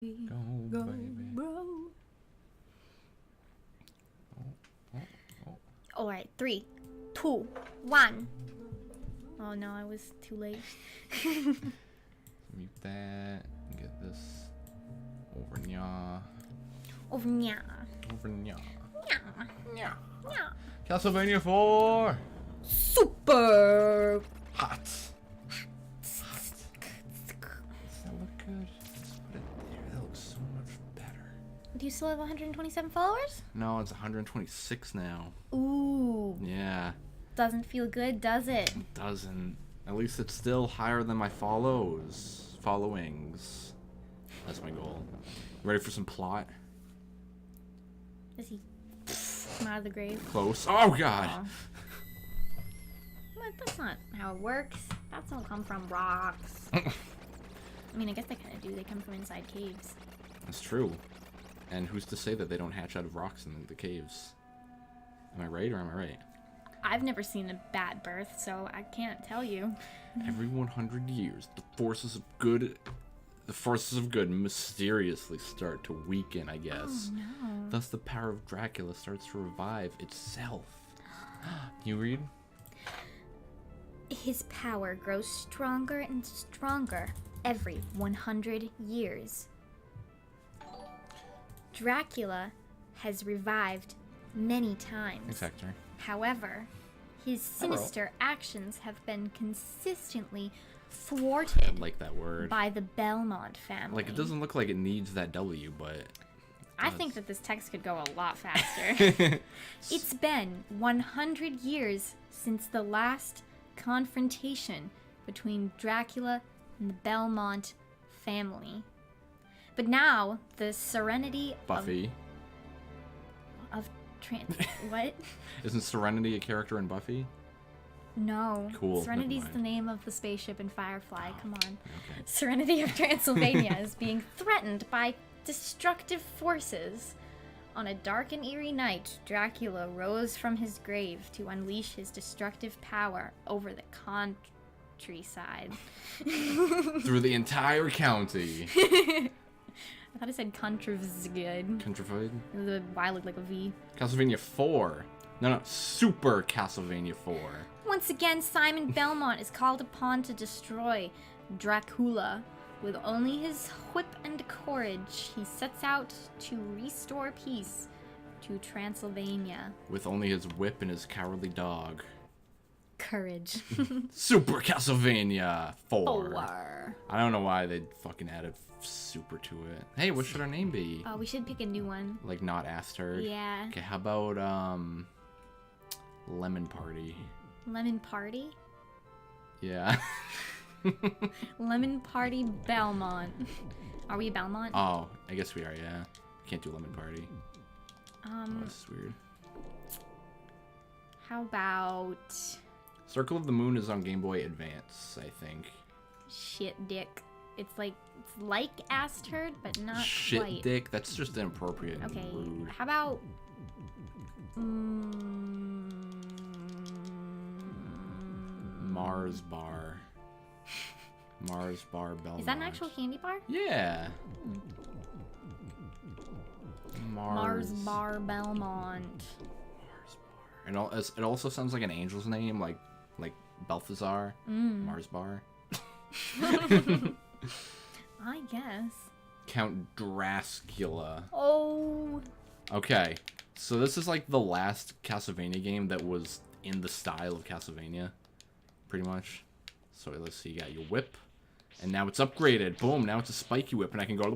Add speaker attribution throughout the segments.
Speaker 1: Go, baby.
Speaker 2: Bro.
Speaker 1: Oh.
Speaker 2: Alright, 3, 2, 1. Oh no, I was too late.
Speaker 1: Mute that. Get this over nya.
Speaker 2: Over nya.
Speaker 1: Over nya.
Speaker 2: Nya. Nya.
Speaker 1: Castlevania 4!
Speaker 2: Super!
Speaker 1: Hot! Does that look good? Let's put it there. That looks so much better.
Speaker 2: Do you still have 127 followers?
Speaker 1: No, it's 126 now.
Speaker 2: Ooh.
Speaker 1: Yeah.
Speaker 2: Doesn't feel good, does it?
Speaker 1: It doesn't. At least it's still higher than my followings. That's my goal. Ready for some plot?
Speaker 2: Does he come out of the grave?
Speaker 1: Close. Oh god!
Speaker 2: Oh. But that's not how it works. That's all come from rocks. I mean, I guess they kind of do. They come from inside caves.
Speaker 1: That's true. And who's to say that they don't hatch out of rocks in the caves? Am I right or am I right?
Speaker 2: I've never seen a bat birth, so I can't tell you.
Speaker 1: Every 100 years, the forces of good mysteriously start to weaken, I guess.
Speaker 2: Oh, no.
Speaker 1: Thus the power of Dracula starts to revive itself. You read?
Speaker 2: His power grows stronger and stronger every 100 years. Dracula has revived many times.
Speaker 1: Thanks, Hector.
Speaker 2: However, his sinister actions have been consistently thwarted
Speaker 1: I like that word.
Speaker 2: by the Belmont family.
Speaker 1: Like, it doesn't look like it needs that W, but...
Speaker 2: I think that this text could go a lot faster. It's been 100 years since the last confrontation between Dracula and the Belmont family. But now, the serenity
Speaker 1: Buffy.
Speaker 2: What?
Speaker 1: Isn't Serenity a character in Buffy?
Speaker 2: No.
Speaker 1: Cool,
Speaker 2: Serenity's
Speaker 1: never
Speaker 2: the
Speaker 1: mind.
Speaker 2: name of the spaceship in Firefly. Come on.
Speaker 1: Okay.
Speaker 2: Serenity of Transylvania is being threatened by destructive forces. On a dark and eerie night, Dracula rose from his grave to unleash his destructive power over the countryside.
Speaker 1: Through the entire county.
Speaker 2: I thought it said countryside.
Speaker 1: Countrified?
Speaker 2: The Y looked like a V.
Speaker 1: Castlevania 4. No, Super Castlevania 4.
Speaker 2: Once again, Simon Belmont is called upon to destroy Dracula. With only his whip and courage, he sets out to restore peace to Transylvania.
Speaker 1: With only his whip and his cowardly dog.
Speaker 2: Courage.
Speaker 1: Super Castlevania 4.
Speaker 2: Four.
Speaker 1: I don't know why they fucking added super to it. Hey, what should our name be?
Speaker 2: Oh, we should pick a new one.
Speaker 1: Like, not Asterd?
Speaker 2: Yeah.
Speaker 1: Okay, how about, Lemon Party?
Speaker 2: Lemon Party?
Speaker 1: Yeah.
Speaker 2: Lemon Party Belmont. Are we Belmont?
Speaker 1: Oh, I guess we are, yeah. Can't do Lemon Party. Oh, this is weird.
Speaker 2: How about...
Speaker 1: Circle of the Moon is on Game Boy Advance, I think.
Speaker 2: Shit Dick. It's like Asterd, but not
Speaker 1: Shit
Speaker 2: quite.
Speaker 1: Dick, that's just inappropriate and
Speaker 2: Okay,
Speaker 1: rude.
Speaker 2: how about...
Speaker 1: Mars Bar. Mars Bar Belmont.
Speaker 2: Is that an actual candy bar?
Speaker 1: Yeah.
Speaker 2: Mars Bar Belmont.
Speaker 1: Mars Bar. And it also sounds like an angel's name, like Balthazar. Mars Bar.
Speaker 2: I guess.
Speaker 1: Count Dracula.
Speaker 2: Oh.
Speaker 1: Okay, so this is like the last Castlevania game that was in the style of Castlevania, pretty much. So let's see, you got your whip, and now it's upgraded. Boom, now it's a spiky whip, and I can go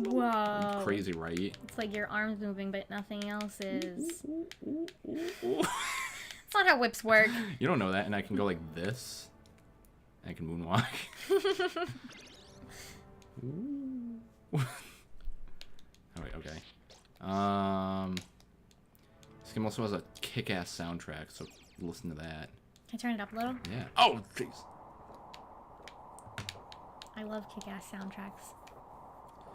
Speaker 2: Whoa.
Speaker 1: crazy, right?
Speaker 2: It's like your arm's moving, but nothing else is. It's not how whips work.
Speaker 1: You don't know that, and I can go like this. I can moonwalk. Alright, okay. This game also has a kick-ass soundtrack, so listen to that.
Speaker 2: Can I turn it up a little?
Speaker 1: Yeah. Oh, jeez.
Speaker 2: I love kick-ass soundtracks.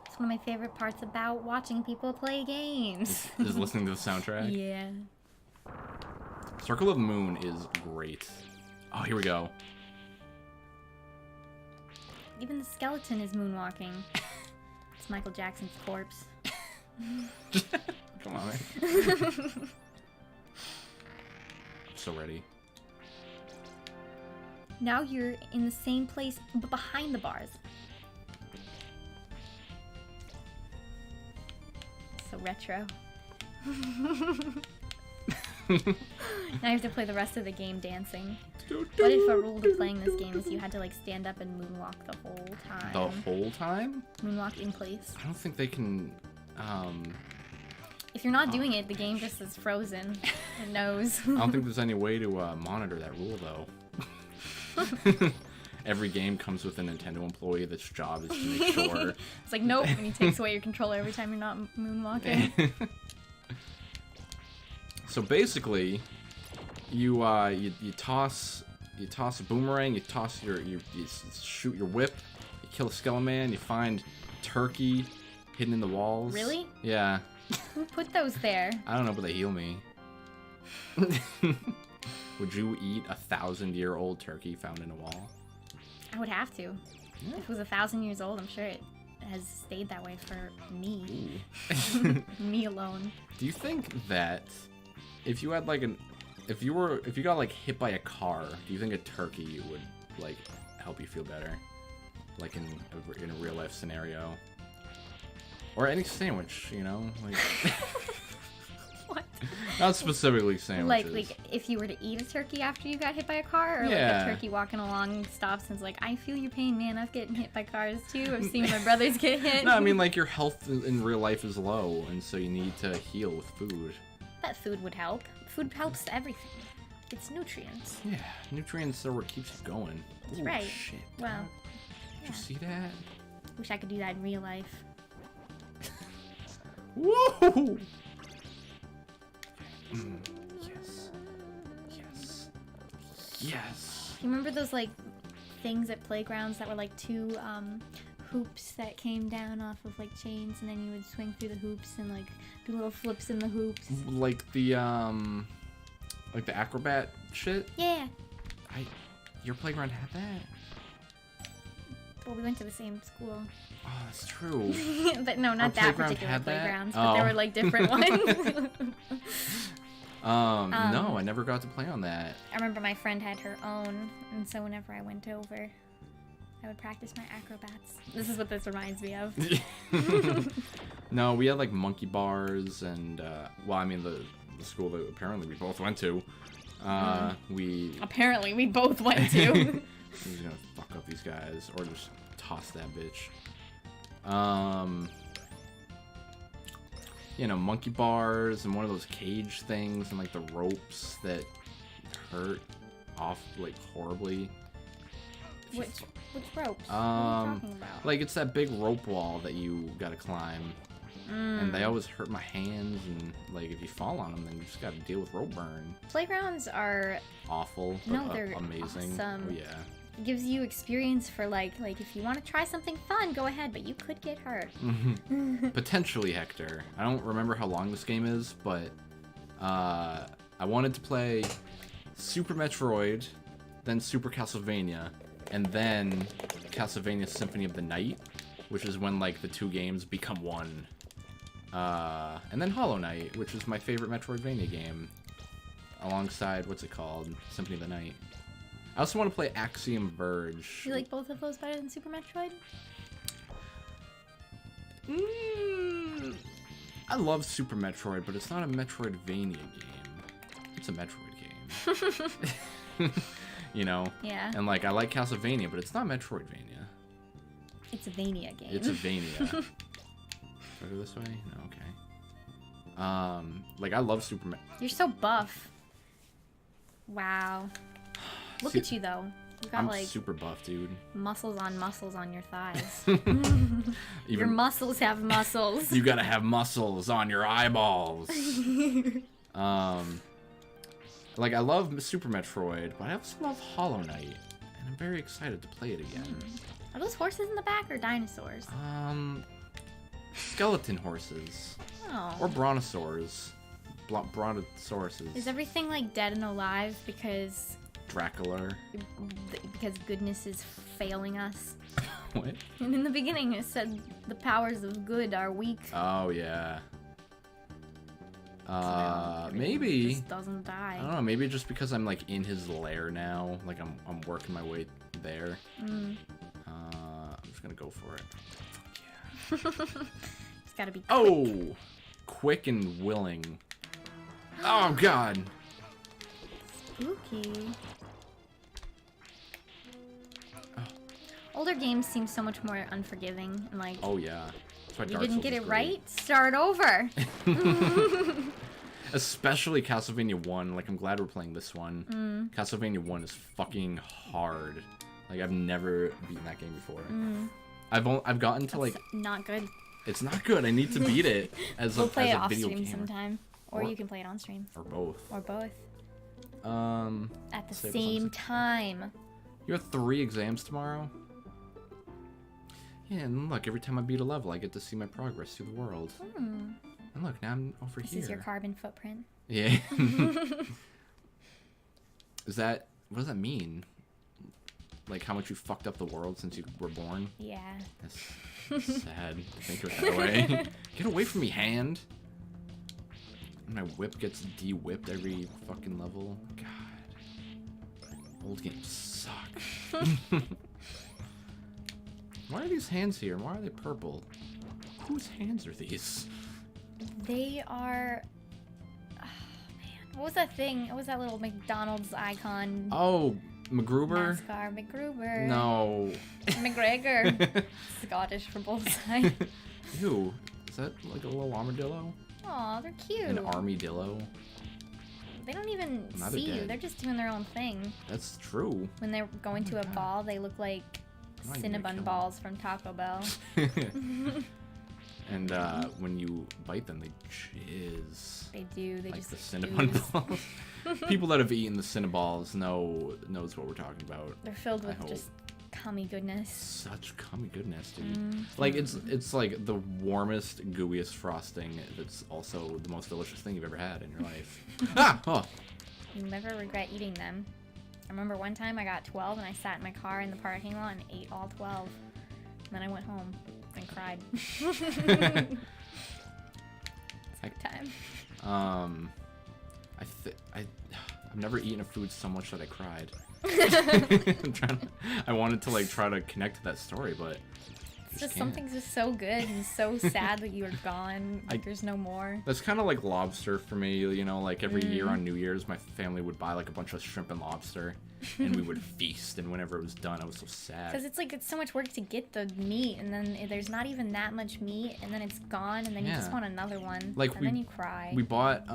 Speaker 2: It's one of my favorite parts about watching people play games.
Speaker 1: Is listening to the soundtrack?
Speaker 2: Yeah.
Speaker 1: Circle of the Moon is great. Oh, here we go.
Speaker 2: Even the skeleton is moonwalking. It's It's Michael Jackson's corpse.
Speaker 1: Come on, man. So ready.
Speaker 2: Now you're in the same place, but behind the bars. So retro. Now you have to play the rest of the game dancing. What if a rule to playing this game is you had to like stand up and moonwalk the whole time?
Speaker 1: The whole time?
Speaker 2: Moonwalk in place.
Speaker 1: I don't think they can.
Speaker 2: If you're not doing it, the game just is frozen. It knows.
Speaker 1: I don't think there's any way to monitor that rule though. Every game comes with a Nintendo employee that's job is to make sure.
Speaker 2: It's like nope, and he takes away your controller every time you're not moonwalking.
Speaker 1: So basically, you toss a boomerang, you shoot your whip, you kill a skeleton man, you find turkey hidden in the walls.
Speaker 2: Really?
Speaker 1: Yeah.
Speaker 2: Who put those there?
Speaker 1: I don't know, but they heal me. Would you eat a 1,000-year-old turkey found in a wall?
Speaker 2: I would have to.
Speaker 1: Yeah.
Speaker 2: If it was 1,000 years old, I'm sure it has stayed that way for me. Me alone.
Speaker 1: Do you think that if you had like if you got like hit by a car, do you think a turkey would like help you feel better, like in a real life scenario, or any sandwich, you know, like
Speaker 2: What?
Speaker 1: not specifically sandwiches.
Speaker 2: Like if you were to eat a turkey after you got hit by a car, or
Speaker 1: Yeah.
Speaker 2: like a turkey walking along stops and is like, I feel your pain, man. I've getting hit by cars too. I've seen my brothers get hit.
Speaker 1: No, I mean like your health in real life is low, and so you need to heal with food.
Speaker 2: That food would help. Food helps everything. It's nutrients.
Speaker 1: Yeah, nutrients are what keeps you going.
Speaker 2: That's
Speaker 1: Ooh,
Speaker 2: right.
Speaker 1: Shit.
Speaker 2: Well,
Speaker 1: Did you see that?
Speaker 2: wish I could do that in real life.
Speaker 1: Whoa! Yes. Yes. Yes.
Speaker 2: You remember those like things at playgrounds that were like two hoops that came down off of like chains, and then you would swing through the hoops and like do little flips in the hoops?
Speaker 1: Like the acrobat shit?
Speaker 2: Yeah.
Speaker 1: Your playground had that?
Speaker 2: Well, we went to the same school.
Speaker 1: Oh, that's true.
Speaker 2: But no,
Speaker 1: Our
Speaker 2: not that
Speaker 1: playground
Speaker 2: particular
Speaker 1: had that?
Speaker 2: playgrounds, but there
Speaker 1: Oh.
Speaker 2: were like different ones.
Speaker 1: No, I never got to play on that.
Speaker 2: I remember my friend had her own, and so whenever I went over, I would practice my acrobats. This is what this reminds me of.
Speaker 1: No, we had like monkey bars and well, I mean the school that apparently we both went to. We
Speaker 2: Apparently, we both went to.
Speaker 1: He's gonna fuck up these guys or just toss that bitch. You know, monkey bars and one of those cage things and like the ropes that hurt off like horribly.
Speaker 2: Which ropes? What are you talking about?
Speaker 1: Like it's that big rope wall that you gotta climb. And they always hurt my hands, and like if you fall on them, then you just gotta deal with rope burn.
Speaker 2: Playgrounds are
Speaker 1: Awful, but
Speaker 2: no, they're
Speaker 1: amazing.
Speaker 2: awesome.
Speaker 1: Oh, yeah.
Speaker 2: It gives you experience for like if you want to try something fun, go ahead, but you could get hurt.
Speaker 1: Potentially, Hector. I don't remember how long this game is, but I wanted to play Super Metroid, then Super Castlevania, and then Castlevania Symphony of the Night, which is when like the two games become one. And then Hollow Knight, which is my favorite Metroidvania game, alongside, what's it called? Symphony of the Night. I also want to play Axiom Verge.
Speaker 2: Do you like both of those better than Super Metroid?
Speaker 1: I love Super Metroid, but it's not a Metroidvania game. It's a Metroid game. You know? Yeah. And like, I like Castlevania, but it's not Metroidvania.
Speaker 2: It's a Vania game.
Speaker 1: It's a Vania. Do I go this way? No, okay. Like, I love Super Metroid.
Speaker 2: You're so buff. Wow. Look at you, though. You got,
Speaker 1: I'm
Speaker 2: like,
Speaker 1: super buff, dude.
Speaker 2: muscles on your thighs. Your
Speaker 1: Even
Speaker 2: muscles have muscles.
Speaker 1: you gotta have muscles on your eyeballs. Like, I love Super Metroid, but I also love Hollow Knight, and I'm very excited to play it again.
Speaker 2: Are those horses in the back or dinosaurs?
Speaker 1: Skeleton horses.
Speaker 2: Oh.
Speaker 1: Or brontosaurs. Brontosauruses.
Speaker 2: Is everything, like, dead and alive because
Speaker 1: Dracula.
Speaker 2: goodness is failing us?
Speaker 1: What?
Speaker 2: And in the beginning it said the powers of good are weak.
Speaker 1: Oh, yeah.
Speaker 2: So
Speaker 1: Maybe.
Speaker 2: just doesn't die.
Speaker 1: I don't know, maybe just because I'm, like, in his lair now. Like, I'm working my way there. I'm just gonna go for it. Fuck yeah.
Speaker 2: It's gotta be quick.
Speaker 1: Oh! Quick and willing. Oh, God!
Speaker 2: Spooky. Older games seem so much more unforgiving and like.
Speaker 1: Oh yeah. That's why
Speaker 2: You
Speaker 1: Dark
Speaker 2: didn't
Speaker 1: Souls
Speaker 2: get
Speaker 1: is
Speaker 2: it
Speaker 1: great.
Speaker 2: right? Start over.
Speaker 1: Especially Castlevania 1. Like, I'm glad we're playing this one. Castlevania 1 is fucking hard. Like, I've never beaten that game before. I've gotten to like.
Speaker 2: Not good.
Speaker 1: It's not good. I need to beat it as
Speaker 2: We'll
Speaker 1: a
Speaker 2: play it off
Speaker 1: video
Speaker 2: stream
Speaker 1: gamer.
Speaker 2: sometime, or
Speaker 1: Or-
Speaker 2: you can play it on stream,
Speaker 1: Or both.
Speaker 2: or both at the
Speaker 1: save us
Speaker 2: same
Speaker 1: on-
Speaker 2: time.
Speaker 1: You have 3 exams tomorrow? Yeah, and look, every time I beat a level, I get to see my progress through the world. And look, now I'm over
Speaker 2: This
Speaker 1: here.
Speaker 2: is your carbon footprint.
Speaker 1: Yeah. Is that... What does that mean? Like, how much you fucked up the world since you were born?
Speaker 2: Yeah.
Speaker 1: That's sad to think of it that way. Get away from me, hand! And my whip gets de-whipped every fucking level. God. Old games suck. Why are these hands here? Why are they purple? Whose hands are these?
Speaker 2: They are. Oh, man, what was that thing? What was that little McDonald's icon?
Speaker 1: Oh, MacGruber?
Speaker 2: NASCAR McGruber.
Speaker 1: No.
Speaker 2: McGregor. Scottish for both sides.
Speaker 1: Ew. Is that like a little armadillo?
Speaker 2: Aw, they're cute.
Speaker 1: An armadillo?
Speaker 2: They don't even
Speaker 1: Now they're
Speaker 2: see you.
Speaker 1: dead.
Speaker 2: They're just doing their own thing.
Speaker 1: That's true.
Speaker 2: When they're going to a
Speaker 1: God.
Speaker 2: ball, they look like
Speaker 1: I'm not even gonna kill
Speaker 2: Cinnabon
Speaker 1: 'em.
Speaker 2: balls from Taco Bell.
Speaker 1: And when you bite them, they jizz.
Speaker 2: They do. They
Speaker 1: Like
Speaker 2: just
Speaker 1: the Cinnabon
Speaker 2: ooze.
Speaker 1: balls. People that have eaten the Cinnaballs knows what we're talking about.
Speaker 2: They're filled
Speaker 1: I
Speaker 2: with
Speaker 1: hope.
Speaker 2: just cummy goodness.
Speaker 1: Such cummy goodness, dude. Like it's like the warmest, gooeyest frosting. That's also the most delicious thing you've ever had in your life. Ah! Oh.
Speaker 2: You never regret eating them. I remember one time I got 12 and I sat in my car in the parking lot and ate all 12. And then I went home and cried.
Speaker 1: Heck.
Speaker 2: Time.
Speaker 1: I've never eaten a food so much that I cried. I wanted to like try to connect to that story, but
Speaker 2: It's
Speaker 1: I
Speaker 2: just
Speaker 1: can't.
Speaker 2: something's just so good and so sad that you are gone. Like
Speaker 1: I-
Speaker 2: there's no more.
Speaker 1: That's kind of like lobster for me, you know, like every year on New Year's, my family would buy like a bunch of shrimp and lobster, and we would feast, and whenever it was done, I was so sad.
Speaker 2: Because it's like it's so much work to get the meat, and then there's not even that much meat, and then it's gone, and then you just
Speaker 1: Yeah.
Speaker 2: want another one,
Speaker 1: Like,
Speaker 2: and
Speaker 1: we-
Speaker 2: then you cry.
Speaker 1: We bought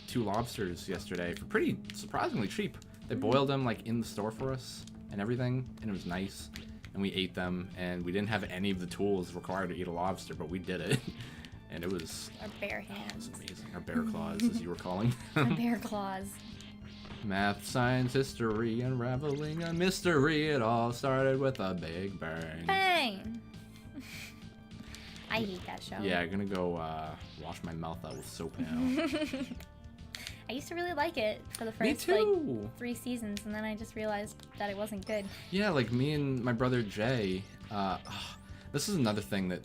Speaker 1: 2 lobsters yesterday for pretty surprisingly cheap. They boiled them like in the store for us and everything, and it was nice. And we ate them, and we didn't have any of the tools required to eat a lobster, but we did it. And it was,
Speaker 2: Our bare
Speaker 1: it was
Speaker 2: hands.
Speaker 1: amazing. Our bear claws, as you were calling.
Speaker 2: Our bare claws.
Speaker 1: Math, science, history, unraveling a mystery. It all started with a big bang.
Speaker 2: Bang! I hate that show.
Speaker 1: Yeah, I'm gonna go wash my mouth out with soap now.
Speaker 2: I used to really like it for the
Speaker 1: Me
Speaker 2: first like
Speaker 1: too!
Speaker 2: 3 seasons, and then I just realized that it wasn't good.
Speaker 1: Yeah, like me and my brother Jay. This is another thing that,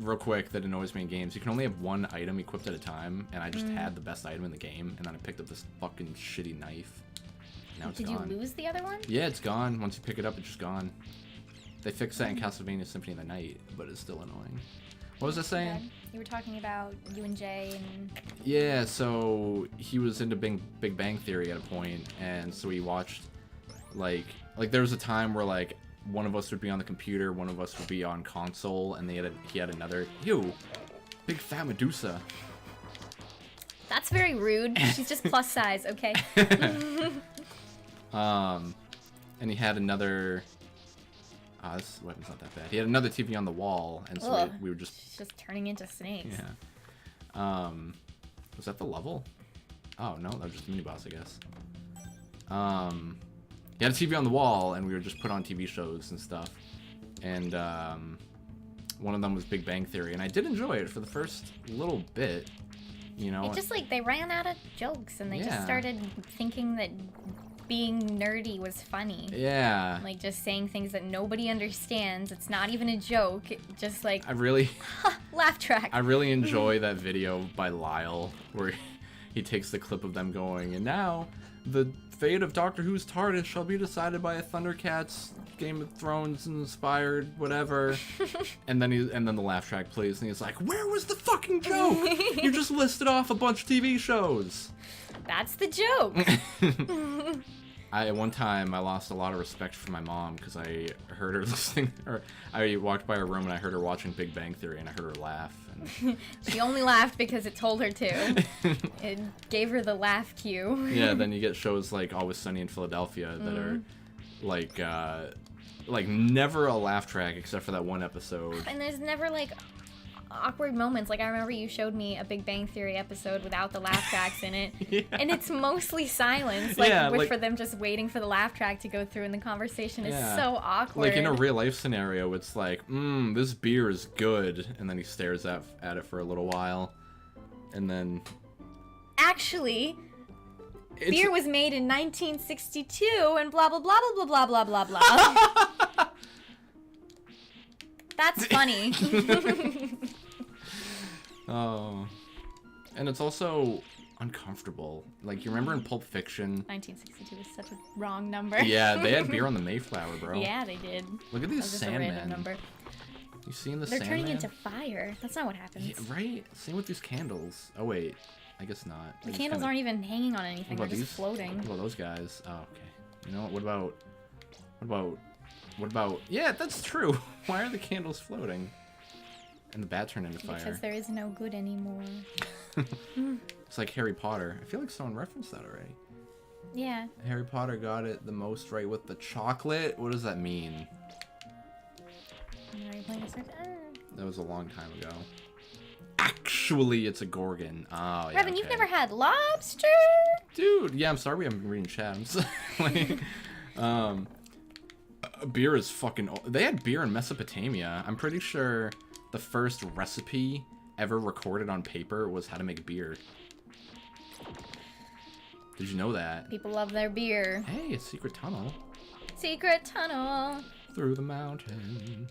Speaker 1: real quick, that annoys me in games. You can only have one item equipped at a time, and I just had the best item in the game, and then I picked up this fucking shitty knife. Now it's
Speaker 2: Did
Speaker 1: gone.
Speaker 2: you lose the other one?
Speaker 1: Yeah, it's gone. Once you pick it up, it's just gone. They fixed that in Castlevania Symphony of the Night, but it's still annoying. What was I saying?
Speaker 2: Okay. You were talking about you and Jay and
Speaker 1: Yeah, so he was into Big Bang Theory at a point, and so we watched, like there was a time where like one of us would be on the computer, one of us would be on console, and he had another. Ew, big fat Medusa.
Speaker 2: that's very rude. She's just plus size, okay?
Speaker 1: And he had another. This weapon's not that bad. He had another TV on the wall, and so
Speaker 2: Ugh.
Speaker 1: we were just.
Speaker 2: She's just turning into snakes.
Speaker 1: Yeah. Was that the level? Oh no, that was just a mini boss, I guess. He had a TV on the wall, and we would just put on TV shows and stuff. And one of them was Big Bang Theory, and I did enjoy it for the first little bit. You know.
Speaker 2: It's just like they ran out of jokes and they
Speaker 1: Yeah.
Speaker 2: just started thinking that being nerdy was funny.
Speaker 1: Yeah.
Speaker 2: Like, just saying things that nobody understands. It's not even a joke. Just like, laugh track.
Speaker 1: I really enjoy that video by Lyle where he takes the clip of them going, and now the fate of Doctor Who's TARDIS shall be decided by a Thundercats Game of Thrones inspired whatever. and then the laugh track plays and he's like, where was the fucking joke? You just listed off a bunch of TV shows.
Speaker 2: That's the joke.
Speaker 1: At one time, I lost a lot of respect for my mom because I heard her listening, or I walked by her room and I heard her watching Big Bang Theory and I heard her laugh. And...
Speaker 2: She only laughed because it told her to. It gave her the laugh cue.
Speaker 1: Yeah, then you get shows like Always Sunny in Philadelphia that are like never a laugh track except for that one episode.
Speaker 2: And there's never like awkward moments. Like, I remember you showed me a Big Bang Theory episode without the laugh tracks in it.
Speaker 1: Yeah.
Speaker 2: And it's mostly silence. For them just waiting for the laugh track to go through, and the conversation is so awkward.
Speaker 1: Like in a real life scenario, it's like, this beer is good, and then he stares at it for a little while, and then...
Speaker 2: Actually, beer was made in 1962, and blah, blah, blah, blah, blah, blah, blah, blah, blah. That's funny.
Speaker 1: Oh. And it's also uncomfortable. Like, you remember in Pulp Fiction?
Speaker 2: 1962 is such a wrong number.
Speaker 1: Yeah, they had beer on the Mayflower, bro.
Speaker 2: Yeah, they did.
Speaker 1: Look at these Sandmen.
Speaker 2: Number.
Speaker 1: You seen the
Speaker 2: They're
Speaker 1: Sandman?
Speaker 2: turning into fire. That's not what happens.
Speaker 1: Yeah, right? Same with these candles. Oh, wait. I guess not.
Speaker 2: The candles aren't even hanging on anything. They're just floating.
Speaker 1: What about those guys? Oh, okay. You know what? What about... Yeah, that's true. Why are the candles floating? And the bat turned into fire.
Speaker 2: Because there is no good anymore.
Speaker 1: It's like Harry Potter. I feel like someone referenced that already.
Speaker 2: Yeah.
Speaker 1: Harry Potter got it the most right with the chocolate. What does that mean?
Speaker 2: Are you playing a certain...
Speaker 1: That was a long time ago. Actually, it's a Gorgon. Oh, yeah.
Speaker 2: Revan, you've never had lobster?
Speaker 1: Dude, yeah, I'm sorry we haven't been reading chat. I'm sorry. Beer is fucking... They had beer in Mesopotamia. I'm pretty sure the first recipe ever recorded on paper was how to make beer. Did you know that?
Speaker 2: People love their beer.
Speaker 1: Hey, a secret tunnel.
Speaker 2: Secret tunnel.
Speaker 1: Through the mountain.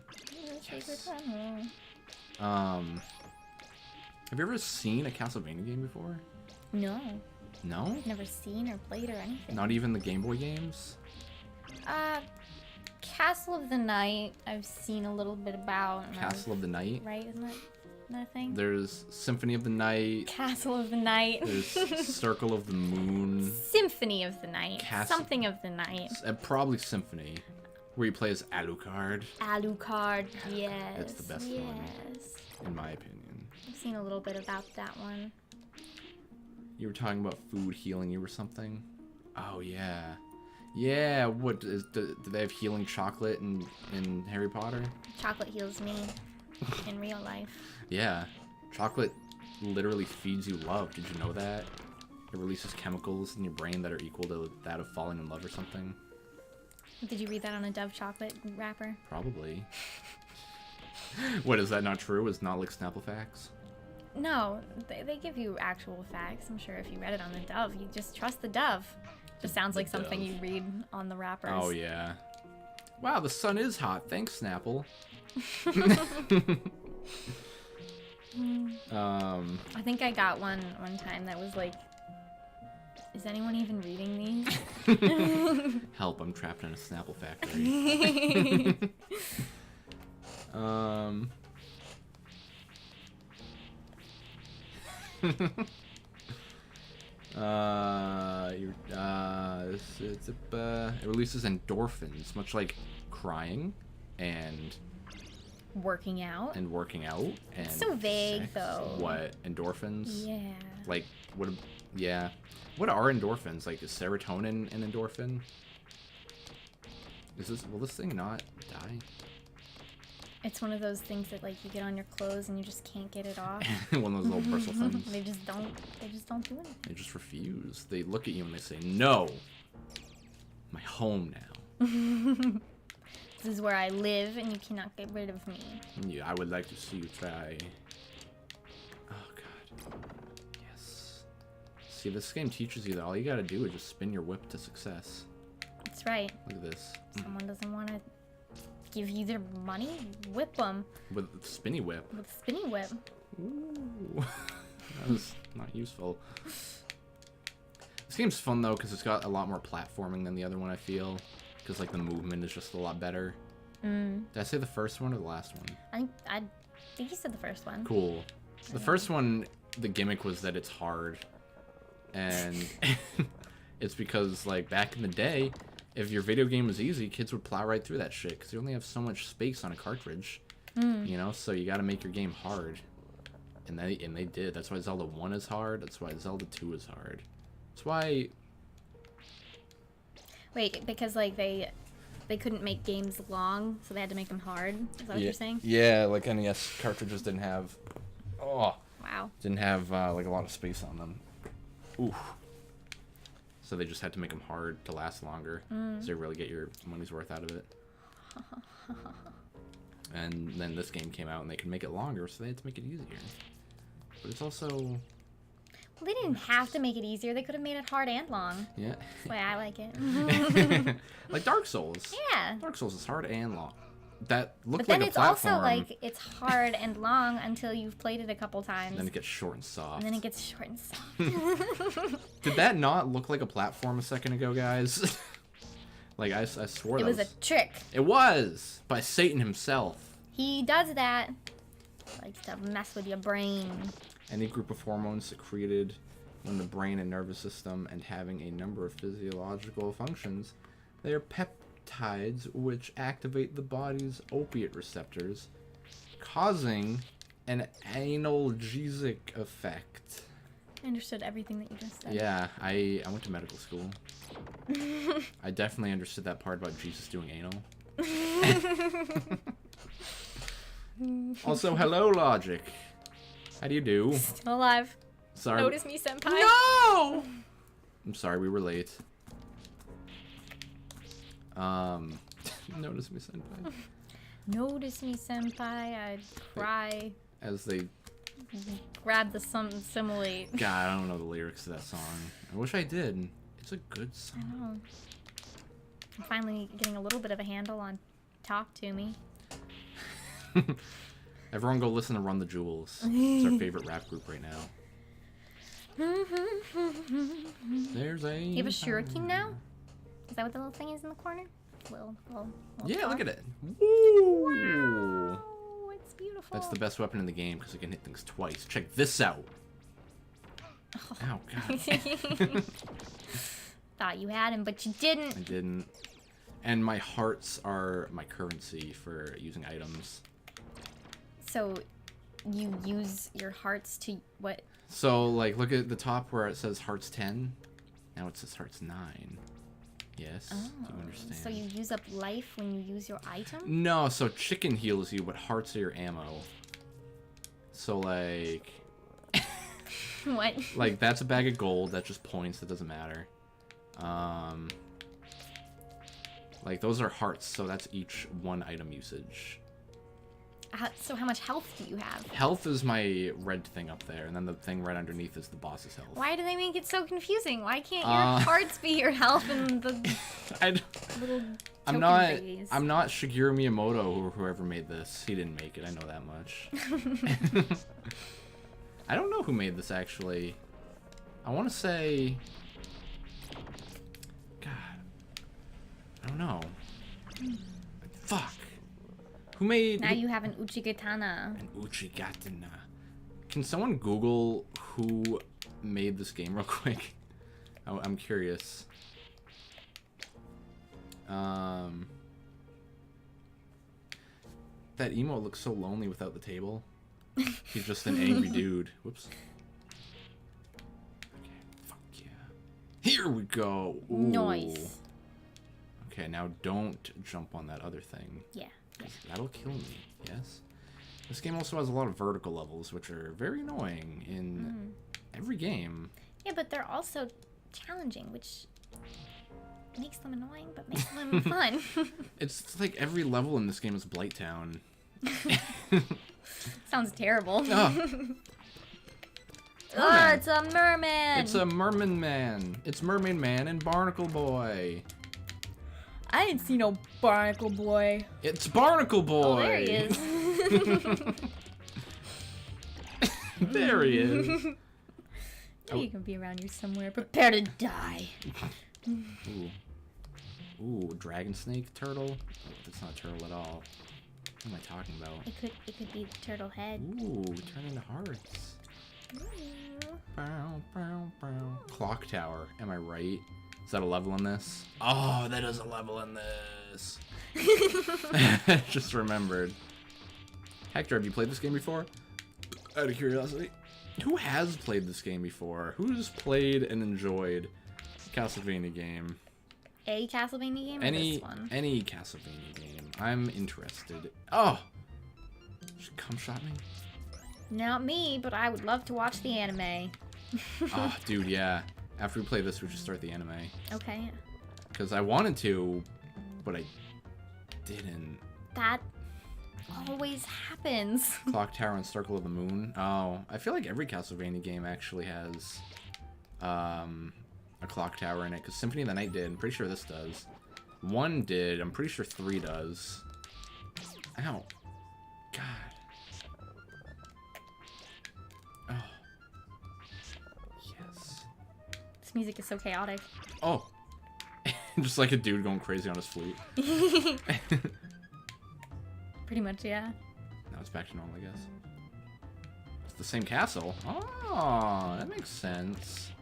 Speaker 2: Secret tunnel.
Speaker 1: Have you ever seen a Castlevania game before?
Speaker 2: No.
Speaker 1: No?
Speaker 2: I've never seen or played or anything.
Speaker 1: Not even the Game Boy games?
Speaker 2: Castle of the Night, I've seen a little bit about.
Speaker 1: Castle of the Night?
Speaker 2: Right, isn't that a thing?
Speaker 1: There's Symphony of the Night.
Speaker 2: Castle of the Night.
Speaker 1: There's Circle of the Moon.
Speaker 2: Symphony of the Night. Something of the Night.
Speaker 1: Probably Symphony, where you play as Alucard.
Speaker 2: Alucard, yes.
Speaker 1: It's the best one, in my opinion.
Speaker 2: I've seen a little bit about that one.
Speaker 1: You were talking about food healing you or something? Oh, yeah. Yeah, what, do they have healing chocolate in Harry Potter?
Speaker 2: Chocolate heals me in real life.
Speaker 1: Yeah. Chocolate literally feeds you love. Did you know that? It releases chemicals in your brain that are equal to that of falling in love or something.
Speaker 2: Did you read that on a Dove chocolate wrapper?
Speaker 1: Probably. What, is that not true? Is not like Snapple facts?
Speaker 2: No, they give you actual facts. I'm sure if you read it on the Dove, you just trust the Dove. Just sounds like something you read on the wrappers.
Speaker 1: Oh, yeah. Wow, the sun is hot. Thanks, Snapple.
Speaker 2: I think I got one time that was like, is anyone even reading these?
Speaker 1: Help, I'm trapped in a Snapple factory. It releases endorphins, much like crying and
Speaker 2: working out.
Speaker 1: And
Speaker 2: It's so vague,
Speaker 1: sex.
Speaker 2: though.
Speaker 1: What, endorphins?
Speaker 2: Yeah.
Speaker 1: Like what? Yeah. What are endorphins? Like, is serotonin an endorphin? Will this thing not die?
Speaker 2: It's one of those things that like you get on your clothes and you just can't get it off.
Speaker 1: One of those little bristle things.
Speaker 2: They just don't do anything.
Speaker 1: They just refuse. They look at you and they say, "No, my home now.
Speaker 2: This is where I live, and you cannot get rid of me."
Speaker 1: Yeah, I would like to see you try. Oh god. Yes. See, this game teaches you that all you gotta do is just spin your whip to success.
Speaker 2: That's right.
Speaker 1: Look at this.
Speaker 2: Someone doesn't want to give you their money? Whip them.
Speaker 1: With the spinny whip.
Speaker 2: With a spinny whip.
Speaker 1: Ooh. That was not useful. This game's fun though because it's got a lot more platforming than the other one, I feel. Because like the movement is just a lot better. Did I say the first one or the last one?
Speaker 2: I think you said the first one.
Speaker 1: Cool. The first one, the gimmick was that it's hard. And it's because like back in the day, if your video game was easy, kids would plow right through that shit because you only have so much space on a cartridge. You know, so you got to make your game hard. And they did. That's why Zelda 1 is hard. That's why Zelda 2 is hard. That's why...
Speaker 2: Wait, because like they couldn't make games long, so they had to make them hard? Is that what you're saying?
Speaker 1: Yeah, like NES cartridges didn't have... Oh.
Speaker 2: Wow.
Speaker 1: Didn't have like a lot of space on them. Ooh. So they just had to make them hard to last longer. So you really get your money's worth out of it. And then this game came out and they could make it longer, so they had to make it easier. But it's also...
Speaker 2: Well, they didn't have to make it easier. They could have made it hard and long.
Speaker 1: Yeah.
Speaker 2: That's the way I like it.
Speaker 1: Like Dark Souls.
Speaker 2: Yeah.
Speaker 1: Dark Souls is hard and long. That looked
Speaker 2: But then
Speaker 1: like a
Speaker 2: it's
Speaker 1: platform.
Speaker 2: also like it's hard and long until you've played it a couple times.
Speaker 1: And then it gets short and soft.
Speaker 2: And then it gets short and soft.
Speaker 1: Did that not look like a platform a second ago, guys? Like, I swore
Speaker 2: It
Speaker 1: that
Speaker 2: was a trick.
Speaker 1: It was! By Satan himself.
Speaker 2: He does that. Likes to mess with your brain.
Speaker 1: Any group of hormones secreted when the brain and nervous system and having a number of physiological functions. They are peptides which activate the body's opiate receptors, causing an analgesic effect.
Speaker 2: I understood everything that you just said.
Speaker 1: Yeah, I went to medical school. I definitely understood that part about Jesus doing anal. Also, hello, Logic. How do you do?
Speaker 2: Still alive.
Speaker 1: Sorry.
Speaker 2: Notice me, senpai.
Speaker 1: No! I'm sorry, we were late. Notice me, senpai.
Speaker 2: Notice me, senpai. I'd cry.
Speaker 1: As they...
Speaker 2: Grab the simile.
Speaker 1: God, I don't know the lyrics to that song. I wish I did. It's a good song.
Speaker 2: I know. I'm finally getting a little bit of a handle on Talk to Me.
Speaker 1: Everyone go listen to Run the Jewels. It's our favorite rap group right now. There's a...
Speaker 2: You have a shuriken now? Is that what the little thing is in the corner? Little
Speaker 1: yeah,
Speaker 2: claw?
Speaker 1: look at it. Woo!
Speaker 2: Wow, it's beautiful.
Speaker 1: That's the best weapon in the game because it can hit things twice. Check this out.
Speaker 2: Oh.
Speaker 1: Ow, God.
Speaker 2: Thought you had him, but you didn't.
Speaker 1: I didn't. And my hearts are my currency for using items.
Speaker 2: So, you use your hearts to what?
Speaker 1: So, like, look at the top where it says hearts 10. Now it says hearts 9. Yes,
Speaker 2: Oh,
Speaker 1: do you understand?
Speaker 2: so you use up life when you use your item?
Speaker 1: No, so chicken heals you, but hearts are your ammo. So, like...
Speaker 2: What?
Speaker 1: Like, that's a bag of gold. That's just points. That doesn't matter. Like, those are hearts, so that's each one item usage.
Speaker 2: So how much health do you have?
Speaker 1: Health is my red thing up there, and then the thing right underneath is the boss's health.
Speaker 2: Why do they make it so confusing? Why can't your hearts be your health and the little
Speaker 1: I'm
Speaker 2: token
Speaker 1: not
Speaker 2: thingies?
Speaker 1: I'm not Shigeru Miyamoto or whoever made this. He didn't make it, I know that much. I don't know who made this actually. I want to say... God. I don't know. Fuck. Who made...
Speaker 2: Now you have an Uchigatana.
Speaker 1: An Uchigatana. Can someone Google who made this game real quick? I'm curious. That emo looks so lonely without the table. He's just an angry dude. Whoops. Okay, fuck yeah. Here we go. Ooh.
Speaker 2: Nice.
Speaker 1: Okay, now don't jump on that other thing.
Speaker 2: Yeah.
Speaker 1: That'll kill me, yes? This game also has a lot of vertical levels, which are very annoying in every game.
Speaker 2: Yeah, but they're also challenging, which makes them annoying, but makes them fun.
Speaker 1: It's like every level in this game is Blighttown.
Speaker 2: Sounds terrible.
Speaker 1: Oh.
Speaker 2: Oh, it's a merman!
Speaker 1: It's a Merman Man. It's Mermaid Man and Barnacle Boy.
Speaker 2: I ain't seen no Barnacle Boy.
Speaker 1: It's Barnacle Boy!
Speaker 2: Oh, there he is.
Speaker 1: There he is.
Speaker 2: He can be around you somewhere. Prepare to die.
Speaker 1: Ooh. Ooh, dragon snake turtle? Oh, that's not a turtle at all. What am I talking about?
Speaker 2: It could be the turtle head.
Speaker 1: Ooh, turn into hearts.
Speaker 2: Ooh.
Speaker 1: Bow, bow, bow. Clock tower. Am I right? Is that a level in this? Oh, that is a level in this. Just remembered. Hector, have you played this game before? Out of curiosity. Who has played this game before? Who's played and enjoyed a Castlevania game?
Speaker 2: A Castlevania game or this one?
Speaker 1: Any Castlevania game. I'm interested. Oh! She cum shot me?
Speaker 2: Not me, but I would love to watch the anime.
Speaker 1: Oh, dude, yeah. After we play this, we should start the anime.
Speaker 2: Okay.
Speaker 1: Because I wanted to, but I didn't.
Speaker 2: That always happens.
Speaker 1: Clock Tower and Circle of the Moon. Oh, I feel like every Castlevania game actually has a clock tower in it. Because Symphony of the Night did. I'm pretty sure this does. 1 did. I'm pretty sure 3 does. Ow. God. Oh. Yes.
Speaker 2: This music is so chaotic.
Speaker 1: Oh. Just like a dude going crazy on his flute.
Speaker 2: Pretty much, yeah.
Speaker 1: Now it's back to normal, I guess. It's the same castle. Oh, that makes sense.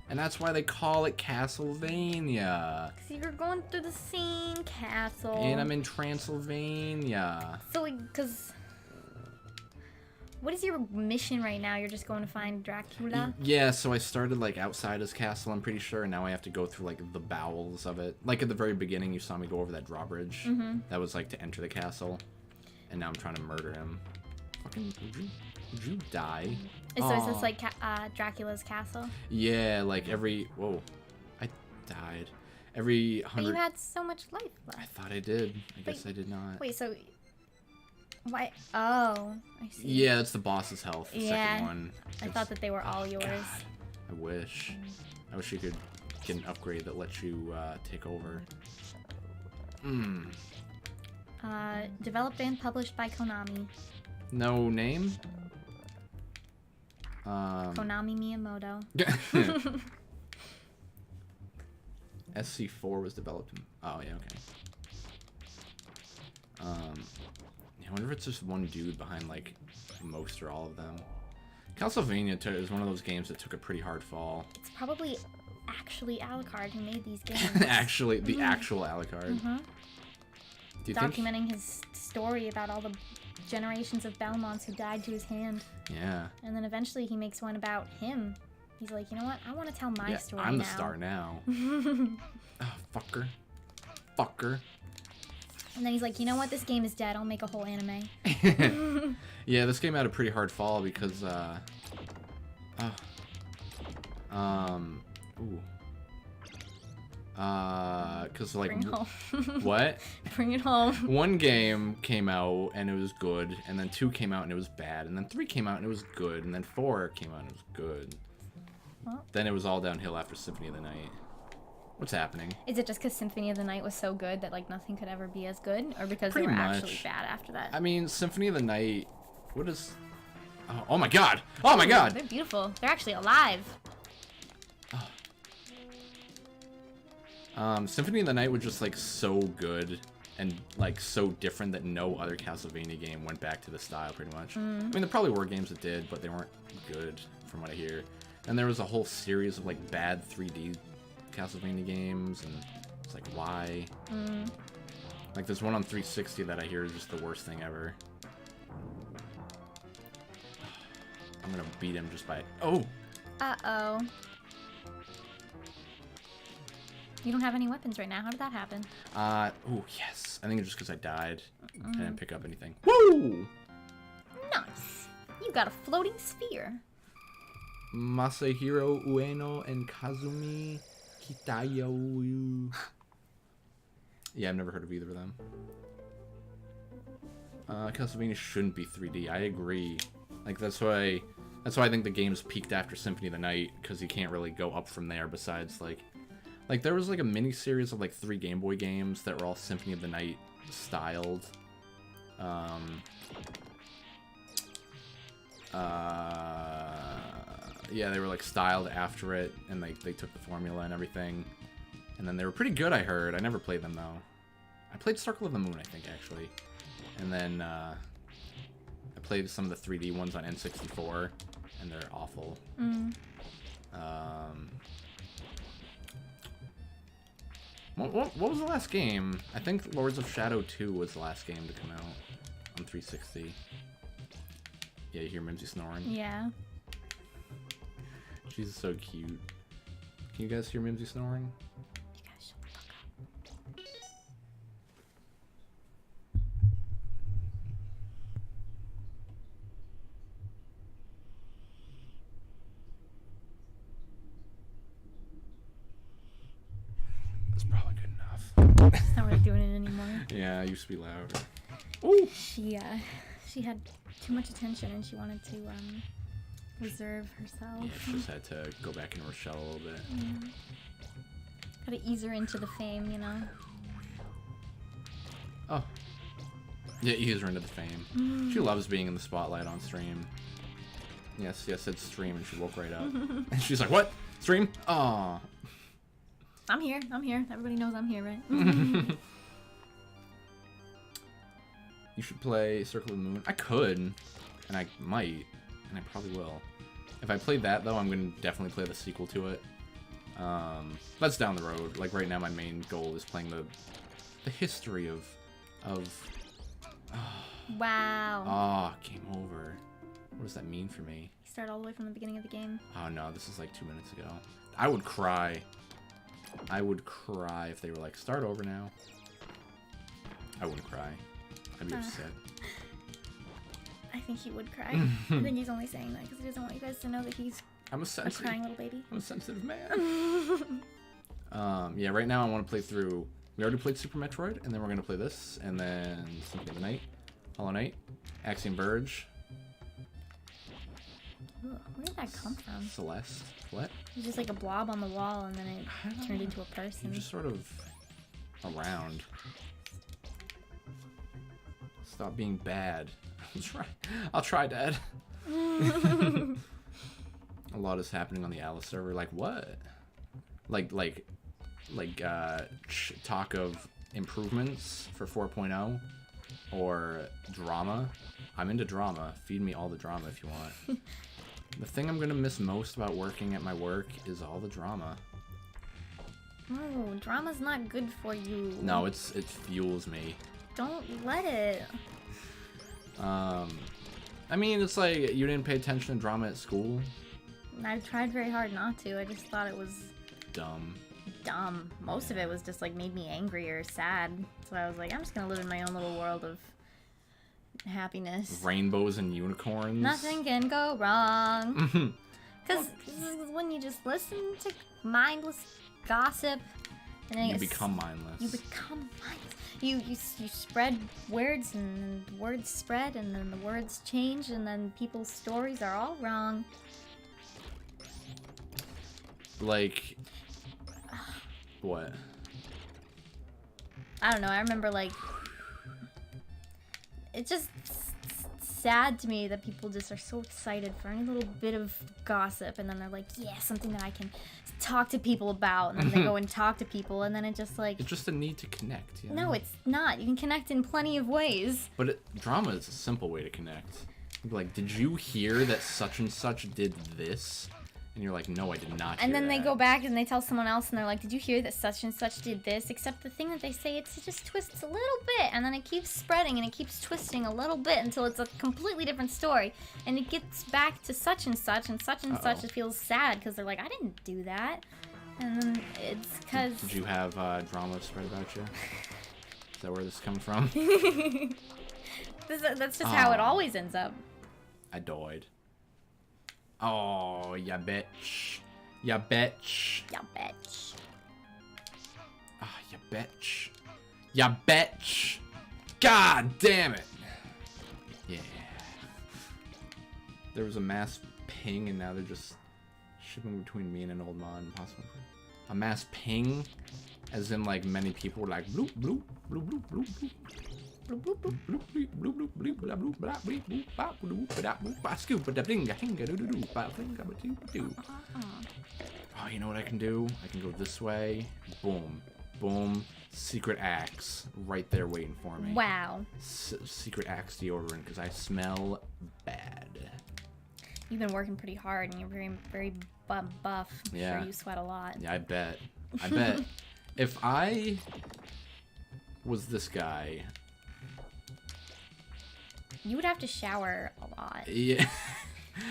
Speaker 1: And that's why they call it Castlevania.
Speaker 2: Because you're going through the same castle.
Speaker 1: And I'm in Transylvania.
Speaker 2: So, because... What is your mission right now? You're just going to find Dracula?
Speaker 1: Yeah, so I started, like, outside his castle, I'm pretty sure, and now I have to go through, like, the bowels of it. Like, at the very beginning, you saw me go over that drawbridge.
Speaker 2: Mm-hmm.
Speaker 1: That was, like, to enter the castle. And now I'm trying to murder him. Fucking, would you die?
Speaker 2: So is this, like, Dracula's castle?
Speaker 1: Yeah, like, every... Whoa. I died. Every 100...
Speaker 2: But you had so much life
Speaker 1: I
Speaker 2: left.
Speaker 1: thought I did. I guess I did not.
Speaker 2: Wait, so... Why? Oh, I see.
Speaker 1: Yeah, that's the boss's health, the
Speaker 2: Yeah,
Speaker 1: second one.
Speaker 2: I thought that they were all yours.
Speaker 1: God, I wish. I wish you could get an upgrade that lets you take over. Hmm.
Speaker 2: Developed and published by Konami.
Speaker 1: No name?
Speaker 2: Konami Miyamoto.
Speaker 1: SC4 was developed in... Oh, yeah, okay. I wonder if it's just one dude behind, like, most or all of them. Castlevania is one of those games that took a pretty hard fall.
Speaker 2: It's probably actually Alucard who made these games.
Speaker 1: Actually, the actual Alucard.
Speaker 2: Mm-hmm.
Speaker 1: Do you
Speaker 2: Documenting his story about all the generations of Belmonts who died to his hand.
Speaker 1: Yeah.
Speaker 2: And then eventually he makes one about him. He's like, you know what? I want to tell my story
Speaker 1: I'm
Speaker 2: now.
Speaker 1: the star now. Oh, fucker. Fucker.
Speaker 2: And then he's like, you know what? This game is dead. I'll make a whole anime.
Speaker 1: Yeah, this game had a pretty hard fall because, cause like,
Speaker 2: Bring it home.
Speaker 1: what?
Speaker 2: Bring it home.
Speaker 1: 1 game came out and it was good, and then 2 came out and it was bad, and then 3 came out and it was good, and then 4 came out and it was good.
Speaker 2: Well,
Speaker 1: Then it was all downhill after Symphony of the Night. What's happening?
Speaker 2: is it just because Symphony of the Night was so good that like nothing could ever be as good, or because
Speaker 1: Pretty
Speaker 2: they were
Speaker 1: much.
Speaker 2: actually bad after that?
Speaker 1: I mean, Symphony of the Night. What is? Oh my God! Oh my God!
Speaker 2: They're beautiful. They're actually alive.
Speaker 1: Symphony of the Night was just like so good and like so different that no other Castlevania game went back to the style pretty much. I mean, there probably were games that did, but they weren't good from what I hear. And there was a whole series of like bad 3D Castlevania games, and it's like, why? Like there's one on 360 that I hear is just the worst thing ever. I'm gonna beat him just by... Oh!
Speaker 2: Uh-oh. You don't have any weapons right now. How did that happen?
Speaker 1: Oh, yes. I think it's just because I died. I didn't pick up anything. Woo!
Speaker 2: Nice. You got a floating sphere.
Speaker 1: Masahiro Ueno and Kazumi Kitayo. Yeah, I've never heard of either of them. Castlevania shouldn't be 3D. I agree. Like, that's why I think the game's peaked after Symphony of the Night, because you can't really go up from there besides, like Like, there was, like, a mini-series of, like, 3 Game Boy games that were all Symphony of the Night styled. Yeah, they were, like, styled after it, and, like, they took the formula and everything. And then they were pretty good, I heard. I never played them, though. I played Circle of the Moon, I think, actually. And then, I played some of the 3D ones on N64, and they're awful. What was the last game? I think Lords of Shadow 2 was the last game to come out on 360. Yeah, you hear Mimsy snoring?
Speaker 2: Yeah.
Speaker 1: She's so cute. Can you guys hear Mimsy snoring?
Speaker 2: You guys shut the fuck up.
Speaker 1: That's probably good enough.
Speaker 2: She's not really doing it anymore.
Speaker 1: Yeah, I used to be louder. Ooh!
Speaker 2: She had too much attention and she wanted to reserve herself.
Speaker 1: Yeah, she just had to go back into her shell a little bit.
Speaker 2: Yeah. Gotta ease her into the fame, you know?
Speaker 1: Oh. Yeah, ease her into the fame. She loves being in the spotlight on stream. Yes, I said stream and she woke right up. And she's like, what? Stream? Aw.
Speaker 2: I'm here. Everybody knows I'm here, right?
Speaker 1: You should play Circle of the Moon. I could, and I might, and I probably will. If I played that, though, I'm going to definitely play the sequel to it. That's down the road. Like, right now, my main goal is playing the history of
Speaker 2: Wow.
Speaker 1: Oh, game over. What does that mean for me?
Speaker 2: Start all the way from the beginning of the game.
Speaker 1: Oh, no, this is like 2 minutes ago. I would cry. I would cry if they were like, start over now. I wouldn't cry. I'd be upset.
Speaker 2: I think he would cry. I think he's only saying that because he doesn't want you guys to know that he's
Speaker 1: I'm a
Speaker 2: crying little baby.
Speaker 1: I'm a sensitive man. Yeah, right now I want to play through... We already played Super Metroid, and then we're going to play this, and then Symphony of the Night, Hollow Knight, Axiom Verge.
Speaker 2: Ooh, where did that come from?
Speaker 1: Celeste. What?
Speaker 2: It was just like a blob on the wall, and then it turned into a person.
Speaker 1: You're just sort of around. Stop being bad. I'll try, Dad. A lot is happening on the Alice server. Like what? Like talk of improvements for 4.0 or drama. I'm into drama. Feed me all the drama if you want. The thing I'm gonna miss most about working at my work is all the drama.
Speaker 2: Oh, drama's not good for you.
Speaker 1: No, it fuels me.
Speaker 2: Don't let it.
Speaker 1: I mean, it's like you didn't pay attention to drama at school.
Speaker 2: I tried very hard not to. I just thought it was
Speaker 1: Dumb.
Speaker 2: Most of it was just like made me angry or sad. So I was like, I'm just gonna live in my own little world of happiness.
Speaker 1: Rainbows and unicorns.
Speaker 2: Nothing can go wrong. Because when you just listen to mindless gossip, and then
Speaker 1: You become mindless.
Speaker 2: You become mindless. You spread words, and the words spread, and then the words change, and then people's stories are all wrong.
Speaker 1: Like, what?
Speaker 2: I don't know. I remember, like, it's just sad to me that people just are so excited for any little bit of gossip, and then they're like, yeah, something that I can talk to people about, and then they go and talk to people, and then it just like...
Speaker 1: It's just a need to connect, you know?
Speaker 2: No, it's not. You can connect in plenty of ways.
Speaker 1: But drama is a simple way to connect. You'd be like, did you hear that such and such did this? And you're like, no, I did not hear
Speaker 2: And then
Speaker 1: that.
Speaker 2: they go back and they tell someone else, and they're like, did you hear that such and such did this? Except the thing that they say, it just twists a little bit, and then it keeps spreading, and it keeps twisting a little bit until it's a completely different story. And it gets back to such and such, and such and such. It feels sad, because they're like, I didn't do that. And then it's because...
Speaker 1: Did you have drama spread about you? Is that where this is coming from?
Speaker 2: That's just how it always ends up.
Speaker 1: I died. Oh, ya bitch. Ya bitch.
Speaker 2: Yeah, bitch.
Speaker 1: Ah, ya bitch. Ya bitch. God damn it. Yeah. There was a mass ping, and now they're just shipping between me and an old mod and possibly. a mass ping, as in like many people were like bloop bloop bloop bloop bloop bloop. Oh, you know what I can do? I can go this way. Boom. Boom. Secret axe. Right there waiting for me.
Speaker 2: Wow.
Speaker 1: Secret axe deodorant, because I smell bad.
Speaker 2: You've been working pretty hard, and you're very, very buff. I'm
Speaker 1: Yeah.
Speaker 2: sure you sweat a lot.
Speaker 1: Yeah, I bet. I bet. If I was this guy...
Speaker 2: You would have to shower a lot.
Speaker 1: Yeah.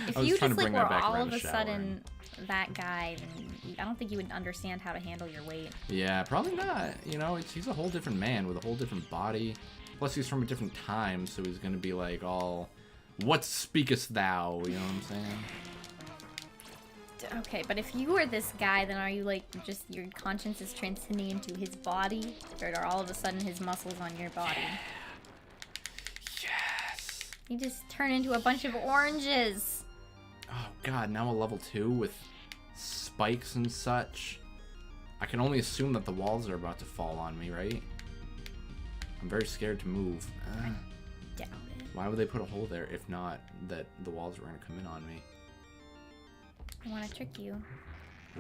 Speaker 2: If
Speaker 1: I was
Speaker 2: you
Speaker 1: trying
Speaker 2: just
Speaker 1: to
Speaker 2: like
Speaker 1: bring
Speaker 2: were
Speaker 1: that back
Speaker 2: all
Speaker 1: around
Speaker 2: of
Speaker 1: to
Speaker 2: a sudden
Speaker 1: showering.
Speaker 2: that guy, then I don't think you would understand how to handle your weight.
Speaker 1: Yeah, probably not. You know, he's a whole different man with a whole different body. Plus, he's from a different time, so he's gonna be like all, "What speakest thou?" You know what I'm saying?
Speaker 2: Okay, but if you were this guy, then are you like just your conscience is transcending into his body, or are all of a sudden his muscles on your body?
Speaker 1: Yes.
Speaker 2: You just turn into a bunch of oranges.
Speaker 1: Oh God! Now a level 2 with spikes and such. I can only assume that the walls are about to fall on me, right? I'm very scared to move.
Speaker 2: Doubt it.
Speaker 1: Why would they put a hole there if not that the walls were gonna come in on me?
Speaker 2: I want to trick you.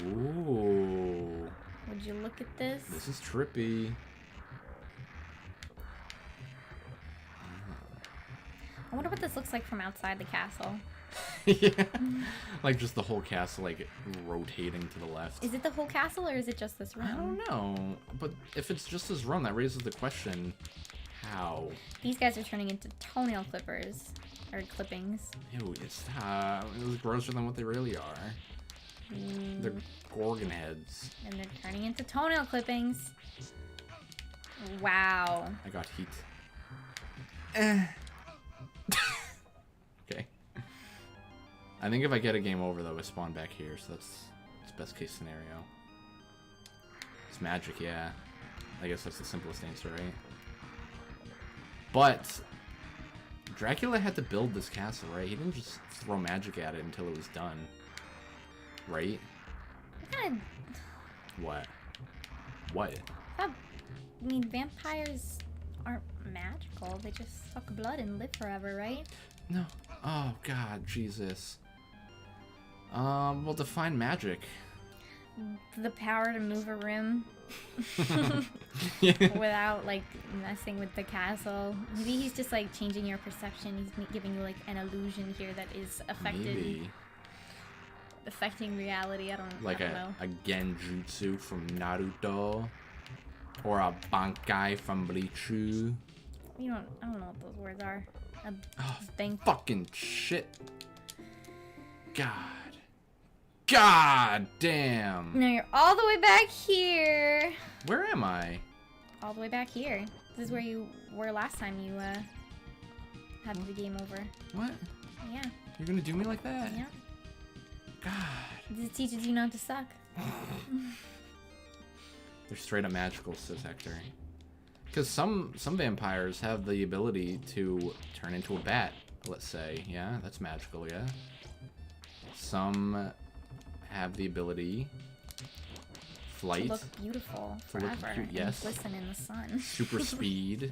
Speaker 1: Ooh.
Speaker 2: Would you look at this?
Speaker 1: This is trippy.
Speaker 2: I wonder what this looks like from outside the castle.
Speaker 1: Yeah. Like just the whole castle like rotating to the left.
Speaker 2: Is it the whole castle or is it just this room?
Speaker 1: I don't know. But if it's just this run, that raises the question, how?
Speaker 2: These guys are turning into toenail clippers. Or clippings.
Speaker 1: Ew, it's grosser than what they really are. They're Gorgon heads.
Speaker 2: And they're turning into toenail clippings. Wow.
Speaker 1: I got heat. Okay. I think if I get a game over though, I spawn back here, so that's best case scenario. It's magic, yeah. I guess that's the simplest answer, right? But Dracula had to build this castle, right? He didn't just throw magic at it until it was done. Right? What? What?
Speaker 2: I mean, vampires aren't magical. They just suck blood and live forever, right?
Speaker 1: No. Oh, God, Jesus. Well, define magic.
Speaker 2: The power to move a room
Speaker 1: Yeah.
Speaker 2: without, like, messing with the castle. Maybe he's just, like, changing your perception. He's giving you, like, an illusion here that is affecting reality. I don't know.
Speaker 1: A genjutsu from Naruto. Or a bankai from Bleach.
Speaker 2: I don't know what those words are.
Speaker 1: Oh,
Speaker 2: Thing.
Speaker 1: fucking shit. God damn.
Speaker 2: No, you're all the way back here.
Speaker 1: Where am I?
Speaker 2: All the way back here. This is where you were last time you had the game over.
Speaker 1: What?
Speaker 2: Yeah.
Speaker 1: You're gonna do me like that?
Speaker 2: Yeah.
Speaker 1: God.
Speaker 2: This teaches you not to suck.
Speaker 1: They're straight up magical, says Hector. Because some vampires have the ability to turn into a bat, let's say. Yeah, that's magical, yeah. Some have the ability flight.
Speaker 2: To look beautiful
Speaker 1: To look
Speaker 2: forever.
Speaker 1: cute, yes.
Speaker 2: And glisten in the sun.
Speaker 1: Super speed.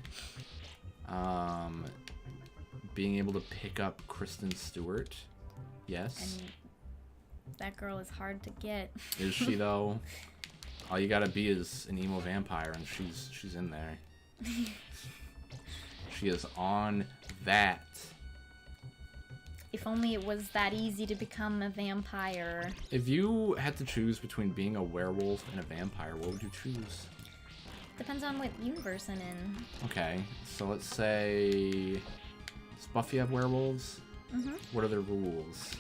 Speaker 1: Being able to pick up Kristen Stewart. Yes.
Speaker 2: And that girl is hard to get.
Speaker 1: Is she though? All you gotta be is an emo vampire and she's in there. She is on that.
Speaker 2: If only it was that easy to become a vampire.
Speaker 1: If you had to choose between being a werewolf and a vampire, what would you choose?
Speaker 2: Depends on what universe I'm in.
Speaker 1: Okay, so let's say... Does Buffy have werewolves?
Speaker 2: Mm-hmm.
Speaker 1: What are their rules?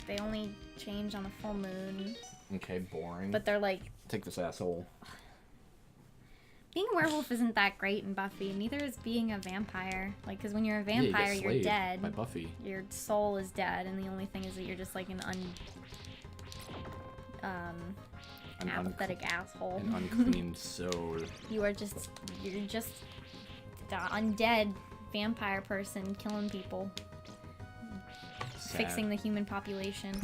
Speaker 2: They only change on a full moon.
Speaker 1: Okay, boring.
Speaker 2: But they're like...
Speaker 1: Take this asshole.
Speaker 2: Being a werewolf isn't that great in Buffy. Neither is being a vampire. Like, because when you're a vampire,
Speaker 1: you get
Speaker 2: you're
Speaker 1: slayed
Speaker 2: dead.
Speaker 1: by Buffy.
Speaker 2: Your soul is dead, and the only thing is that you're just like an apathetic asshole.
Speaker 1: An unclean soul.
Speaker 2: You're just the undead vampire person killing people. fixing the human population.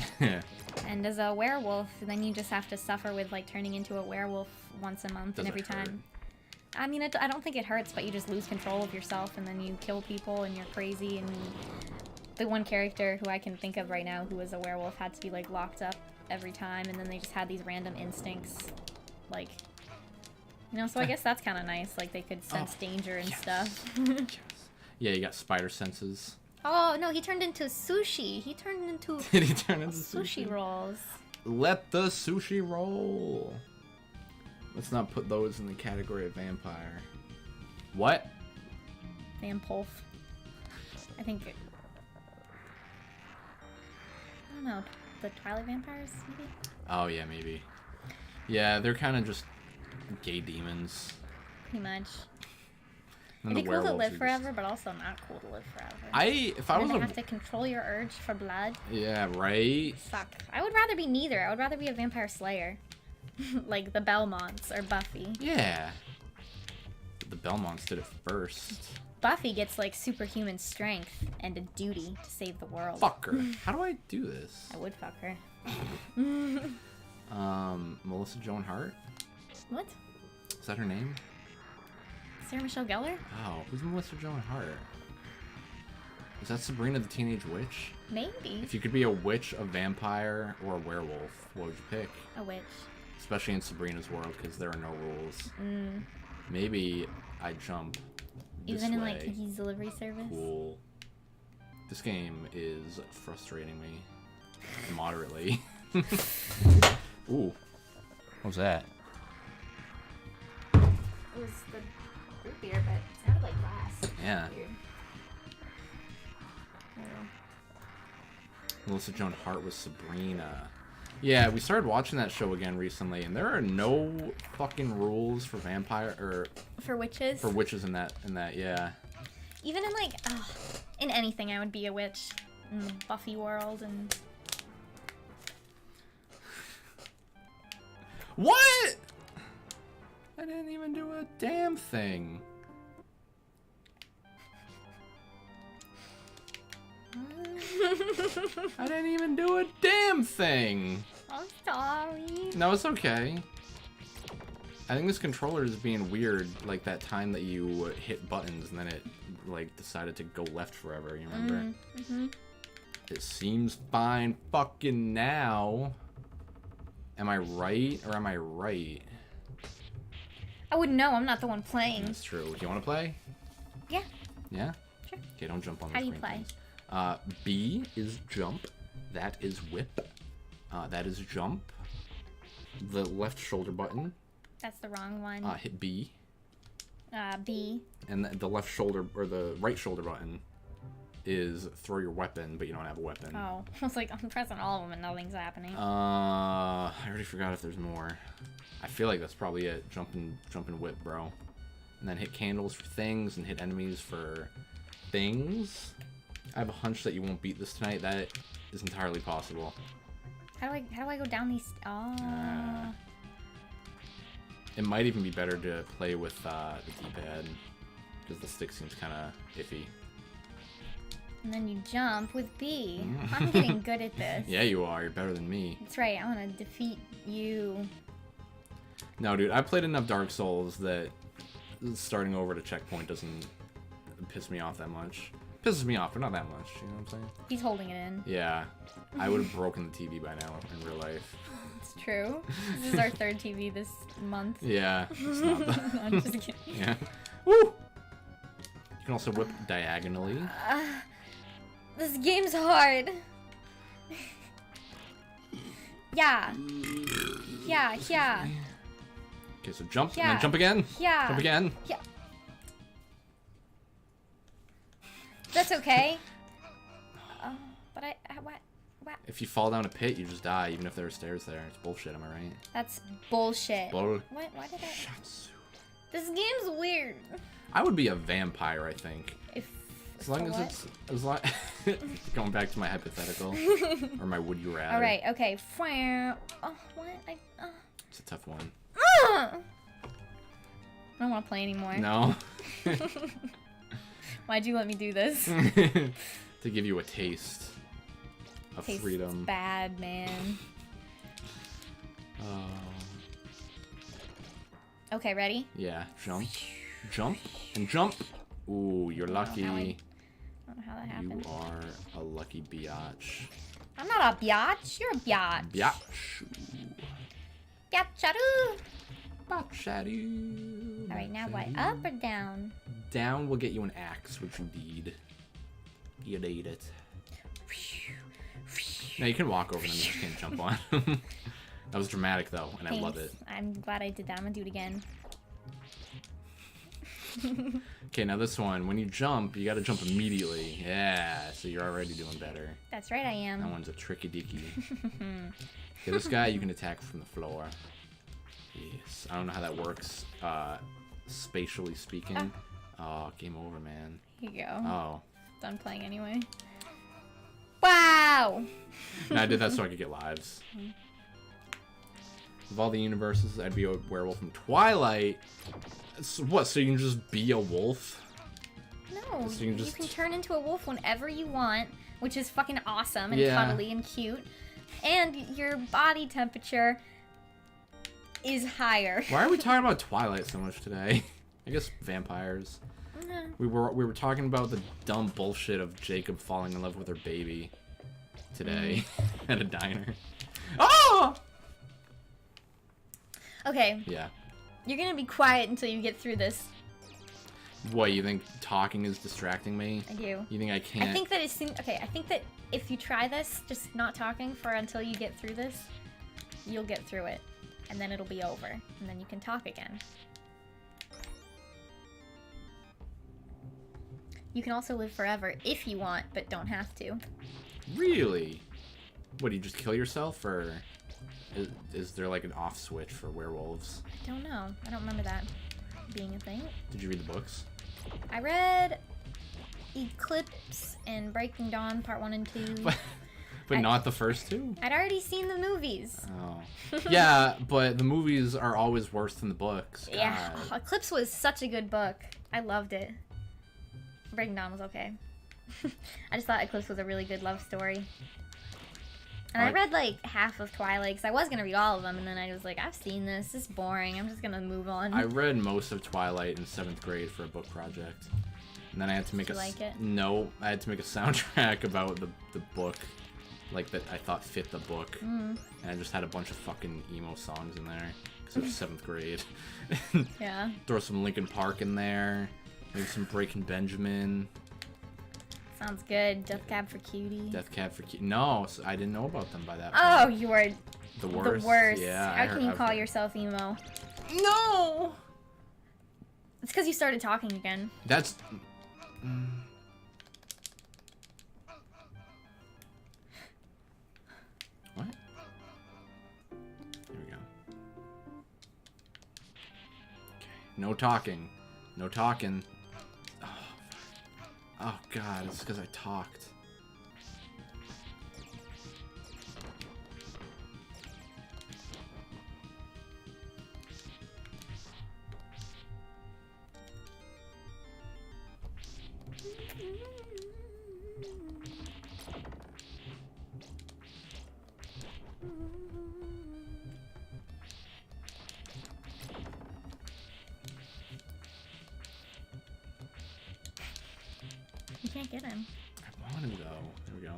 Speaker 2: And as a werewolf, then you just have to suffer with like turning into a werewolf once a month and every time. I mean, I don't think it hurts, but you just lose control of yourself, and then you kill people, and you're crazy. And the one character who I can think of right now who was a werewolf had to be like locked up every time, and then they just had these random instincts, like, you know. So I guess that's kind of nice. Like they could sense danger and stuff.
Speaker 1: Yeah, you got spider senses.
Speaker 2: Oh no, he turned into sushi. He turned into
Speaker 1: Did he turn into
Speaker 2: sushi rolls.
Speaker 1: Let the sushi roll. Let's not put those in the category of vampire. What?
Speaker 2: Vampulf. I think. I don't know. The Twilight vampires, maybe?
Speaker 1: Oh yeah, maybe. Yeah, they're kind of just gay demons.
Speaker 2: Pretty much.
Speaker 1: And
Speaker 2: It'd be cool to live forever, but also not cool to live forever.
Speaker 1: If I was
Speaker 2: have to control your urge for blood.
Speaker 1: Yeah, right.
Speaker 2: Suck. I would rather be neither. I would rather be a vampire slayer, like the Belmonts or Buffy.
Speaker 1: Yeah. The Belmonts did it first.
Speaker 2: Buffy gets like superhuman strength and a duty to save the world.
Speaker 1: Fuck her. How do I do this?
Speaker 2: I would fuck her.
Speaker 1: Melissa Joan Hart?
Speaker 2: What?
Speaker 1: Is that her name?
Speaker 2: Sarah Michelle Gellar?
Speaker 1: Oh, who's Melissa Joan Hart? Is that Sabrina the Teenage Witch?
Speaker 2: Maybe.
Speaker 1: If you could be a witch, a vampire, or a werewolf, what would you pick?
Speaker 2: A witch.
Speaker 1: Especially in Sabrina's world, because there are no rules. Maybe I jump this
Speaker 2: Even in
Speaker 1: way.
Speaker 2: like Kiki's Delivery Service?
Speaker 1: Cool. This game is frustrating me moderately. Ooh. What was that?
Speaker 2: It was the root beer, but it sounded like glass.
Speaker 1: Yeah.
Speaker 2: Weird.
Speaker 1: Melissa Joan Hart was Sabrina. Yeah, we started watching that show again recently, and there are no fucking rules for vampire or
Speaker 2: for witches.
Speaker 1: For witches in that, yeah.
Speaker 2: Even in like, in anything, I would be a witch in the Buffy world and.
Speaker 1: What? I didn't even do a damn thing. I didn't even do a damn thing.
Speaker 2: I'm sorry.
Speaker 1: No, it's okay. I think this controller is being weird, like that time that you hit buttons and then it like decided to go left forever, you remember? It seems fine fucking now. Am I right or am I right?
Speaker 2: I wouldn't know, I'm not the one playing.
Speaker 1: That's true. Do you want to play?
Speaker 2: Yeah.
Speaker 1: Yeah?
Speaker 2: Sure.
Speaker 1: Okay, don't jump on the
Speaker 2: How do you
Speaker 1: screen,
Speaker 2: play?
Speaker 1: please. B is jump. That is whip. That is jump. The left shoulder button.
Speaker 2: That's the wrong one.
Speaker 1: Hit B.
Speaker 2: B.
Speaker 1: And the left shoulder, or the right shoulder button is throw your weapon, but you don't have a weapon.
Speaker 2: Oh, I was like, I'm pressing all of them and nothing's happening.
Speaker 1: I already forgot if there's more. I feel like that's probably it. Jump and whip, bro. And then hit candles for things and hit enemies for things. I have a hunch that you won't beat this tonight. That is entirely possible.
Speaker 2: How do I go down these? Oh.
Speaker 1: It might even be better to play with the D-pad because the stick seems kind of iffy.
Speaker 2: And then you jump with B. I'm getting good at this.
Speaker 1: Yeah, you are. You're better than me.
Speaker 2: That's right. I want to defeat you.
Speaker 1: No, dude. I played enough Dark Souls that starting over at a checkpoint doesn't piss me off that much. Pisses me off, but not that much. You know what I'm saying?
Speaker 2: He's holding it in.
Speaker 1: Yeah. I would have broken the TV by now in real life.
Speaker 2: It's true. This is our third TV this month.
Speaker 1: Yeah. It's not that.
Speaker 2: I'm just kidding.
Speaker 1: Yeah. Woo! You can also whip diagonally.
Speaker 2: This game's hard. Yeah. Yeah, yeah.
Speaker 1: Okay, so jump,
Speaker 2: Yeah.
Speaker 1: and then jump again.
Speaker 2: Yeah.
Speaker 1: Jump again.
Speaker 2: Yeah. That's okay. But what?
Speaker 1: If you fall down a pit, you just die, even if there are stairs there. It's bullshit, am I right?
Speaker 2: That's bullshit.
Speaker 1: Bull.
Speaker 2: What? Why did I?
Speaker 1: Shatsu.
Speaker 2: This game's weird.
Speaker 1: I would be a vampire, I think. As long
Speaker 2: for
Speaker 1: as
Speaker 2: what?
Speaker 1: it's as long. Going back to my hypothetical, or my would you rather.
Speaker 2: All right. Okay. Oh, what?
Speaker 1: It's a tough one.
Speaker 2: I don't want to play anymore.
Speaker 1: No.
Speaker 2: Why'd you let me do this?
Speaker 1: To give you a taste of
Speaker 2: Tastes
Speaker 1: freedom.
Speaker 2: bad, man. Okay, ready?
Speaker 1: Yeah, jump, jump, and jump. Ooh, you're lucky.
Speaker 2: I don't know how that happened.
Speaker 1: You are a lucky biatch.
Speaker 2: I'm not a biatch. You're a biatch.
Speaker 1: Biatch.
Speaker 2: Biatcharu.
Speaker 1: Biatcharu.
Speaker 2: Alright, now what? Up or down?
Speaker 1: Down will get you an axe, which you need. You need it. Now you can walk over them, you just can't jump on them. That was dramatic though, and
Speaker 2: Thanks.
Speaker 1: I love it.
Speaker 2: I'm glad I did that. I'm gonna do it again.
Speaker 1: Okay, now this one, when you jump, you gotta jump immediately. Yeah, so you're already doing better.
Speaker 2: That's right, I am.
Speaker 1: That one's a tricky dicky. Okay, this guy you can attack from the floor. Yes, I don't know how that works, spatially speaking. Oh, game over, man.
Speaker 2: Here you go.
Speaker 1: Oh.
Speaker 2: Done playing anyway. Wow!
Speaker 1: No, I did that so I could get lives. Of all the universes, I'd be a werewolf from Twilight. So what, so you can just be a wolf?
Speaker 2: No,
Speaker 1: So
Speaker 2: you
Speaker 1: you
Speaker 2: can turn into a wolf whenever you want, which is fucking awesome and
Speaker 1: Yeah.
Speaker 2: cuddly and cute. And your body temperature is higher.
Speaker 1: Why are we talking about Twilight so much today? I guess vampires. We were talking about the dumb bullshit of Jacob falling in love with her baby today at a diner. Oh!
Speaker 2: Okay,
Speaker 1: Yeah.
Speaker 2: you're gonna be quiet until you get through this.
Speaker 1: What, you think talking is distracting me?
Speaker 2: I do.
Speaker 1: You think I can't?
Speaker 2: I think that I think that if you try this, just not talking for until you get through this, you'll get through it. And then it'll be over. And then you can talk again. You can also live forever if you want, but don't have to.
Speaker 1: Really? What, do you just kill yourself, or is there like an off switch for werewolves?
Speaker 2: I don't know. I don't remember that being a thing.
Speaker 1: Did you read the books?
Speaker 2: I read Eclipse and Breaking Dawn Part 1 and 2.
Speaker 1: But not the first two?
Speaker 2: I'd already seen the movies.
Speaker 1: Oh. Yeah, but the movies are always worse than the books. God.
Speaker 2: Yeah, Eclipse was such a good book. I loved it. Breaking Dawn was okay. I just thought Eclipse was a really good love story. And I read like half of Twilight, because I was going to read all of them, and then I was like, I've seen this. This is boring. I'm just going to move on.
Speaker 1: I read most of Twilight in 7th grade for a book project. And then I had to make
Speaker 2: Did you like it?
Speaker 1: No, I had to make a soundtrack about the book, like that I thought fit the book. And I just had a bunch of fucking emo songs in there, because it was 7th grade.
Speaker 2: Yeah.
Speaker 1: Throw some Linkin Park in there, maybe some Breaking Benjamin.
Speaker 2: Sounds good. Death Cab for Cutie.
Speaker 1: Death Cab for Cutie. No, so I didn't know about them by that point.
Speaker 2: Oh, you are
Speaker 1: The worst.
Speaker 2: the worst.
Speaker 1: Yeah.
Speaker 2: How can you call yourself emo?
Speaker 1: No!
Speaker 2: It's because you started talking again.
Speaker 1: That's... What? There we go. Okay. No talking. No talking. Oh, fuck. Oh god, it's because I talked.
Speaker 2: You can't get him.
Speaker 1: I want him though. There we go.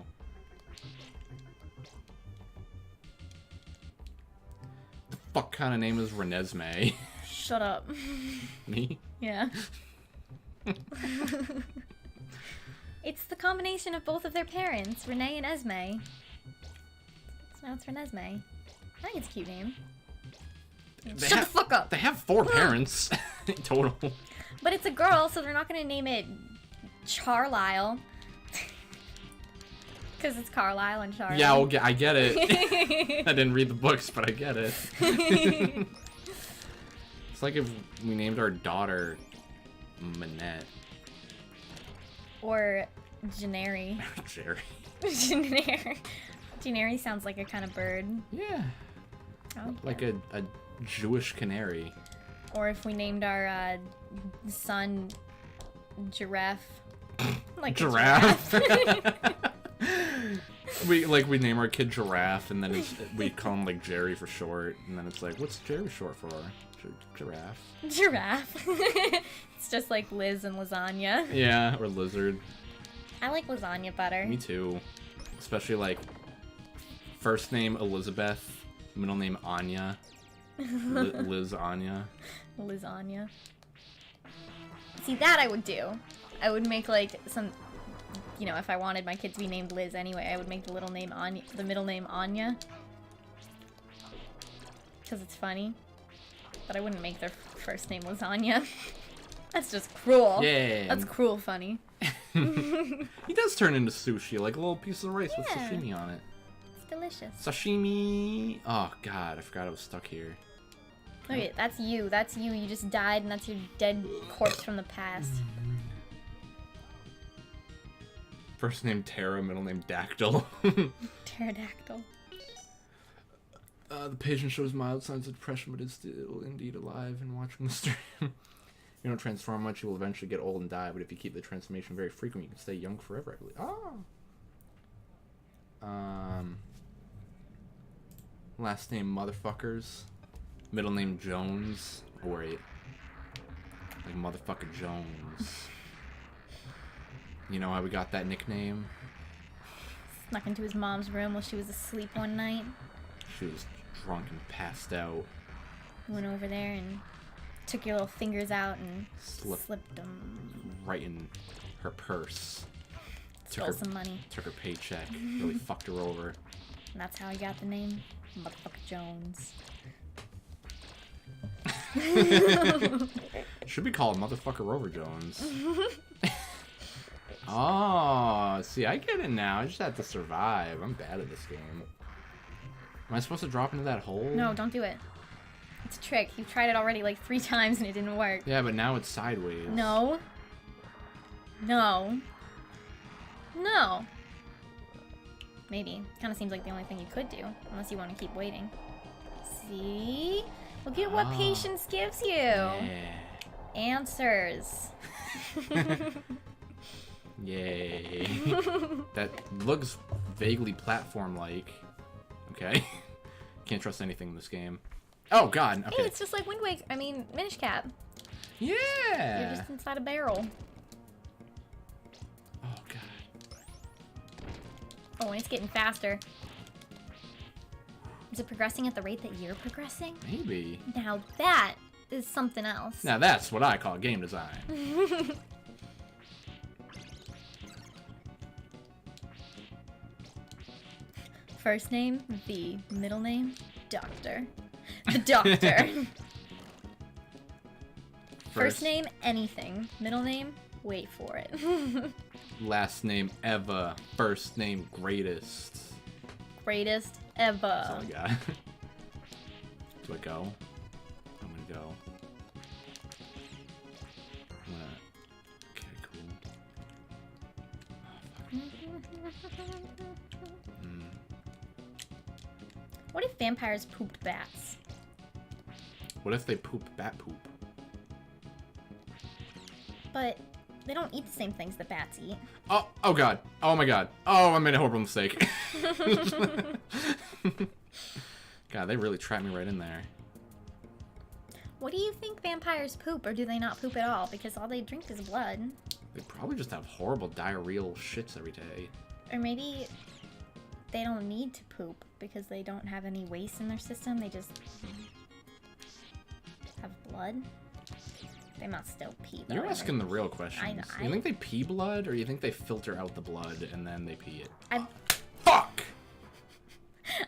Speaker 1: The fuck kind of name is Renesmee?
Speaker 2: Shut up.
Speaker 1: Me?
Speaker 2: Yeah. It's the combination of both of their parents, Renee and Esme. So now it's Renesmee. I think it's a cute name. Shut the fuck up!
Speaker 1: They have 4 parents in total.
Speaker 2: But it's a girl, so they're not gonna name it Charlisle. Because it's Carlisle and Charlie.
Speaker 1: Yeah, well, I get it. I didn't read the books, but I get it. It's like if we named our daughter Manette.
Speaker 2: Or Janeri.
Speaker 1: Jerry.
Speaker 2: Janeri sounds like a kind of bird.
Speaker 1: Yeah.
Speaker 2: Oh,
Speaker 1: Like
Speaker 2: yeah.
Speaker 1: a Jewish canary.
Speaker 2: Or if we named our son Giraffe. Like a
Speaker 1: Giraffe. we name our kid Giraffe, and then we call him like Jerry for short, and then it's like, what's Jerry short for? Giraffe.
Speaker 2: Giraffe. It's just like Liz and lasagna.
Speaker 1: Yeah, or lizard.
Speaker 2: I like lasagna better.
Speaker 1: Me too. Especially like first name Elizabeth, middle name Anya. Liz Anya.
Speaker 2: Lasagna. See, that I would do. I would make like some, you know, if I wanted my kid to be named Liz anyway, I would make the middle name Anya. Because it's funny. But I wouldn't make their first name Lasagna. That's just cruel.
Speaker 1: Yeah.
Speaker 2: That's cruel funny.
Speaker 1: He does turn into sushi, like a little piece of rice with
Speaker 2: Yeah.
Speaker 1: sashimi on it.
Speaker 2: It's delicious.
Speaker 1: Sashimi. Oh god, I forgot I was stuck here.
Speaker 2: Okay, that's you. That's you. You just died, and that's your dead corpse from the past.
Speaker 1: First name Tara, middle name Dactyl.
Speaker 2: Pterodactyl.
Speaker 1: The patient shows mild signs of depression, but is still indeed alive and watching the stream. You don't transform much, you will eventually get old and die, but if you keep the transformation very frequent, you can stay young forever, I believe. Oh! Last name Motherfuckers. Middle name Jones. Oh, wait. Like Motherfucker Jones. You know how we got that nickname?
Speaker 2: Snuck into his mom's room while she was asleep one night.
Speaker 1: She was drunk and passed out.
Speaker 2: Went over there and took your little fingers out and
Speaker 1: Slipped
Speaker 2: them.
Speaker 1: right in her purse.
Speaker 2: Stole some money.
Speaker 1: Took her paycheck. Really fucked her over.
Speaker 2: And that's how he got the name Motherfucker Jones.
Speaker 1: Should be called Motherfucker Rover Jones. Oh, see, I get it now. I just have to survive. I'm bad at this game. Am I supposed to drop into that hole?
Speaker 2: No, don't do it. It's a trick. You've tried it already like 3 times and it didn't work.
Speaker 1: Yeah, but now it's sideways.
Speaker 2: No. No. No. Maybe. Kind of seems like the only thing you could do, unless you want to keep waiting. See? Look at what patience gives you.
Speaker 1: Yeah.
Speaker 2: Answers.
Speaker 1: Yay. That looks vaguely platform-like. Okay. Can't trust anything in this game. Oh, God. Okay.
Speaker 2: Hey, it's just like Wind Waker. I mean, Minish Cap.
Speaker 1: Yeah.
Speaker 2: You're just inside a barrel.
Speaker 1: Oh, God.
Speaker 2: Oh, and it's getting faster. Is it progressing at the rate that you're progressing?
Speaker 1: Maybe.
Speaker 2: Now that is something else.
Speaker 1: Now that's what I call game design.
Speaker 2: First name, V. Middle name, Doctor. The Doctor. First name, anything. Middle name, wait for it.
Speaker 1: Last name, Eva. First name, Greatest.
Speaker 2: Greatest
Speaker 1: That's all
Speaker 2: ever.
Speaker 1: I got. Do I go? I'm gonna go. I'm gonna... Okay, cool.
Speaker 2: What if vampires pooped bats?
Speaker 1: What if they poop bat poop?
Speaker 2: But they don't eat the same things that bats eat.
Speaker 1: Oh god. Oh my god. Oh, I made a horrible mistake. God, they really trapped me right in there.
Speaker 2: What do you think vampires poop, or do they not poop at all? Because all they drink is blood.
Speaker 1: They probably just have horrible diarrheal shits every day.
Speaker 2: Or maybe they don't need to poop because they don't have any waste in their system. They just have blood. They must still pee, though.
Speaker 1: You're asking the real questions.
Speaker 2: I know.
Speaker 1: You think they pee blood, or you think they filter out the blood and then they pee it? Fuck!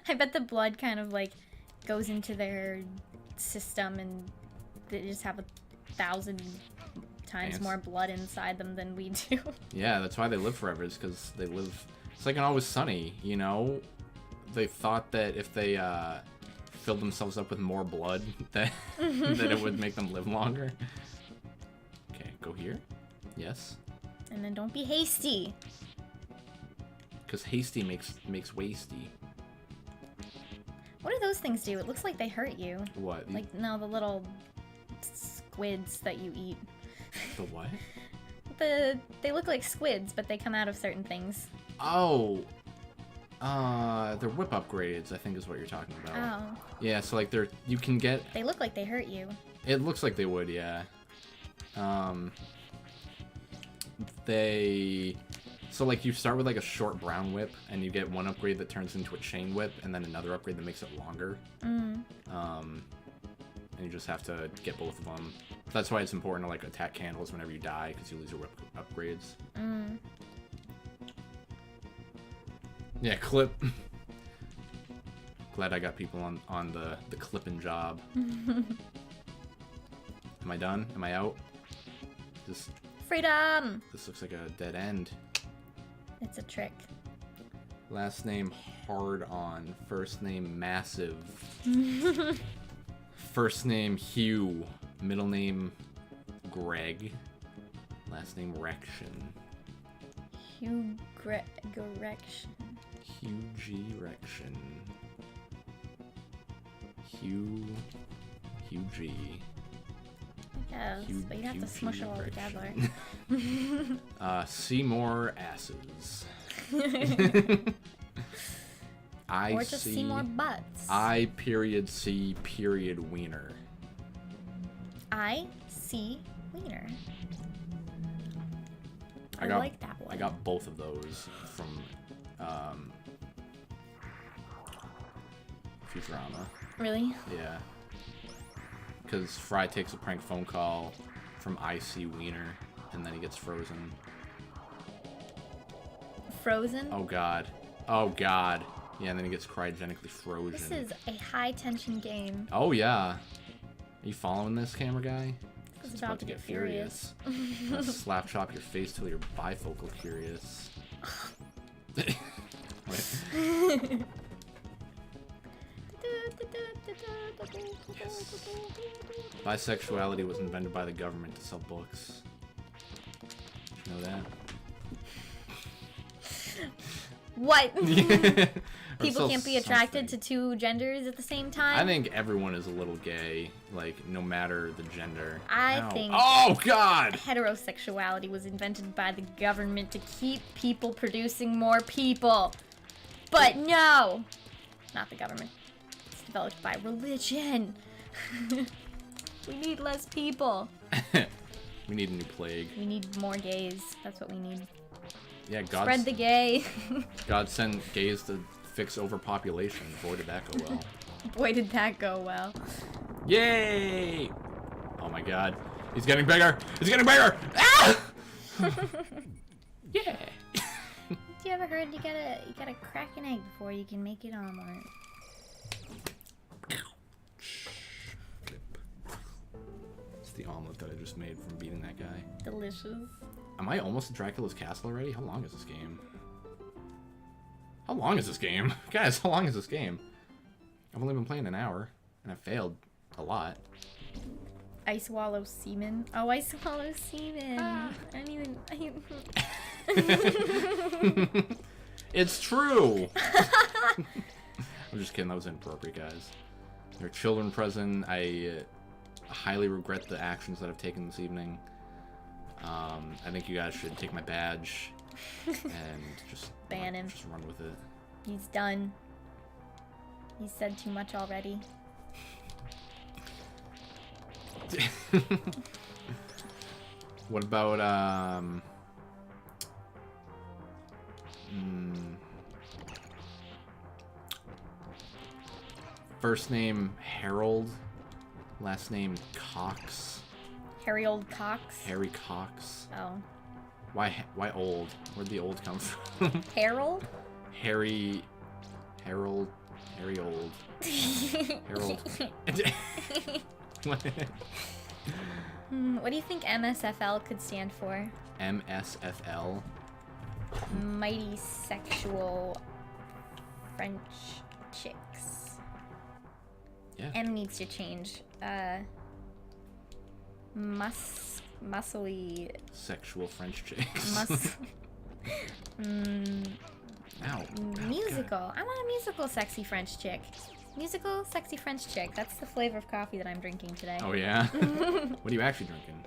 Speaker 2: I bet the blood kind of like goes into their system and they just have 1,000 times
Speaker 1: Ants.
Speaker 2: more blood inside them than we do.
Speaker 1: Yeah, that's why they live forever, is because they live... It's like in Always Sunny, you know? They thought that if they filled themselves up with more blood, that it would make them live longer. Okay, go here. Yes.
Speaker 2: And then don't be hasty.
Speaker 1: Because hasty makes wasty.
Speaker 2: What do those things do? It looks like they hurt you.
Speaker 1: What?
Speaker 2: Like, no, the little squids that you eat.
Speaker 1: The what?
Speaker 2: They look like squids, but they come out of certain things.
Speaker 1: Oh. They're whip upgrades, I think is what you're talking about.
Speaker 2: Oh.
Speaker 1: Yeah, so like you can get...
Speaker 2: They look like they hurt you.
Speaker 1: It looks like they would, yeah. So like you start with like a short brown whip, and you get one upgrade that turns into a chain whip, and then another upgrade that makes it longer. And you just have to get both of them. That's why it's important to like attack candles whenever you die, because you lose your whip upgrades. Yeah, clip. Glad I got people on the clipping job. Am I done? Am I out?
Speaker 2: Freedom!
Speaker 1: This looks like a dead end.
Speaker 2: It's a trick.
Speaker 1: Last name hard on. First name massive. First name Hugh. Middle name Greg. Last name Rection.
Speaker 2: Hugh Grection.
Speaker 1: Hugh G Rection. Hugh G.
Speaker 2: Yes, but you have to smush it all together.
Speaker 1: Seymour asses.
Speaker 2: Or just Seymour butts.
Speaker 1: I period C period wiener.
Speaker 2: I see wiener. I like that one.
Speaker 1: I got both of those from Futurama.
Speaker 2: Really?
Speaker 1: Yeah. Because Fry takes a prank phone call from I.C. Wiener, and then he gets frozen.
Speaker 2: Frozen?
Speaker 1: Oh god. Oh god. Yeah, and then he gets cryogenically frozen.
Speaker 2: This is a high-tension game.
Speaker 1: Oh yeah. Are you following this, camera guy?
Speaker 2: It's about to get furious.
Speaker 1: Slap chop your face till you're bifocal curious. Wait. Yes. Bisexuality was invented by the government to sell books. Did you know that?
Speaker 2: What?
Speaker 1: Or
Speaker 2: People can't be attracted
Speaker 1: something.
Speaker 2: to two genders at the same time?
Speaker 1: I think everyone is a little gay, like, no matter the gender.
Speaker 2: I
Speaker 1: Ow.
Speaker 2: think...
Speaker 1: Oh, God!
Speaker 2: Heterosexuality was invented by the government to keep people producing more people. But no! Not the government. It's developed by religion. We need less people.
Speaker 1: We need a new plague.
Speaker 2: We need more gays. That's what we need.
Speaker 1: Yeah, God.
Speaker 2: Spread the gay.
Speaker 1: God sent gays to fix overpopulation. Boy, did that go well.
Speaker 2: Boy, did that go well.
Speaker 1: Yay! Oh my God. He's getting bigger! He's getting bigger! Ah! Yeah!
Speaker 2: Have you ever heard you gotta crack an egg before you can make it omelet?
Speaker 1: It's the omelet that I just made from beating that guy.
Speaker 2: Delicious.
Speaker 1: Am I almost at Dracula's castle already? How long is this game? How long is this game? Guys, how long is this game? I've only been playing an hour, and I failed a lot.
Speaker 2: I swallow semen. Oh, I swallow semen.
Speaker 1: Ah.
Speaker 2: I don't even...
Speaker 1: It's true! I'm just kidding, that was inappropriate, guys. There are children present. I highly regret the actions that I've taken this evening. I think you guys should take my badge and just
Speaker 2: ban him.
Speaker 1: Just run with it.
Speaker 2: He's done. He's said too much already.
Speaker 1: What about first name Harold, last name Cox.
Speaker 2: Harry Old Cox?
Speaker 1: Harry Cox.
Speaker 2: Oh.
Speaker 1: Why old? Where'd the old come from?
Speaker 2: Harold?
Speaker 1: Harold. Harold.
Speaker 2: What do you think MSFL could stand for?
Speaker 1: MSFL?
Speaker 2: Mighty Sexual French Chicks.
Speaker 1: Yeah.
Speaker 2: M needs to change. Muscly.
Speaker 1: Sexual French chicks. Ow.
Speaker 2: Musical. I want a musical sexy French chick. Musical sexy French chick. That's the flavor of coffee that I'm drinking today.
Speaker 1: Oh yeah? What are you actually drinking?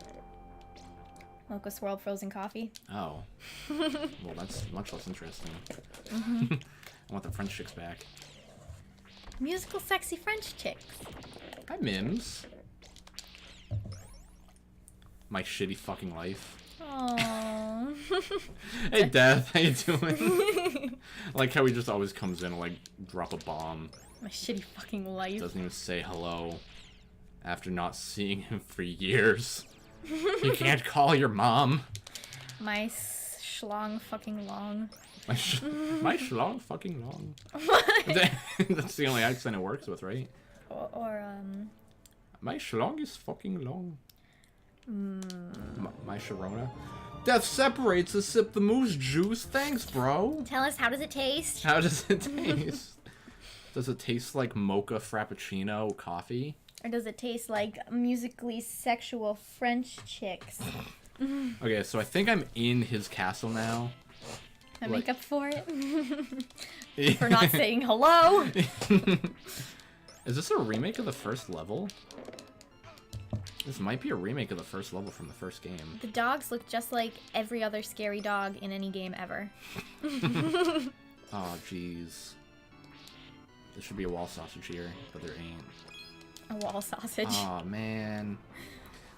Speaker 2: Mocha swirled frozen coffee.
Speaker 1: Oh. Well, that's much less interesting. I want the French chicks back.
Speaker 2: Musical sexy French chicks.
Speaker 1: Hi, Mims. My shitty fucking life.
Speaker 2: Aww.
Speaker 1: Hey, Death. How you doing? I like how he just always comes in and, like, drop a bomb.
Speaker 2: My shitty fucking life.
Speaker 1: Doesn't even say hello. After not seeing him for years. You can't call your mom.
Speaker 2: My schlong fucking long.
Speaker 1: My schlong fucking long.
Speaker 2: What?
Speaker 1: That's the only accent it works with, right?
Speaker 2: Or
Speaker 1: My schlong is fucking long. My Sharona. Death separates us, sip the moose juice. Thanks, bro.
Speaker 2: Tell us, how does it taste?
Speaker 1: How does it taste? Does it taste like mocha frappuccino coffee?
Speaker 2: Or does it taste like musically sexual French chicks?
Speaker 1: Okay, so I think I'm in his castle now.
Speaker 2: I make up for it. For not saying hello.
Speaker 1: Is this a remake of the first level? This might be a remake of the first level from the first game.
Speaker 2: The dogs look just like every other scary dog in any game ever.
Speaker 1: Oh, jeez. There should be a wall sausage here, but there ain't.
Speaker 2: A wall sausage.
Speaker 1: Oh, man.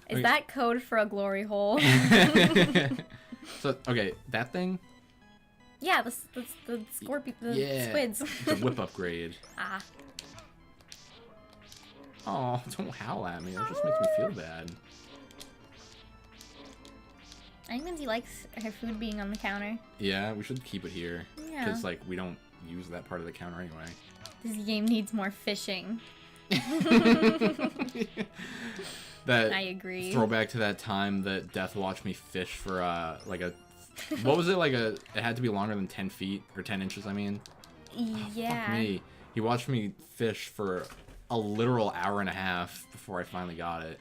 Speaker 2: Is that code for a glory hole?
Speaker 1: So, okay, that thing?
Speaker 2: Yeah, the scorpion, the squids.
Speaker 1: It's a whip upgrade.
Speaker 2: Ah.
Speaker 1: Oh, don't howl at me. That just makes me feel bad.
Speaker 2: I think Lindsay likes her food being on the counter.
Speaker 1: Yeah, we should keep it here.
Speaker 2: Yeah.
Speaker 1: Because, like, we don't use that part of the counter anyway.
Speaker 2: This game needs more fishing.
Speaker 1: That
Speaker 2: I agree.
Speaker 1: Throwback to that time that Death watched me fish for, like a... What was it? Like a... It had to be longer than 10 feet. Or 10 inches, I mean.
Speaker 2: Yeah.
Speaker 1: Fuck me. He watched me fish for a literal hour and a half before I finally got it.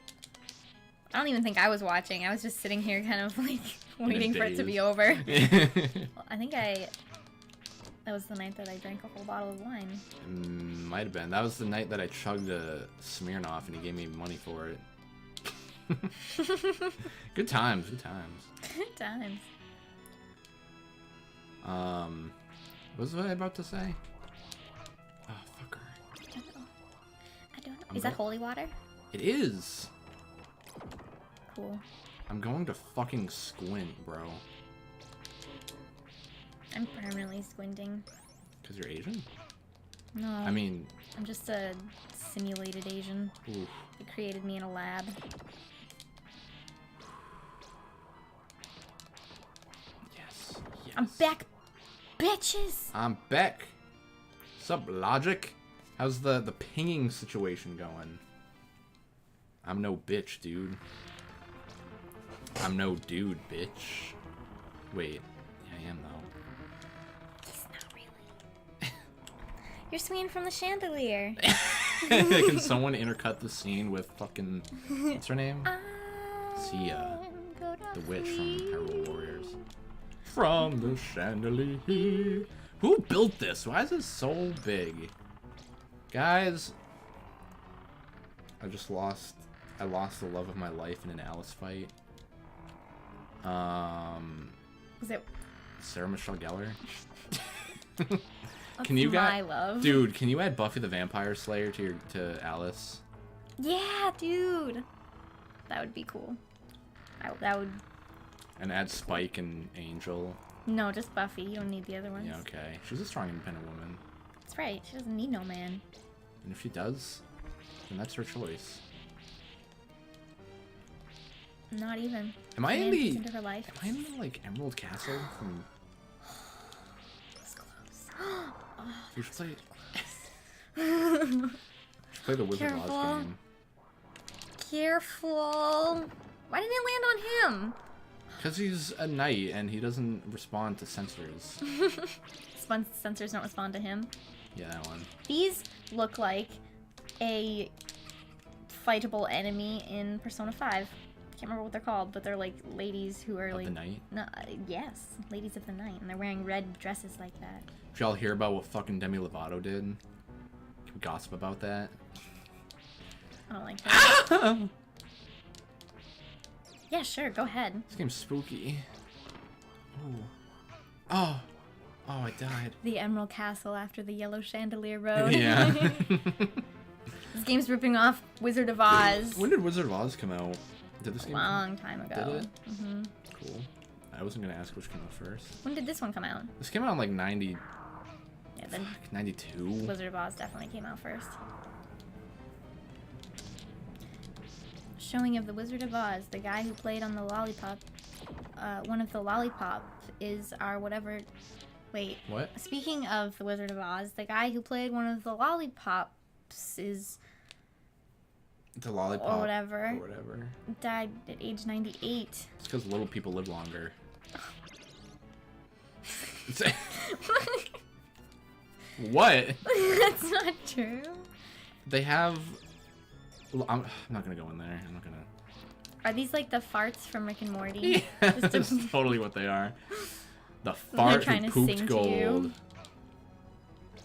Speaker 2: I don't even think I was watching. I was just sitting here kind of like waiting for it to
Speaker 1: daze.
Speaker 2: be over. Well, I think that was the night that I drank a whole bottle of wine.
Speaker 1: Might have been. That was the night that I chugged a Smirnoff and he gave me money for it. Good times, good times.
Speaker 2: Good times.
Speaker 1: What was I about to say? Oh, fucker.
Speaker 2: I don't know. Is that holy water?
Speaker 1: It is!
Speaker 2: Cool.
Speaker 1: I'm going to fucking squint, bro.
Speaker 2: I'm permanently squinting.
Speaker 1: Because you're Asian?
Speaker 2: No.
Speaker 1: I mean...
Speaker 2: I'm just a simulated Asian.
Speaker 1: Oof.
Speaker 2: They created me in a lab.
Speaker 1: Yes.
Speaker 2: I'm back, bitches!
Speaker 1: I'm back. Sup, Logic? How's the pinging situation going? I'm no bitch, dude. I'm no dude, bitch. Wait. Yeah, I am, though.
Speaker 2: He's not really. You're swinging from the chandelier.
Speaker 1: Can someone intercut the scene with fucking... What's her name? Sia. The witch from Hyrule Warriors. From the chandelier. Who built this? Why is it so big? Guys, I lost the love of my life in an Alice fight.
Speaker 2: Was it
Speaker 1: Sarah Michelle Gellar?
Speaker 2: Can you my love?
Speaker 1: Dude, can you add Buffy the Vampire Slayer to Alice?
Speaker 2: Yeah, dude. That would be cool. That would...
Speaker 1: And add Spike and Angel.
Speaker 2: No, just Buffy. You don't need the other ones.
Speaker 1: Yeah, okay. She's a strong, independent woman.
Speaker 2: That's right. She doesn't need no man.
Speaker 1: And if she does, then that's her choice.
Speaker 2: Not even.
Speaker 1: Am I in the...
Speaker 2: Into her life.
Speaker 1: Am I in the, like, Emerald Castle from...
Speaker 2: That's close.
Speaker 1: You should play... You should play the Wizard of
Speaker 2: Careful.
Speaker 1: Oz game.
Speaker 2: Careful. Why didn't it land on him?
Speaker 1: Because he's a knight and he doesn't respond to sensors.
Speaker 2: Sensors don't respond to him.
Speaker 1: Yeah, that one.
Speaker 2: These look like a fightable enemy in Persona 5. Can't remember what they're called, but they're like ladies who are
Speaker 1: Of
Speaker 2: like...
Speaker 1: the night?
Speaker 2: No, ladies of the night, and they're wearing red dresses like that.
Speaker 1: Did y'all hear about what fucking Demi Lovato did? Can we gossip about that?
Speaker 2: I don't like that. Yeah, sure, go ahead.
Speaker 1: This game's spooky. Ooh. Oh. Oh, I died.
Speaker 2: The Emerald Castle after the Yellow Chandelier Road.
Speaker 1: Yeah.
Speaker 2: This game's ripping off Wizard of Oz.
Speaker 1: When did Wizard of Oz come out? Did this
Speaker 2: A
Speaker 1: game
Speaker 2: long time ago.
Speaker 1: Did it?
Speaker 2: Mm-hmm.
Speaker 1: Cool. I wasn't gonna ask which came out first.
Speaker 2: When did this one come out?
Speaker 1: This came out in like 90.
Speaker 2: Yeah, then
Speaker 1: 92.
Speaker 2: Wizard of Oz definitely came out first. Showing of the Wizard of Oz. The guy who played on the lollipop, one of the lollipop is our whatever. Wait.
Speaker 1: What?
Speaker 2: Speaking of the Wizard of Oz, the guy who played one of the lollipops is
Speaker 1: The lollipop.
Speaker 2: or whatever.
Speaker 1: Or whatever.
Speaker 2: Died at age 98.
Speaker 1: It's because little people live longer. What?
Speaker 2: That's not true.
Speaker 1: They have. I'm not gonna go in there. I'm not gonna.
Speaker 2: Are these like the farts from Rick and Morty?
Speaker 1: Yeah,
Speaker 2: Just
Speaker 1: that's
Speaker 2: to-
Speaker 1: totally what they are. The
Speaker 2: They're
Speaker 1: fart
Speaker 2: trying
Speaker 1: who
Speaker 2: to
Speaker 1: pooped
Speaker 2: sing to
Speaker 1: gold.
Speaker 2: you.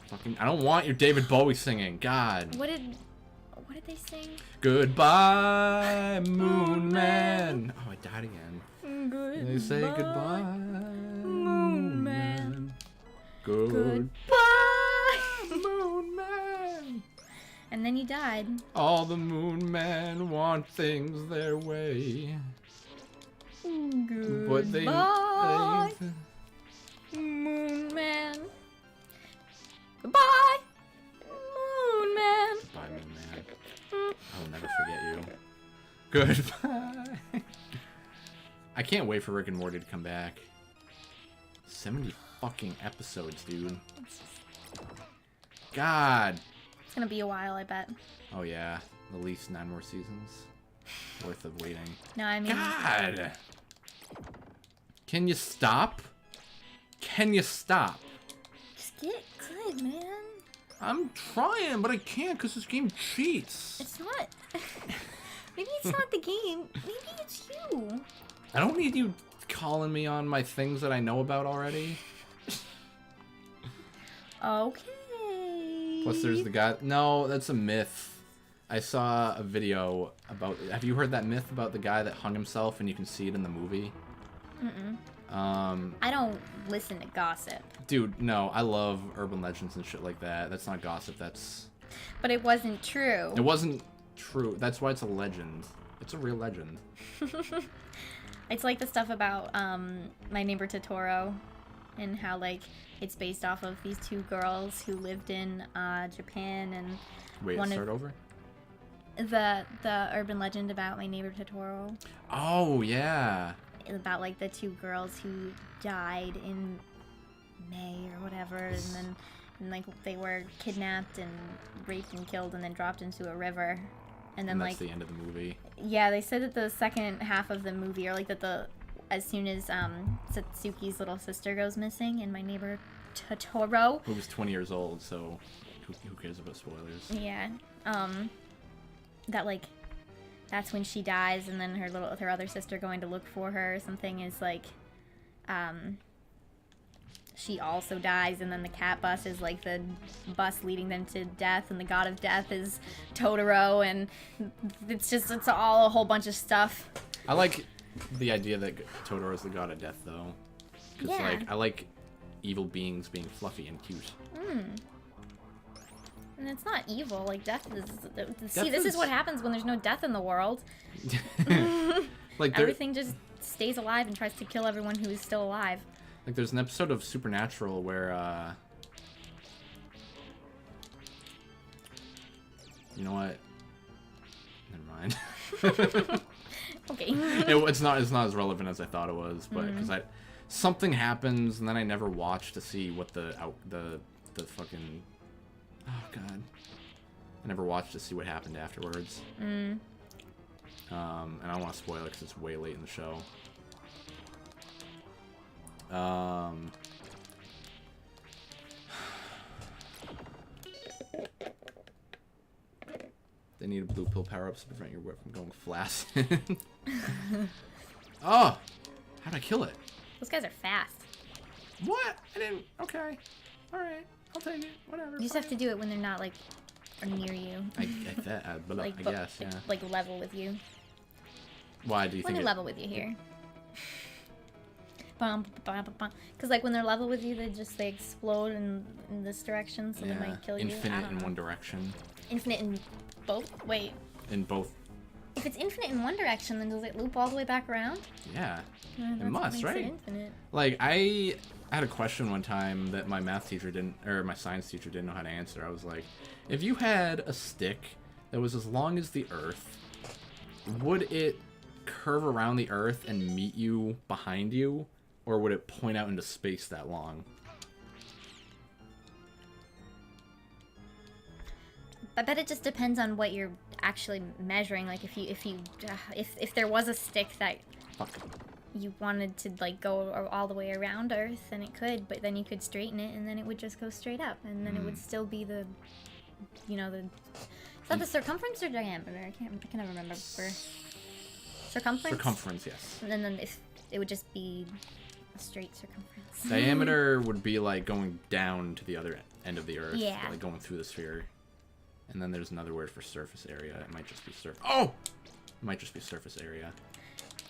Speaker 1: Fucking, I don't want your David Bowie singing. God.
Speaker 2: What did they sing?
Speaker 1: Goodbye, Moon Man. Oh, I died again.
Speaker 2: Goodbye.
Speaker 1: They say goodbye,
Speaker 2: Moon Man.
Speaker 1: Goodbye,
Speaker 2: Goodbye.
Speaker 1: Moon Man.
Speaker 2: And then you died.
Speaker 1: All the Moon Men want things their way. But they
Speaker 2: Moon Man. Goodbye, Moon Man.
Speaker 1: Goodbye, Moon Man. I will never forget you. Goodbye. I can't wait for Rick and Morty to come back. 70 fucking episodes, dude. God.
Speaker 2: It's gonna be a while, I bet.
Speaker 1: Oh yeah, at least 9 more seasons worth of waiting.
Speaker 2: No, I mean.
Speaker 1: God. Can you stop? Can you stop?
Speaker 2: Just get good, man.
Speaker 1: I'm trying, but I can't because this game cheats.
Speaker 2: It's not. Maybe it's not the game. Maybe it's you.
Speaker 1: I don't need you calling me on my things that I know about already.
Speaker 2: Okay.
Speaker 1: Plus there's the guy. No, that's a myth. I saw a video about. Have you heard that myth about the guy that hung himself and you can see it in the movie?
Speaker 2: Mm-mm.
Speaker 1: Um,
Speaker 2: I don't listen to gossip.
Speaker 1: Dude, no, I love urban legends and shit like that. That's not gossip, that's...
Speaker 2: But it wasn't true.
Speaker 1: It wasn't true. That's why it's a legend. It's a real legend.
Speaker 2: It's like the stuff about My Neighbor Totoro and how, like, it's based off of these two girls who lived in Japan and...
Speaker 1: Wait, start over?
Speaker 2: The urban legend about My Neighbor Totoro.
Speaker 1: Oh, yeah.
Speaker 2: About, like, the two girls who died in May or whatever, and like, they were kidnapped and raped and killed and then dropped into a river. And then,
Speaker 1: that's
Speaker 2: like...
Speaker 1: the end of the movie.
Speaker 2: Yeah, they said that the second half of the movie, or, like, that as soon as Satsuki's little sister goes missing in My Neighbor Totoro...
Speaker 1: Who was 20 years old, so who cares about spoilers?
Speaker 2: Yeah. That, like... That's when she dies, and then her other sister going to look for her or something is like, she also dies, and then the cat bus is like the bus leading them to death, and the god of death is Totoro, and it's all a whole bunch of stuff.
Speaker 1: I like the idea that Totoro is the god of death, though. Because,
Speaker 2: Yeah.
Speaker 1: like, I like evil beings being fluffy and cute.
Speaker 2: And it's not evil, like death is...
Speaker 1: Death
Speaker 2: See, this is
Speaker 1: is-
Speaker 2: what happens when there's no death in the world.
Speaker 1: Like, there,
Speaker 2: Everything just stays alive and tries to kill everyone who is still alive.
Speaker 1: like, there's an episode of Supernatural where, you know what? Never mind.
Speaker 2: Okay.
Speaker 1: It's not as relevant as I thought it was, but because something happens and then I never watch to see what the fucking, oh god, I never watched to see what happened afterwards. And I don't want to spoil it because it's way late in the show. They need a blue pill power-ups to prevent your whip from going flaccid. Oh! How'd I kill it?
Speaker 2: Those guys are fast.
Speaker 1: What? I didn't... Okay. Alright. I'll take it. Whatever.
Speaker 2: You just have to do it when they're not, like, near you.
Speaker 1: I guess, yeah.
Speaker 2: Like, level with you.
Speaker 1: Why do you
Speaker 2: When
Speaker 1: think
Speaker 2: they level with you here. Because like when they're level with you, they explode in this direction, so they might kill you.
Speaker 1: Infinite in one direction.
Speaker 2: Infinite in both? Wait.
Speaker 1: In both.
Speaker 2: If it's infinite in one direction, then does it loop all the way back around?
Speaker 1: Yeah.
Speaker 2: It
Speaker 1: must, right?
Speaker 2: Infinite.
Speaker 1: Like, I had a question one time that my math teacher didn't, or my science teacher didn't know how to answer. I was like, if you had a stick that was as long as the Earth, would it curve around the Earth and meet you behind you, or would it point out into space that long?
Speaker 2: I bet it just depends on what you're actually measuring. Like if there was a stick that you wanted to like go all the way around Earth, then it could. But then you could straighten it, and then it would just go straight up, and then it would still be the, is that the circumference or diameter? I can never remember. Circumference.
Speaker 1: Circumference, yes.
Speaker 2: And then if it would just be a straight circumference.
Speaker 1: Diameter would be like going down to the other end of the Earth.
Speaker 2: Yeah.
Speaker 1: Like going through the sphere. And then there's another word for surface area. It might just be It might just be surface area.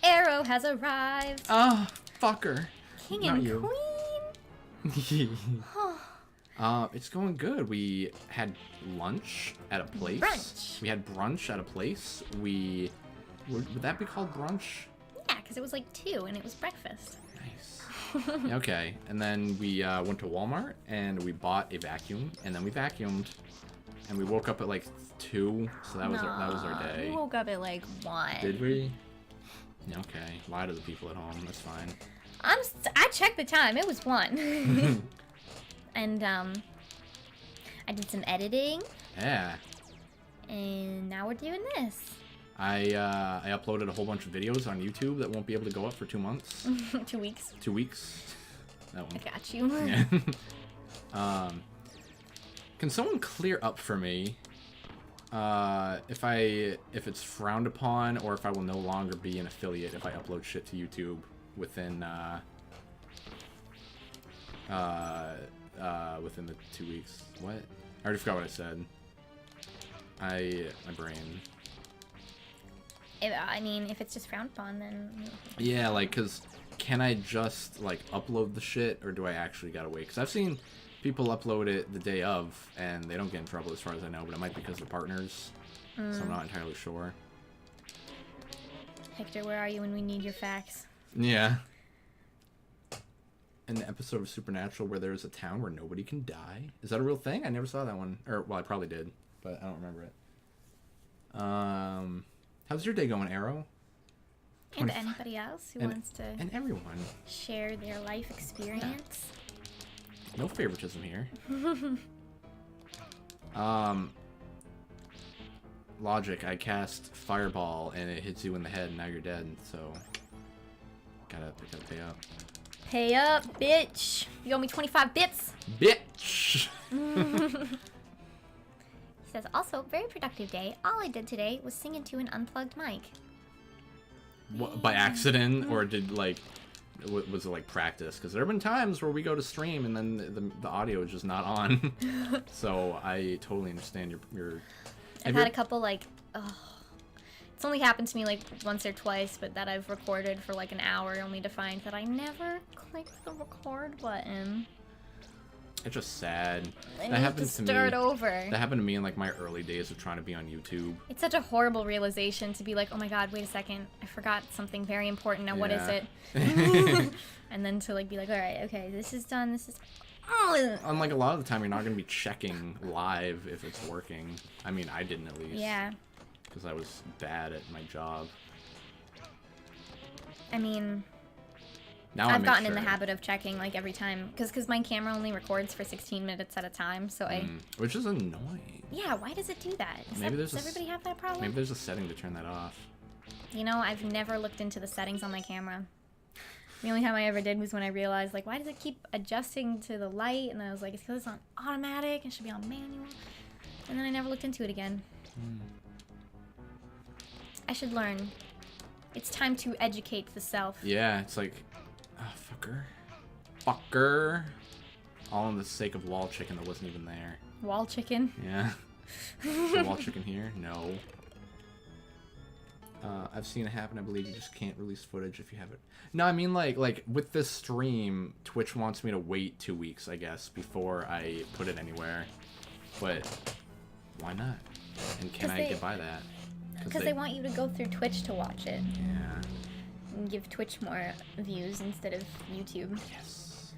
Speaker 2: Arrow has arrived.
Speaker 1: Oh, fucker.
Speaker 2: King
Speaker 1: Not
Speaker 2: and
Speaker 1: you.
Speaker 2: queen.
Speaker 1: It's going good. We had lunch at a place.
Speaker 2: Brunch.
Speaker 1: We had brunch at a place. Would that be called brunch?
Speaker 2: Yeah, because it was like 2 and it was breakfast.
Speaker 1: Nice. Okay, and then we went to Walmart and we bought a vacuum, and then we vacuumed. And we woke up at like 2, so that was our day.
Speaker 2: We woke up at like 1.
Speaker 1: Did we? Yeah, okay. Lie to the people at home. That's fine.
Speaker 2: I checked the time. It was 1. And I did some editing.
Speaker 1: Yeah.
Speaker 2: And now we're doing this.
Speaker 1: I uploaded a whole bunch of videos on YouTube that won't be able to go up for 2 months.
Speaker 2: 2 weeks.
Speaker 1: 2 weeks. That one.
Speaker 2: I got you.
Speaker 1: Yeah. Can someone clear up for me if it's frowned upon, or if I will no longer be an affiliate if I upload shit to YouTube within within the 2 weeks? What? I already forgot what I said. My brain.
Speaker 2: I mean, if it's just frowned upon, then...
Speaker 1: Yeah, like, cause can I just like upload the shit, or do I actually gotta wait? Cause I've seen people upload it the day of, and they don't get in trouble as far as I know, but it might be because they're partners, so I'm not entirely sure.
Speaker 2: Hector, where are you when we need your facts?
Speaker 1: Yeah. In the episode of Supernatural where there's a town where nobody can die. Is that a real thing? I never saw that one. Or, well, I probably did, but I don't remember it. How's your day going, Arrow?
Speaker 2: And anybody else who wants to...
Speaker 1: And everyone.
Speaker 2: Share their life experience.
Speaker 1: Yeah. No favoritism here. Logic, I cast Fireball and it hits you in the head and now you're dead, so gotta pay up.
Speaker 2: Pay up, bitch! You owe me 25 bits!
Speaker 1: Bitch!
Speaker 2: He says, also, very productive day. All I did today was sing into an unplugged mic.
Speaker 1: What, by accident, or did like... Was it like practice? Because there have been times where we go to stream and then the audio is just not on. So I totally understand your...
Speaker 2: I've had a couple like... It's only happened to me like once or twice, but that I've recorded for like an hour only to find that I never clicked the record button.
Speaker 1: It's just sad.
Speaker 2: I
Speaker 1: That happened to me.
Speaker 2: Start over.
Speaker 1: That happened to me in like my early days of trying to be on YouTube.
Speaker 2: It's such a horrible realization to be like, oh my god, wait a second, I forgot something very important. Now what is it? And then to like be like, all right, okay, this is done. This is.
Speaker 1: Unlike a lot of the time, you're not going to be checking live if it's working. I mean, I didn't at least.
Speaker 2: Yeah.
Speaker 1: Because I was bad at my job.
Speaker 2: I mean,
Speaker 1: now
Speaker 2: I've gotten in the habit of checking like every time, because my camera only records for 16 minutes at a time, so
Speaker 1: which is annoying.
Speaker 2: Yeah, why does it do that? Does everybody have that problem?
Speaker 1: Maybe there's a setting to turn that off.
Speaker 2: You know, I've never looked into the settings on my camera. The only time I ever did was when I realized, like, why does it keep adjusting to the light? And I was like, it's because it's on automatic. It should be on manual. And then I never looked into it again. I should learn. It's time to educate the self.
Speaker 1: Yeah, it's like, fucker. All in the sake of wall chicken that wasn't even there.
Speaker 2: Wall chicken?
Speaker 1: Yeah. Is the wall chicken here? No. I've seen it happen. I believe you just can't release footage if you have it. No, I mean like with this stream, Twitch wants me to wait 2 weeks, I guess, before I put it anywhere. But why not? And can I get by that?
Speaker 2: Because they want you to go through Twitch to watch it.
Speaker 1: Yeah.
Speaker 2: And give Twitch more views instead of YouTube.
Speaker 1: Yes.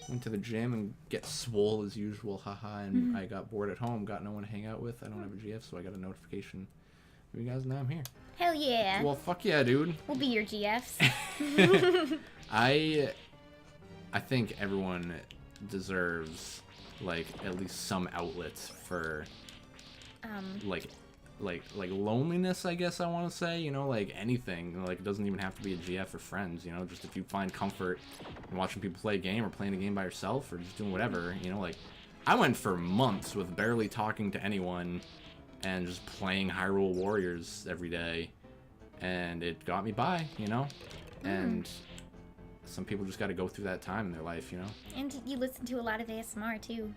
Speaker 1: Went to the gym and get swole as usual, haha, and I got bored at home, got no one to hang out with. I don't have a GF, so I got a notification. You guys know I'm here.
Speaker 2: Hell yeah.
Speaker 1: Well, fuck yeah, dude.
Speaker 2: We'll be your GFs.
Speaker 1: I think everyone deserves like at least some outlets for like loneliness, I guess I want to say, you know, like anything. Like it doesn't even have to be a GF or friends, you know, just if you find comfort in watching people play a game or playing a game by yourself or just doing whatever, you know, like I went for months with barely talking to anyone and just playing Hyrule Warriors every day, and it got me by, you know. And some people just got to go through that time in their life, you know.
Speaker 2: And you listen to a lot of ASMR too.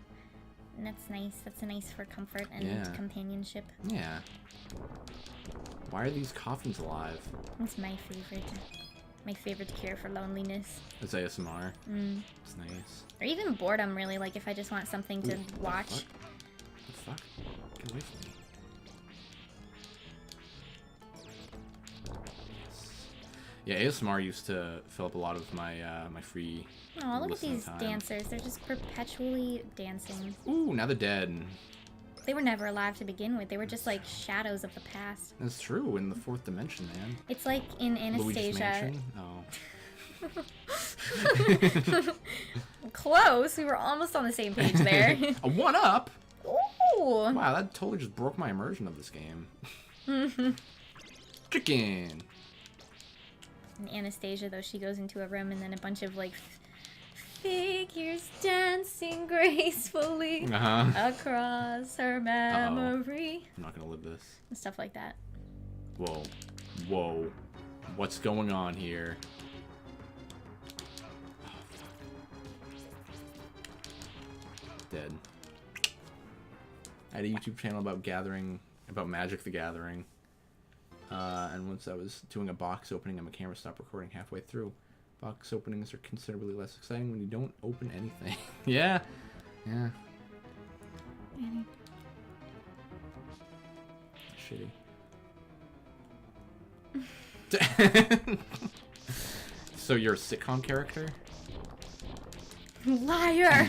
Speaker 2: And that's nice. That's nice for comfort and companionship.
Speaker 1: Yeah. Why are these coffins alive?
Speaker 2: It's my favorite. My favorite cure for loneliness.
Speaker 1: It's ASMR. It's nice.
Speaker 2: Or even boredom, really. Like if I just want something to watch.
Speaker 1: What the fuck? Get away from me. Yeah, ASMR used to fill up a lot of my my free.
Speaker 2: Oh, look at these
Speaker 1: time.
Speaker 2: dancers. They're just perpetually dancing.
Speaker 1: Ooh, now they're dead.
Speaker 2: They were never alive to begin with. They were just like shadows of the past.
Speaker 1: That's true, in the 4th dimension, man.
Speaker 2: It's like in Anastasia.
Speaker 1: Oh.
Speaker 2: Close. We were almost on the same page there.
Speaker 1: A 1-up?
Speaker 2: Ooh.
Speaker 1: Wow, that totally just broke my immersion of this game. Chicken.
Speaker 2: In Anastasia, though, she goes into a room and then a bunch of like figures dancing gracefully across her memory.
Speaker 1: I'm not gonna live this.
Speaker 2: And stuff like that.
Speaker 1: Whoa. Whoa. What's going on here? Dead. I had a YouTube channel about Magic the Gathering. And once I was doing a box opening and my camera stopped recording halfway through. Box openings are considerably less exciting when you don't open anything. Yeah. Yeah. Shitty. So you're a sitcom character?
Speaker 2: Liar!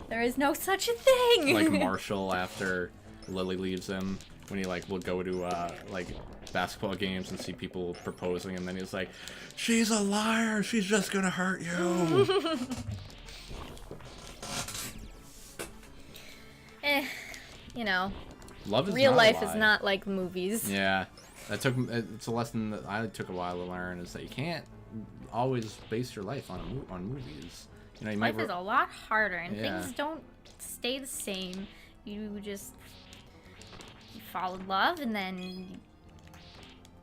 Speaker 2: There is no such a thing!
Speaker 1: Like Marshall after Lily leaves him. When he like will go to like basketball games and see people proposing, and then he's like, "She's a liar. She's just gonna hurt you."
Speaker 2: You know,
Speaker 1: love is
Speaker 2: real
Speaker 1: not
Speaker 2: life
Speaker 1: a lie.
Speaker 2: is not like movies.
Speaker 1: Yeah, it's a lesson that I took a while to learn, is that you can't always base your life on movies. You know, you might
Speaker 2: life is a lot harder, and
Speaker 1: Yeah.
Speaker 2: things don't stay the same. You just fall in love, and then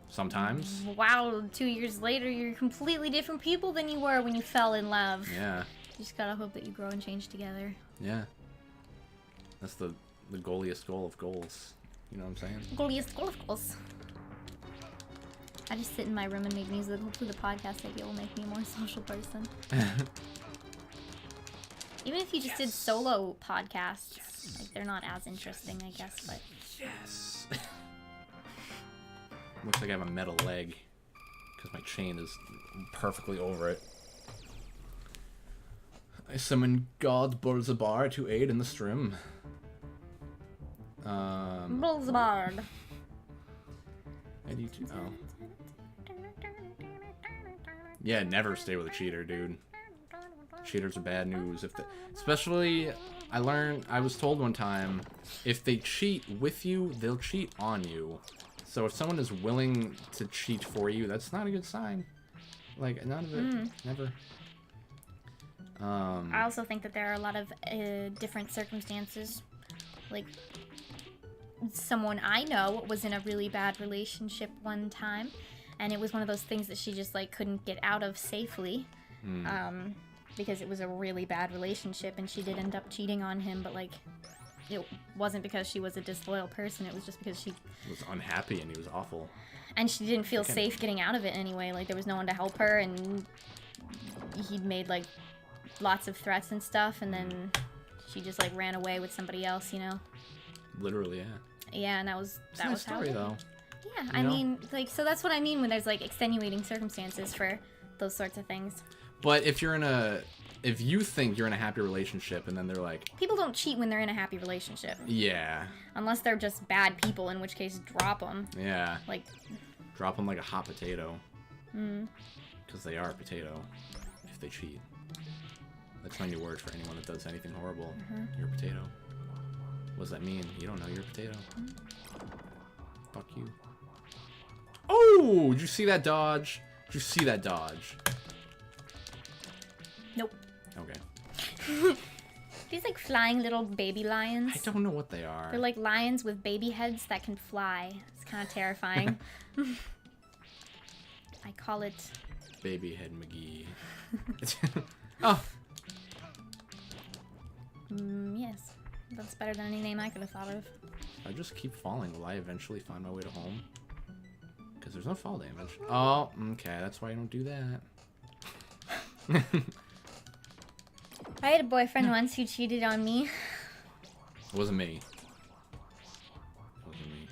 Speaker 1: sometimes.
Speaker 2: wow, 2 years later, you're completely different people than you were when you fell in love.
Speaker 1: Yeah.
Speaker 2: You just gotta hope that you grow and change together.
Speaker 1: Yeah. That's the goaliest goal of goals. You know what I'm saying?
Speaker 2: Goaliest goal of goals. I just sit in my room and make music. Hopefully the podcast idea will make me a more social person. Even if you just did solo podcasts, like they're not as interesting, I guess, but...
Speaker 1: Yes! Looks like I have a metal leg, because my chain is perfectly over it. I summon God Bolzabar to aid in the stream.
Speaker 2: Bolzabard.
Speaker 1: I need to... Oh. Yeah, never stay with a cheater, dude. Cheaters are bad news. Especially, I was told one time, if they cheat with you, they'll cheat on you. So if someone is willing to cheat for you, that's not a good sign. Like, none of it, never.
Speaker 2: I also think that there are a lot of different circumstances. Like, someone I know was in a really bad relationship one time, and it was one of those things that she just, like, couldn't get out of safely. Because it was a really bad relationship, and she did end up cheating on him, but, like, it wasn't because she was a disloyal person. It was just because she
Speaker 1: was unhappy and he was awful.
Speaker 2: And she didn't feel safe getting out of it anyway. Like, there was no one to help her, and he'd made, like, lots of threats and stuff, and then she just, like, ran away with somebody else, you know?
Speaker 1: Literally, yeah.
Speaker 2: Yeah, and that was
Speaker 1: story, though.
Speaker 2: Yeah, I mean, like, so that's what I mean when there's, like, extenuating circumstances for those sorts of things.
Speaker 1: But if you think you're in a happy relationship and then they're like...
Speaker 2: People don't cheat when they're in a happy relationship.
Speaker 1: Yeah.
Speaker 2: Unless they're just bad people, in which case, drop them.
Speaker 1: Yeah.
Speaker 2: Like...
Speaker 1: Drop them like a hot potato.
Speaker 2: Mm.
Speaker 1: Because they are a potato. If they cheat. That's my new word for anyone that does anything horrible. You're a potato. What does that mean? You don't know you're a potato. Fuck you. Oh! Did you see that dodge? Did you see that dodge?
Speaker 2: Nope.
Speaker 1: Okay.
Speaker 2: These, like, flying little baby lions.
Speaker 1: I don't know what they are.
Speaker 2: They're like lions with baby heads that can fly. It's kind of terrifying. I call it...
Speaker 1: Baby head McGee. Oh!
Speaker 2: Yes. That's better than any name I could have thought of.
Speaker 1: If I just keep falling, will I eventually find my way to home? Because there's no fall damage. Oh, okay. That's why I don't do that.
Speaker 2: I had a boyfriend once who cheated on me.
Speaker 1: It wasn't me. It wasn't me.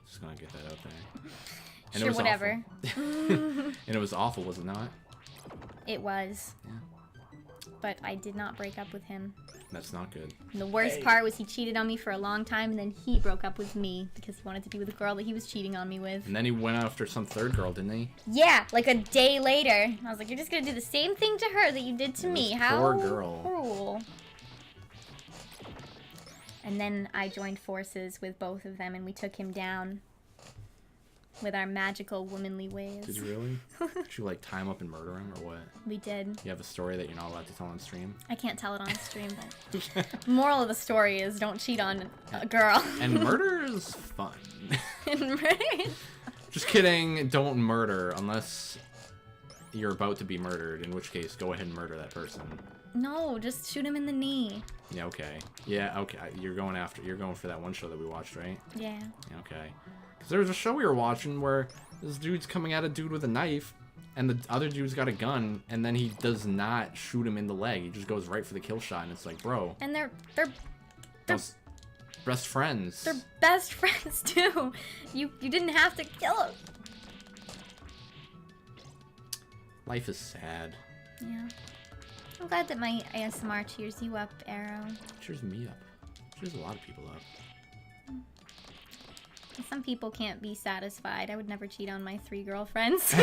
Speaker 1: Just gonna get that out there. And
Speaker 2: sure,
Speaker 1: it was
Speaker 2: whatever.
Speaker 1: And it was awful, was it not?
Speaker 2: It was.
Speaker 1: Yeah.
Speaker 2: But I did not break up with him.
Speaker 1: That's not good.
Speaker 2: And the worst part was he cheated on me for a long time, and then he broke up with me because he wanted to be with a girl that he was cheating on me with.
Speaker 1: And then he went after some third girl, didn't he?
Speaker 2: Yeah, like a day later. I was like, you're just gonna do the same thing to her that you did to me. How
Speaker 1: poor girl.
Speaker 2: cruel. And then I joined forces with both of them, and we took him down with our magical womanly ways.
Speaker 1: Did you really? Did you, like, tie him up and murder him, or what?
Speaker 2: We did.
Speaker 1: You have a story that you're not allowed to tell on stream?
Speaker 2: I can't tell it on stream, but moral of the story is don't cheat on a girl.
Speaker 1: And murder is fun.
Speaker 2: Right?
Speaker 1: Just kidding. Don't murder unless you're about to be murdered, in which case, go ahead and murder that person.
Speaker 2: No, just shoot him in the knee.
Speaker 1: Yeah, okay. Yeah, okay. You're going for that one show that we watched, right?
Speaker 2: Yeah.
Speaker 1: Yeah, okay. Because there was a show we were watching where this dude's coming at a dude with a knife, and the other dude's got a gun, and then he does not shoot him in the leg. He just goes right for the kill shot, and it's like, bro.
Speaker 2: And they're
Speaker 1: best friends.
Speaker 2: They're best friends too. You didn't have to kill him.
Speaker 1: Life is sad.
Speaker 2: Yeah. I'm glad that my ASMR cheers you up, Arrow.
Speaker 1: Cheers me up. Cheers a lot of people up.
Speaker 2: Some people can't be satisfied. I would never cheat on my 3 girlfriends.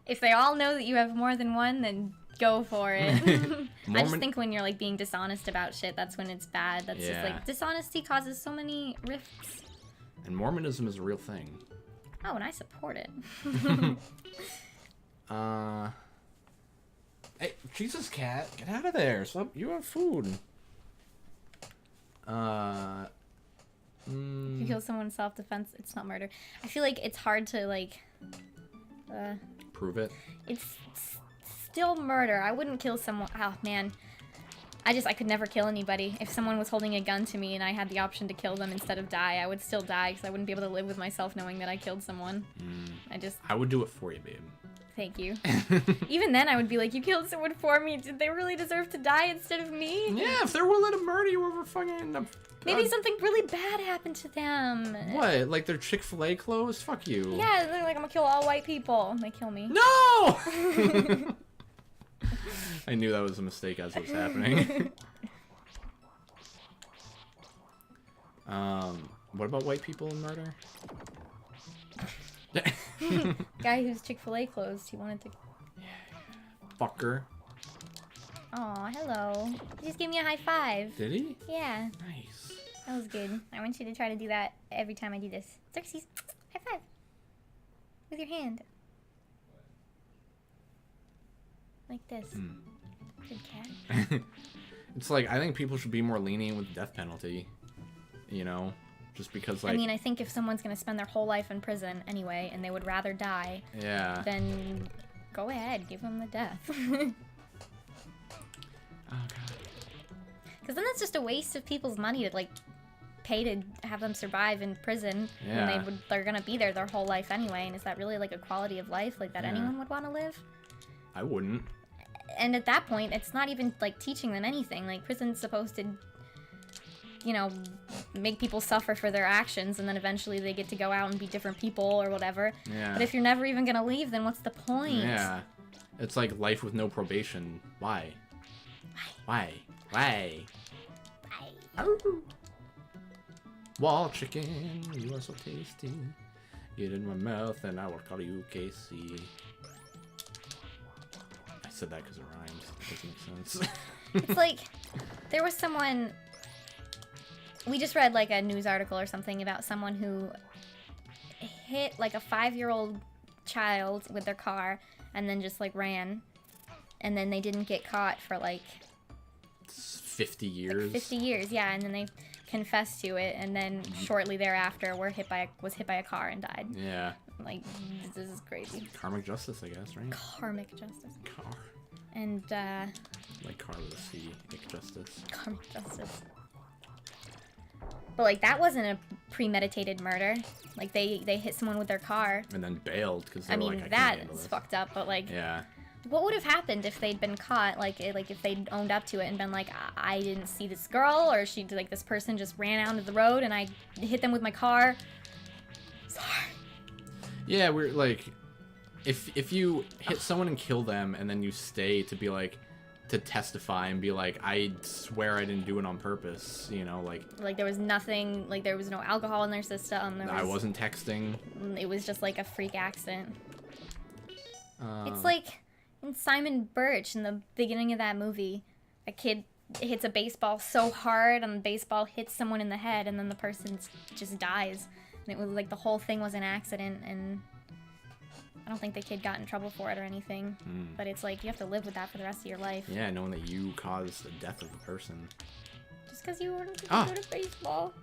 Speaker 2: If they all know that you have more than one, then go for it. I just think when you're, like, being dishonest about shit, that's when it's bad. That's just, like, dishonesty causes so many rifts.
Speaker 1: And Mormonism is a real thing.
Speaker 2: Oh, and I support it.
Speaker 1: Hey, Jesus, cat, get out of there. Stop. You have food.
Speaker 2: If you kill someone in self-defense, it's not murder. I feel like it's hard to, like,
Speaker 1: prove it.
Speaker 2: It's still murder. I wouldn't kill someone. Oh, man. I could never kill anybody. If someone was holding a gun to me and I had the option to kill them instead of die, I would still die because I wouldn't be able to live with myself knowing that I killed someone.
Speaker 1: I would do it for you, babe.
Speaker 2: Thank you. Even then, I would be like, you killed someone for me. Did they really deserve to die instead of me?
Speaker 1: Yeah, if they're willing to murder you over fucking...
Speaker 2: Maybe something really bad happened to them.
Speaker 1: What? Like their Chick-fil-A clothes? Fuck you.
Speaker 2: Yeah, they're like, I'm gonna kill all white people. And they kill me.
Speaker 1: No! I knew that was a mistake as it was happening. What about white people in murder?
Speaker 2: Guy whose Chick-fil-A closed, he wanted to...
Speaker 1: Fucker.
Speaker 2: Aw, hello. He just gave me a high five.
Speaker 1: Did he?
Speaker 2: Yeah.
Speaker 1: Nice.
Speaker 2: That was good. I want you to try to do that every time I do this. Xerxes, high five. With your hand. Like this. Good cat.
Speaker 1: It's like, I think people should be more lenient with the death penalty. You know? Just because, like...
Speaker 2: I mean, I think if someone's gonna spend their whole life in prison anyway, and they would rather die...
Speaker 1: Yeah.
Speaker 2: Then go ahead, give them the death.
Speaker 1: Oh, God.
Speaker 2: Because then that's just a waste of people's money to, like, pay to have them survive in prison when they're gonna be there their whole life anyway. And is that really, like, a quality of life, like, that anyone would want to live?
Speaker 1: I wouldn't.
Speaker 2: And at that point, it's not even, like, teaching them anything. Like, prison's supposed to, you know, make people suffer for their actions, and then eventually they get to go out and be different people or whatever.
Speaker 1: Yeah.
Speaker 2: But if you're never even gonna leave, then what's the point?
Speaker 1: Yeah. It's like life with no probation. Why? Why? Wall chicken, you are so tasty. Get in my mouth and I will call you Casey. I said that because it rhymes. It doesn't make sense.
Speaker 2: It's like, there was someone... We just read, like, a news article or something about someone who hit, like, a 5-year-old child with their car and then just, like, ran. And then they didn't get caught for, like...
Speaker 1: 50 years?
Speaker 2: Like 50 years, yeah. And then they confessed to it, and then shortly thereafter was hit by a car and died.
Speaker 1: Yeah.
Speaker 2: Like, this is crazy.
Speaker 1: Karmic justice, I guess, right?
Speaker 2: Karmic justice.
Speaker 1: Car.
Speaker 2: And,
Speaker 1: Like car with a C, ick justice.
Speaker 2: Karmic justice. But, like, that wasn't a premeditated murder. Like, they hit someone with their car.
Speaker 1: And then bailed, because they
Speaker 2: I
Speaker 1: were
Speaker 2: mean,
Speaker 1: like, I can't handle
Speaker 2: that's
Speaker 1: this.
Speaker 2: fucked up, but, like...
Speaker 1: Yeah.
Speaker 2: What would have happened if they'd been caught? Like if they'd owned up to it and been like, I didn't see this girl, or like, this person just ran out of the road and I hit them with my car. Sorry.
Speaker 1: Yeah, we're like, if you hit someone and kill them and then you stay to be like, to testify and be like, I swear I didn't do it on purpose, you know, like
Speaker 2: there was nothing, like there was no alcohol in their system.
Speaker 1: I wasn't texting.
Speaker 2: It was just like a freak accident. It's like in Simon Birch, in the beginning of that movie, a kid hits a baseball so hard and the baseball hits someone in the head and then the person just dies. And it was like the whole thing was an accident, and I don't think the kid got in trouble for it or anything. But it's like you have to live with that for the rest of your life.
Speaker 1: Yeah, knowing that you caused the death of the person.
Speaker 2: Just because you were good at baseball.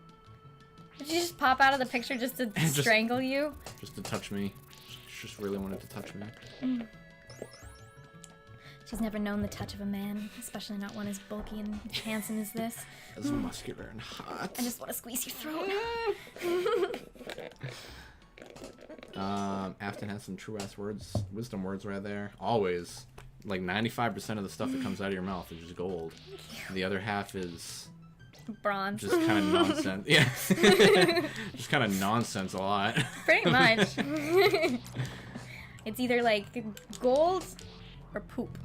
Speaker 2: Did you just pop out of the picture just to strangle you?
Speaker 1: Just to touch me. She just really wanted to touch me.
Speaker 2: She's never known the touch of a man, especially not one as bulky and handsome as this.
Speaker 1: As muscular and hot.
Speaker 2: I just want to squeeze your throat.
Speaker 1: Afton has some true-ass words, wisdom words right there. Always. Like 95% of the stuff that comes out of your mouth is just gold. The other half is...
Speaker 2: bronze.
Speaker 1: Just kind of nonsense. Yeah. Just kind of nonsense a lot.
Speaker 2: Pretty much. It's either like gold or poop.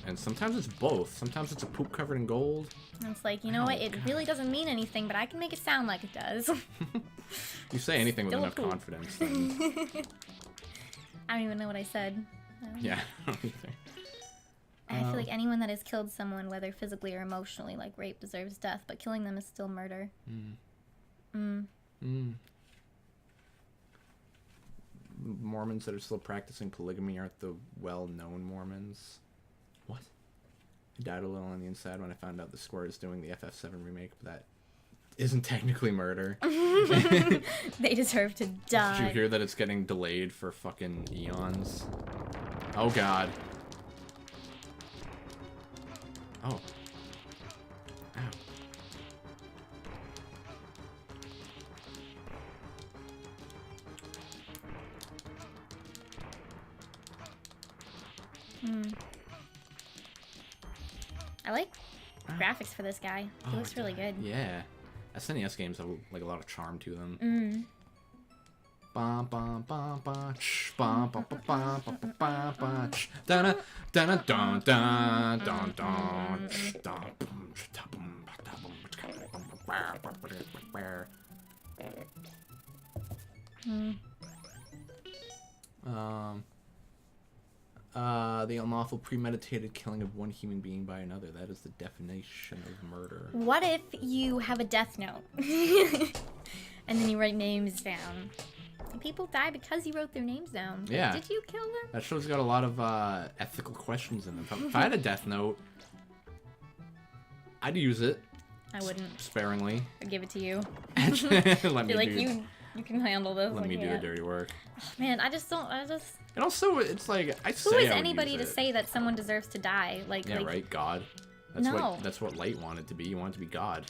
Speaker 1: And sometimes it's both. Sometimes it's a poop covered in gold.
Speaker 2: And it's like, you know what? It really doesn't mean anything, but I can make it sound like it does.
Speaker 1: You say anything with
Speaker 2: Still
Speaker 1: enough confidence, then...
Speaker 2: I don't even know what I said.
Speaker 1: Yeah, I don't either.
Speaker 2: I feel like anyone that has killed someone, whether physically or emotionally, like rape, deserves death, but killing them is still murder.
Speaker 1: Mormons that are still practicing polygamy aren't the well-known Mormons. What? I died a little on the inside when I found out the Square is doing the FF7 remake, but that isn't technically murder.
Speaker 2: They deserve to die.
Speaker 1: Did you hear that it's getting delayed for fucking eons? Oh god. Oh. Ow.
Speaker 2: I like graphics for this guy. He looks really good.
Speaker 1: Yeah. SNES games have like a lot of charm to them. Bum bum bum bum ch bum bum bum bum bum bum bum ch da da da da da da da da the unlawful premeditated killing of one human being by another. That is the definition of murder.
Speaker 2: What if you have a death note and then you write names down? And people die because you wrote their names down. Like,
Speaker 1: yeah.
Speaker 2: Did you kill them?
Speaker 1: That show's got a lot of ethical questions in them. If I had a death note, I'd use it.
Speaker 2: I wouldn't.
Speaker 1: Sparingly.
Speaker 2: I'd give it to you.
Speaker 1: Let me
Speaker 2: Be like,
Speaker 1: do.
Speaker 2: you can handle this.
Speaker 1: Let me do the dirty work.
Speaker 2: Oh, man, I just.
Speaker 1: And also, it's like I say.
Speaker 2: Who is
Speaker 1: I would
Speaker 2: anybody
Speaker 1: use
Speaker 2: to
Speaker 1: it.
Speaker 2: say that someone deserves to die? Like,
Speaker 1: Yeah, right. God. That's what Light wanted to be. He wanted to be God.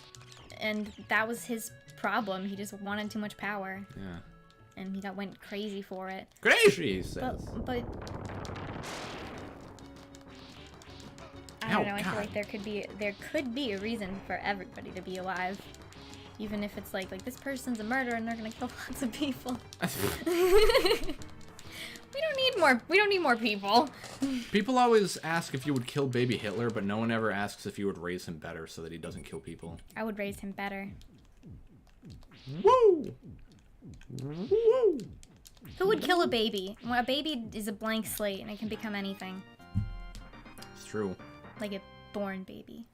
Speaker 2: And that was his problem. He just wanted too much power.
Speaker 1: Yeah.
Speaker 2: And he went crazy for it.
Speaker 1: Crazy, he says.
Speaker 2: But I don't know. I feel like there could be a reason for everybody to be alive, even if it's like this person's a murderer and they're gonna kill lots of people. We don't need more people.
Speaker 1: People always ask if you would kill baby Hitler, but no one ever asks if you would raise him better so that he doesn't kill people.
Speaker 2: I would raise him better.
Speaker 1: Woo! Woo!
Speaker 2: Who would kill a baby? Well, a baby is a blank slate and it can become anything.
Speaker 1: It's true.
Speaker 2: Like a born baby.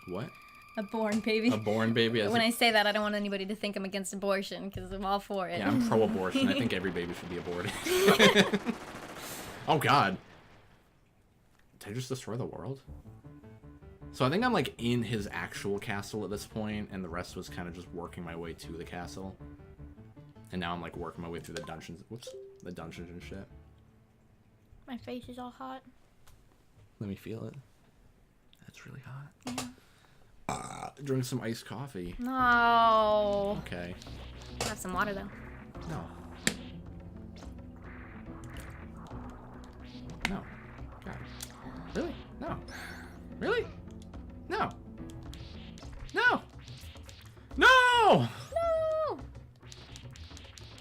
Speaker 1: What?
Speaker 2: A born baby.
Speaker 1: A born baby.
Speaker 2: When I say that, I don't want anybody to think I'm against abortion, because I'm all for it.
Speaker 1: Yeah, I'm pro-abortion. I think every baby should be aborted. Oh, God. Did I just destroy the world? So I think I'm, in his actual castle at this point, and the rest was kind of just working my way to the castle. And now I'm, working my way through the dungeons. Whoops. The dungeons and shit.
Speaker 2: My face is all hot.
Speaker 1: Let me feel it. That's really hot.
Speaker 2: Yeah.
Speaker 1: Drink some iced coffee.
Speaker 2: No.
Speaker 1: Okay.
Speaker 2: I'll have some water, though.
Speaker 1: No. No. God. Really? No. Really? No. No. No!
Speaker 2: No!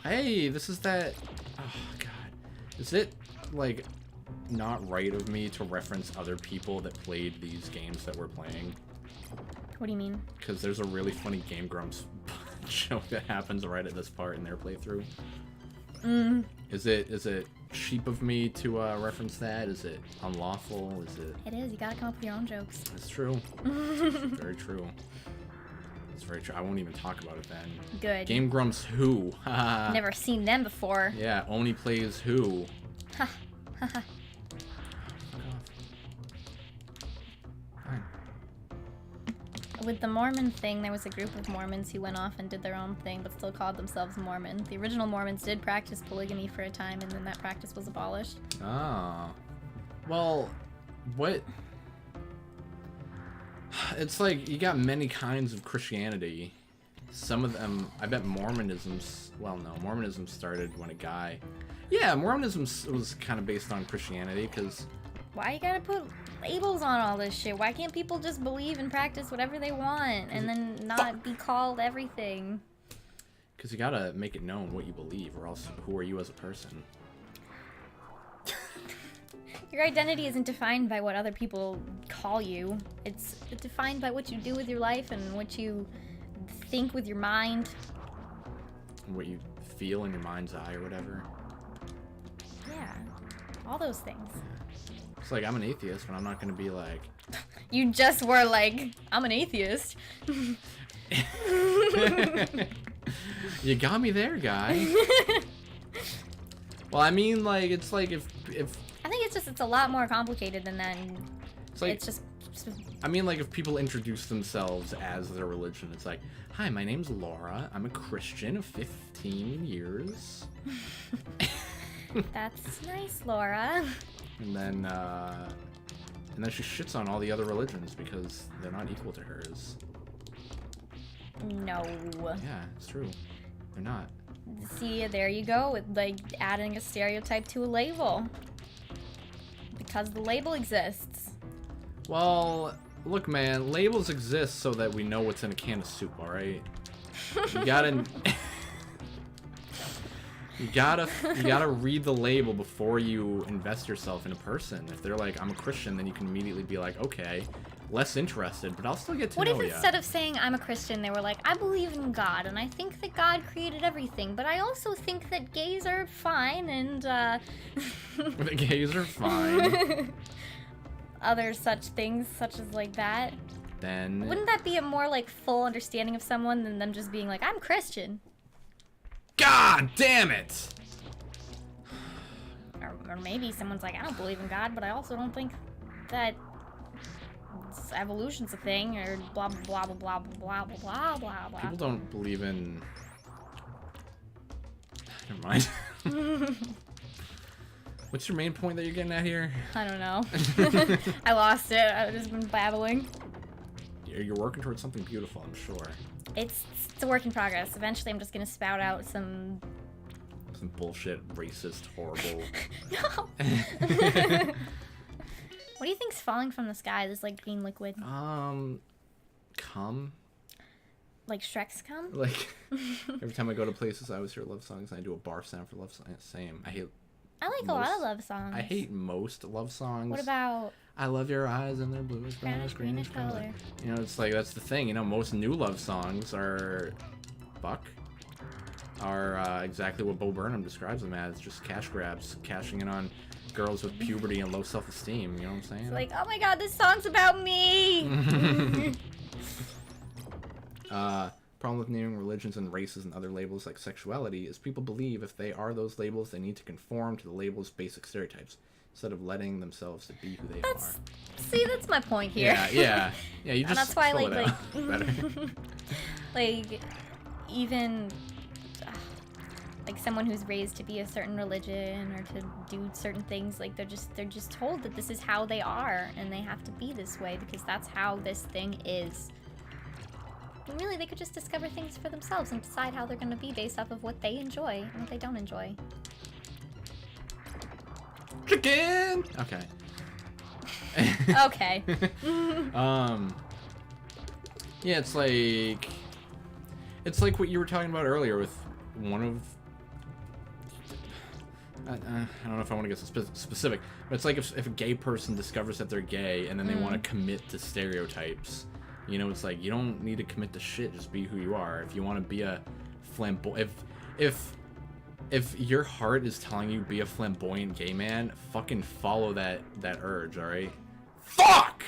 Speaker 1: Hey, this is that... Oh, God. Is it, not right of me to reference other people that played these games that we're playing?
Speaker 2: What do you mean?
Speaker 1: Because there's a really funny Game Grumps joke that happens right at this part in their playthrough. Is it cheap of me to reference that? Is it unlawful? Is it...
Speaker 2: It is. You gotta come up with your own jokes.
Speaker 1: It's true. Very true. It's very true. I won't even talk about it then.
Speaker 2: Good.
Speaker 1: Game Grumps who?
Speaker 2: Never seen them before.
Speaker 1: Yeah, Oni plays who?
Speaker 2: Ha. Ha. With the Mormon thing, there was a group of Mormons who went off and did their own thing, but still called themselves Mormon. The original Mormons did practice polygamy for a time, and then that practice was abolished.
Speaker 1: Ah. Well, what... It's you got many kinds of Christianity. Some of them... I bet Mormonism's... Well, no. Mormonism started when a guy... Yeah, Mormonism was kind of based on Christianity, because...
Speaker 2: Why you gotta put labels on all this shit? Why can't people just believe and practice whatever they want and then not be called everything?
Speaker 1: Because you gotta make it known what you believe, or else who are you as a person?
Speaker 2: Your identity isn't defined by what other people call you. It's defined by what you do with your life and what you think with your mind.
Speaker 1: And what you feel in your mind's eye or whatever.
Speaker 2: Yeah, all those things.
Speaker 1: It's I'm an atheist, but I'm not gonna be
Speaker 2: You just were I'm an atheist.
Speaker 1: You got me there, guy. Well, I mean, it's if...
Speaker 2: I think it's a lot more complicated than that. And it's just...
Speaker 1: I mean, if people introduce themselves as their religion, it's hi, my name's Laura. I'm a Christian of 15 years.
Speaker 2: That's nice, Laura.
Speaker 1: And then she shits on all the other religions because they're not equal to hers.
Speaker 2: No.
Speaker 1: Yeah, it's true. They're not.
Speaker 2: See, there you go, with adding a stereotype to a label. Because the label exists.
Speaker 1: Well, look, man, labels exist so that we know what's in a can of soup, alright? You gotta... You gotta read the label before you invest yourself in a person. If they're I'm a Christian, then you can immediately be okay, less interested, but I'll still get to know you.
Speaker 2: What if instead of saying I'm a Christian, they were I believe in God, and I think that God created everything, but I also think that gays are fine, and,
Speaker 1: The gays are fine.
Speaker 2: Other such things, such as that.
Speaker 1: Then...
Speaker 2: Wouldn't that be a more, full understanding of someone than them just being I'm Christian?
Speaker 1: God damn it!
Speaker 2: Or maybe someone's I don't believe in God, but I also don't think that evolution's a thing, or blah blah blah blah blah blah blah blah blah.
Speaker 1: People don't believe in... Never mind. What's your main point that you're getting at here?
Speaker 2: I don't know. I lost it. I've just been babbling.
Speaker 1: you're working towards something beautiful, I'm sure.
Speaker 2: It's a work in progress. Eventually, I'm just gonna spout out some
Speaker 1: bullshit, racist, horrible.
Speaker 2: No. What do you think's falling from the sky? This like green liquid.
Speaker 1: Cum.
Speaker 2: Like Shrek's cum?
Speaker 1: Like every time I go to places, I always hear love songs, and I do a barf sound for love songs. Same.
Speaker 2: I like a lot of love songs.
Speaker 1: I hate most love songs.
Speaker 2: What about?
Speaker 1: I love your eyes and their bluish, brownish, greenish color. You know, it's like that's the thing. You know, most new love songs are exactly what Bo Burnham describes them as, just cash grabs, cashing in on girls with puberty and low self-esteem. You know what I'm saying?
Speaker 2: It's like, oh my god, this song's about me.
Speaker 1: Problem with naming religions and races and other labels like sexuality is people believe if they are those labels, they need to conform to the label's basic stereotypes instead of letting themselves to be who they are.
Speaker 2: See, that's my point here.
Speaker 1: Yeah. You just.
Speaker 2: And that's why,
Speaker 1: like
Speaker 2: like, even like someone who's raised to be a certain religion or to do certain things, like they're just told that this is how they are and they have to be this way because that's how this thing is. And really, they could just discover things for themselves and decide how they're going to be based off of what they enjoy and what they don't enjoy.
Speaker 1: Chicken. Okay.
Speaker 2: Okay.
Speaker 1: Yeah, it's like what you were talking about earlier with one of. I don't know if I want to get specific, but it's like if a gay person discovers that they're gay and then they want to commit to stereotypes. You know, it's like you don't need to commit to shit. Just be who you are. If you want to be a flamboyant, if your heart is telling you be a flamboyant gay man, fucking follow that urge. All right. Fuck.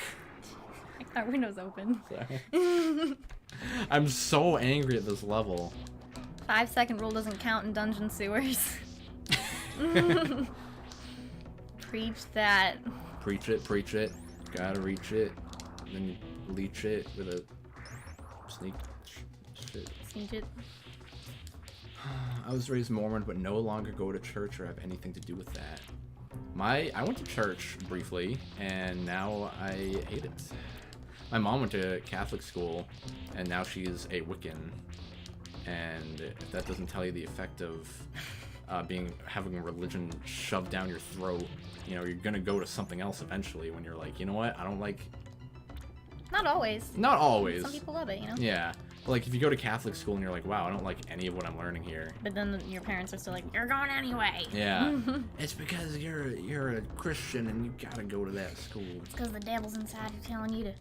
Speaker 2: Our window's open.
Speaker 1: Sorry. I'm so angry at this level.
Speaker 2: 5-second rule doesn't count in dungeon sewers. Preach that.
Speaker 1: Preach it. Gotta reach it. Then you leech it with a sneak shit.
Speaker 2: Sneak it.
Speaker 1: I was raised Mormon, but no longer go to church or have anything to do with that. I went to church briefly, and now I hate it. My mom went to Catholic school, and now she's a Wiccan. And if that doesn't tell you the effect of having a religion shoved down your throat, you know, you're gonna go to something else eventually when you're like, you know what, I don't like...
Speaker 2: Not always.
Speaker 1: Not always.
Speaker 2: Some people love it, you know?
Speaker 1: Yeah. But like, if you go to Catholic school and you're like, wow, I don't like any of what I'm learning here.
Speaker 2: But then your parents are still like, you're going anyway.
Speaker 1: Yeah. It's because you're a Christian and you gotta go to that school.
Speaker 2: It's because the devil's inside you telling you to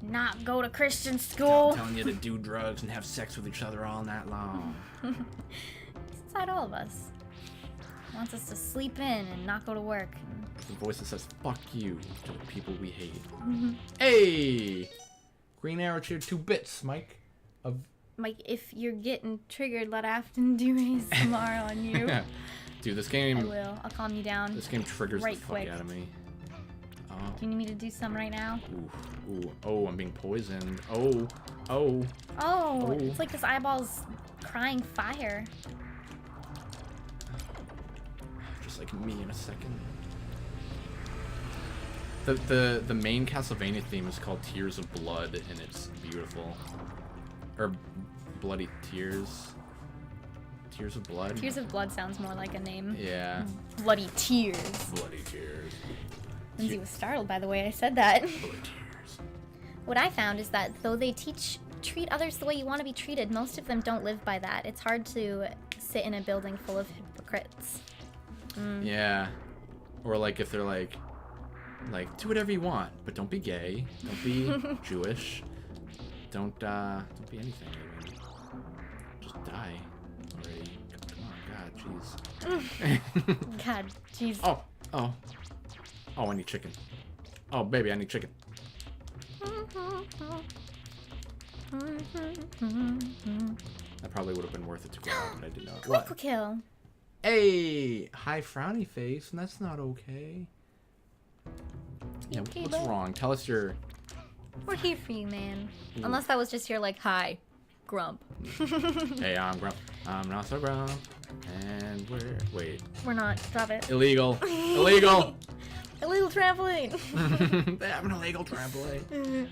Speaker 2: not go to Christian school.
Speaker 1: Telling you to do drugs and have sex with each other all night long.
Speaker 2: It's inside all of us. He wants us to sleep in and not go to work.
Speaker 1: The voice that says, fuck you to the people we hate. Hey! Green arrow cheer 2 bits, Mike.
Speaker 2: Mike, if you're getting triggered, let Afton do ASMR on you.
Speaker 1: Dude, this game...
Speaker 2: I will. I'll calm you down.
Speaker 1: This game triggers
Speaker 2: right
Speaker 1: the fuck
Speaker 2: quick.
Speaker 1: out of me.
Speaker 2: Do you need me to do some right now?
Speaker 1: Ooh. Oh, I'm being poisoned. Oh.
Speaker 2: It's like this eyeball's crying fire.
Speaker 1: Just like me in a second. The main Castlevania theme is called Tears of Blood, and it's beautiful. Or Bloody Tears. Tears of Blood?
Speaker 2: Tears of Blood sounds more like a name.
Speaker 1: Yeah.
Speaker 2: Bloody Tears.
Speaker 1: Bloody Tears.
Speaker 2: Lindsay was startled by the way I said that.
Speaker 1: Bloody Tears.
Speaker 2: What I found is that though they treat others the way you want to be treated, most of them don't live by that. It's hard to sit in a building full of hypocrites.
Speaker 1: Yeah. Or like if they're like do whatever you want, but don't be gay, don't be Jewish, don't be anything even. Just die already. Come on, God, jeez.
Speaker 2: God, jeez.
Speaker 1: Oh, I need chicken. Oh, baby, I need chicken. That probably would have been worth it to go out, but I did not.
Speaker 2: Critical kill.
Speaker 1: Hey, hi frowny face, and that's not okay. Yeah,
Speaker 2: Okay,
Speaker 1: what's
Speaker 2: bud.
Speaker 1: wrong? Tell us your...
Speaker 2: We're here for you, man. Unless that was just your like, hi, grump.
Speaker 1: Hey, I'm Grump. I'm not so Grump. And wait.
Speaker 2: We're not. Drop it.
Speaker 1: Illegal. Illegal!
Speaker 2: Illegal trampoline.
Speaker 1: They have an illegal trampoline.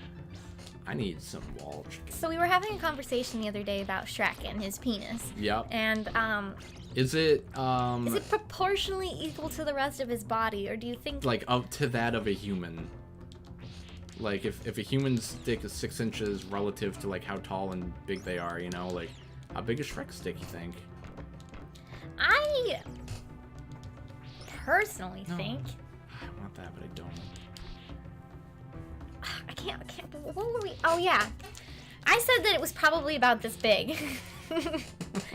Speaker 1: I need some wall chicken.
Speaker 2: So we were having a conversation the other day about Shrek and his penis.
Speaker 1: Yep.
Speaker 2: And
Speaker 1: Is it
Speaker 2: proportionally equal to the rest of his body, or do you think
Speaker 1: like up to that of a human? Like if a human's dick is 6 inches relative to like how tall and big they are, you know, like how big is Shrek's dick, you think?
Speaker 2: I personally think
Speaker 1: I want that, but I don't.
Speaker 2: I can't. What were we? Oh yeah, I said that it was probably about this big.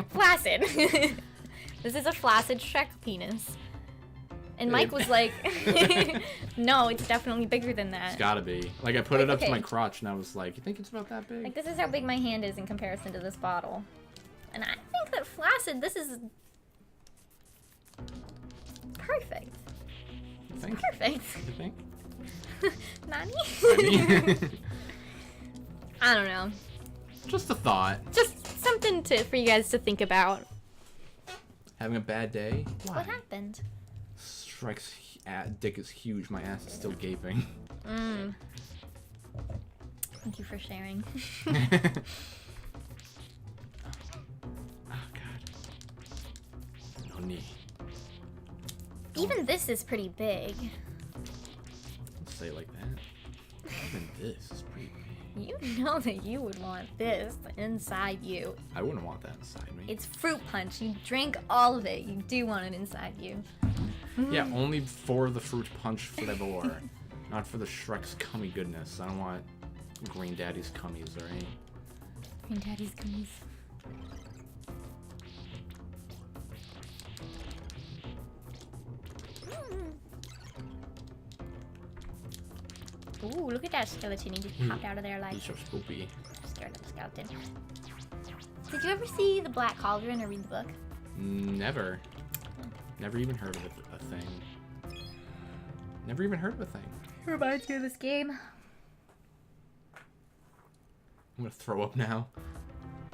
Speaker 2: Flaccid. This is a flaccid Shrek penis. And Mike was like, no, it's definitely bigger than that.
Speaker 1: It's gotta be. Like I put it up to my crotch and I was like, you think it's about that big?
Speaker 2: Like this is how big my hand is in comparison to this bottle. And I think that flaccid, this is perfect.
Speaker 1: You think?
Speaker 2: Perfect.
Speaker 1: You think?
Speaker 2: Nani?
Speaker 1: Nani?
Speaker 2: I don't know.
Speaker 1: Just a thought.
Speaker 2: Just something for you guys to think about.
Speaker 1: Having a bad day? Why?
Speaker 2: What happened?
Speaker 1: Shrek's dick is huge. My ass is still gaping.
Speaker 2: Thank you for sharing.
Speaker 1: Oh God. No knee.
Speaker 2: Even this is pretty big.
Speaker 1: Don't say it like that. Even this is pretty big.
Speaker 2: You know that you would want this inside you.
Speaker 1: I wouldn't want that inside me.
Speaker 2: It's fruit punch. You drink all of it. You do want it inside you.
Speaker 1: Yeah, only for the fruit punch flavor. Not for the Shrek's cummy goodness. I don't want Green Daddy's cummies, alright?
Speaker 2: Green Daddy's gummies. Ooh, look at that skeleton. He just popped out of there like...
Speaker 1: He's so spoopy.
Speaker 2: Scared of the skeleton. Did you ever see The Black Cauldron or read the book?
Speaker 1: Never. Never even heard of a thing. Never even heard of a thing.
Speaker 2: It reminds me of this game.
Speaker 1: I'm gonna throw up now.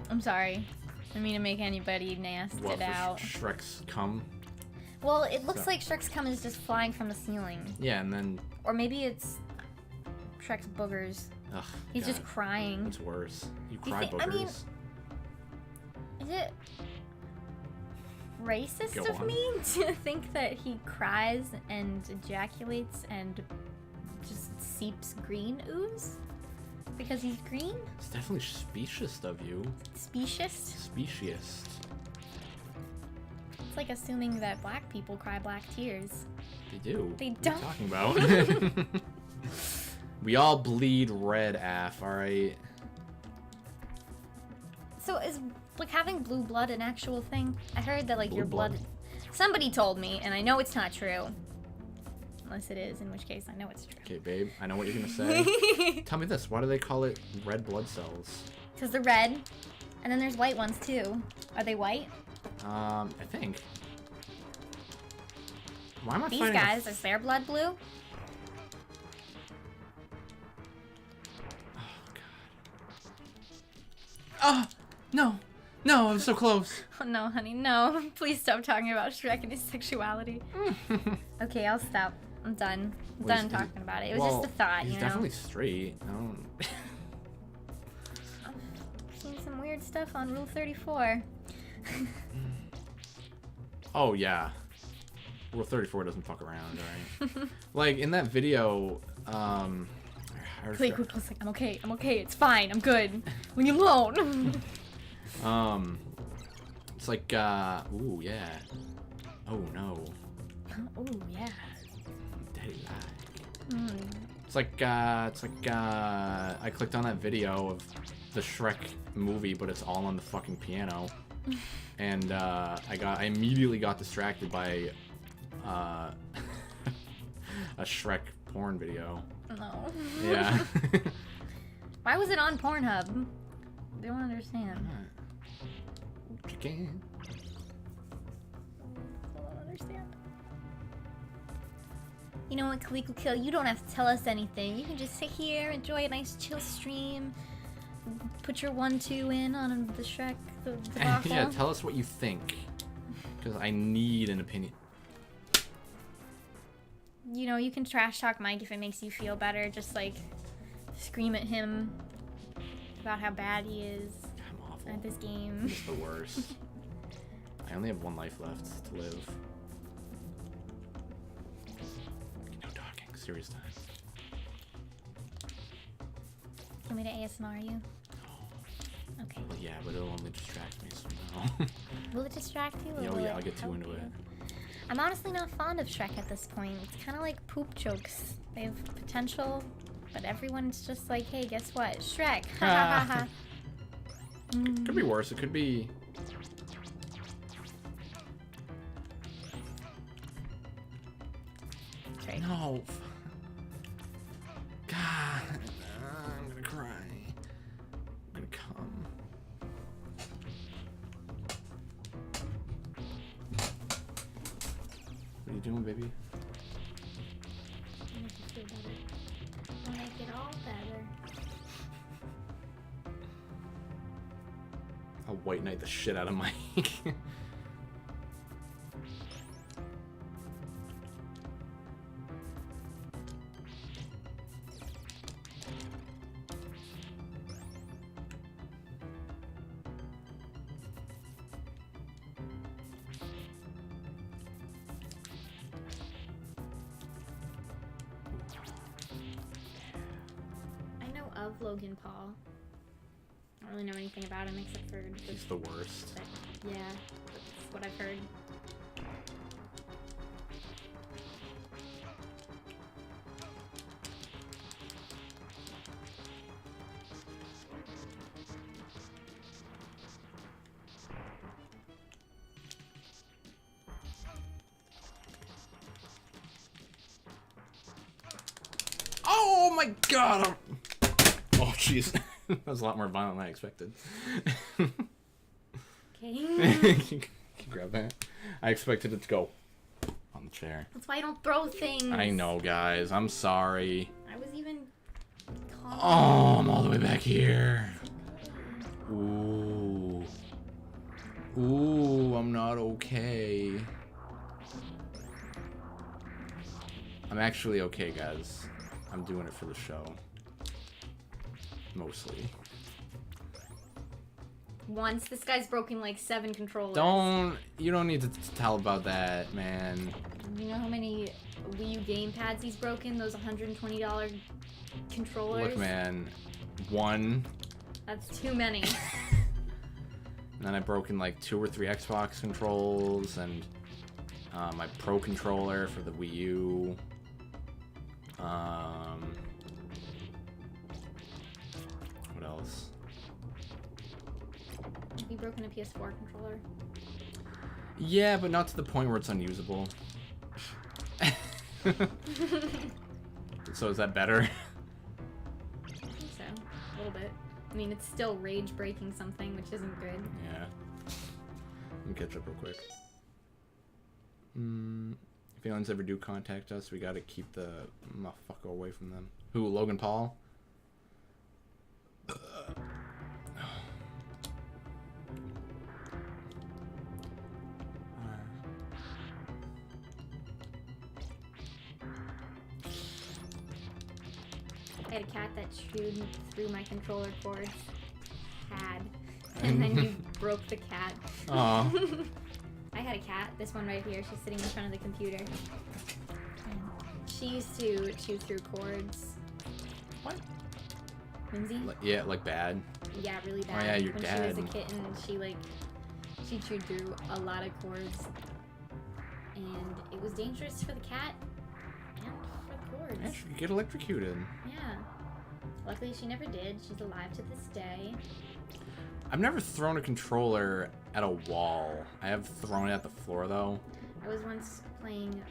Speaker 2: I'm sorry. I didn't mean to make anybody nasty
Speaker 1: What, for
Speaker 2: out.
Speaker 1: Shrek's cum?
Speaker 2: Well, it looks like Shrek's cum is just flying from the ceiling.
Speaker 1: Yeah, and then...
Speaker 2: Or maybe it's Shrek's boogers.
Speaker 1: Ugh,
Speaker 2: He's
Speaker 1: God,
Speaker 2: just crying.
Speaker 1: it's worse. You
Speaker 2: You
Speaker 1: cry
Speaker 2: think-
Speaker 1: boogers.
Speaker 2: I mean, is it racist
Speaker 1: Go
Speaker 2: of
Speaker 1: on.
Speaker 2: me to think that he cries and ejaculates and just seeps green ooze? Because he's green?
Speaker 1: It's definitely specious of you.
Speaker 2: Specious?
Speaker 1: Specious.
Speaker 2: It's like assuming that black people cry black tears.
Speaker 1: They do.
Speaker 2: They
Speaker 1: What
Speaker 2: don't.
Speaker 1: are you talking about? We all bleed red, alright?
Speaker 2: So is like having blue blood an actual thing? I heard that like
Speaker 1: Blue
Speaker 2: your blood...
Speaker 1: blood?
Speaker 2: Somebody told me, and I know it's not true. Unless it is, in which case I know it's true.
Speaker 1: Okay, babe, I know what you're gonna say. Tell me this, why do they call it red blood cells?
Speaker 2: Because they're red, and then there's white ones too. Are they white?
Speaker 1: I think. Why am I
Speaker 2: These
Speaker 1: fighting a
Speaker 2: guys, is their blood blue?
Speaker 1: Oh, no. No, I'm so close.
Speaker 2: Oh no, honey, no. Please stop talking about Shrek and his sexuality. Okay, I'll stop. I'm done. I'm
Speaker 1: Well,
Speaker 2: done
Speaker 1: is-
Speaker 2: talking about it. It was just a thought,
Speaker 1: He's
Speaker 2: you know?
Speaker 1: definitely straight. I don't...
Speaker 2: I've seen some weird stuff on Rule 34.
Speaker 1: Oh, yeah. Rule 34 doesn't fuck around, alright? Like, in that video, I
Speaker 2: Clay was like, I'm okay, it's fine, I'm good. Leave me alone.
Speaker 1: It's like, ooh, yeah. Oh, no.
Speaker 2: Oh, yeah.
Speaker 1: Daddy lied. It's like, I clicked on that video of the Shrek movie, but it's all on the fucking piano. And, I immediately got distracted by, a Shrek porn video.
Speaker 2: No.
Speaker 1: Yeah.
Speaker 2: Why was it on Pornhub? I don't understand.
Speaker 1: Chicken.
Speaker 2: I don't understand. You know what, Kaliko Kill? You don't have to tell us anything. You can just sit here, enjoy a nice chill stream, put your 1-2 in on the Shrek, the debacle.
Speaker 1: Yeah, tell us what you think. Because I need an opinion.
Speaker 2: You know, you can trash talk Mike if it makes you feel better. Just like scream at him about how bad he is
Speaker 1: I'm awful.
Speaker 2: at this game.
Speaker 1: It's the worst. I only have 1 life left to live. No talking. Serious time.
Speaker 2: Want me to ASMR you? Okay.
Speaker 1: Well, yeah, but it'll only distract me, so no.
Speaker 2: Will it distract you? Or
Speaker 1: Yeah,
Speaker 2: will
Speaker 1: yeah,
Speaker 2: it
Speaker 1: I'll get too
Speaker 2: help
Speaker 1: into
Speaker 2: you?
Speaker 1: it.
Speaker 2: I'm honestly not fond of Shrek at this point. It's kind of like poop jokes. They have potential, but everyone's just like, hey, guess what? Shrek. Ha ha ha ha.
Speaker 1: Could be worse. It could be...
Speaker 2: Okay.
Speaker 1: No. God. I'm gonna cry. I'm gonna come. What are you doing, baby?
Speaker 2: I'll make you feel better. I'll make it all better.
Speaker 1: I'll white knight the shit out of Mike.
Speaker 2: I know of Logan Paul. I don't really know anything about him except for
Speaker 1: He's the worst.
Speaker 2: that, yeah, that's what I've heard.
Speaker 1: Oh my god! Oh jeez. That was a lot more violent than I expected.
Speaker 2: Okay.
Speaker 1: Can you grab that? I expected it to go on the chair.
Speaker 2: That's why I don't throw things.
Speaker 1: I know, guys. I'm sorry.
Speaker 2: I was even calm.
Speaker 1: Oh, I'm all the way back here. Ooh. Ooh, I'm not okay. I'm actually okay, guys. I'm doing it for the show. Mostly.
Speaker 2: Once this guy's broken like 7 controllers.
Speaker 1: You don't need to tell about that, man.
Speaker 2: You know how many Wii U game pads he's broken? Those $120 controllers?
Speaker 1: Look, man. 1.
Speaker 2: That's too many.
Speaker 1: And then I've broken like 2 or 3 Xbox controls and my Pro controller for the Wii U. What else?
Speaker 2: Have you broken a PS4 controller?
Speaker 1: Yeah, but not to the point where it's unusable. So is that better?
Speaker 2: I think so. A little bit. I mean, it's still rage breaking something, which isn't good.
Speaker 1: Yeah. Let me catch up real quick. If anyone's ever do contact us, we gotta keep the motherfucker away from them. Who, Logan Paul?
Speaker 2: I had a cat that chewed through my controller cords. And then you broke the cat.
Speaker 1: Aw.
Speaker 2: I had a cat, this one right here. She's sitting in front of the computer. And she used to chew through cords.
Speaker 1: What?
Speaker 2: Lindsay?
Speaker 1: Yeah, like bad.
Speaker 2: Yeah, really bad.
Speaker 1: yeah, your
Speaker 2: when
Speaker 1: dad.
Speaker 2: she was a kitten, she chewed through a lot of cords. And it was dangerous for the cat and for the cords.
Speaker 1: Yeah, she could get electrocuted.
Speaker 2: Yeah. Luckily, she never did. She's alive to this day.
Speaker 1: I've never thrown a controller at a wall. I have thrown it at the floor, though.
Speaker 2: I was once playing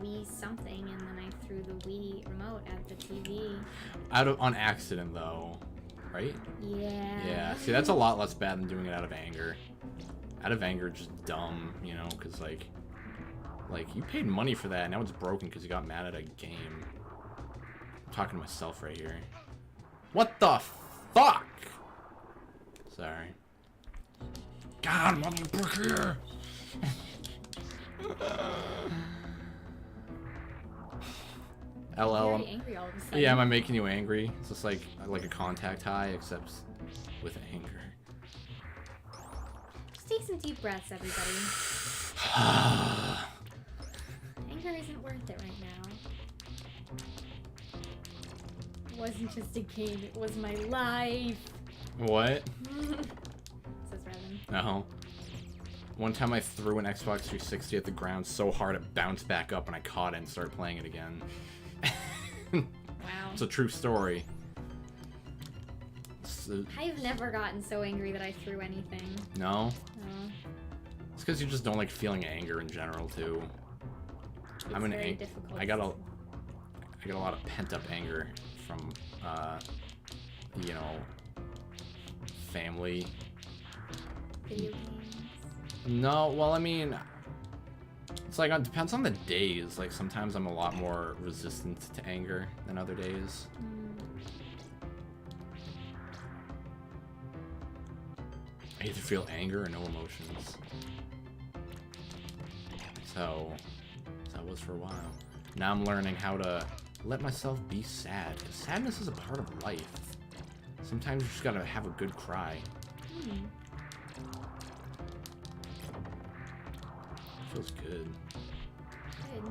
Speaker 2: Wii something, and then I threw the Wii remote at the TV.
Speaker 1: On accident, though. Right?
Speaker 2: Yeah.
Speaker 1: Yeah. See, that's a lot less bad than doing it out of anger. Out of anger, just dumb, you know? Because, like, you paid money for that, and now it's broken because you got mad at a game. I'm talking to myself right here. What the fuck? Sorry. God, mother brick here. LL.
Speaker 2: I'm very angry all of a sudden.
Speaker 1: Yeah, am I making you angry? It's just like a contact high, except with anger.
Speaker 2: Just take some deep breaths, everybody. Anger isn't worth it right now. It wasn't just a game, it was my life.
Speaker 1: What?
Speaker 2: Says Revan.
Speaker 1: No. One time I threw an Xbox 360 at the ground so hard it bounced back up and I caught it and started playing it again.
Speaker 2: Wow.
Speaker 1: It's a true story. So,
Speaker 2: I've never gotten so angry that I threw anything.
Speaker 1: no?
Speaker 2: No.
Speaker 1: It's because you just don't like feeling anger in general, too. I'm an
Speaker 2: very
Speaker 1: ang-
Speaker 2: difficult.
Speaker 1: I got a lot of pent-up anger from, you know, family.
Speaker 2: Video games.
Speaker 1: No, well, I mean, it's like, it depends on the days. Like, sometimes I'm a lot more resistant to anger than other days. I either feel anger or no emotions. So that was for a while. Now I'm learning how to let myself be sad. 'Cause sadness is a part of life. Sometimes you just gotta have a good cry. Feels good.
Speaker 2: Good.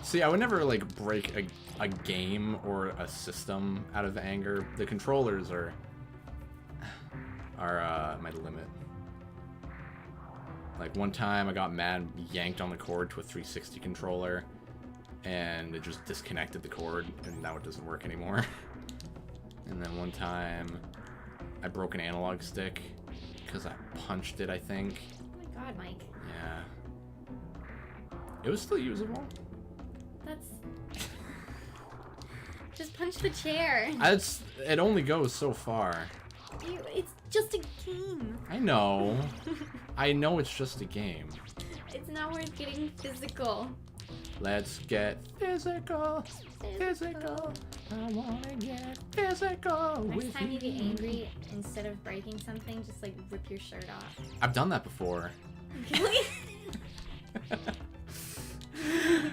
Speaker 1: See, I would never like break a game or a system out of anger. The controllers are my limit. Like one time I got mad, yanked on the cord to a 360 controller, and it just disconnected the cord, and now it doesn't work anymore. And then one time I broke an analog stick because I punched it, I think.
Speaker 2: Oh my god, Mike.
Speaker 1: Yeah. It was still usable.
Speaker 2: That's... Just punch the chair.
Speaker 1: It only goes so far.
Speaker 2: It's just a game.
Speaker 1: I know. I know it's just a game.
Speaker 2: It's not worth getting physical.
Speaker 1: Let's get physical. Physical. I wanna get physical.
Speaker 2: Next time you get angry, instead of breaking something, just like rip your shirt off.
Speaker 1: I've done that before.
Speaker 2: Really?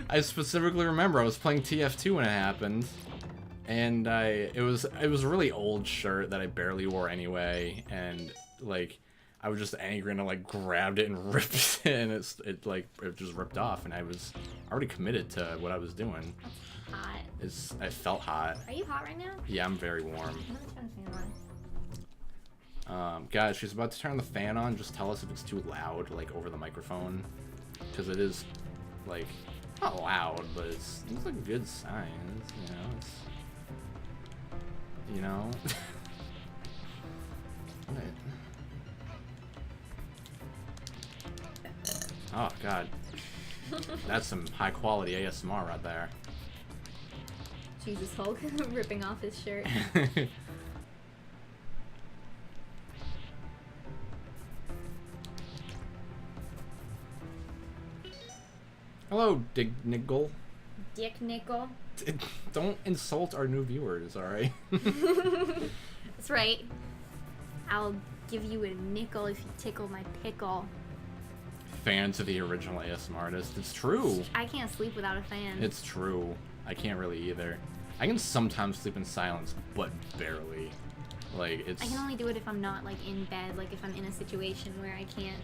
Speaker 1: I specifically remember I was playing TF2 when it happened, and it was a really old shirt that I barely wore anyway, and like I was just angry and I like grabbed it and ripped it, and it just ripped off, and I was already committed to what I was doing.
Speaker 2: Hot.
Speaker 1: I felt hot.
Speaker 2: Are you hot right now?
Speaker 1: Yeah, I'm very warm.
Speaker 2: I'm gonna turn the fan on.
Speaker 1: Guys, she's about to turn the fan on. Just tell us if it's too loud, like over the microphone, because it is, like, not loud, but it's a good sign. You know. What? Oh God, that's some high quality ASMR right there.
Speaker 2: Jesus Hulk ripping off his shirt.
Speaker 1: Hello, Dick Nickel.
Speaker 2: Dick Nickel.
Speaker 1: Don't insult our new viewers, alright?
Speaker 2: That's right. I'll give you a nickel if you tickle my pickle.
Speaker 1: Fans of the original ASMR artist. It's true.
Speaker 2: I can't sleep without a fan.
Speaker 1: It's true. I can't really either. I can sometimes sleep in silence, but barely. Like, it's...
Speaker 2: I can only do it if I'm not, like, in bed, like, if I'm in a situation where I can't,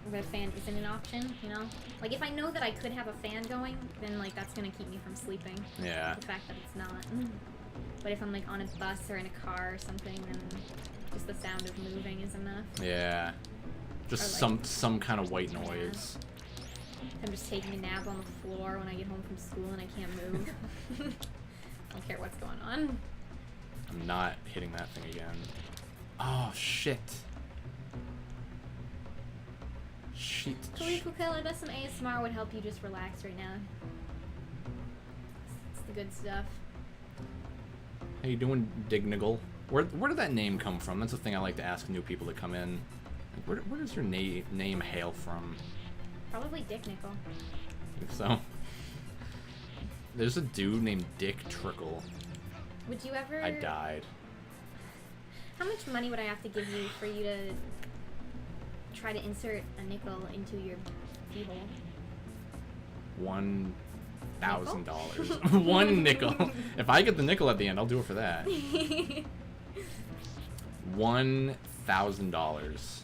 Speaker 2: where the fan isn't an option, you know? Like, if I know that I could have a fan going, then, like, that's gonna keep me from sleeping.
Speaker 1: Yeah.
Speaker 2: The fact that it's not. But if I'm, like, on a bus or in a car or something, then just the sound of moving is enough.
Speaker 1: Yeah. Just
Speaker 2: Or, like,
Speaker 1: some kind of white noise.
Speaker 2: I'm just taking a nap on the floor when I get home from school and I can't move. I don't care what's going on.
Speaker 1: I'm not hitting that thing again. Oh, shit. Shit.
Speaker 2: Kukela, I bet some ASMR would help you just relax right now. It's the good stuff.
Speaker 1: How you doing, Digniggle? Where did that name come from? That's the thing I like to ask new people that come in. Like, where does your name hail from?
Speaker 2: Probably Dick Nickel.
Speaker 1: I think so. There's a dude named Dick Trickle.
Speaker 2: Would you ever...
Speaker 1: I died.
Speaker 2: How much money would I have to give you for you to try to insert a nickel into your pee hole.
Speaker 1: $1,000. One nickel. If I get the nickel at the end, I'll do it for that. $1,000.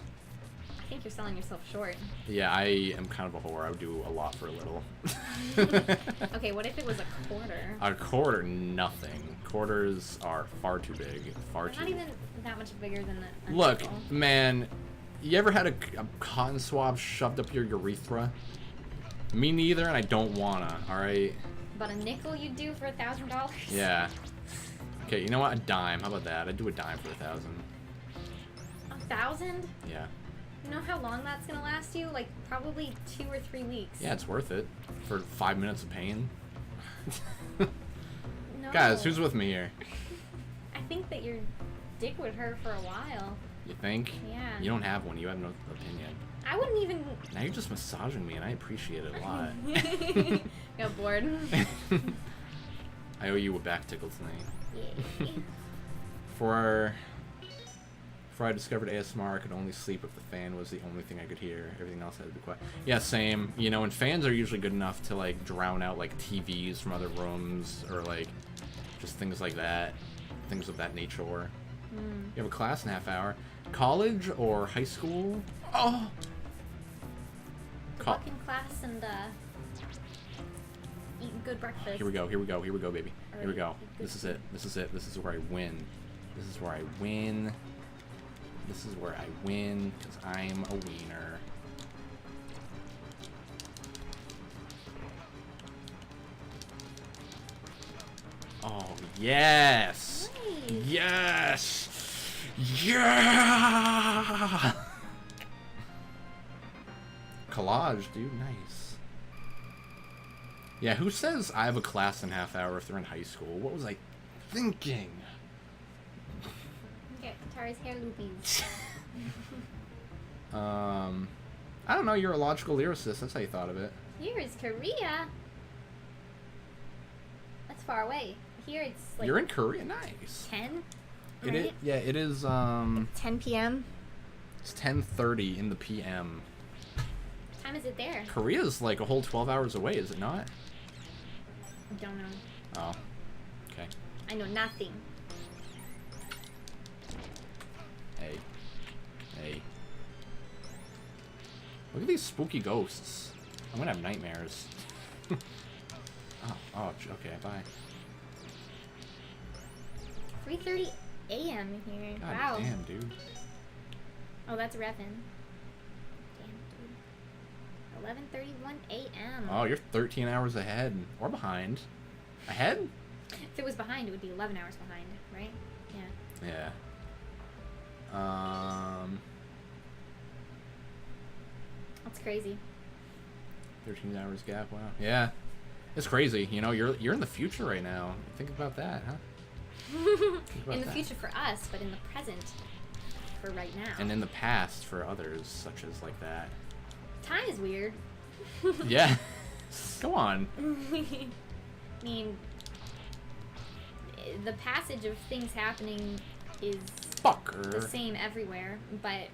Speaker 2: I think you're selling yourself short.
Speaker 1: Yeah, I am kind of a whore. I would do a lot for a little.
Speaker 2: Okay, what if it was a quarter?
Speaker 1: A quarter, nothing. Quarters are far too big. Far too.
Speaker 2: Not even that much bigger than a
Speaker 1: Look,
Speaker 2: nickel.
Speaker 1: man, you ever had a cotton swab shoved up your urethra? Me neither, and I don't wanna. All right.
Speaker 2: But a nickel you'd do for $1,000?
Speaker 1: Yeah. Okay, you know what? A dime. How about that? I'd do a dime for 1,000.
Speaker 2: 1,000?
Speaker 1: Yeah.
Speaker 2: You know how long that's gonna last you? Like, probably 2 or 3 weeks.
Speaker 1: Yeah, it's worth it for 5 minutes of pain.
Speaker 2: No.
Speaker 1: Guys, who's with me here?
Speaker 2: I think that your dick would hurt for a while.
Speaker 1: You think?
Speaker 2: Yeah.
Speaker 1: You don't have one. You have no opinion.
Speaker 2: I wouldn't even...
Speaker 1: Now you're just massaging me, and I appreciate it a lot.
Speaker 2: Got bored.
Speaker 1: I owe you a back tickle tonight.
Speaker 2: Yay.
Speaker 1: Before I discovered ASMR, I could only sleep if the fan was the only thing I could hear. Everything else had to be quiet. Yeah, same. You know, and fans are usually good enough to, like, drown out, like, TVs from other rooms, or, like, just things like that. Things of that nature. You have a class in a half hour. College or high school? Oh!
Speaker 2: Walk in class and, eat good breakfast.
Speaker 1: Here we go, here we go, here we go, baby. Here we go.
Speaker 2: Good.
Speaker 1: This is it. This is it. This is where I win. This is where I win. This is where I win, because I'm a wiener. Oh, yes!
Speaker 2: Nice.
Speaker 1: Yes! Yeah! Collage, dude. Nice. Yeah, who says I have a class in half hour if they're in high school? What was I thinking?
Speaker 2: Get Tara's hair loopies.
Speaker 1: I don't know. You're a logical lyricist. That's how you thought of it.
Speaker 2: Here is Korea. That's far away. Here it's like...
Speaker 1: You're in Korea. Nice.
Speaker 2: 10?
Speaker 1: It
Speaker 2: Right?
Speaker 1: is, yeah, it is,
Speaker 2: 10 p.m.?
Speaker 1: it's 10:30 in the PM.
Speaker 2: What time is it there?
Speaker 1: Korea's like a whole 12 hours away, is it not?
Speaker 2: I don't know.
Speaker 1: Oh. Okay.
Speaker 2: I know nothing.
Speaker 1: Hey. Hey. Look at these spooky ghosts. I'm gonna have nightmares. oh, okay, bye.
Speaker 2: 3:30 a.m. here.
Speaker 1: God
Speaker 2: Wow.
Speaker 1: damn, dude.
Speaker 2: Oh, that's Revan. Damn, dude. 11:31 a.m.
Speaker 1: Oh, you're 13 hours ahead. Or behind. Ahead?
Speaker 2: If it was behind, it would be 11 hours behind, right? Yeah.
Speaker 1: Yeah.
Speaker 2: That's crazy.
Speaker 1: 13 hours gap, wow. Yeah. It's crazy. You know, you're in the future right now. Think about that, huh? Think about
Speaker 2: In the
Speaker 1: that.
Speaker 2: future for us, but in the present for right now.
Speaker 1: And in the past for others, such as like that.
Speaker 2: Time is weird.
Speaker 1: Yeah. Go on.
Speaker 2: I mean, the passage of things happening is
Speaker 1: Fucker.
Speaker 2: the same everywhere, but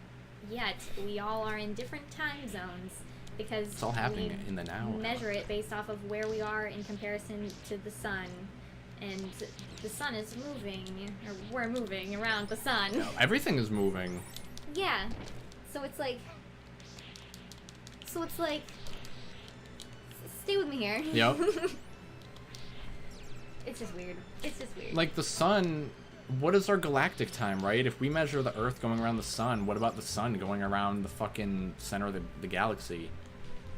Speaker 2: yet we all are in different time zones because
Speaker 1: It's all happening
Speaker 2: we
Speaker 1: in the now.
Speaker 2: measure it based off of where we are in comparison to the sun, and the sun is moving, or we're moving around the sun.
Speaker 1: No, everything is moving.
Speaker 2: Yeah, so it's like, stay with me here.
Speaker 1: Yep.
Speaker 2: It's just weird. It's just weird.
Speaker 1: Like the sun, what is our galactic time, right? If we measure the Earth going around the sun, what about the sun going around the fucking center of the galaxy?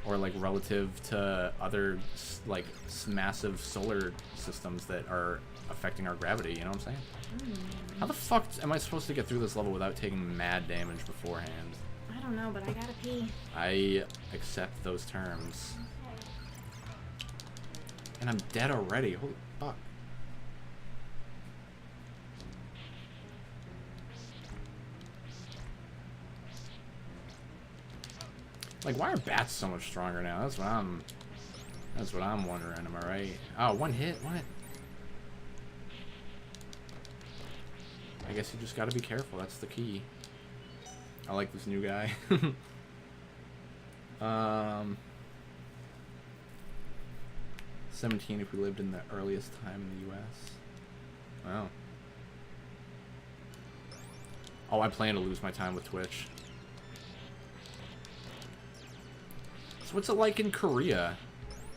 Speaker 1: Or like relative to other like massive solar systems that are affecting our gravity, you know what I'm saying? How the fuck am I supposed to get through this level without taking mad damage beforehand?
Speaker 2: I don't know, but I gotta pee.
Speaker 1: I accept those terms. And I'm dead already. Holy fuck. Like, why are bats so much stronger now? That's what I'm wondering, am I right? Oh, one hit? What? I guess you just gotta be careful, that's the key. I like this new guy. 17 if we lived in the earliest time in the U.S. Wow. Oh, I plan to lose my time with Twitch. So what's it like in Korea?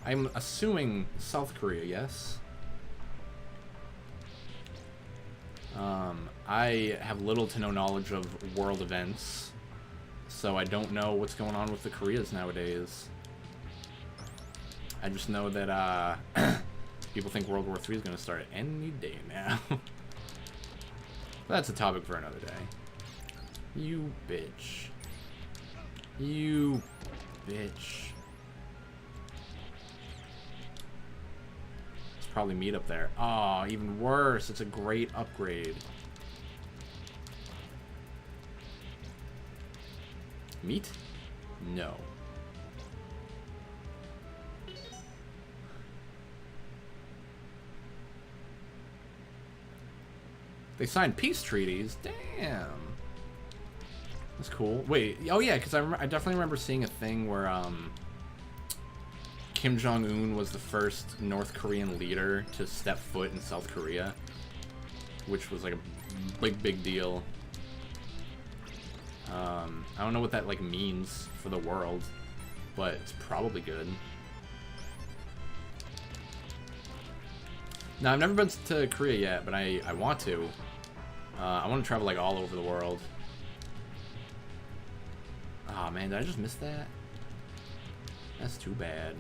Speaker 1: I'm assuming South Korea, yes? I have little to no knowledge of world events, so I don't know what's going on with the Koreas nowadays. I just know that people think World War III is going to start any day now. That's a topic for another day. You bitch. You bitch. It's probably meat up there. Oh, even worse. It's a great upgrade. Meat? No. They signed peace treaties? Damn. That's cool. Wait, oh yeah, because I definitely remember seeing a thing where Kim Jong-un was the first North Korean leader to step foot in South Korea, which was like a big deal. I don't know what that like means for the world, but it's probably good. Now, I've never been to Korea yet, but I want to. I want to travel like all over the world. Oh man, did I just miss that? That's too bad.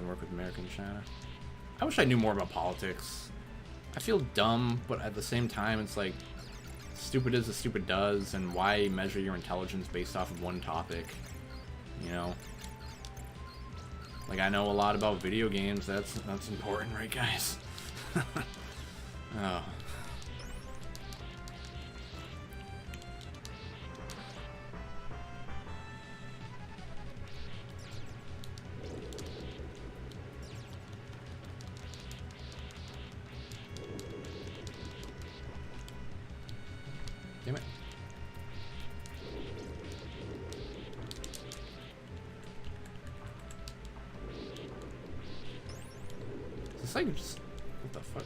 Speaker 1: Work with America and China. I wish I knew more about politics. I feel dumb, but at the same time, it's like, stupid is as stupid does, and why measure your intelligence based off of one topic? You know? Like, I know a lot about video games, that's important, right, guys? Oh. Damn it. Is this like just... What the fuck?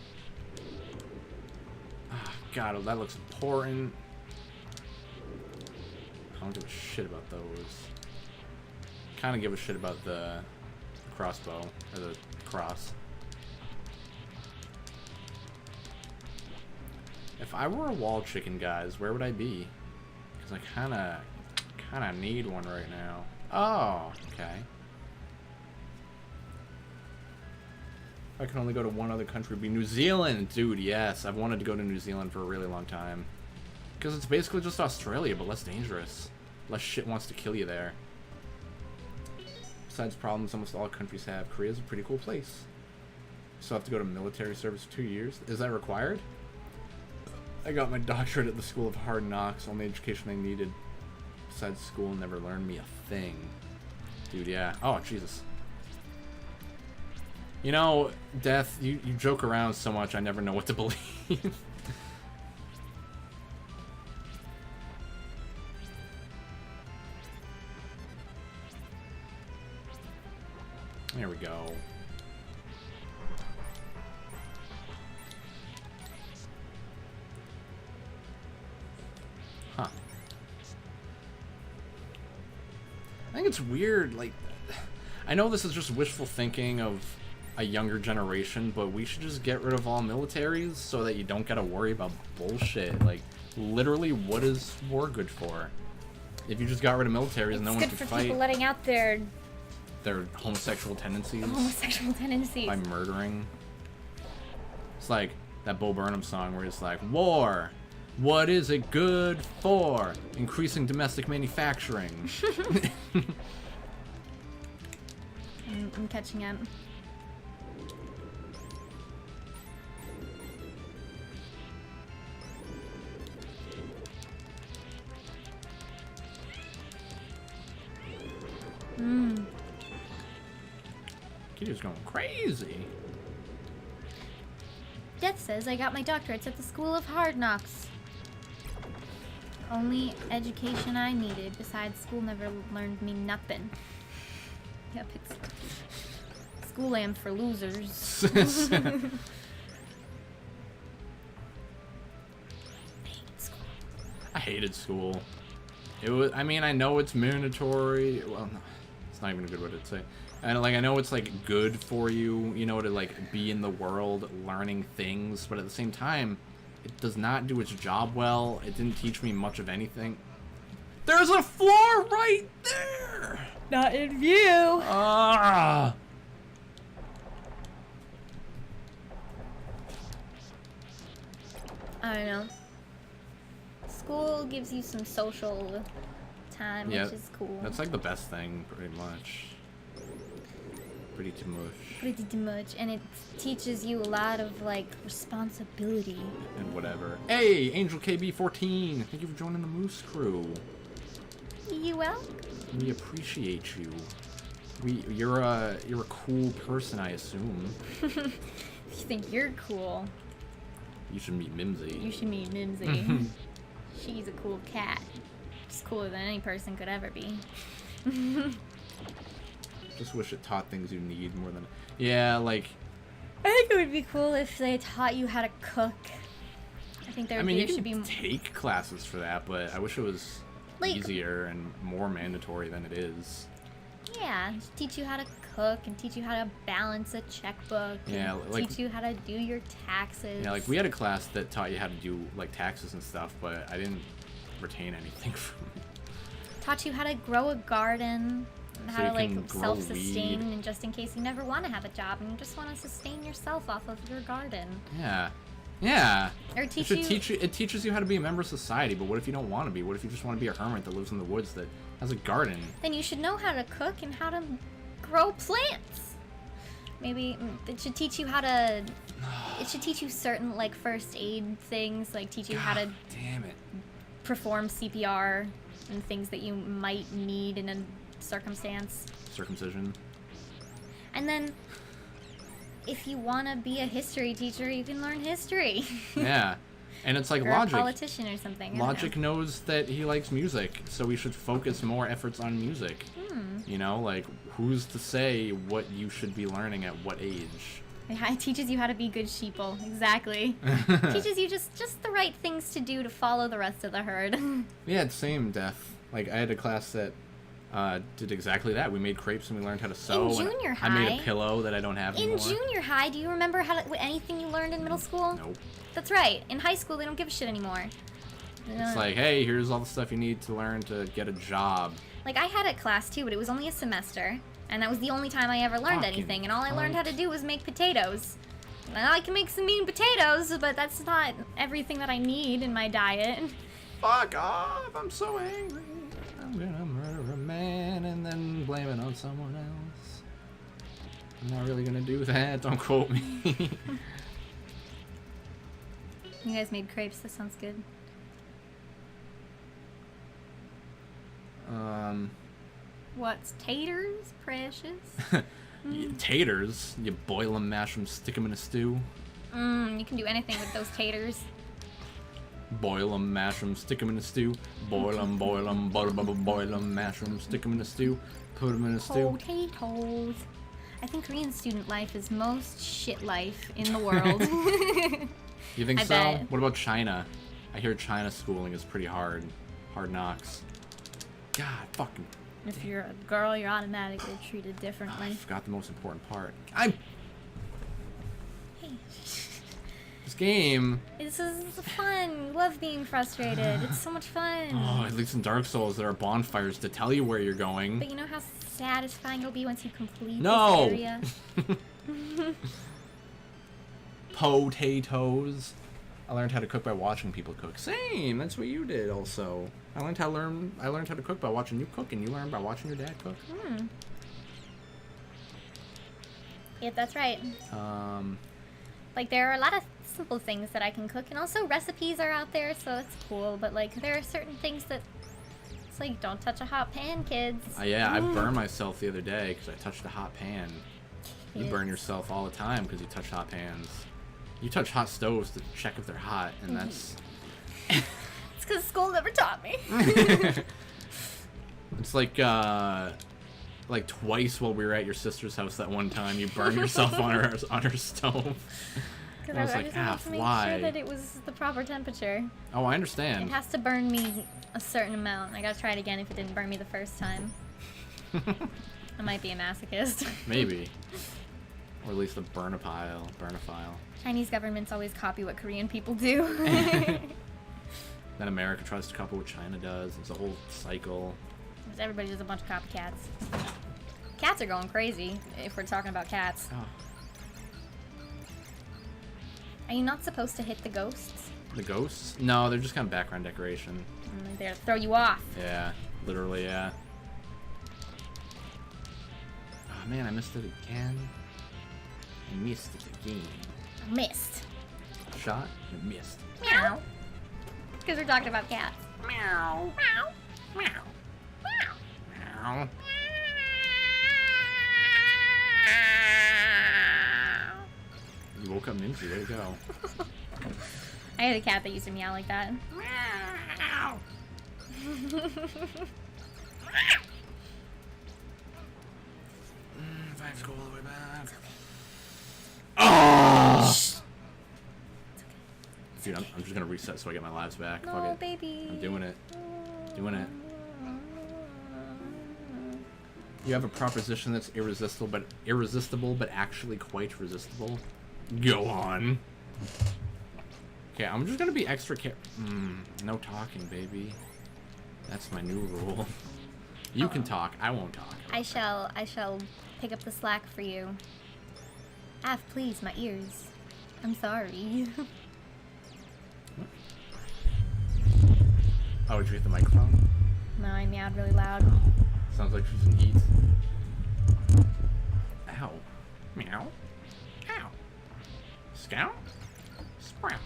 Speaker 1: Ah, God, oh, that looks important. I don't give a shit about those. Kind of give a shit about the crossbow, or the cross. If I were a wall chicken, guys, where would I be? Because I kind of need one right now. Oh, okay. If I could only go to one other country, it'd be New Zealand. Dude, yes. I've wanted to go to New Zealand for a really long time. Because it's basically just Australia, but less dangerous. Less shit wants to kill you there. Besides problems almost all countries have, Korea's a pretty cool place. Still have to go to military service for 2 years. Is that required? I got my doctorate at the School of Hard Knocks, only education I needed. Besides school, never learned me a thing. Dude, yeah. Oh, Jesus. You know, Death, you joke around so much, I never know what to believe. There we go. Huh. I think it's weird, like, I know this is just wishful thinking of a younger generation, but we should just get rid of all militaries so that you don't gotta worry about bullshit. Like, literally, what is war good for? If you just got rid of militaries, no one could fight.
Speaker 2: It's good for people letting out their
Speaker 1: homosexual tendencies.
Speaker 2: Homosexual tendencies.
Speaker 1: By murdering. It's like that Bo Burnham song where it's like, war! What is it good for? Increasing domestic manufacturing.
Speaker 2: I'm catching up.
Speaker 1: Kitty's going crazy.
Speaker 2: Death says I got my doctorates at the School of Hard Knocks. Only education I needed. Besides, school never learned me nothing. Yep, it's school am for losers.
Speaker 1: I hated school. It was. I mean, I know it's mandatory. Well, no, it's not even a good way to say. And like, I know it's like good for you, you know, to like be in the world, learning things. But at the same time, it does not do its job well. It didn't teach me much of anything. There's a floor right there.
Speaker 2: Not in view.
Speaker 1: Ah.
Speaker 2: I don't know. School gives you some social time, which is cool.
Speaker 1: That's like the best thing, pretty much. Pretty too much.
Speaker 2: Pretty too much, and it teaches you a lot of like responsibility.
Speaker 1: And whatever. Hey, Angel KB14, thank you for joining the Moose Crew.
Speaker 2: You well?
Speaker 1: We appreciate you. You're a cool person, I assume.
Speaker 2: If you think you're cool,
Speaker 1: You should meet Mimsy.
Speaker 2: you should meet Mimsy. She's a cool cat. She's cooler than any person could ever be.
Speaker 1: Just wish it taught things you need more than. Yeah, like.
Speaker 2: I think it would be cool if they taught you how to cook. I think there
Speaker 1: you
Speaker 2: should
Speaker 1: can
Speaker 2: be
Speaker 1: take classes for that, but I wish it was
Speaker 2: like,
Speaker 1: easier and more mandatory than it is.
Speaker 2: Yeah, just teach you how to cook and teach you how to balance a checkbook.
Speaker 1: Yeah,
Speaker 2: and
Speaker 1: like,
Speaker 2: teach you how to do your taxes.
Speaker 1: Yeah, like we had a class that taught you how to do like taxes and stuff, but I didn't retain anything from it.
Speaker 2: Taught you how to grow a garden and
Speaker 1: So
Speaker 2: how
Speaker 1: you
Speaker 2: to like
Speaker 1: can grow
Speaker 2: self-sustain,
Speaker 1: weed.
Speaker 2: and just in case you never want to have a job and you just want to sustain yourself off of your garden.
Speaker 1: Yeah. Yeah.
Speaker 2: Or
Speaker 1: It teaches you how to be a member of society, but what if you don't want to be? What if you just want to be a hermit that lives in the woods that has a garden?
Speaker 2: Then you should know how to cook and how to grow plants. Maybe it should teach you how to. It should teach you certain like first aid things, like teach you how to
Speaker 1: Damn it.
Speaker 2: perform CPR and things that you might need in a circumstance.
Speaker 1: Circumcision.
Speaker 2: And then, if you want to be a history teacher, you can learn history.
Speaker 1: Yeah. And it's like
Speaker 2: or
Speaker 1: Logic.
Speaker 2: a politician or something. I don't
Speaker 1: Logic
Speaker 2: know.
Speaker 1: knows that he likes music, so we should focus more efforts on music. You know, like, who's to say what you should be learning at what age?
Speaker 2: Yeah, it teaches you how to be good sheeple. Exactly. Teaches you just the right things to do to follow the rest of the herd.
Speaker 1: Yeah, it's same, Death. Like, I had a class that did exactly that. We made crepes and we learned how to sew.
Speaker 2: In junior
Speaker 1: I made
Speaker 2: high-
Speaker 1: a pillow that I don't have anymore.
Speaker 2: In junior high, do you remember anything you learned in middle school?
Speaker 1: Nope.
Speaker 2: That's right. In high school, they don't give a shit anymore.
Speaker 1: It's like, hey, here's all the stuff you need to learn to get a job.
Speaker 2: Like, I had a class, too, but it was only a semester. And that was the only time I ever learned
Speaker 1: Fucking
Speaker 2: anything. And all I learned how to
Speaker 1: cunt.
Speaker 2: do was make potatoes. Now I can make some mean potatoes, but that's not everything that I need in my diet.
Speaker 1: Fuck off! I'm so angry. I'm gonna murder a man and then blame it on someone else. I'm not really gonna do that. Don't quote me.
Speaker 2: You guys made crepes. That sounds good. What's taters, precious?
Speaker 1: Taters. You boil them, mash them, stick them in a stew.
Speaker 2: You can do anything with those taters.
Speaker 1: Boil them, mash them, stick them in a stew. Boil them, boil them, mash them, stick them in a stew. Put them in a stew.
Speaker 2: Potatoes. I think Korean student life is most shit life in the world.
Speaker 1: You think
Speaker 2: I
Speaker 1: so?
Speaker 2: bet.
Speaker 1: What about China? I hear China schooling is pretty hard. Hard knocks. God, fucking.
Speaker 2: If you're a girl, you're automatically treated
Speaker 1: I
Speaker 2: differently.
Speaker 1: forgot the most important part.
Speaker 2: Hey.
Speaker 1: This game.
Speaker 2: This is fun. Love being frustrated. It's so much fun.
Speaker 1: Oh, at least in Dark Souls there are bonfires to tell you where you're going.
Speaker 2: But you know how satisfying it'll be once you complete
Speaker 1: No!
Speaker 2: this area?
Speaker 1: Potatoes. I learned how to cook by watching people cook. Same. That's what you did also. I learned how to cook by watching you cook, and you learned by watching your dad cook.
Speaker 2: Yep, that's right. Like, there are a lot of simple things that I can cook, and also recipes are out there, so it's cool. But, like, there are certain things that... It's like, don't touch a hot pan, kids.
Speaker 1: Yeah, I burned myself the other day because I touched a hot pan. You burn yourself all the time because you touch hot pans. You touch hot stoves to check if they're hot, and that's...
Speaker 2: It's because school never taught me.
Speaker 1: It's like twice while we were at your sister's house that one time, you burned yourself on her stove.
Speaker 2: Because
Speaker 1: I was
Speaker 2: I
Speaker 1: like,
Speaker 2: just wanted to make
Speaker 1: why?
Speaker 2: sure that it was the proper temperature.
Speaker 1: Oh, I understand.
Speaker 2: It has to burn me a certain amount. I gotta try it again if it didn't burn me the first time. I might be a masochist.
Speaker 1: Maybe. Or at least a burnophile.
Speaker 2: Chinese governments always copy what Korean people do.
Speaker 1: Then America tries to copy what China does. It's a whole cycle.
Speaker 2: Everybody does a bunch of copycats. Cats are going crazy, if we're talking about cats.
Speaker 1: Oh.
Speaker 2: Are you not supposed to hit the ghosts?
Speaker 1: The ghosts? No, they're just kind of background decoration.
Speaker 2: They're to throw you off.
Speaker 1: Yeah, literally, yeah. Oh man, I missed it again. I missed it again.
Speaker 2: Missed.
Speaker 1: Shot and missed.
Speaker 2: Meow. Because we're talking about cats.
Speaker 1: Meow.
Speaker 2: Meow.
Speaker 1: Meow. Meow. You woke up Minty, way to go.
Speaker 2: I had a cat that used to meow like that.
Speaker 1: Meow. If I have to go all the way back. Oh! Dude, I'm just gonna reset so I get my lives back. Fuck
Speaker 2: No,
Speaker 1: it.
Speaker 2: baby.
Speaker 1: I'm doing it. Doing it. You have a proposition that's irresistible, but actually quite resistible. Go on. Okay, I'm just gonna be extra no talking, baby. That's my new rule. You can talk, I won't talk.
Speaker 2: I shall pick up the slack for you. Please, my ears. I'm sorry.
Speaker 1: Oh, did you hit the microphone?
Speaker 2: No, I meowed really loud.
Speaker 1: Sounds like she's in heat. Ow. Meow. Ow. Scout. Sprout.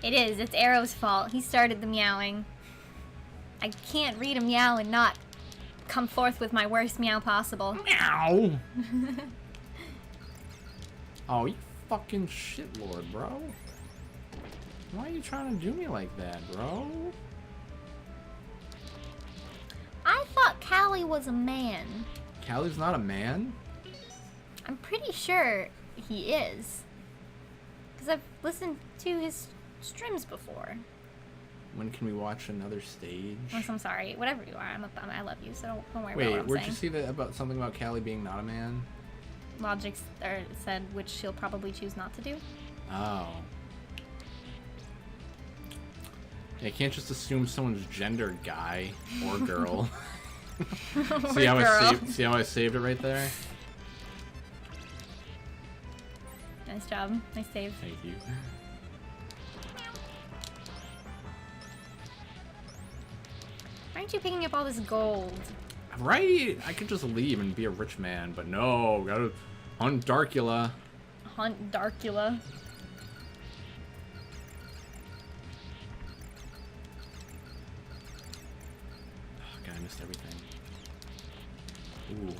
Speaker 2: It is. It's Arrow's fault. He started the meowing. I can't read a meow and not come forth with my worst meow possible.
Speaker 1: Meow. Oh, you fucking shitlord, bro. Why are you trying to do me like that, bro?
Speaker 2: I thought Callie was a man.
Speaker 1: Callie's not a man?
Speaker 2: I'm pretty sure he is. Because I've listened to his streams before.
Speaker 1: When can we watch another stage?
Speaker 2: I'm sorry. Whatever you are, I love you, so don't worry about what
Speaker 1: Wait,
Speaker 2: I'm
Speaker 1: where'd
Speaker 2: saying.
Speaker 1: you see that about something about Callie being not a man?
Speaker 2: Logic said which she'll probably choose not to do.
Speaker 1: Oh. Yeah, you can't just assume someone's gender guy or girl. See how I saved it right there?
Speaker 2: Nice job. Nice save.
Speaker 1: Thank you.
Speaker 2: Why aren't you picking up all this gold?
Speaker 1: Right? I could just leave and be a rich man, but no, gotta hunt Darkula.
Speaker 2: Hunt Darkula.
Speaker 1: Oh, God, I missed everything. Ooh.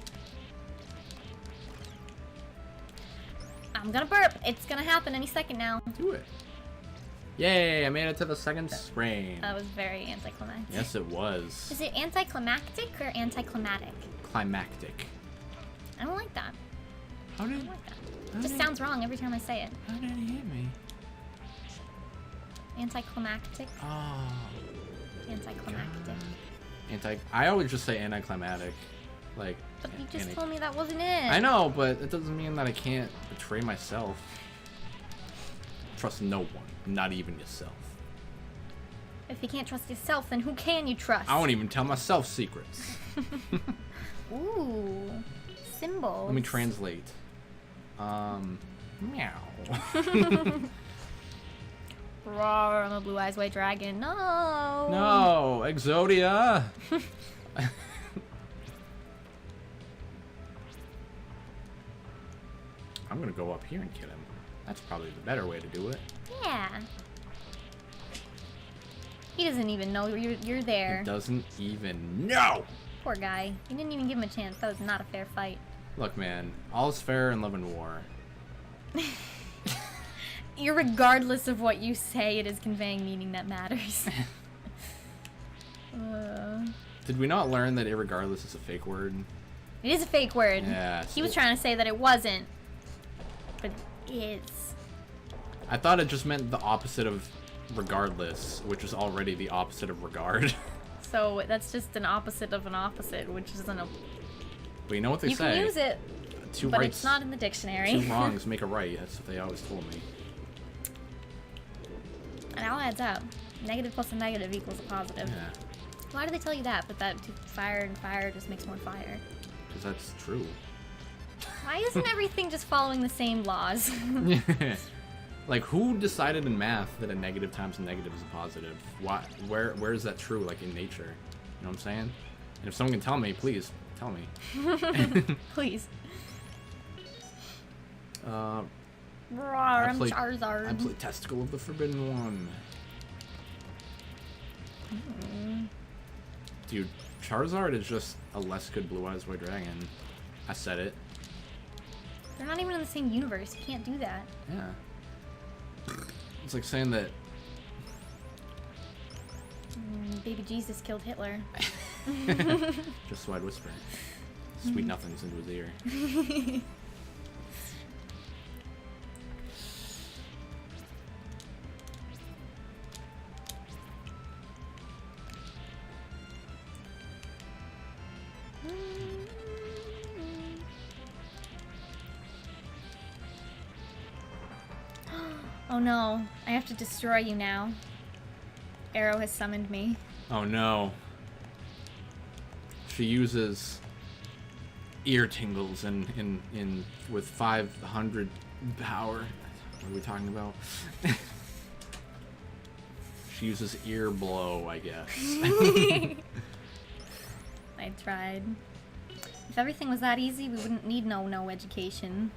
Speaker 2: I'm gonna burp. It's gonna happen any second now.
Speaker 1: Do it. Yay, I made it to the second screen.
Speaker 2: That was very anticlimactic.
Speaker 1: Yes, it was.
Speaker 2: Is it anticlimactic or anticlimactic?
Speaker 1: Climactic.
Speaker 2: I don't like that.
Speaker 1: How
Speaker 2: I
Speaker 1: did
Speaker 2: don't like that. It just sounds wrong every time I say it.
Speaker 1: How did he hit me?
Speaker 2: Anticlimactic.
Speaker 1: Oh.
Speaker 2: Anticlimactic.
Speaker 1: I always just say anticlimactic. Like.
Speaker 2: But you just told me that wasn't it.
Speaker 1: I know, but it doesn't mean that I can't betray myself. Trust no one, not even yourself.
Speaker 2: If you can't trust yourself, then who can you trust?
Speaker 1: I won't even tell myself secrets.
Speaker 2: Ooh. Symbols.
Speaker 1: Let me translate. Meow.
Speaker 2: Roar, I'm a blue eyes white dragon. No.
Speaker 1: No, Exodia. gonna go up here and kill him. That's probably the better way to do it.
Speaker 2: Yeah. He doesn't even know you're there.
Speaker 1: He doesn't even know!
Speaker 2: Poor guy. You didn't even give him a chance. That was not a fair fight.
Speaker 1: Look, man. All's fair in love and war.
Speaker 2: Regardless of what you say, it is conveying meaning that matters.
Speaker 1: Did we not learn that irregardless is a fake word?
Speaker 2: It is a fake word.
Speaker 1: Yeah.
Speaker 2: He was trying to say that it wasn't. But it is.
Speaker 1: I thought it just meant the opposite of regardless, which is already the opposite of regard.
Speaker 2: So that's just an opposite of an opposite, which isn't a...
Speaker 1: But you know what they
Speaker 2: You
Speaker 1: say?
Speaker 2: can use it,
Speaker 1: Two
Speaker 2: but
Speaker 1: rights,
Speaker 2: it's not in the dictionary.
Speaker 1: two wrongs make a right. That's what they always told me.
Speaker 2: It all adds up. Negative plus a negative equals a positive.
Speaker 1: Yeah.
Speaker 2: Why do they tell you that? But that fire and fire just makes more fire.
Speaker 1: Because that's true.
Speaker 2: Why isn't everything just following the same laws?
Speaker 1: Like, who decided in math that a negative times a negative is a positive? Why? Where is that true, like, in nature? You know what I'm saying? And if someone can tell me, please, tell me.
Speaker 2: Please.
Speaker 1: I
Speaker 2: I'm
Speaker 1: played
Speaker 2: Charizard.
Speaker 1: Testicle of the Forbidden One. Dude, Charizard is just a less good Blue Eyes White Dragon. I said it.
Speaker 2: They're not even in the same universe. You can't do that.
Speaker 1: Yeah. It's like saying that...
Speaker 2: Baby Jesus killed Hitler.
Speaker 1: Just so I'd whisper. Sweet nothings into his ear.
Speaker 2: Oh no, I have to destroy you now. Arrow has summoned me.
Speaker 1: Oh no. She uses ear tingles in with 500 power. What are we talking about? She uses ear blow, I guess.
Speaker 2: I tried. If everything was that easy, we wouldn't need no education.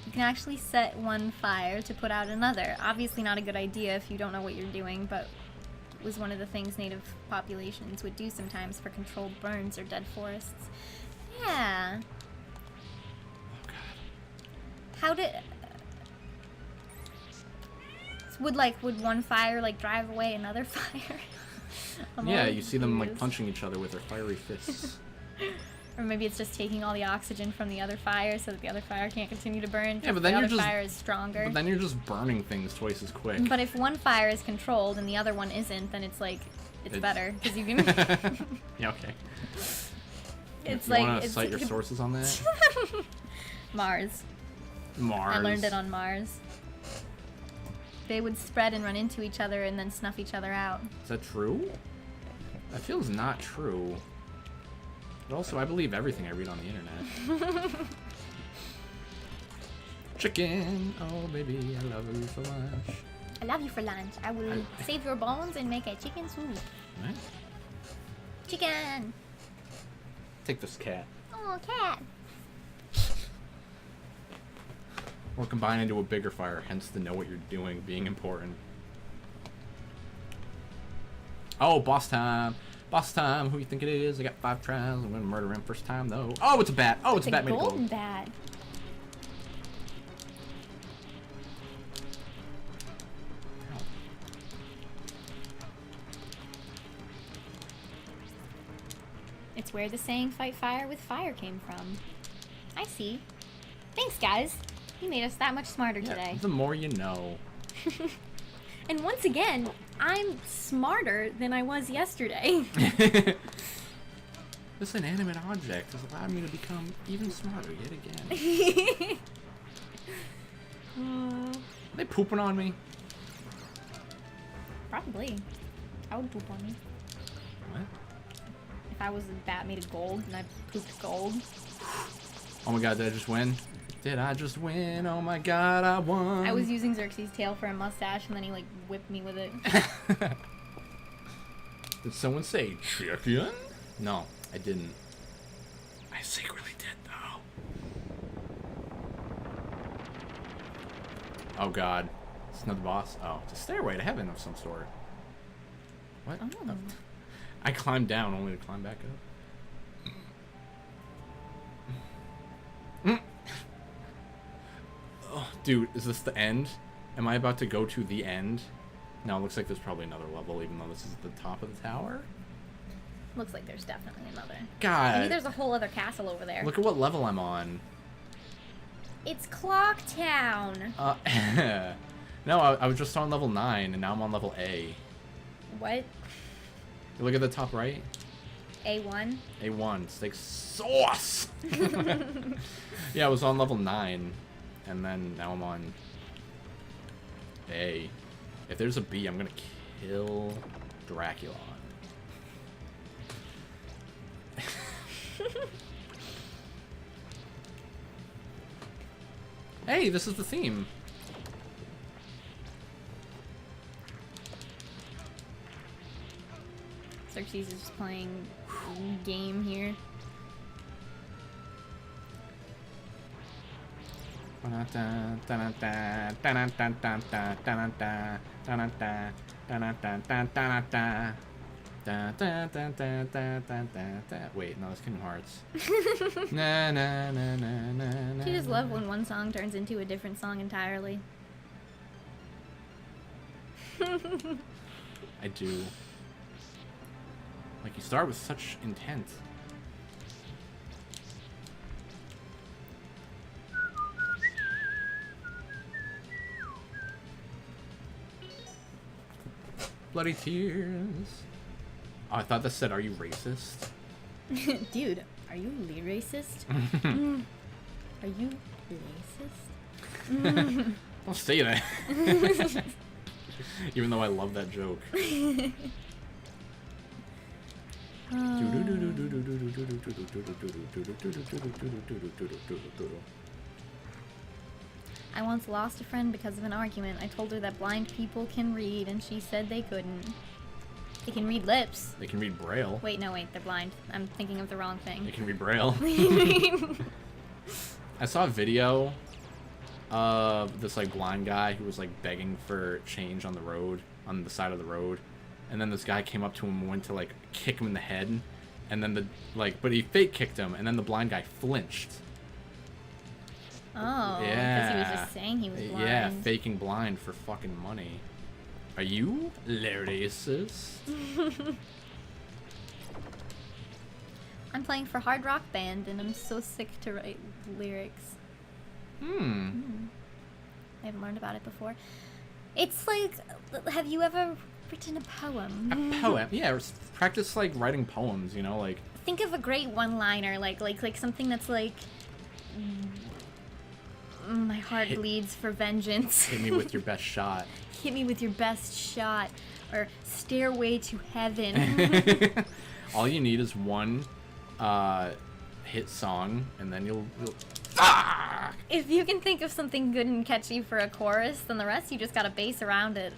Speaker 2: You can actually set one fire to put out another. Obviously not a good idea if you don't know what you're doing, but it was one of the things native populations would do sometimes for controlled burns or dead forests. Yeah.
Speaker 1: Oh god.
Speaker 2: How did... would one fire like drive away another fire?
Speaker 1: Yeah, you see them like punching each other with their fiery fists.
Speaker 2: Or maybe it's just taking all the oxygen from the other fire so that the other fire can't continue to burn.
Speaker 1: Yeah, but then
Speaker 2: the
Speaker 1: you're
Speaker 2: other
Speaker 1: just
Speaker 2: fire is stronger.
Speaker 1: But then you're just burning things twice as quick.
Speaker 2: But if one fire is controlled and the other one isn't, then it's like it's better because you can.
Speaker 1: Yeah, okay.
Speaker 2: It's
Speaker 1: you
Speaker 2: like
Speaker 1: want to cite your sources on that?
Speaker 2: Mars.
Speaker 1: Mars.
Speaker 2: I learned it on Mars. They would spread and run into each other and then snuff each other out.
Speaker 1: Is that true? That feels not true. But also, I believe everything I read on the internet. Chicken! Oh, baby, I love you for lunch.
Speaker 2: I love you for lunch. I will save your bones and make a chicken soup.
Speaker 1: What?
Speaker 2: Chicken!
Speaker 1: Take this cat.
Speaker 2: Oh, cat!
Speaker 1: Or combine into a bigger fire, hence the know what you're doing being important. Oh, boss time! Boss time! Who you think it is? I got 5 tries. I'm gonna murder him first time though. Oh, it's a bat! Oh, it's a bat made of
Speaker 2: golden
Speaker 1: gold.
Speaker 2: bat. It's where the saying "fight fire with fire" came from. I see. Thanks, guys. You made us that much smarter today.
Speaker 1: The more you know.
Speaker 2: And once again, I'm smarter than I was yesterday.
Speaker 1: This inanimate object has allowed me to become even smarter yet again. Are they pooping on me?
Speaker 2: Probably. I would poop on you.
Speaker 1: What?
Speaker 2: If I was a bat made of gold and I pooped gold.
Speaker 1: Oh my god, did I just win? Did I just win? Oh my god, I won.
Speaker 2: I was using Xerxes' tail for a mustache and then he like whipped me with it.
Speaker 1: Did someone say chicken? No, I didn't. I secretly did though. Oh god. It's another boss. Oh, it's a stairway to heaven of some sort. What?
Speaker 2: Oh.
Speaker 1: I climbed down only to climb back up. Oh, dude, is this the end? Am I about to go to the end? No, it looks like there's probably another level, even though this is the top of the tower.
Speaker 2: Looks like there's definitely another.
Speaker 1: God.
Speaker 2: Maybe there's a whole other castle over there.
Speaker 1: Look at what level I'm on.
Speaker 2: It's Clock Town.
Speaker 1: No, I was just on level 9, and now I'm on level A.
Speaker 2: What?
Speaker 1: You look at the top right.
Speaker 2: A1?
Speaker 1: A1, steak sauce! Yeah, I was on level 9, and then now I'm on A. If there's a B, I'm gonna kill Dracula. Hey, this is the theme.
Speaker 2: Xerxes is just playing game here.
Speaker 1: Wait, no, that's Kingdom Hearts. Na na na na na na.
Speaker 2: You just love when one song turns into a different song entirely.
Speaker 1: I do. Like, you start with such intent. Bloody tears. Oh, I thought that said, "Are you racist?"
Speaker 2: Dude, are you racist? Are you racist?
Speaker 1: Don't say that. Even though I love that joke.
Speaker 2: I once lost a friend because of an argument. I told her that blind people can read, and she said they couldn't. They can read lips.
Speaker 1: They can read Braille.
Speaker 2: Wait, no, wait, they're blind. I'm thinking of the wrong
Speaker 1: They
Speaker 2: thing.
Speaker 1: can read Braille. I saw a video of this like blind guy who was like begging for change on the road, on the side of the road, and then this guy came up to him and went to like kick him in the head, and then but he fake kicked him, and then the blind guy flinched.
Speaker 2: Oh, because
Speaker 1: Yeah.
Speaker 2: he was just saying he was blind.
Speaker 1: Yeah, faking blind for fucking money. Are you racist?
Speaker 2: I'm playing for Hard Rock Band, and I'm so sick to write lyrics. I haven't learned about it before. It's like, have you ever written a poem?
Speaker 1: A poem? Yeah, practice like writing poems. You know, like.
Speaker 2: Think of a great one-liner, like something that's like, my heart bleeds for vengeance.
Speaker 1: Hit me with your best shot.
Speaker 2: Hit me with your best shot, or Stairway to Heaven.
Speaker 1: All you need is one hit song, and then you'll ah!
Speaker 2: If you can think of something good and catchy for a chorus, then the rest you just gotta base around it.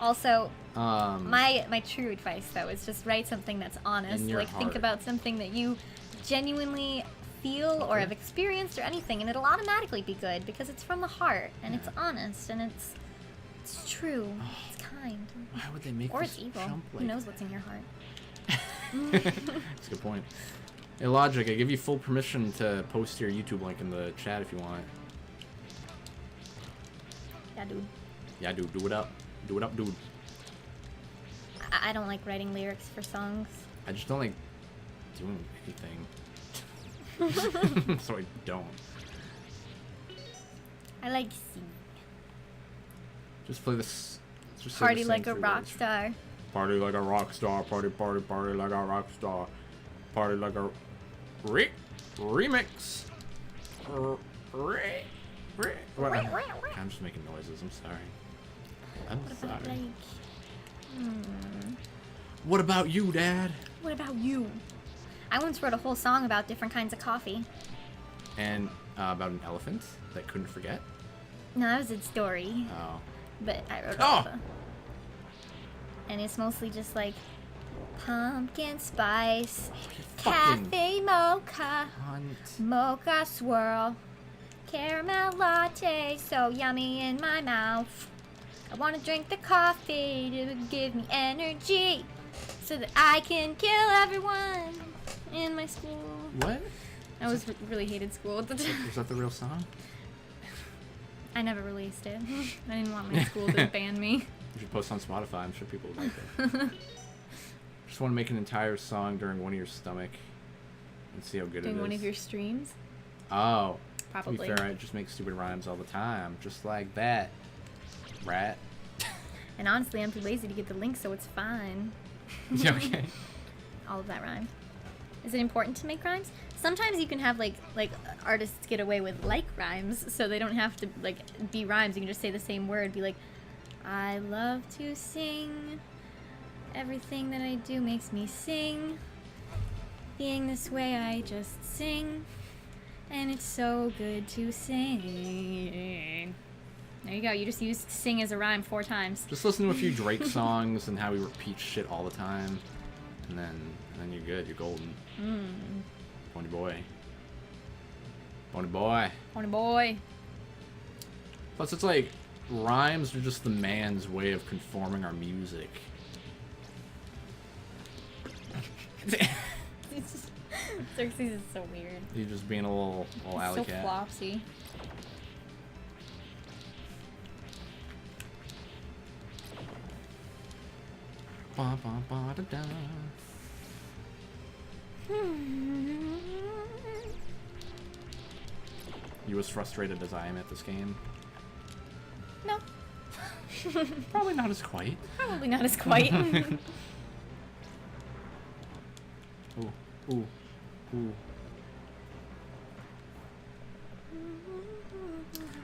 Speaker 2: Also, my true advice though is just write something that's honest.
Speaker 1: In your
Speaker 2: Like think
Speaker 1: heart.
Speaker 2: about something that you genuinely feel or have experienced or anything, and it'll automatically be good because it's from the heart and it's honest and it's true. It's kind.
Speaker 1: Why would they make
Speaker 2: Or
Speaker 1: this
Speaker 2: it's evil.
Speaker 1: jump
Speaker 2: Who
Speaker 1: like
Speaker 2: knows what's in your heart?
Speaker 1: That's a good point. Hey, Logic, I give you full permission to post your YouTube link in the chat if you want.
Speaker 2: Yeah, dude.
Speaker 1: Yeah, dude, do it up. Do it up, dude.
Speaker 2: I don't like writing lyrics for songs.
Speaker 1: I just don't like doing anything. So I don't.
Speaker 2: I like singing.
Speaker 1: Just play this. Just say
Speaker 2: Party
Speaker 1: the
Speaker 2: like
Speaker 1: same
Speaker 2: a
Speaker 1: three
Speaker 2: rock
Speaker 1: words.
Speaker 2: star.
Speaker 1: Party like a rock star. Party, party, party like a rock star. Party like a remix. I'm just making noises. I'm sorry. I'm
Speaker 2: What
Speaker 1: sorry.
Speaker 2: about like...
Speaker 1: What about you, Dad?
Speaker 2: What about you? I once wrote a whole song about different kinds of coffee.
Speaker 1: And about an elephant that couldn't forget.
Speaker 2: No, that was its story.
Speaker 1: Oh.
Speaker 2: But I wrote
Speaker 1: Oh!
Speaker 2: all the... And it's mostly just like... Pumpkin spice,
Speaker 1: Fucking
Speaker 2: cafe mocha,
Speaker 1: cunt.
Speaker 2: mocha swirl, caramel latte, so yummy in my mouth. I want to drink the coffee to give me energy, so that I can kill everyone in my school.
Speaker 1: What?
Speaker 2: I really hated school at the time.
Speaker 1: Was that the real song?
Speaker 2: I never released it. I didn't want my school to ban me.
Speaker 1: You should post on Spotify. I'm sure people would like it. Just want to make an entire song during one of your stomach and see how good it is.
Speaker 2: Doing one of your streams?
Speaker 1: Oh.
Speaker 2: Probably.
Speaker 1: To be fair, I just make stupid rhymes all the time. Just like that. Rat.
Speaker 2: And honestly, I'm too lazy to get the link, so it's fine.
Speaker 1: Yeah, okay.
Speaker 2: All of that rhyme. Is it important to make rhymes? Sometimes you can have like artists get away with like rhymes, so they don't have to like be rhymes. You can just say the same word. Be like, I love to sing. Everything that I do makes me sing. Being this way, I just sing. And it's so good to sing. There you go. You just used sing as a rhyme 4 times.
Speaker 1: Just listen to a few Drake songs and how he repeats shit all the time. And then you're good. You're golden. Pony boy. Pony boy.
Speaker 2: Pony boy.
Speaker 1: Plus, it's like, rhymes are just the man's way of conforming our music.
Speaker 2: Xerxes is so weird.
Speaker 1: He's just being a little alley
Speaker 2: So
Speaker 1: cat.
Speaker 2: flopsy.
Speaker 1: Ba, ba, ba, da, da. You as frustrated as I am at this game?
Speaker 2: No.
Speaker 1: Probably not as quite.
Speaker 2: Probably not as quite.
Speaker 1: Ooh.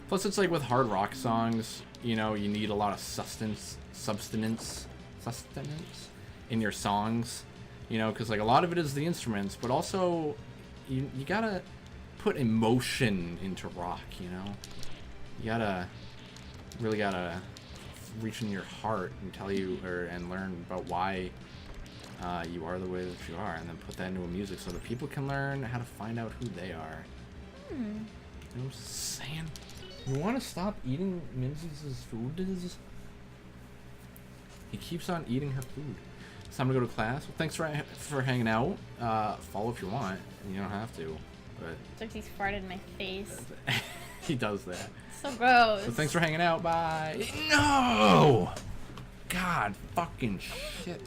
Speaker 1: Plus, it's like with hard rock songs, you know, you need a lot of sustenance in your songs, you know, because like a lot of it is the instruments, but also you gotta put emotion into rock, you know. You really gotta reach in your heart and and learn about why you are the way that you are, and then put that into a music so that people can learn how to find out who they are. You know what I'm saying? You want to stop eating Menzies' food? He keeps on eating her food. It's time to go to class. Well, thanks for hanging out. Follow if you want. You don't have to, but
Speaker 2: Xerxes farted in my face.
Speaker 1: he does that.
Speaker 2: So gross.
Speaker 1: So thanks for hanging out. Bye. No! God, fucking shit.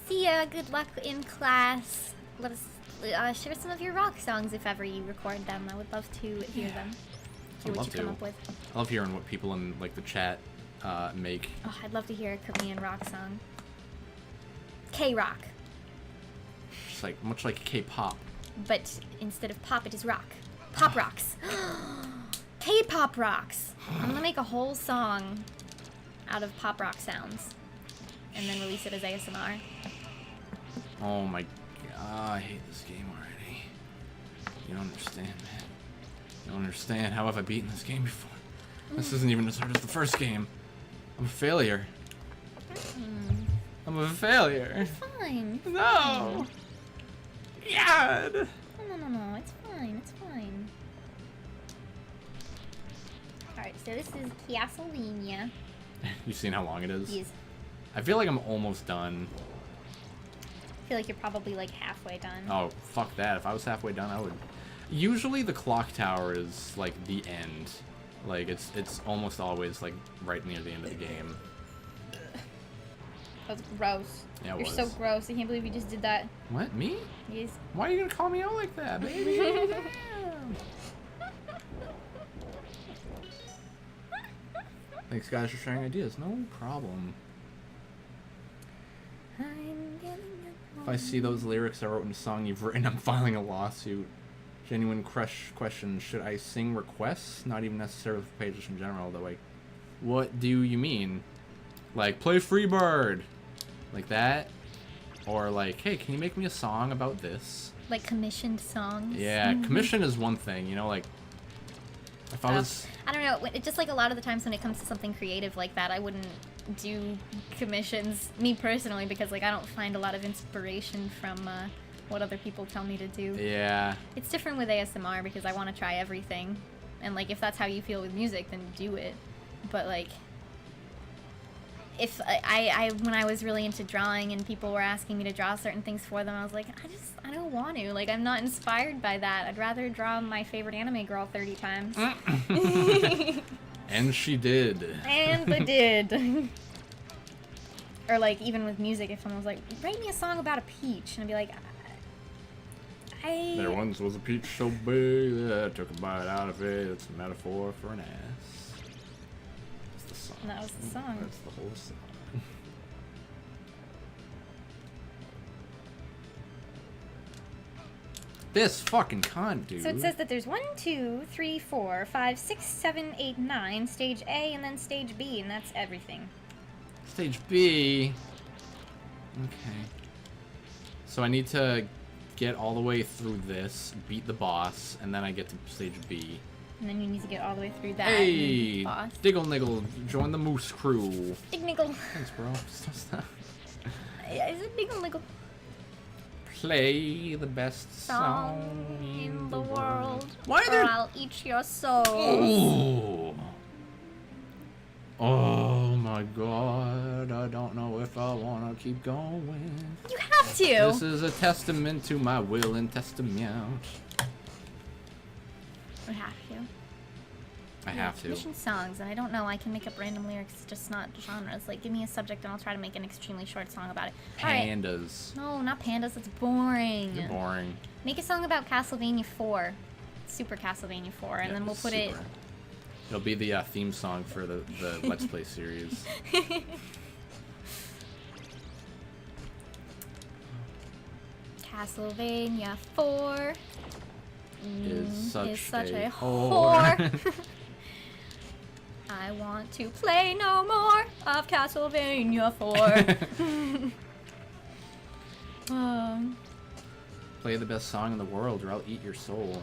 Speaker 2: See ya. Good luck in class. Let us share some of your rock songs if ever you record them. I would love to hear them. Hear what you come up with.
Speaker 1: I love hearing what people in like the chat make.
Speaker 2: Oh, I'd love to hear a Korean rock song. K-rock.
Speaker 1: Just like much like K-pop.
Speaker 2: But instead of pop, it is rock. Pop rocks. K-pop rocks. I'm gonna make a whole song out of pop rock sounds and then release it as ASMR.
Speaker 1: Oh my god, I hate this game already. You don't understand, man. You don't understand. How have I beaten this game before? This isn't even as hard as the first game. I'm a failure. I'm a failure.
Speaker 2: Fine.
Speaker 1: No! God!
Speaker 2: No. It's fine. It's fine. Alright, so this is Castlevania.
Speaker 1: You seen how long it is?
Speaker 2: Yes.
Speaker 1: I feel like I'm almost done.
Speaker 2: I feel like you're probably like halfway done.
Speaker 1: Oh, fuck that. If I was halfway done, I would... Usually the clock tower is, like, the end. Like, it's almost always, like, right near the end of the game.
Speaker 2: That was gross.
Speaker 1: Yeah, it
Speaker 2: You're
Speaker 1: was.
Speaker 2: so gross. I can't believe you just did that.
Speaker 1: What? Me?
Speaker 2: Yes.
Speaker 1: Why are you gonna call me out like that, baby? Thanks, guys, for sharing ideas. No problem. If I see those lyrics I wrote in a song you've written, I'm filing a lawsuit. Genuine question, should I sing requests? Not even necessarily for pages in general, though. Like, what do you mean? Like, play Freebird! Like that? Or like, hey, can you make me a song about this?
Speaker 2: Like commissioned songs?
Speaker 1: Yeah, commission is one thing, you know, like, if I was...
Speaker 2: I don't know, it's just like a lot of the times when it comes to something creative like that, I wouldn't do commissions, me personally, because like I don't find a lot of inspiration from what other people tell me to do.
Speaker 1: Yeah.
Speaker 2: It's different with ASMR because I want to try everything. And, like, if that's how you feel with music, then do it. But, like, if when I was really into drawing and people were asking me to draw certain things for them, I was like, I don't want to. Like, I'm not inspired by that. I'd rather draw my favorite anime girl 30 times.
Speaker 1: And she did.
Speaker 2: And I did. Or, like, even with music, if someone was like, write me a song about a peach, and I'd be like,
Speaker 1: There once was a peach so big that I took a bite out of it. It's a metaphor for an ass. That's the song.
Speaker 2: That was the song.
Speaker 1: That's the whole song. This fucking cunt, dude.
Speaker 2: So it says that there's 1, 2, 3, 4, 5, 6, 7, 8, 9, stage A, and then stage B, and that's everything.
Speaker 1: Stage B. Okay. So I need to get all the way through this, beat the boss, and then I get to stage B.
Speaker 2: And then you need to get all the way through that.
Speaker 1: Hey!
Speaker 2: Boss.
Speaker 1: Diggle Niggle, join the Moose Crew.
Speaker 2: Dig Niggle.
Speaker 1: Thanks, bro. Stop.
Speaker 2: Is it Diggle Niggle?
Speaker 1: Play the best song
Speaker 2: in the world.
Speaker 1: Why are
Speaker 2: or
Speaker 1: there...
Speaker 2: I'll eat your soul.
Speaker 1: Oh. Oh my god, I don't know if I want to keep going.
Speaker 2: You have to.
Speaker 1: This is a testament to my will and testament.
Speaker 2: We have to.
Speaker 1: I have to.
Speaker 2: Mission songs, and I don't know. I can make up random lyrics, just not genres. Like, give me a subject, and I'll try to make an extremely short song about it.
Speaker 1: Pandas.
Speaker 2: Right. No, not pandas. That's boring.
Speaker 1: You're boring.
Speaker 2: Make a song about Castlevania 4, Super Castlevania 4, and then we'll put it.
Speaker 1: It'll be the theme song for the Let's Play series.
Speaker 2: Castlevania 4
Speaker 1: is such a
Speaker 2: whore. I want to play no more of Castlevania 4.
Speaker 1: Play the best song in the world or I'll eat your soul.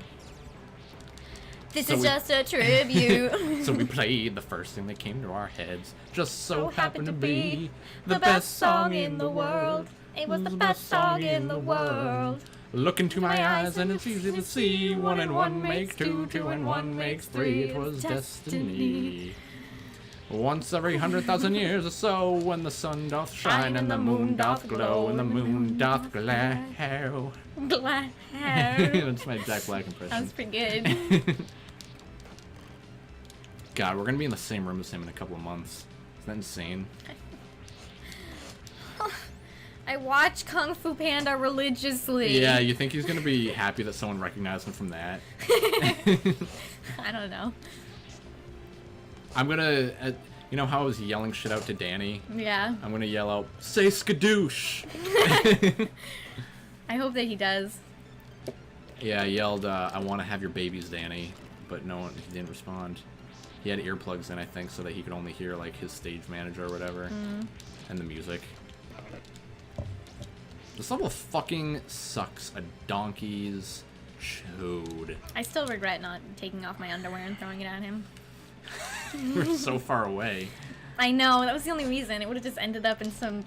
Speaker 2: This is just a tribute.
Speaker 1: So we played the first thing that came to our heads. Just so happened to be the best song in the world.
Speaker 2: It was the best song in the world.
Speaker 1: Look into my eyes and it's easy to see. 1 and 1 makes 2, 2 and 1 makes 3. It was destiny. Once every 100,000 years or so, when the sun doth shine and the moon doth glow and the moon doth glow.
Speaker 2: Glow.
Speaker 1: That's my Jack Black impression.
Speaker 2: That was pretty good.
Speaker 1: God, we're gonna be in the same room as him in a couple of months. Isn't that insane?
Speaker 2: I watch Kung Fu Panda religiously.
Speaker 1: Yeah, you think he's gonna be happy that someone recognized him from that?
Speaker 2: I don't know.
Speaker 1: I'm gonna, you know how I was yelling shit out to Danny?
Speaker 2: Yeah.
Speaker 1: I'm gonna yell out, say skadoosh!
Speaker 2: I hope that he does.
Speaker 1: Yeah, I yelled, I want to have your babies, Danny, but no one, he didn't respond. He had earplugs in, I think, so that he could only hear, like, his stage manager or whatever, and the music. This level fucking sucks a donkey's chode.
Speaker 2: I still regret not taking off my underwear and throwing it at him.
Speaker 1: We're so far away.
Speaker 2: I know, that was the only reason. It would have just ended up in some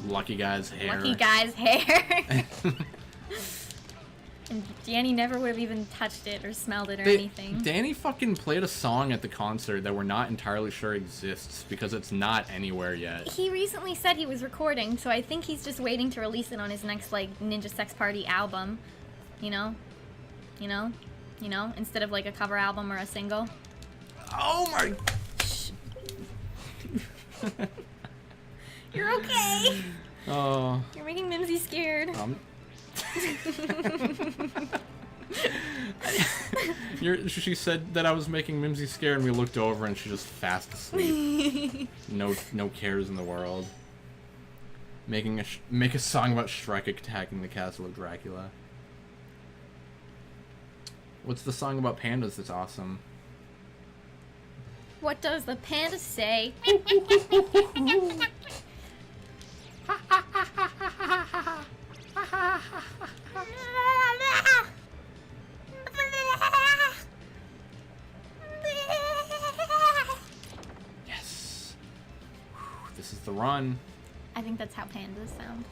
Speaker 1: Lucky guy's hair.
Speaker 2: lucky guy's hair. And Danny never would have even touched it or smelled it or anything.
Speaker 1: Danny fucking played a song at the concert that we're not entirely sure exists because it's not anywhere yet.
Speaker 2: He recently said he was recording, so I think he's just waiting to release it on his next, like, Ninja Sex Party album. You know? You know? You know? Instead of, like, a cover album or a single.
Speaker 1: Oh my...
Speaker 2: You're okay!
Speaker 1: Oh.
Speaker 2: You're making Mimsy scared.
Speaker 1: She said that I was making Mimsy scared, and we looked over, and she's just fast asleep. No cares in the world. Make a song about Shrek attacking the castle of Dracula. What's the song about pandas that's awesome?
Speaker 2: What does the panda say?
Speaker 1: Yes. This is the run.
Speaker 2: I think that's how pandas sound.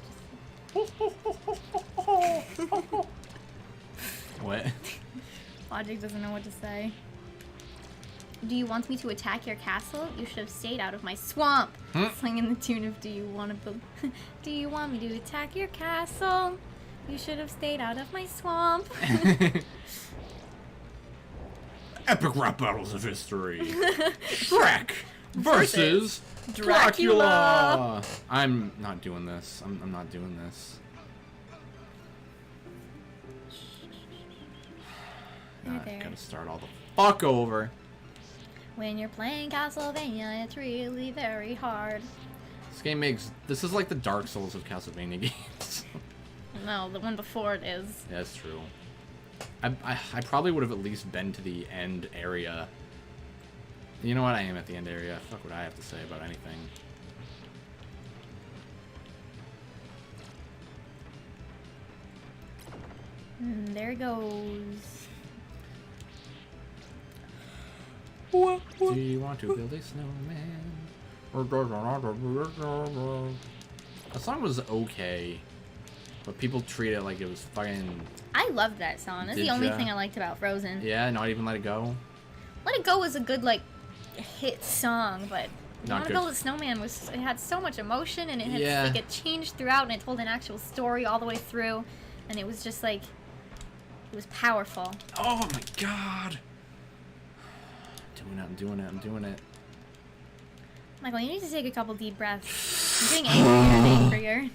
Speaker 1: What?
Speaker 2: Logic doesn't know what to say. Do you want me to attack your castle? You should have stayed out of my swamp. Singing the tune of Do you want to build? Do you want me to attack your castle? You should have stayed out of my swamp.
Speaker 1: Epic rap battles of history. Shrek versus Dracula. I'm not doing this. I'm not doing this.
Speaker 2: There,
Speaker 1: I
Speaker 2: there.
Speaker 1: gotta start all the fuck over.
Speaker 2: When you're playing Castlevania, it's really very hard.
Speaker 1: This is like the Dark Souls of Castlevania games.
Speaker 2: No, the one before it is.
Speaker 1: Yeah, that's true. I probably would have at least been to the end area. You know what? I am at the end area. Fuck what I have to say about anything.
Speaker 2: There it goes.
Speaker 1: Do you want to build a snowman? That song was okay, but people treat it like it was fucking...
Speaker 2: I loved that song. That's the only thing I liked about Frozen.
Speaker 1: Yeah, not even Let It Go?
Speaker 2: Let It Go was a good, like, hit song, but
Speaker 1: Not
Speaker 2: Want to
Speaker 1: good.
Speaker 2: Build a Snowman it had so much emotion, and it had
Speaker 1: Yeah.
Speaker 2: like it changed throughout, and it told an actual story all the way through, and it was just like, it was powerful.
Speaker 1: Oh my god! I'm doing it.
Speaker 2: Michael, you need to take a couple deep breaths. I'm getting angrier and angrier.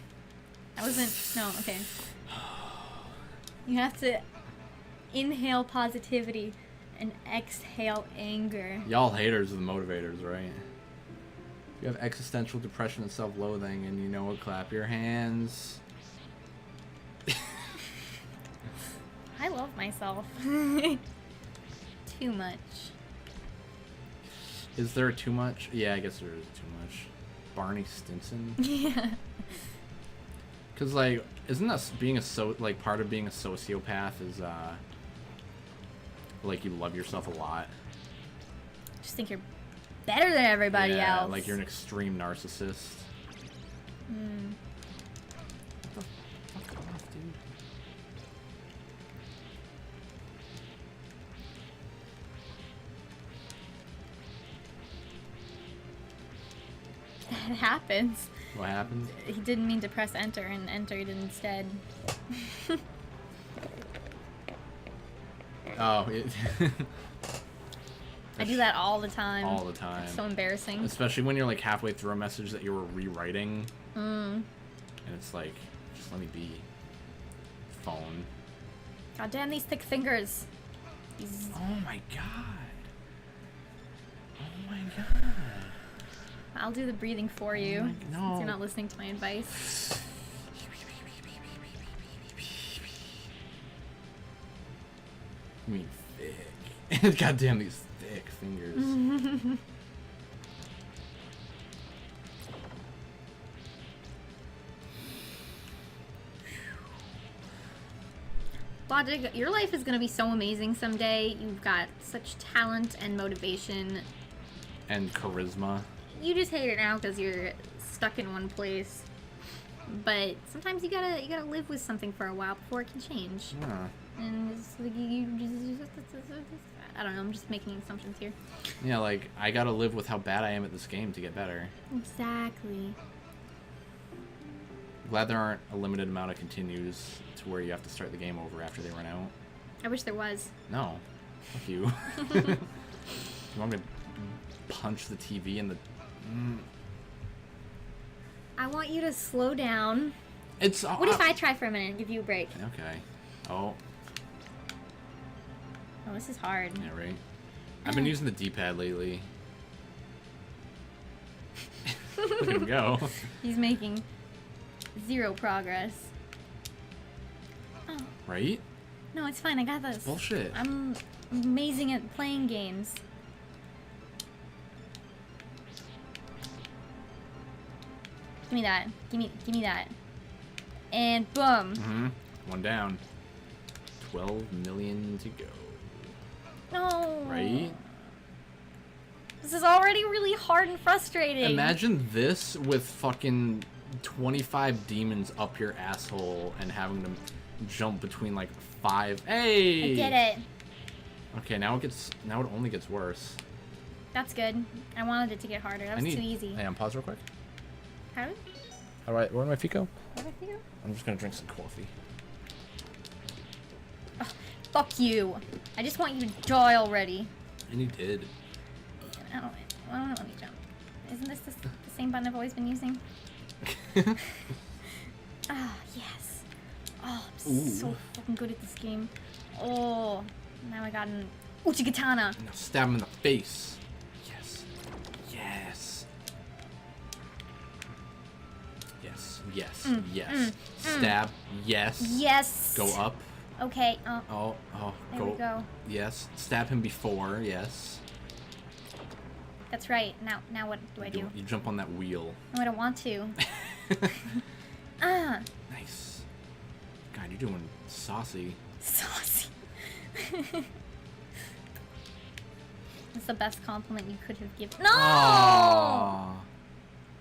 Speaker 2: I wasn't. No, okay. You have to inhale positivity and exhale anger.
Speaker 1: Y'all haters are the motivators, right? You have existential depression and self-loathing, and you know what? Clap your hands.
Speaker 2: I love myself. Too much.
Speaker 1: Is there too much? Yeah, I guess there is too much. Barney Stinson?
Speaker 2: Yeah.
Speaker 1: Cause like, isn't that being like part of being a sociopath is like you love yourself a lot.
Speaker 2: Just think you're better than everybody
Speaker 1: Yeah,
Speaker 2: else.
Speaker 1: like you're an extreme narcissist. What the fuck off, dude?
Speaker 2: It happens.
Speaker 1: What happened?
Speaker 2: He didn't mean to press enter and entered instead.
Speaker 1: Oh,
Speaker 2: I do that all the time.
Speaker 1: all the time.
Speaker 2: It's so embarrassing.
Speaker 1: Especially when you're like halfway through a message that you were rewriting. And it's like, just let me be. Phone.
Speaker 2: God damn these thick fingers. These...
Speaker 1: Oh my god. Oh my god.
Speaker 2: I'll do the breathing for you.
Speaker 1: No.
Speaker 2: Since you're not listening to my advice.
Speaker 1: I mean, thick. God damn these thick fingers.
Speaker 2: Logic, your life is gonna be so amazing someday. You've got such talent and motivation.
Speaker 1: And charisma.
Speaker 2: You just hate it now because you're stuck in one place. But sometimes you gotta live with something for a while before it can change.
Speaker 1: Yeah.
Speaker 2: And it's like I don't know, I'm just making assumptions here.
Speaker 1: Yeah, like, I gotta live with how bad I am at this game to get better.
Speaker 2: Exactly.
Speaker 1: Glad there aren't a limited amount of continues to where you have to start the game over after they run out.
Speaker 2: I wish there was.
Speaker 1: No. Fuck you. You want me to punch the TV in the...
Speaker 2: I want you to slow down.
Speaker 1: It's...
Speaker 2: What if I try for a minute and give you a break?
Speaker 1: Okay. Oh.
Speaker 2: Oh, this is hard.
Speaker 1: Yeah, right. I've been using the D-pad lately. Look at him go.
Speaker 2: He's making 0 progress. Oh,
Speaker 1: Right?
Speaker 2: no, it's fine. I got this.
Speaker 1: Bullshit.
Speaker 2: I'm amazing at playing games. Give me that. Give me that. And boom.
Speaker 1: Mm-hmm. One down. 12 million to go.
Speaker 2: No.
Speaker 1: Right?
Speaker 2: This is already really hard and frustrating.
Speaker 1: Imagine this with fucking 25 demons up your asshole and having to jump between like 5. Hey!
Speaker 2: I did it.
Speaker 1: Okay, now it only gets worse.
Speaker 2: That's good. I wanted it to get harder. That was too easy.
Speaker 1: Hey, pause real quick.
Speaker 2: How?
Speaker 1: Alright, where do my feet go?
Speaker 2: What did I figure?
Speaker 1: I'm just gonna drink some coffee.
Speaker 2: Oh, fuck you. I just want you to die already.
Speaker 1: And you did.
Speaker 2: I don't let me jump. Isn't this the same button I've always been using? Ah, yes. Oh, I'm so fucking good at this game. Oh, now I got an Uchigatana.
Speaker 1: Now stab him in the face. Yes. Yes. Yes. Yes. Yes. Stab. Yes.
Speaker 2: Yes.
Speaker 1: Go up.
Speaker 2: Okay.
Speaker 1: Oh.
Speaker 2: There we go.
Speaker 1: Yes. Stab him before. Yes.
Speaker 2: That's right. Now what do I do?
Speaker 1: You jump on that wheel.
Speaker 2: No, I don't want to.
Speaker 1: Nice. God, you're doing saucy.
Speaker 2: Saucy. That's the best compliment you could have given. No!
Speaker 1: Aww.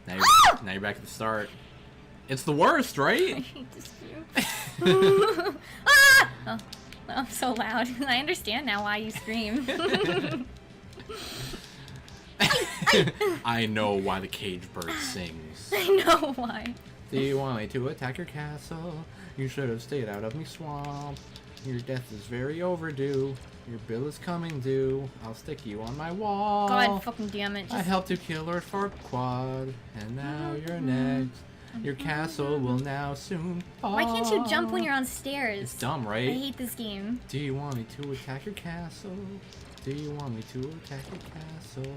Speaker 1: Now you're back at the start. It's the worst,
Speaker 2: I
Speaker 1: right?
Speaker 2: hate this game. Ah! Oh, I'm so loud. I understand now why you scream.
Speaker 1: I know why the cage bird sings.
Speaker 2: I know why.
Speaker 1: Do you want me to attack your castle? You should have stayed out of me swamp. Your death is very overdue. Your bill is coming due. I'll stick you on my wall.
Speaker 2: God fucking damn it.
Speaker 1: I helped you kill Lord Farquaad, and now you're next. Your castle will now soon fall.
Speaker 2: Why can't you jump when you're on stairs?
Speaker 1: It's dumb,
Speaker 2: I
Speaker 1: right?
Speaker 2: hate this game.
Speaker 1: Do you want me to attack your castle? Do you want me to attack your castle?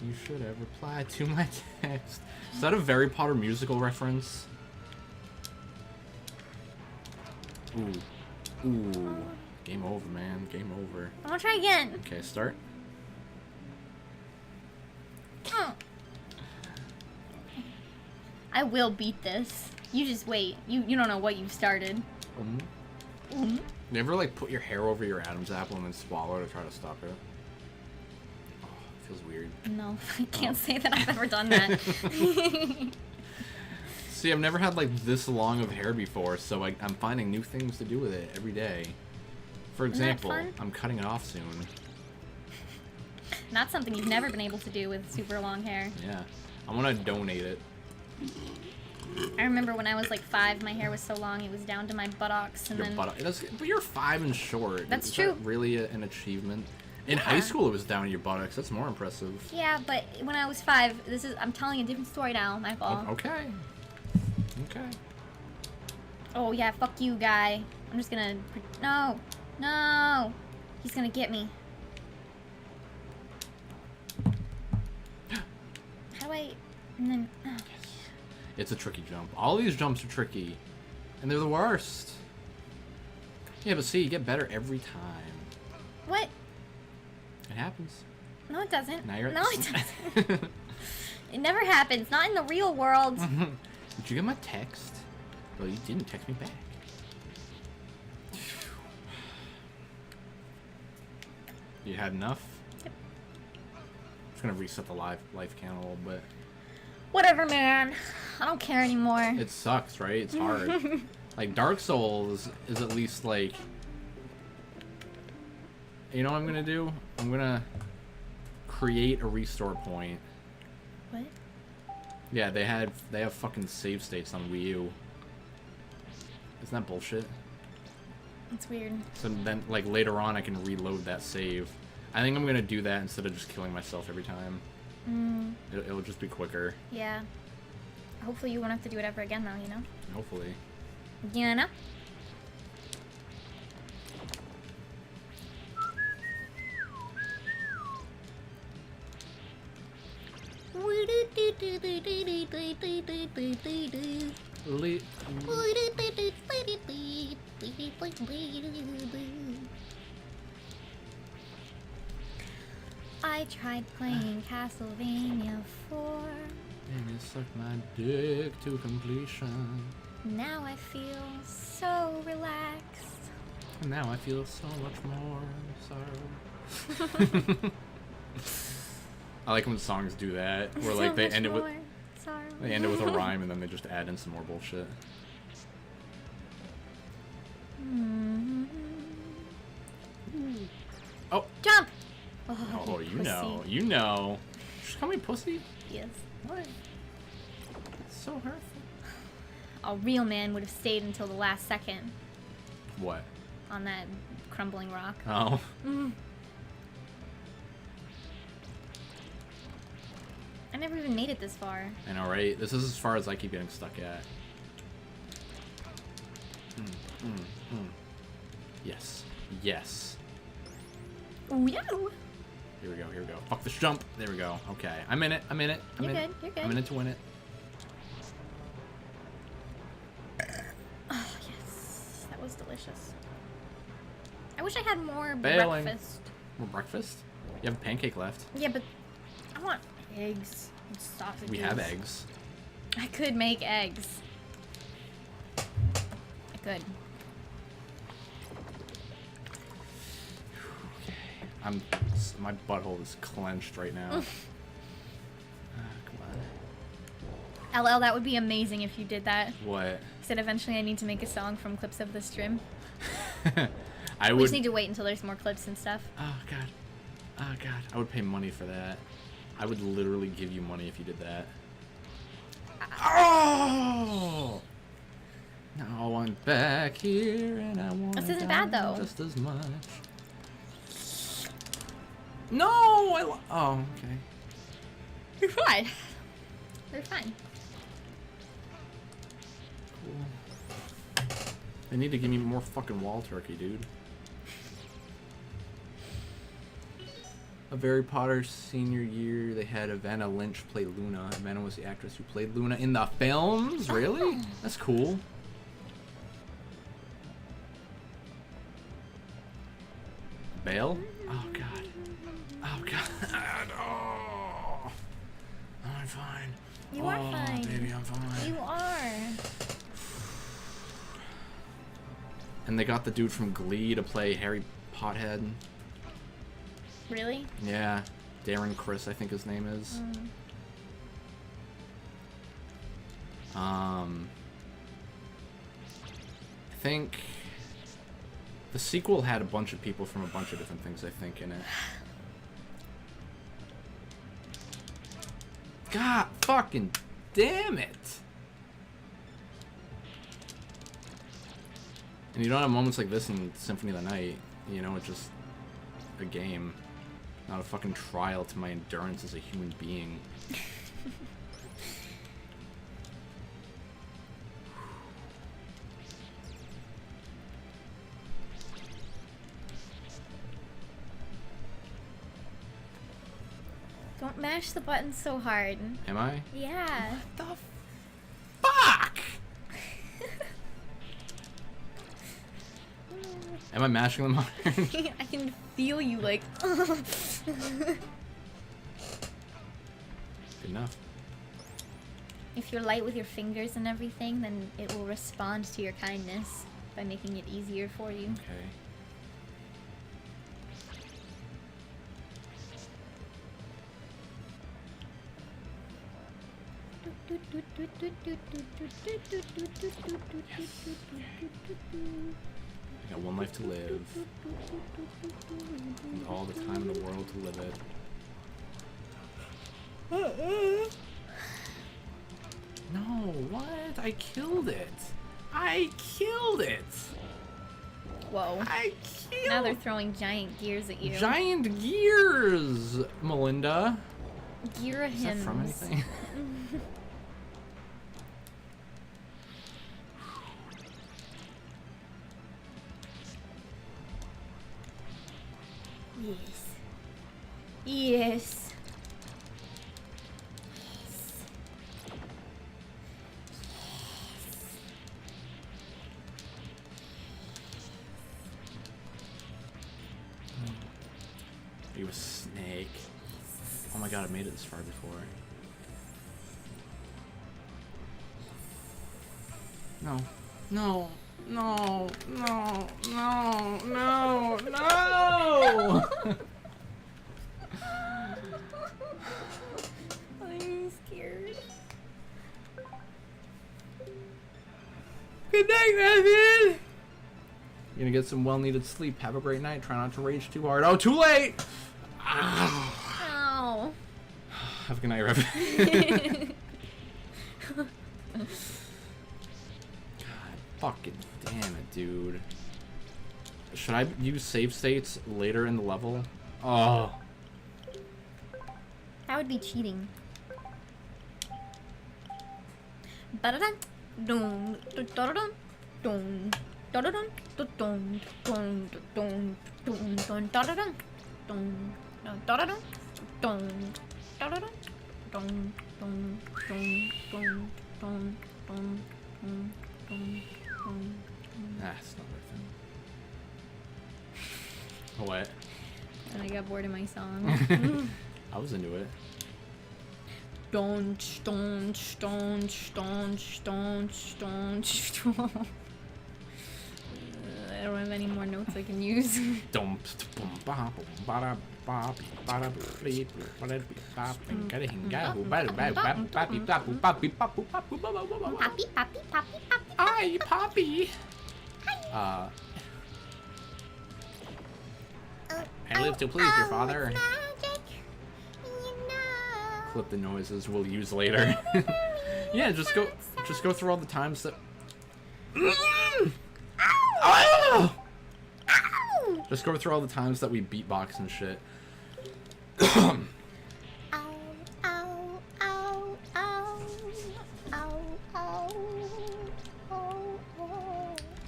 Speaker 1: You should have replied to my text. Is that a Harry Potter musical reference? Ooh. Game over, man. Game over.
Speaker 2: I want to try again.
Speaker 1: Okay, start.
Speaker 2: Oh. I will beat this. You just wait. You don't know what you've started.
Speaker 1: You ever like put your hair over your Adam's apple and then swallow to try to stop it? Oh, it feels weird.
Speaker 2: No, I can't say that I've ever done that.
Speaker 1: See, I've never had like this long of hair before, so I'm finding new things to do with it every day. For example, I'm cutting it off soon.
Speaker 2: Not something you've never been able to do with super long hair.
Speaker 1: Yeah, I want to donate it.
Speaker 2: I remember when I was like 5, my hair was so long it was down to my buttocks, and then.
Speaker 1: But you're 5 and short.
Speaker 2: That's
Speaker 1: Is
Speaker 2: true.
Speaker 1: That really an achievement? In high school, it was down to your buttocks. That's more impressive.
Speaker 2: Yeah, but when I was 5, I'm telling a different story now. My fault.
Speaker 1: Okay. Okay.
Speaker 2: Oh yeah, fuck you, guy. I'm just gonna. No. He's gonna get me. How do I? And then. Oh.
Speaker 1: It's a tricky jump. All these jumps are tricky, and they're the worst. Yeah, but see, you get better every time.
Speaker 2: What?
Speaker 1: It happens.
Speaker 2: No, it doesn't.
Speaker 1: Now you're
Speaker 2: No, it doesn't. It never happens. Not in the real world.
Speaker 1: Did you get my text? Well, you didn't text me back. You had enough?
Speaker 2: Yep.
Speaker 1: I'm just gonna reset the life count a little bit.
Speaker 2: Whatever, man. I don't care anymore.
Speaker 1: It sucks, right? It's hard. Like, Dark Souls is at least, like... You know what I'm gonna do? I'm gonna create a restore point.
Speaker 2: What?
Speaker 1: Yeah, they have fucking save states on Wii U. Isn't that bullshit?
Speaker 2: It's weird.
Speaker 1: So then, like, later on I can reload that save. I think I'm gonna do that instead of just killing myself every time. It'll just be quicker.
Speaker 2: Yeah. Hopefully you won't have to do it ever again, though, you know?
Speaker 1: Hopefully.
Speaker 2: You know? I tried playing Castlevania 4.
Speaker 1: And you sucked my dick to completion.
Speaker 2: Now I feel so relaxed.
Speaker 1: And now I feel so much more sorrow. I like when songs do that, where like they end it with
Speaker 2: Sorry.
Speaker 1: They end it with a rhyme and then they just add in some more bullshit. Oh.
Speaker 2: Jump!
Speaker 1: Oh, you
Speaker 2: pussy.
Speaker 1: know. You know. Just call me pussy?
Speaker 2: Yes.
Speaker 1: What? So hurtful.
Speaker 2: A real man would have stayed until the last second
Speaker 1: What?
Speaker 2: on that crumbling rock.
Speaker 1: Oh.
Speaker 2: I never even made it this far.
Speaker 1: I know, right? This is as far as I keep getting stuck at. Yes. Yes.
Speaker 2: Ooh, yeah.
Speaker 1: Here we go, here we go. Fuck this jump. There we go. Okay. I'm in it. I'm in it. I'm
Speaker 2: You're
Speaker 1: in
Speaker 2: good,
Speaker 1: it.
Speaker 2: you're good.
Speaker 1: I'm in it to win it.
Speaker 2: Oh, yes. That was delicious. I wish I had more
Speaker 1: Bailing.
Speaker 2: breakfast.
Speaker 1: More breakfast? You have a pancake left.
Speaker 2: Yeah, but I want eggs and sausages.
Speaker 1: We have eggs.
Speaker 2: I could make eggs. I could.
Speaker 1: My butthole is clenched right now. Come on.
Speaker 2: LL, that would be amazing if you did that.
Speaker 1: What?
Speaker 2: Said eventually I need to make a song from clips of the stream.
Speaker 1: I
Speaker 2: We
Speaker 1: would.
Speaker 2: just need to wait until there's more clips and stuff.
Speaker 1: Oh god. Oh god. I would pay money for that. I would literally give you money if you did that. Oh! Now I'm back here and I want.
Speaker 2: This isn't bad, though.
Speaker 1: Just as much. No! Oh, okay.
Speaker 2: You're fine. They're fine.
Speaker 1: Cool. They need to give me more fucking wall turkey, dude. A Harry Potter senior year, they had Evanna Lynch play Luna. Evanna was the actress who played Luna in the films? Really? That's cool. Bale? Oh, God. Oh, God. Oh. I'm fine.
Speaker 2: You are fine.
Speaker 1: Baby, I'm fine.
Speaker 2: You are.
Speaker 1: And they got the dude from Glee to play Harry Pothead.
Speaker 2: Really?
Speaker 1: Yeah. Darren Criss, I think his name is. I think the sequel had a bunch of people from a bunch of different things, I think, in it. God fucking damn it! And you don't have moments like this in Symphony of the Night. You know, it's just a game. Not a fucking trial to my endurance as a human being.
Speaker 2: Don't mash the button so hard.
Speaker 1: Am I?
Speaker 2: Yeah.
Speaker 1: What the fuck? Am I mashing them hard?
Speaker 2: I can feel you like.
Speaker 1: Good enough.
Speaker 2: If you're light with your fingers and everything, then it will respond to your kindness by making it easier for you.
Speaker 1: Okay. I got one life to live. And all the time in the world to live it. No, what? I killed it. I killed it.
Speaker 2: Whoa.
Speaker 1: I killed
Speaker 2: Now they're throwing giant gears at you.
Speaker 1: Giant gears, Melinda.
Speaker 2: Gear
Speaker 1: Is that
Speaker 2: hymns.
Speaker 1: from anything?
Speaker 2: Yes. Yes.
Speaker 1: Are you a snake? Oh my god, I made it this far before. No. No. No. No. No. No. No!
Speaker 2: I'm scared.
Speaker 1: Good night, Evan. You're gonna get some well-needed sleep. Have a great night. Try not to rage too hard. Oh, too late!
Speaker 2: Ow.
Speaker 1: Have a good night, Revan. God, fucking damn it, dude. Should I use save states later in the level? Oh.
Speaker 2: That would be cheating. Ba-da-dum, dum, da-da-dum, dum, da-da-dum, da-dum, dum, dum, dum, dum, da-da-dum, dum, da-da-dum, dum, da-da-dum, dum, dum, dum, dum, dum, dum, dum, dum, dum.
Speaker 1: Ah, it's not worth it. What?
Speaker 2: And I got bored of my song.
Speaker 1: I was into it.
Speaker 2: Don't. I don't have any more notes I can use.
Speaker 1: Hi, Poppy. I live to please your father. Clip the noises we'll use later. Yeah, just go through all the times that. Oh! Just go through all the times that we beatbox and shit.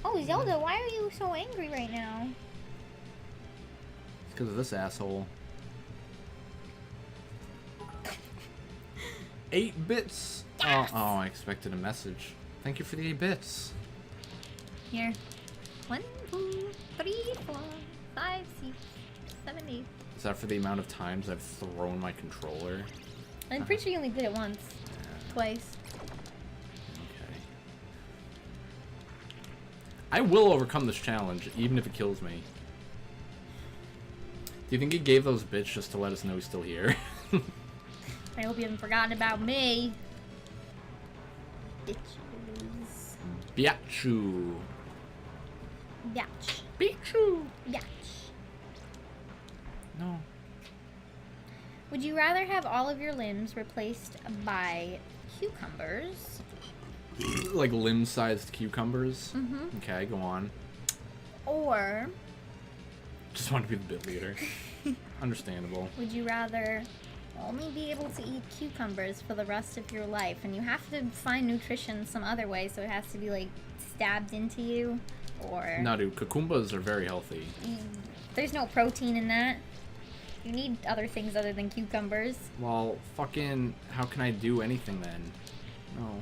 Speaker 2: Oh, Zelda, why are you so angry right now?
Speaker 1: It's because of this asshole. 8 bits.
Speaker 2: Yes!
Speaker 1: Oh, I expected a message. Thank you for the 8 bits.
Speaker 2: Here. 1, 2, 3, 4, 5, 6, 7, 8.
Speaker 1: Is that for the amount of times I've thrown my controller?
Speaker 2: I'm pretty sure you only did it once.
Speaker 1: Yeah.
Speaker 2: Twice.
Speaker 1: Okay. I will overcome this challenge, even if it kills me. Do you think he gave those bits just to let us know he's still here?
Speaker 2: I hope you haven't forgotten about me. Bitches.
Speaker 1: Biachu.
Speaker 2: Biatch.
Speaker 1: Biachu.
Speaker 2: Biatch.
Speaker 1: No.
Speaker 2: Would you rather have all of your limbs replaced by cucumbers?
Speaker 1: Like limb-sized cucumbers?
Speaker 2: Mm-hmm.
Speaker 1: Okay, go on.
Speaker 2: Or
Speaker 1: Just want to be the bit leader. Understandable.
Speaker 2: would you rather only be able to eat cucumbers for the rest of your life, and you have to find nutrition some other way, so it has to be like stabbed into you, or
Speaker 1: No, dude, cucumbers are very healthy.
Speaker 2: there's no protein in that. You need other things other than cucumbers.
Speaker 1: Well, fucking, how can I do anything then? No.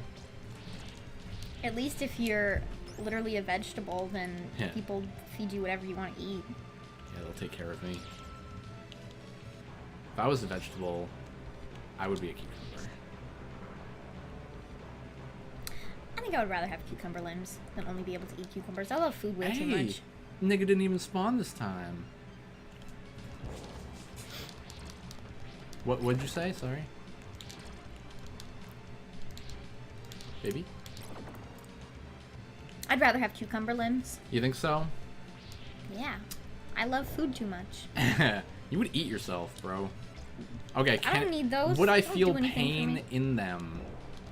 Speaker 2: At least if you're literally a vegetable, then
Speaker 1: Yeah.
Speaker 2: people feed you whatever you want to eat.
Speaker 1: Yeah, they'll take care of me. If I was a vegetable, I would be a cucumber.
Speaker 2: I think I would rather have cucumber limbs than only be able to eat cucumbers. I love food way too
Speaker 1: Hey,
Speaker 2: much.
Speaker 1: nigga didn't even spawn this time. What'd you say? Sorry. Baby?
Speaker 2: I'd rather have cucumber limbs.
Speaker 1: You think so?
Speaker 2: Yeah. I love food too much.
Speaker 1: You would eat yourself, bro. Okay,
Speaker 2: I don't need those.
Speaker 1: Would I
Speaker 2: They don't
Speaker 1: feel
Speaker 2: do anything for
Speaker 1: pain
Speaker 2: me.
Speaker 1: in them?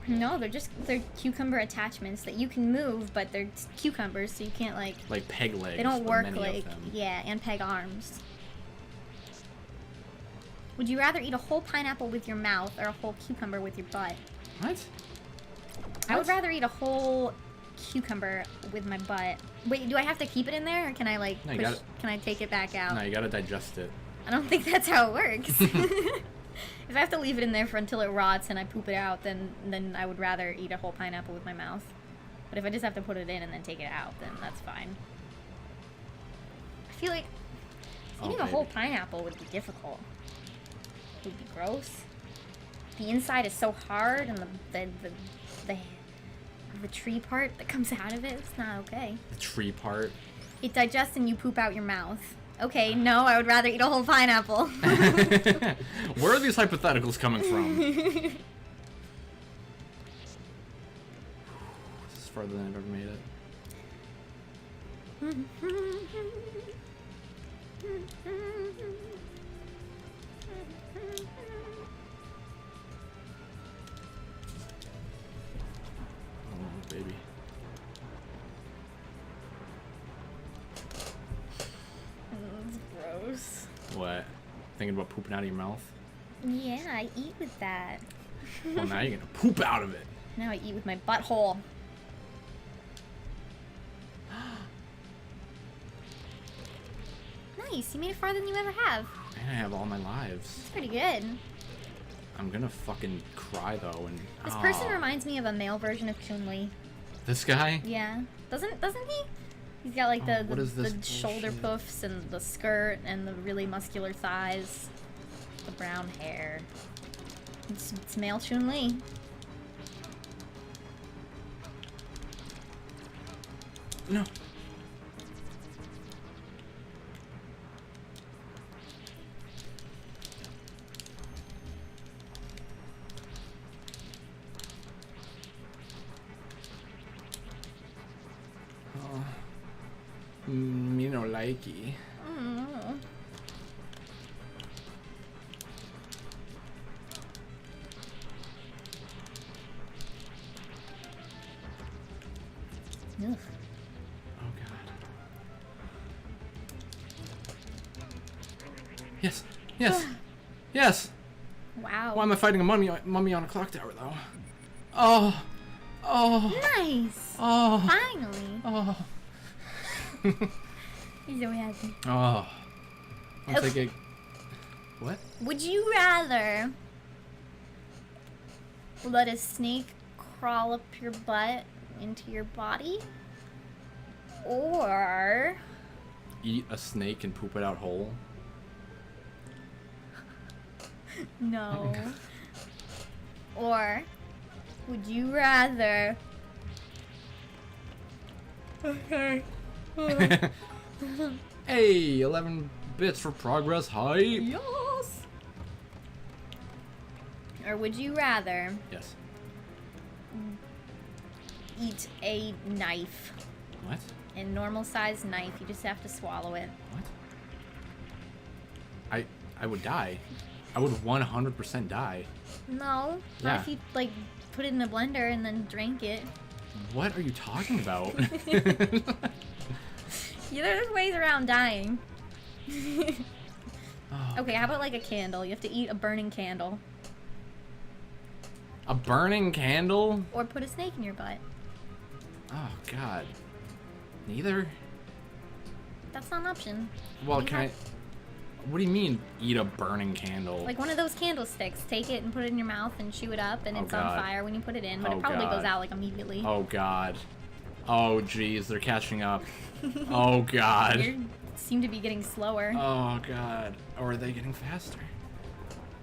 Speaker 2: No, they're cucumber attachments that you can move, but they're cucumbers, so you can't like
Speaker 1: Peg legs.
Speaker 2: they don't
Speaker 1: but
Speaker 2: work
Speaker 1: many
Speaker 2: like
Speaker 1: of them.
Speaker 2: yeah, and peg arms. Would you rather eat a whole pineapple with your mouth or a whole cucumber with your butt?
Speaker 1: What?
Speaker 2: I would rather eat a whole cucumber with my butt. Wait, do I have to keep it in there, or can I like
Speaker 1: No, you
Speaker 2: push?
Speaker 1: gotta-
Speaker 2: Can I take it back out?
Speaker 1: No, you gotta digest it.
Speaker 2: I don't think that's how it works. If I have to leave it in there for until it rots and I poop it out, then I would rather eat a whole pineapple with my mouth. But if I just have to put it in and then take it out, then that's fine. I feel like eating a whole
Speaker 1: baby.
Speaker 2: pineapple would be difficult. It would be gross. The inside is so hard, and the tree part that comes out of it's not okay.
Speaker 1: The tree part.
Speaker 2: It digests and you poop out your mouth. Okay, no, I would rather eat a whole pineapple.
Speaker 1: Where are these hypotheticals coming from? This is farther than I've ever made it. Oh, baby.
Speaker 2: It's gross.
Speaker 1: What? Thinking about pooping out of your mouth?
Speaker 2: Yeah, I eat with that.
Speaker 1: Well, now you're gonna poop out of it.
Speaker 2: Now I eat with my butthole. Nice, you made it farther than you ever have.
Speaker 1: And I have all my lives.
Speaker 2: It's pretty good.
Speaker 1: I'm gonna fucking cry though, and
Speaker 2: This person reminds me of a male version of Chun-Li.
Speaker 1: This guy?
Speaker 2: Yeah. Doesn't he? He's got like the,
Speaker 1: what is this
Speaker 2: the shoulder
Speaker 1: bullshit?
Speaker 2: puffs and the skirt and the really muscular thighs. The brown hair. It's male Chun-Li.
Speaker 1: No. Me no likey.
Speaker 2: Mm. Ugh.
Speaker 1: Oh god. Yes. Yes. Yes.
Speaker 2: Wow.
Speaker 1: Why am I fighting a mummy on a clock tower though? Oh. Oh.
Speaker 2: Nice.
Speaker 1: Oh.
Speaker 2: Finally.
Speaker 1: Oh.
Speaker 2: He's so happy.
Speaker 1: Oh. Once I
Speaker 2: Okay.
Speaker 1: get. What?
Speaker 2: Would you rather let a snake crawl up your butt into your body? Or
Speaker 1: Eat a snake and poop it out whole?
Speaker 2: no. Or would you rather Okay.
Speaker 1: Hey, 11 bits for progress hype.
Speaker 2: Yes. Or would you rather
Speaker 1: Yes.
Speaker 2: eat a knife?
Speaker 1: What?
Speaker 2: A normal sized knife, you just have to swallow it.
Speaker 1: What? I would die. I would 100% die.
Speaker 2: No.
Speaker 1: Yeah.
Speaker 2: Not if you like put it in a blender and then drank it.
Speaker 1: What are you talking about?
Speaker 2: Yeah, there's ways around dying.
Speaker 1: Oh,
Speaker 2: Okay, how about like a candle? You have to eat a burning candle.
Speaker 1: a burning candle?
Speaker 2: Or put a snake in your butt.
Speaker 1: Oh god. Neither?
Speaker 2: That's not an option.
Speaker 1: Well,
Speaker 2: You
Speaker 1: can I...
Speaker 2: have-
Speaker 1: What do you mean, eat a burning candle?
Speaker 2: Like one of those candlesticks. Take it and put it in your mouth and chew it up, and
Speaker 1: Oh,
Speaker 2: it's on
Speaker 1: God.
Speaker 2: fire when you put it in, but
Speaker 1: Oh,
Speaker 2: it probably
Speaker 1: God.
Speaker 2: goes out like immediately.
Speaker 1: Oh god. Oh jeez, they're catching up. Oh god.
Speaker 2: You seem to be getting slower.
Speaker 1: Oh god. Or are they getting faster?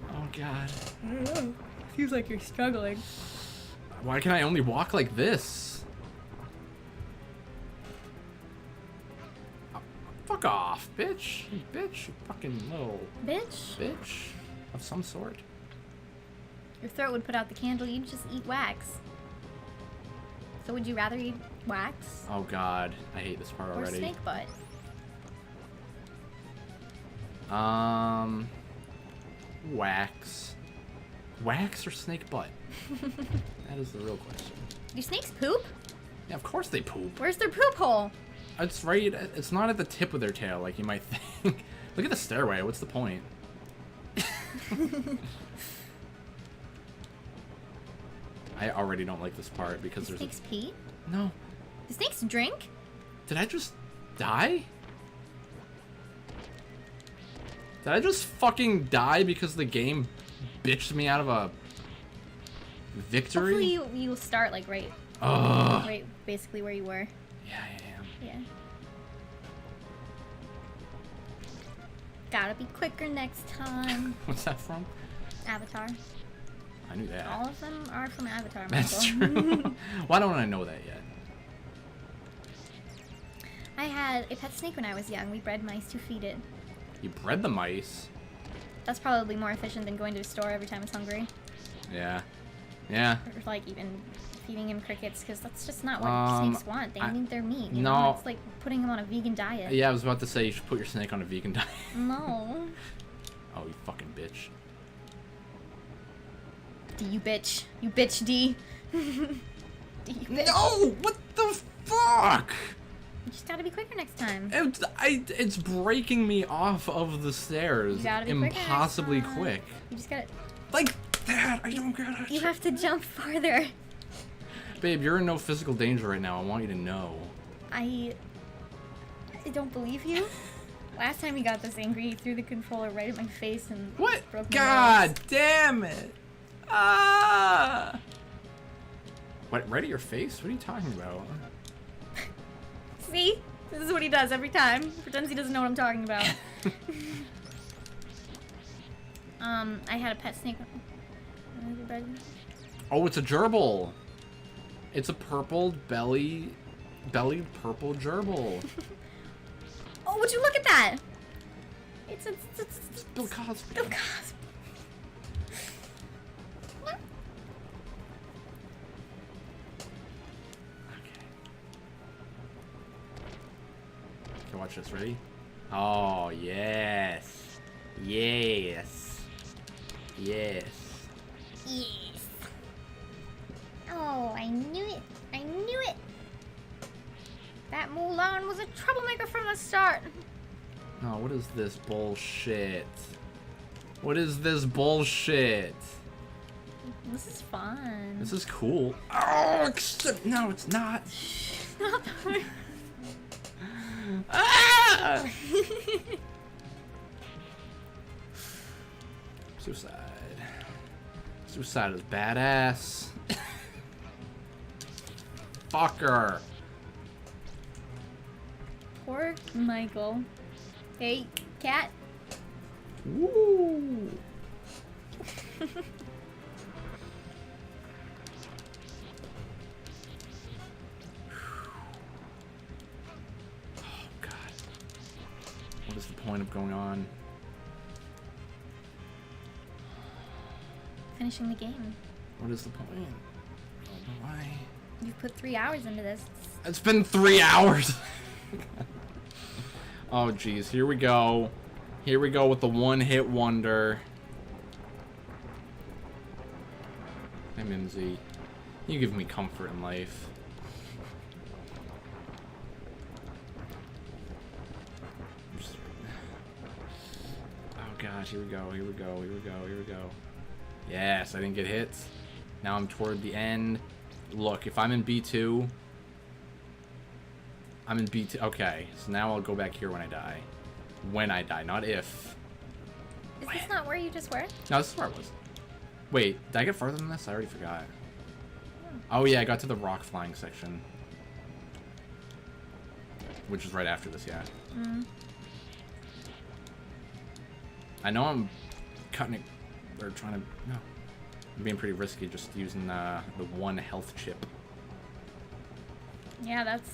Speaker 1: Oh god.
Speaker 2: I don't know. Feels like you're struggling.
Speaker 1: Why can I only walk like this? Fuck off, bitch. You bitch. You fucking little
Speaker 2: Bitch,
Speaker 1: bitch of some sort.
Speaker 2: your throat would put out the candle, you'd just eat wax. So would you rather eat wax
Speaker 1: Oh god. I hate this part
Speaker 2: or
Speaker 1: already.
Speaker 2: snake butt?
Speaker 1: Wax. Wax or snake butt? That is the real question.
Speaker 2: Do snakes poop?
Speaker 1: Yeah, of course they poop.
Speaker 2: Where's their poop hole?
Speaker 1: It's right. It's not at the tip of their tail like you might think. Look at the stairway. What's the point? I already don't like this part because
Speaker 2: Do
Speaker 1: there's
Speaker 2: snakes pee?
Speaker 1: no.
Speaker 2: Do snakes drink?
Speaker 1: Did I just die? Did I just fucking die because the game bitched me out of a victory?
Speaker 2: Hopefully you'll start like right basically where you were.
Speaker 1: Yeah, I am.
Speaker 2: Yeah. Gotta be quicker next time.
Speaker 1: What's that from?
Speaker 2: Avatar.
Speaker 1: I knew that.
Speaker 2: All of them are from Avatar.
Speaker 1: That's
Speaker 2: Michael.
Speaker 1: true. Why don't I know that yet?
Speaker 2: I had a pet snake when I was young. We bred mice to feed it.
Speaker 1: You bred the mice.
Speaker 2: That's probably more efficient than going to a store every time it's hungry.
Speaker 1: Yeah. Yeah.
Speaker 2: Or, like, even feeding him crickets, because that's just not what snakes want. They need their meat, you know? It's like putting them on a vegan diet.
Speaker 1: Yeah, I was about to say you should put your snake on a vegan diet.
Speaker 2: No.
Speaker 1: Oh, you fucking bitch.
Speaker 2: D, you bitch. You bitch, D. D, you bitch.
Speaker 1: No! What the fuck?
Speaker 2: You just gotta be quicker next time.
Speaker 1: It's breaking me off of the stairs.
Speaker 2: You gotta be
Speaker 1: impossibly
Speaker 2: quicker
Speaker 1: quick.
Speaker 2: You just gotta...
Speaker 1: Like that! I don't get it.
Speaker 2: You have to jump farther.
Speaker 1: Babe, you're in no physical danger right now. I want you to know.
Speaker 2: I don't believe you. Last time he got this angry, he threw the controller right at my face and
Speaker 1: What?
Speaker 2: broke my
Speaker 1: God
Speaker 2: nose.
Speaker 1: damn it! Ah! What? Right at your face? What are you talking about?
Speaker 2: See? This is what he does every time. Pretends he doesn't know what I'm talking about. I had a pet snake.
Speaker 1: Oh, it's a gerbil. It's a purple bellied purple gerbil.
Speaker 2: Oh, would you look at that? It's
Speaker 1: Bill Cosby.
Speaker 2: Bill Cosby.
Speaker 1: Okay, watch this. Ready? Oh, yes. Yes. Yes.
Speaker 2: Yes. Oh, I knew it. I knew it. That Mulan was a troublemaker from the start.
Speaker 1: Oh, what is this bullshit? What is this bullshit?
Speaker 2: This is fun.
Speaker 1: This is cool. Oh, except no, it's not.
Speaker 2: Not the
Speaker 1: Ah! Suicide. Suicide is badass. Fucker.
Speaker 2: Poor Michael. Hey, cat.
Speaker 1: Woo. Oh God. What is the point of going on?
Speaker 2: Finishing the game.
Speaker 1: What is the point? Oh, why?
Speaker 2: You've put 3 hours into this.
Speaker 1: It's been 3 hours. Oh geez, here we go. Here we go with the one-hit wonder. Hey Mimsy, you give me comfort in life. Oh gosh, here we go, here we go, here we go, here we go. Yes, I didn't get hit. Now I'm toward the end. Look, if I'm in B2, I'm in B2. Okay, so now I'll go back here when I die. When I die, not if.
Speaker 2: Is this not where you just were?
Speaker 1: No, this is where I was. Wait, did I get farther than this? I already forgot. Oh yeah, I got to the rock flying section. Which is right after this, yeah.
Speaker 2: Mm.
Speaker 1: I know I'm cutting it, or trying to, no. I'm being pretty risky just using the one health chip.
Speaker 2: Yeah, that's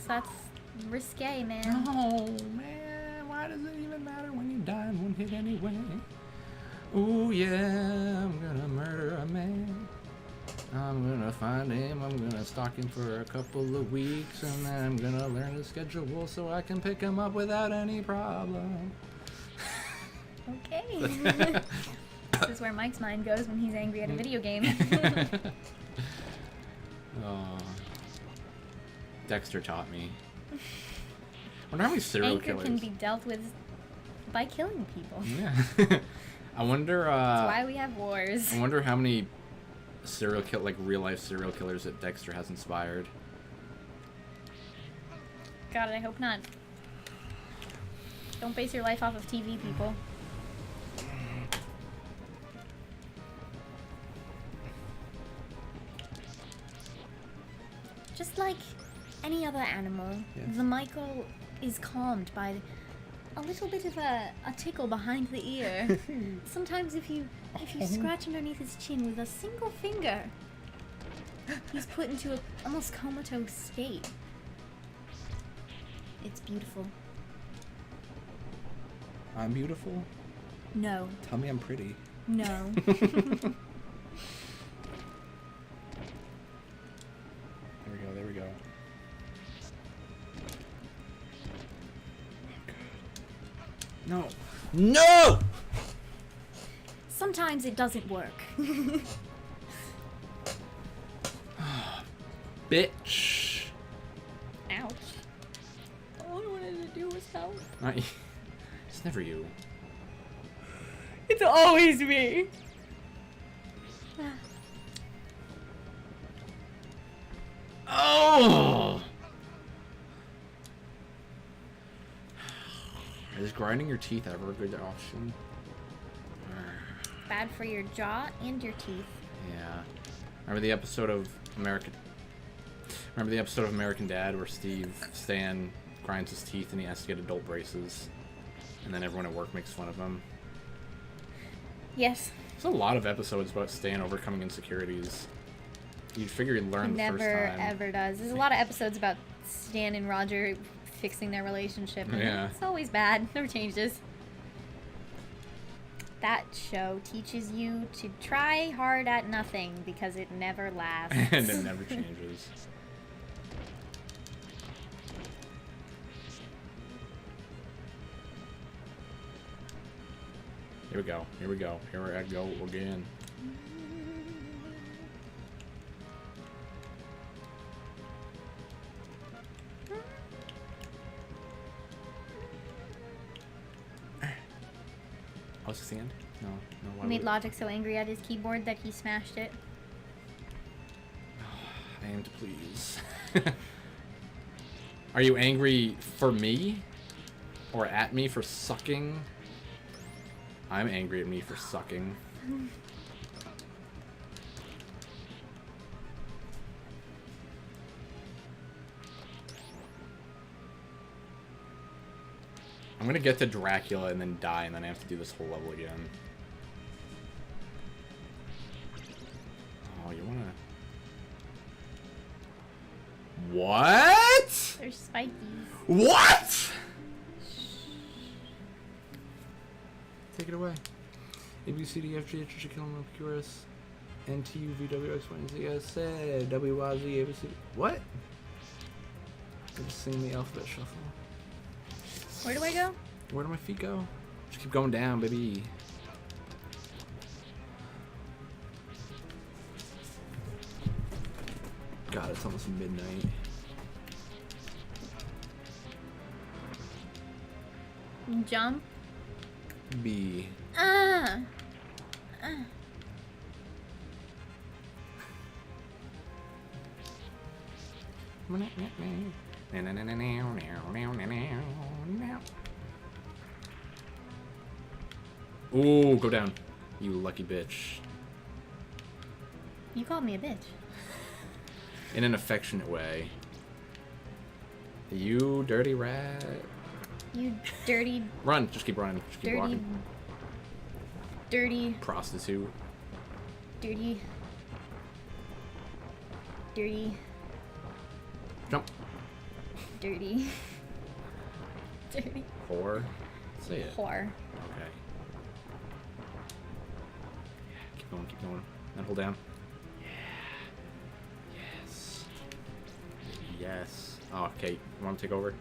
Speaker 2: risque, man.
Speaker 1: Oh, man, why does it even matter when you die in one hit anyway? Ooh, yeah, I'm gonna murder a man. I'm gonna find him, I'm gonna stalk him for a couple of weeks, and then I'm gonna learn his schedule so I can pick him up without any problem.
Speaker 2: Okay. This is where Mike's mind goes when he's angry at a video game.
Speaker 1: Oh. Dexter taught me. I wonder how many serial
Speaker 2: Anger
Speaker 1: killers.
Speaker 2: can be dealt with by killing people.
Speaker 1: Yeah. I wonder.
Speaker 2: That's why we have wars.
Speaker 1: I wonder how many real life serial killers that Dexter has inspired.
Speaker 2: God, I hope not. Don't base your life off of TV, people. Just like any other animal,
Speaker 1: Yes.
Speaker 2: the Michael is calmed by a little bit of a tickle behind the ear. Sometimes if you scratch underneath his chin with a single finger, he's put into a almost comatose state. It's beautiful.
Speaker 1: I'm beautiful?
Speaker 2: No.
Speaker 1: Tell me I'm pretty.
Speaker 2: No.
Speaker 1: No. No!
Speaker 2: Sometimes it doesn't work.
Speaker 1: Bitch.
Speaker 2: Ouch. All I wanted to do was help.
Speaker 1: It's never you.
Speaker 2: It's always me.
Speaker 1: Oh! Is grinding your teeth ever a good option?
Speaker 2: Bad for your jaw and your teeth.
Speaker 1: Yeah. Remember the episode of American Dad where Stan grinds his teeth and he has to get adult braces, and then everyone at work makes fun of him?
Speaker 2: Yes.
Speaker 1: There's a lot of episodes about Stan overcoming insecurities. You'd figure he'd learn the first
Speaker 2: Never
Speaker 1: time.
Speaker 2: ever does. There's a lot of episodes about Stan and Roger fixing their relationship. And
Speaker 1: Yeah.
Speaker 2: it's always bad. Never changes. That show teaches you to try hard at nothing because it never lasts.
Speaker 1: And it never changes. Here we go. Here we go. Here I go again. Oh, it's the end? No, why
Speaker 2: He made
Speaker 1: would-
Speaker 2: Logic so angry at his keyboard that he smashed it.
Speaker 1: I am to please. Are you angry for me? Or at me for sucking? I'm angry at me for sucking. I'm gonna get to Dracula and then die, and then I have to do this whole level again. Oh, you wanna... What?
Speaker 2: They're spiky.
Speaker 1: What? Take it away. A, B, C, D, F, G, H, I, J, K, L, M, N, Q, R, S, N, T, U, V, W, X, Y, and Z, S, A, W, Y, Z, A, B, C, D. What? I'm just singing the alphabet shuffle.
Speaker 2: Where do I go?
Speaker 1: Where do my feet go? Just keep going down, baby. God, it's almost midnight.
Speaker 2: Jump.
Speaker 1: B. Ooh, go down. You lucky bitch.
Speaker 2: You called me a bitch.
Speaker 1: In an affectionate way. You dirty rat.
Speaker 2: You dirty,
Speaker 1: Run, just keep running. Just keep
Speaker 2: dirty,
Speaker 1: walking.
Speaker 2: dirty,
Speaker 1: Prostitute.
Speaker 2: dirty, dirty,
Speaker 1: Jump.
Speaker 2: dirty, dirty.
Speaker 1: Whore. Say it.
Speaker 2: Whore.
Speaker 1: Okay. Keep going, keep going. And hold down. Yeah. Yes. Yes. Oh, okay. You want to take over?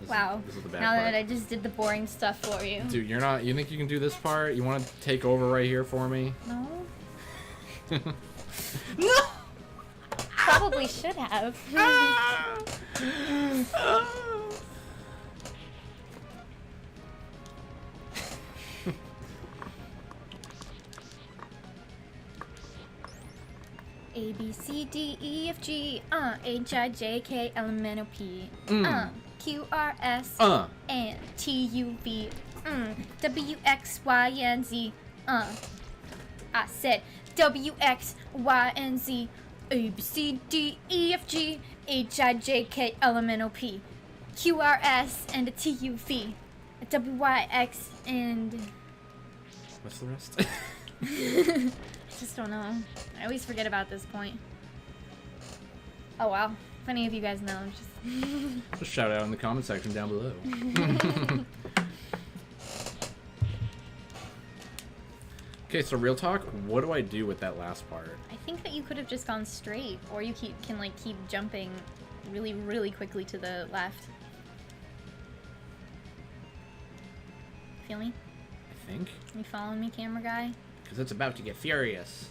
Speaker 2: Wow.
Speaker 1: This is the bad
Speaker 2: Now
Speaker 1: part.
Speaker 2: that I just did the boring stuff for you.
Speaker 1: Dude, you're not. You think you can do this part? You want to take over right here for me?
Speaker 2: No. No. Probably should have. A B C D E F G H I J K L M N O P Q R S and T U V W X Y and Z I said W X Y and Z A B C D E F G H I J K L M N O P Q R S and a T U V W Y X and
Speaker 1: What's the rest?
Speaker 2: I just don't know. I always forget about this point. Oh wow. If any of you guys know, just
Speaker 1: Just shout out in the comment section down below. Okay, so real talk, what do I do with that last part?
Speaker 2: I think that you could have just gone straight, or you can like keep jumping really, really quickly to the left. Feel me?
Speaker 1: I think.
Speaker 2: You following me, camera guy?
Speaker 1: Because it's about to get furious.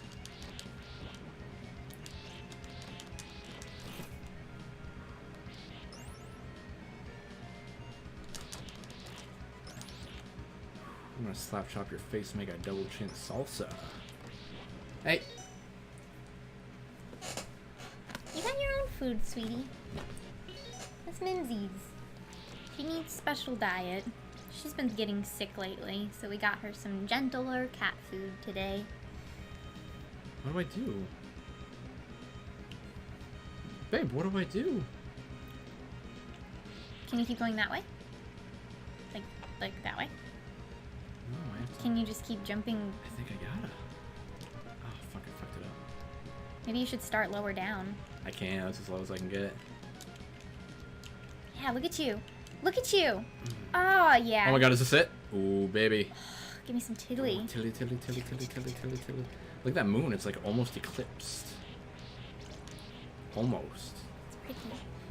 Speaker 1: I'm gonna slap chop your face, make a double chin salsa. Hey!
Speaker 2: You got your own food, sweetie. That's Minzy's. She needs special diet. She's been getting sick lately, so we got her some gentler cat food today.
Speaker 1: What do I do? Babe, what do I do?
Speaker 2: Can you keep going that way? Like that way?
Speaker 1: No, I have to...
Speaker 2: Can you just keep jumping?
Speaker 1: I think I gotta. Oh, fuck, I fucked it up.
Speaker 2: Maybe you should start lower down.
Speaker 1: I can, that's as low as I can get.
Speaker 2: Yeah, look at you. Look at you. Oh, yeah.
Speaker 1: Oh my god, is this it? Ooh, baby.
Speaker 2: Give me some tiddly.
Speaker 1: Ooh, tilly. Look at that moon, it's like almost eclipsed. Almost.
Speaker 2: It's pretty.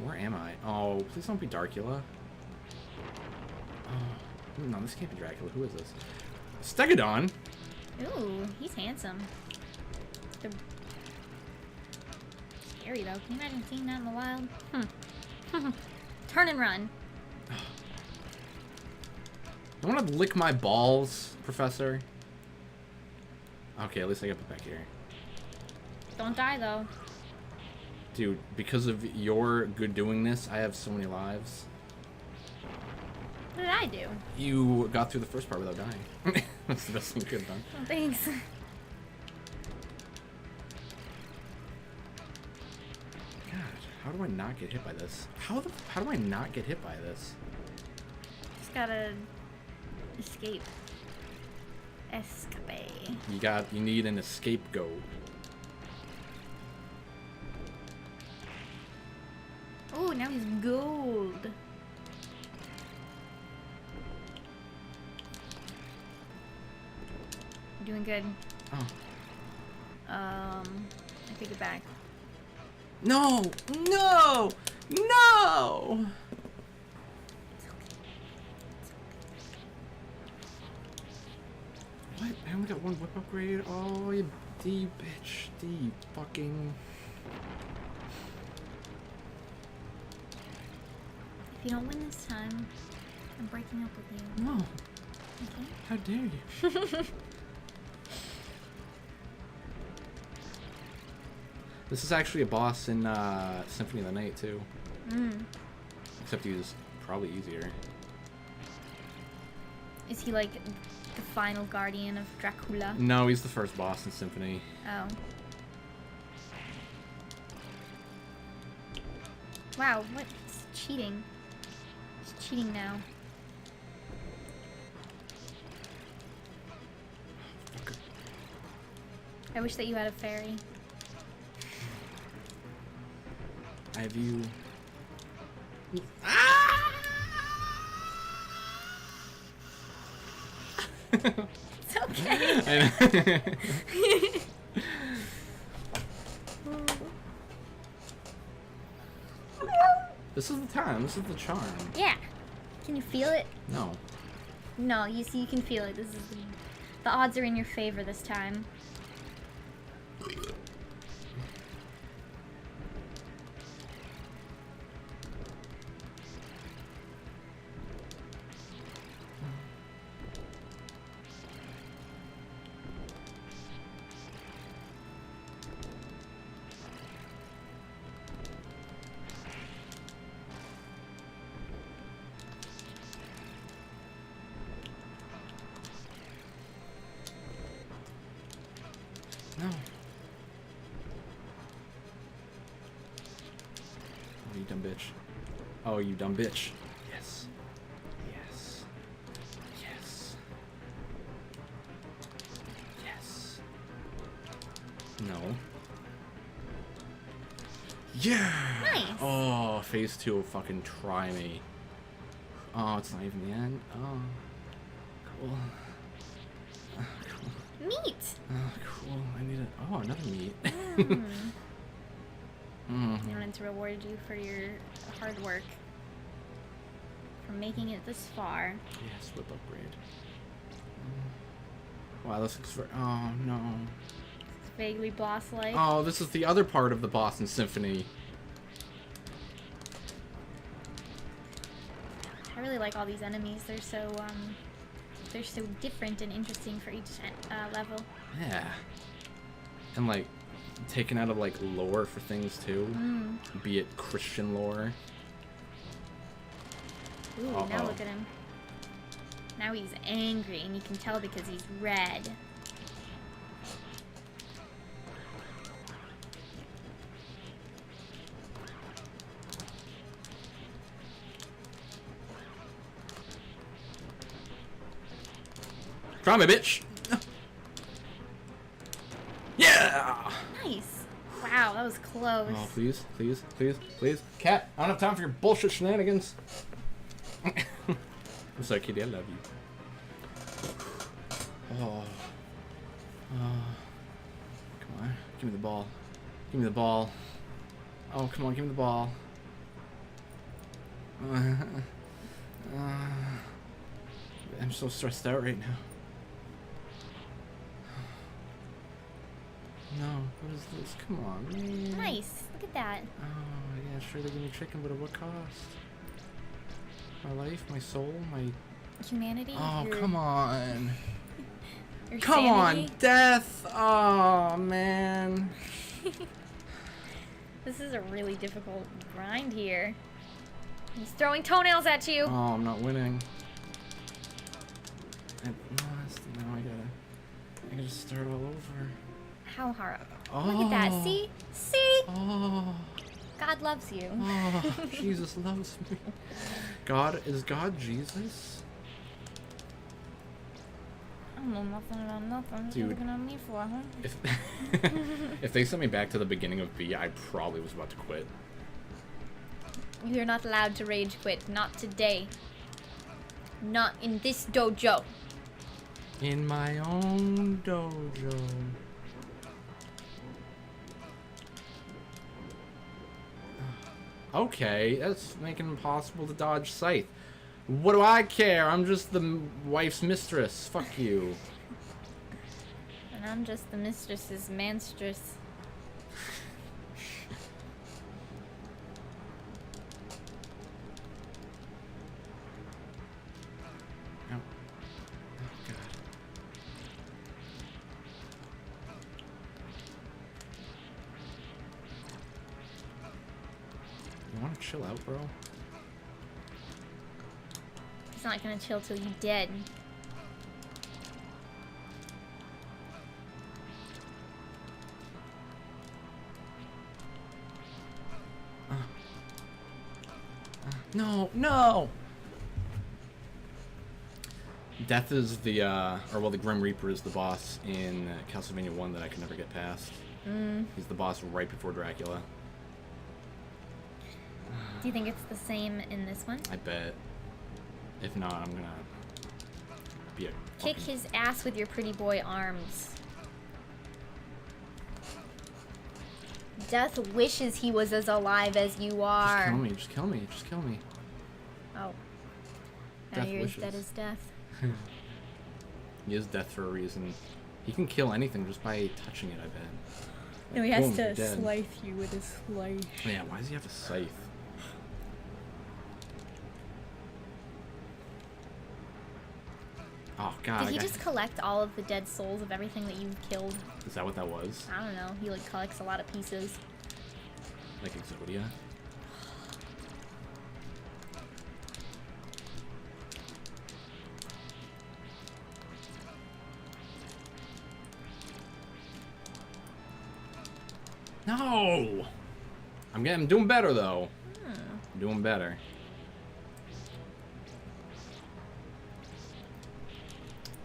Speaker 1: Where am I? Oh, please don't be Darkula. Oh, no, this can't be Dracula. Who is this? Stegodon?
Speaker 2: Ooh, he's handsome. They're scary, though. Can you imagine seeing that in the wild? Turn and run.
Speaker 1: Don't want to lick my balls, Professor. Okay, at least I got put back here.
Speaker 2: Don't die, though.
Speaker 1: Dude, because of your good doingness, I have so many lives.
Speaker 2: What did I do?
Speaker 1: You got through the first part without dying. That's the best thing you could have done.
Speaker 2: Oh, thanks.
Speaker 1: God, how do I not get hit by this? How do I not get hit by this?
Speaker 2: Just gotta escape. Escape.
Speaker 1: You need an scapegoat.
Speaker 2: Oh, now he's gold. You're doing good.
Speaker 1: Oh.
Speaker 2: I take it back.
Speaker 1: No! No! No! What? I only got one whip upgrade? Oh, you D bitch. D fucking...
Speaker 2: If you don't win this time, I'm breaking up with you.
Speaker 1: No.
Speaker 2: Okay?
Speaker 1: How dare you? This is actually a boss in Symphony of the Night, too. Except he was probably easier.
Speaker 2: Is he like the final guardian of Dracula?
Speaker 1: No, he's the first boss in Symphony.
Speaker 2: Oh. Wow, what? It's cheating. It's cheating now. I wish that you had a fairy.
Speaker 1: I have you. Ah!
Speaker 2: It's okay.
Speaker 1: This is the time. This is the charm.
Speaker 2: Yeah. Can you feel it?
Speaker 1: No.
Speaker 2: No, you see, you can feel it. This is the odds are in your favor this time.
Speaker 1: No. Oh, you dumb bitch. Oh, you dumb bitch. Yes. Yes. Yes. Yes. No. Yeah!
Speaker 2: Nice.
Speaker 1: Oh, phase 2 will fucking try me. Oh, it's not even the end. Oh. Cool. Cool.
Speaker 2: Meat.
Speaker 1: Oh, cool. I need a... Oh, another meat.
Speaker 2: I wanted to reward you for your hard work. For making it this far.
Speaker 1: Yes, whip upgrade. Wow, this looks for. Oh no.
Speaker 2: It's vaguely boss-like.
Speaker 1: Oh, this is the other part of the boss in Symphony.
Speaker 2: I really like all these enemies. They're so different and interesting for each level.
Speaker 1: Yeah. And like, taken out of like lore for things too. Be it Christian lore.
Speaker 2: Ooh, now look at him. Now he's angry, and you can tell because he's red.
Speaker 1: Try me, bitch! Yeah!
Speaker 2: Nice. Wow, that was close.
Speaker 1: Oh, please, please, please, please. Cat, I don't have time for your bullshit shenanigans. I'm sorry, kitty, I love you. Oh. Oh. Come on, give me the ball. Give me the ball. Oh, come on, give me the ball. I'm so stressed out right now. No, what is this? Come on, man.
Speaker 2: Nice. Look at that.
Speaker 1: Oh, yeah, sure, they give me chicken, but at what cost? My life, my soul, my...
Speaker 2: Humanity?
Speaker 1: Oh, come on.
Speaker 2: Your
Speaker 1: Come
Speaker 2: sanity?
Speaker 1: on, death! Oh, man.
Speaker 2: This is a really difficult grind here. He's throwing toenails at you.
Speaker 1: Oh, I'm not winning. Now I gotta just start all over.
Speaker 2: How hard?
Speaker 1: Oh.
Speaker 2: Look at that. See? See?
Speaker 1: Oh.
Speaker 2: God loves you.
Speaker 1: Oh, Jesus loves me. Is God Jesus?
Speaker 2: I don't know nothing about nothing. What are you
Speaker 1: Dude.
Speaker 2: looking at me for, huh?
Speaker 1: If, if they sent me back to the beginning of B, I probably was about to quit.
Speaker 2: You're not allowed to rage quit. Not today. Not in this dojo.
Speaker 1: In my own dojo. Okay, that's making it impossible to dodge Scythe. What do I care? I'm just the wife's mistress. Fuck you.
Speaker 2: And I'm just the mistress's manstress.
Speaker 1: Oh. Oh, God. You wanna chill out, bro?
Speaker 2: It's not gonna chill till you're dead.
Speaker 1: No, no! Death is the, the Grim Reaper is the boss in Castlevania 1 that I can never get past. He's the boss right before Dracula.
Speaker 2: Do you think it's the same in this one?
Speaker 1: I bet. If not, I'm gonna be a
Speaker 2: Kick
Speaker 1: fucking...
Speaker 2: his ass with your pretty boy arms. Death wishes he was as alive as you are.
Speaker 1: Just kill me, just kill me, just kill me.
Speaker 2: Oh. Now
Speaker 1: Death
Speaker 2: you're as
Speaker 1: wishes.
Speaker 2: dead as death.
Speaker 1: He is death for a reason. He can kill anything just by touching it, I bet.
Speaker 2: No, he
Speaker 1: Like,
Speaker 2: has
Speaker 1: boom,
Speaker 2: to
Speaker 1: you're dead.
Speaker 2: slice you with his slice.
Speaker 1: Yeah, why does he have a scythe? Oh, God.
Speaker 2: Did
Speaker 1: I
Speaker 2: he
Speaker 1: got...
Speaker 2: just collect all of the dead souls of everything that you've killed?
Speaker 1: Is that what that was?
Speaker 2: I don't know. He like collects a lot of pieces.
Speaker 1: Like Exodia? No! I'm doing better, though. I'm doing better.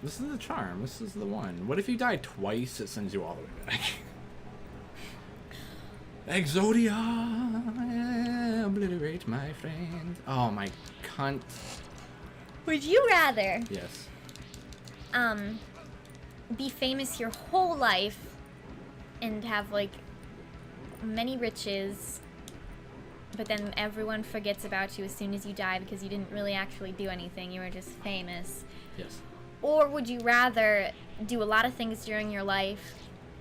Speaker 1: This is the charm. This is the one. What if you die twice? It sends you all the way back. Exodia, obliterate my friend. Oh my cunt.
Speaker 2: Would you rather
Speaker 1: Yes.
Speaker 2: be famous your whole life and have like many riches, but then everyone forgets about you as soon as you die because you didn't really actually do anything, you were just famous?
Speaker 1: Yes.
Speaker 2: Or would you rather do a lot of things during your life,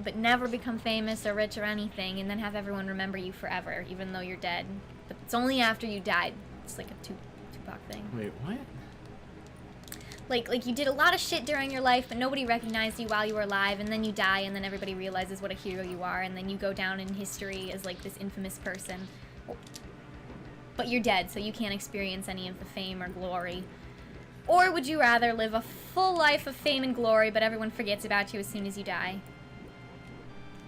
Speaker 2: but never become famous or rich or anything, and then have everyone remember you forever, even though you're dead? But it's only after you died. It's like a Tupac thing.
Speaker 1: Wait, what?
Speaker 2: Like you did a lot of shit during your life, but nobody recognized you while you were alive, and then you die, and then everybody realizes what a hero you are, and then you go down in history as like this infamous person. But you're dead, so you can't experience any of the fame or glory. Or would you rather live a full life of fame and glory, but everyone forgets about you as soon as you die?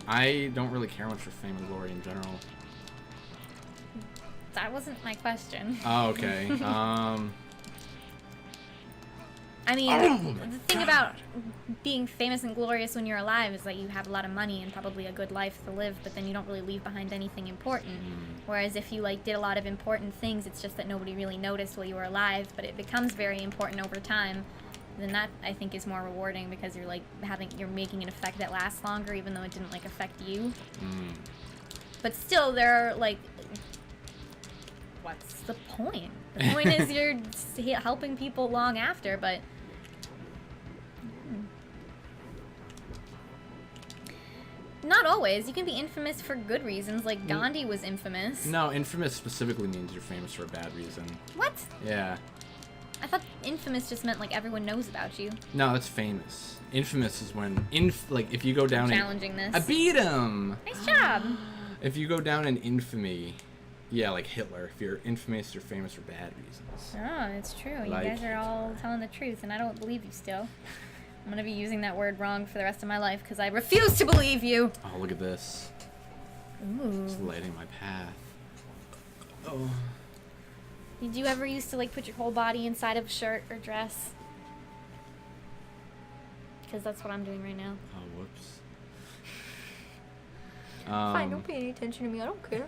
Speaker 1: I don't really care much for fame and glory in general.
Speaker 2: That wasn't my question.
Speaker 1: Oh, okay.
Speaker 2: I mean, the thing about being famous and glorious when you're alive is that you have a lot of money and probably a good life to live, but then you don't really leave behind anything important. Whereas if you like did a lot of important things, it's just that nobody really noticed while you were alive, but it becomes very important over time. Then that, I think, is more rewarding because you're like you're making an effect that lasts longer, even though it didn't like affect you. But still, there are like, what's the point? The point is you're helping people long after, but. Not always. You can be infamous for good reasons, like Gandhi was infamous.
Speaker 1: No, infamous specifically means you're famous for a bad reason.
Speaker 2: What?
Speaker 1: Yeah.
Speaker 2: I thought infamous just meant like everyone knows about you.
Speaker 1: No, that's famous. Infamous is when, like, if you go down
Speaker 2: Challenging this.
Speaker 1: I beat him!
Speaker 2: Nice job!
Speaker 1: If you go down in infamy, yeah, like Hitler, if you're infamous, you're famous for bad reasons.
Speaker 2: Oh, it's true. You
Speaker 1: Like
Speaker 2: guys are all telling the truth, and I don't believe you still. I'm gonna be using that word wrong for the rest of my life because I refuse to believe you.
Speaker 1: Oh, look at this.
Speaker 2: Ooh.
Speaker 1: It's lighting my path. Oh.
Speaker 2: Did you ever used to like put your whole body inside of a shirt or dress? Because that's what I'm doing right now.
Speaker 1: Oh, whoops.
Speaker 2: Fine, don't pay any attention to me. I don't care.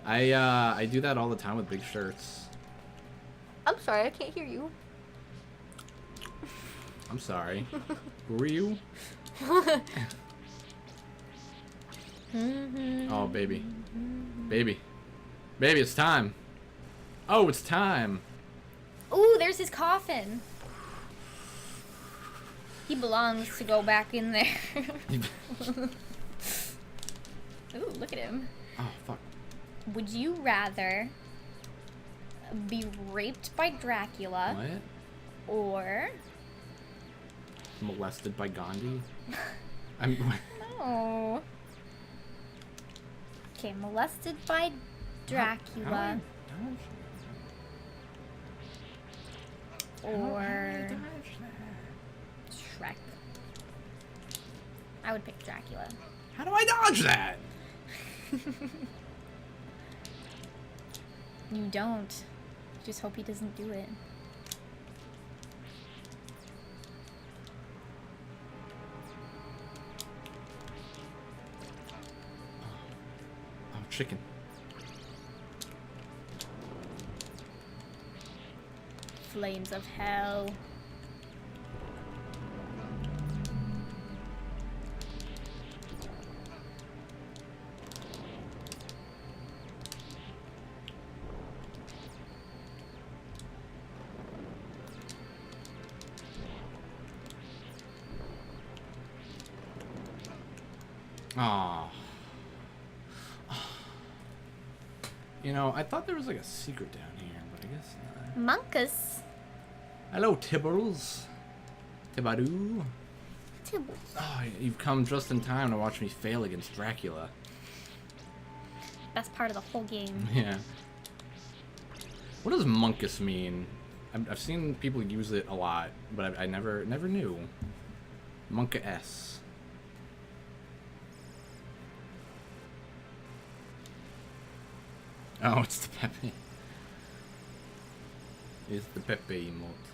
Speaker 1: I do that all the time with big shirts.
Speaker 2: I'm sorry, I can't hear you.
Speaker 1: I'm sorry. Who are you? Oh, baby. Baby. Baby, it's time. Oh, it's time.
Speaker 2: Ooh, there's his coffin. He belongs to go back in there. Ooh, look at him.
Speaker 1: Oh, fuck.
Speaker 2: Would you rather be raped by Dracula
Speaker 1: What?
Speaker 2: or...
Speaker 1: Molested by Gandhi?
Speaker 2: No. Okay, molested by Dracula or Shrek. I would pick Dracula.
Speaker 1: How do I dodge that?
Speaker 2: You don't. Just hope he doesn't do it.
Speaker 1: Oh, chicken.
Speaker 2: Flames of hell.
Speaker 1: Aw. You know, I thought there was like a secret down here, but I guess not.
Speaker 2: Monkus.
Speaker 1: Hello, Tibbles. Tibadoo.
Speaker 2: Tibbles.
Speaker 1: Oh, you've come just in time to watch me fail against Dracula.
Speaker 2: Best part of the whole game.
Speaker 1: Yeah. What does Monkus mean? I've seen people use it a lot, but I never knew. Monka-S. Oh, it's the Pepe. It's the Pepe emote.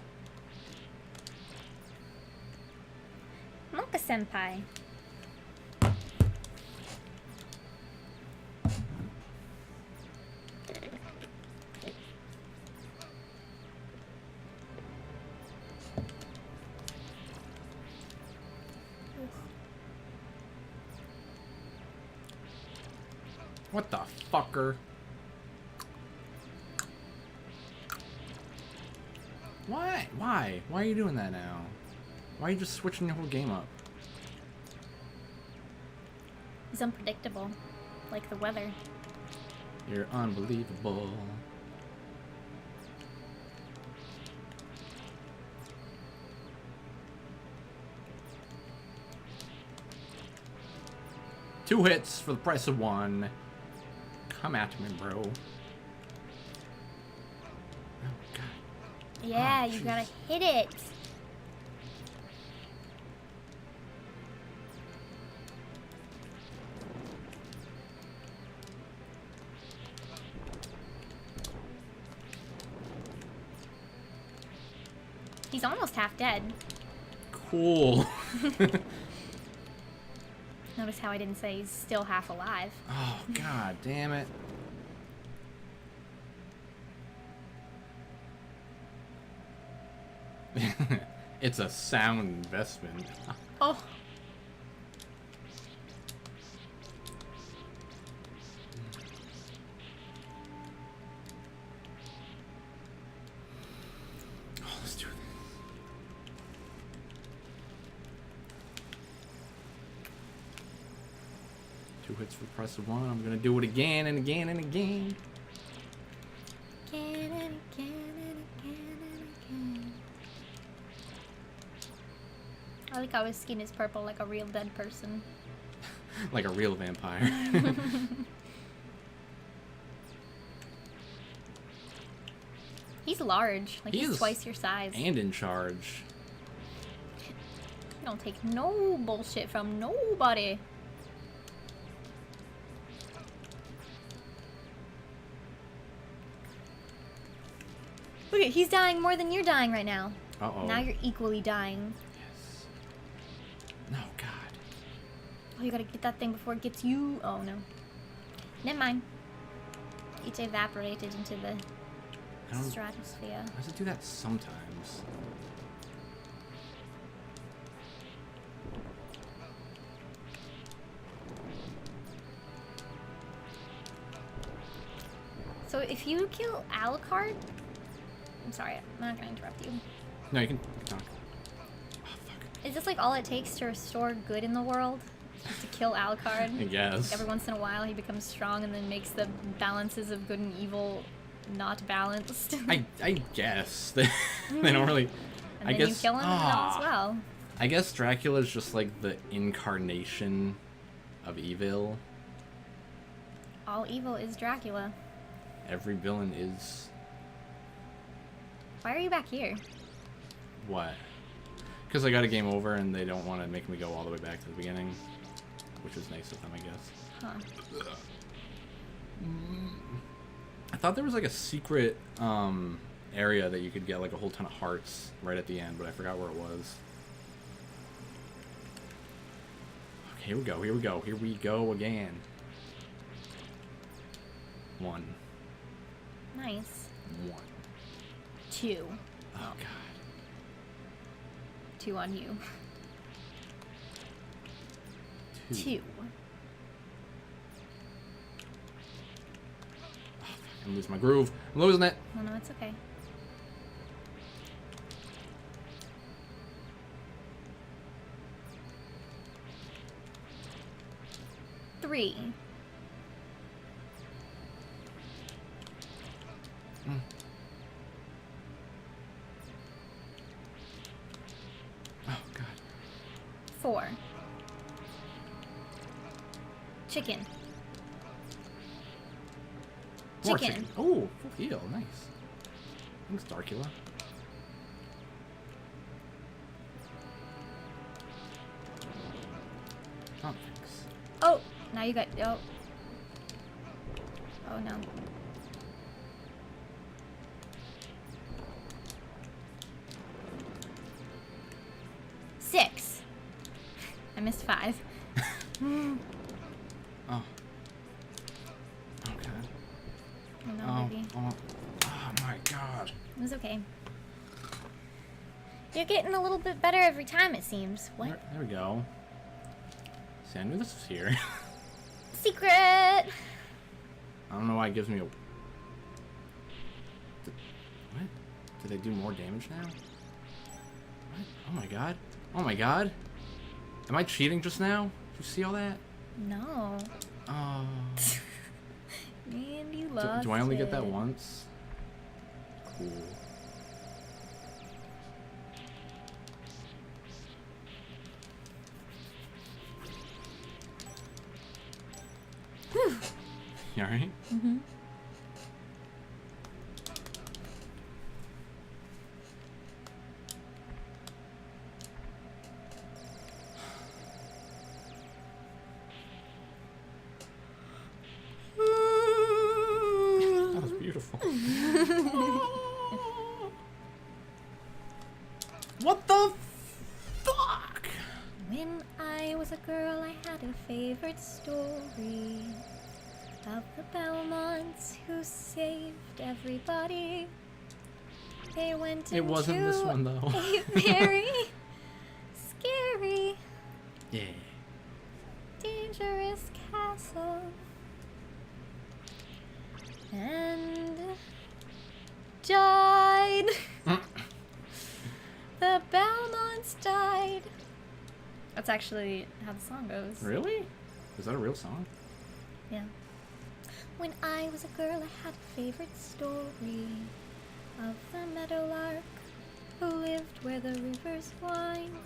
Speaker 2: Monka senpai.
Speaker 1: What the fucker? Why? Why? Why are you doing that now? Why are you just switching your whole game up?
Speaker 2: He's unpredictable. Like the weather.
Speaker 1: You're unbelievable. Two hits for the price of one. Come at me, bro. Oh, God.
Speaker 2: Yeah,
Speaker 1: Oh,
Speaker 2: you
Speaker 1: jeez.
Speaker 2: gotta hit it. He's almost half dead.
Speaker 1: Cool.
Speaker 2: Notice how I didn't say he's still half alive.
Speaker 1: Oh, God damn it. It's a sound investment.
Speaker 2: Oh.
Speaker 1: Oh, let's do this. Two hits for the price of one. I'm gonna do it again and again and again.
Speaker 2: Again and again and again and again. I like how his skin is purple like a real dead person.
Speaker 1: Like a real vampire.
Speaker 2: He's large. Like
Speaker 1: He
Speaker 2: he's
Speaker 1: is.
Speaker 2: twice your size.
Speaker 1: And in charge.
Speaker 2: You don't take no bullshit from nobody. Look at, he's dying more than you're dying right now.
Speaker 1: Uh-oh.
Speaker 2: Now you're equally dying.
Speaker 1: Yes. No, God.
Speaker 2: Oh, you gotta get that thing before it gets you. Oh, no. Never mind. It's evaporated into the
Speaker 1: I don't...
Speaker 2: stratosphere.
Speaker 1: Why does it do that sometimes?
Speaker 2: So if you kill Alucard... I'm sorry, I'm not gonna interrupt you.
Speaker 1: No, you can talk. Oh, fuck.
Speaker 2: Is this like all it takes to restore good in the world? Just to kill Alucard?
Speaker 1: I guess.
Speaker 2: Every once in a while he becomes strong and then makes the balances of good and evil not balanced.
Speaker 1: I guess. They don't really...
Speaker 2: And
Speaker 1: I
Speaker 2: then
Speaker 1: guess...
Speaker 2: you kill him and all is well.
Speaker 1: I guess Dracula's just like the incarnation of evil.
Speaker 2: All evil is Dracula.
Speaker 1: Every villain is...
Speaker 2: Why are you back here?
Speaker 1: What? Because I got a game over and they don't want to make me go all the way back to the beginning. Which is nice of them, I guess.
Speaker 2: Huh.
Speaker 1: I thought there was like a secret area that you could get like a whole ton of hearts right at the end, but I forgot where it was. Okay, here we go, here we go, here we go again. One.
Speaker 2: Nice.
Speaker 1: One.
Speaker 2: 2.
Speaker 1: Oh, God.
Speaker 2: 2 on you.
Speaker 1: Two.
Speaker 2: 2.
Speaker 1: I'm losing my groove. I'm losing it.
Speaker 2: Oh no, it's okay. Three.
Speaker 1: Mm. Oh, God.
Speaker 2: 4. Chicken.
Speaker 1: More
Speaker 2: Chicken.
Speaker 1: Oh, full heal. Nice. Thanks, Darkula. Oh, thanks.
Speaker 2: Oh, now you got. Oh. Oh no. Six. I missed 5.
Speaker 1: Oh. Oh, God.
Speaker 2: Oh no,
Speaker 1: Oh,
Speaker 2: baby.
Speaker 1: oh, oh, my God.
Speaker 2: It was okay. You're getting a little bit better every time, it seems. What?
Speaker 1: There we go. See, I knew this was here.
Speaker 2: Secret!
Speaker 1: I don't know why it gives me a... What? Do they do more damage now? What? Oh my God. Oh my god. Am I cheating just now? Did you see all that?
Speaker 2: No.
Speaker 1: Oh.
Speaker 2: And you lost
Speaker 1: Do I only get that
Speaker 2: it.
Speaker 1: once? Cool.
Speaker 2: Whew.
Speaker 1: You alright?
Speaker 2: Mm-hmm.
Speaker 1: That was beautiful. What the fuck?
Speaker 2: When I was a girl, I had a favorite story of the Belmonts who saved everybody. They went
Speaker 1: It wasn't this
Speaker 2: into
Speaker 1: one though.
Speaker 2: a very scary,
Speaker 1: Yeah.
Speaker 2: dangerous castle. And died. The Belmonts died. That's actually how the song goes.
Speaker 1: Really? Is that a real song?
Speaker 2: Yeah. When I was a girl, I had a favorite story of the meadowlark who lived where the rivers wind,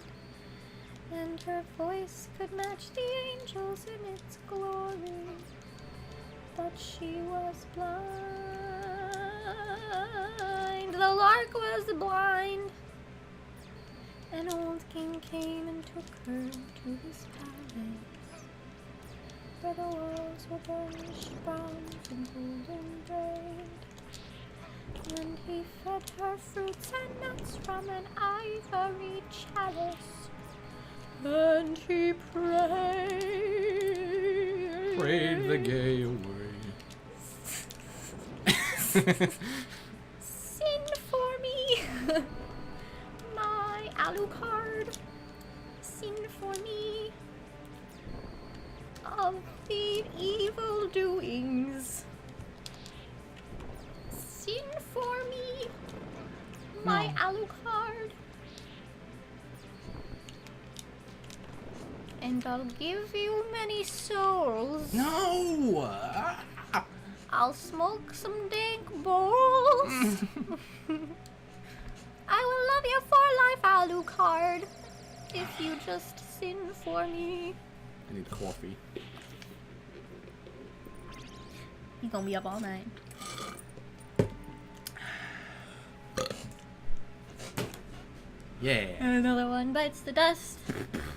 Speaker 2: and her voice could match the angels in its glory, but she was blind. The lark was blind. An old king came and took her to his palace, where the walls were burnished bronze and golden braid, and he fed her fruits and nuts from an ivory chalice, and he prayed.
Speaker 1: Prayed the gay away.
Speaker 2: Sing for me, my Alucard. Sing for me of the evil doings. Sing for me, my
Speaker 1: No.
Speaker 2: Alucard. And I'll give you many souls.
Speaker 1: No!
Speaker 2: I'll smoke some dank bowls. I will love you for life, Alucard, if you just sin for me.
Speaker 1: I need coffee.
Speaker 2: You gonna be up all night.
Speaker 1: Yeah.
Speaker 2: And another one bites the dust.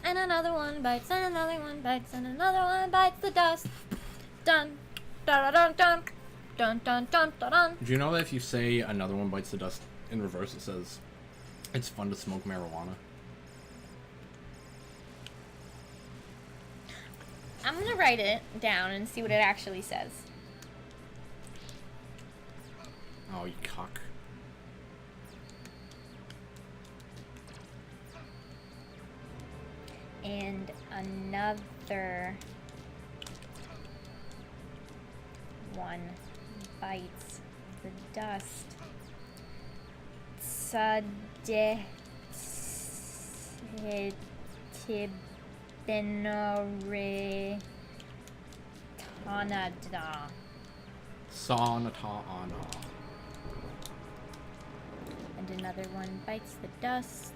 Speaker 2: And another one bites, and another one bites, and another one bites the dust. Dun, dun, dun, dun, dun, dun, dun, dun, dun.
Speaker 1: Do you know that if you say another one bites the dust in reverse, it says it's fun to smoke marijuana?
Speaker 2: I'm gonna write it down and see what it actually says.
Speaker 1: Oh, you cock.
Speaker 2: And another one bites the dust. Tibinore Tanada.
Speaker 1: Sonata-ana.
Speaker 2: And another one bites the dust.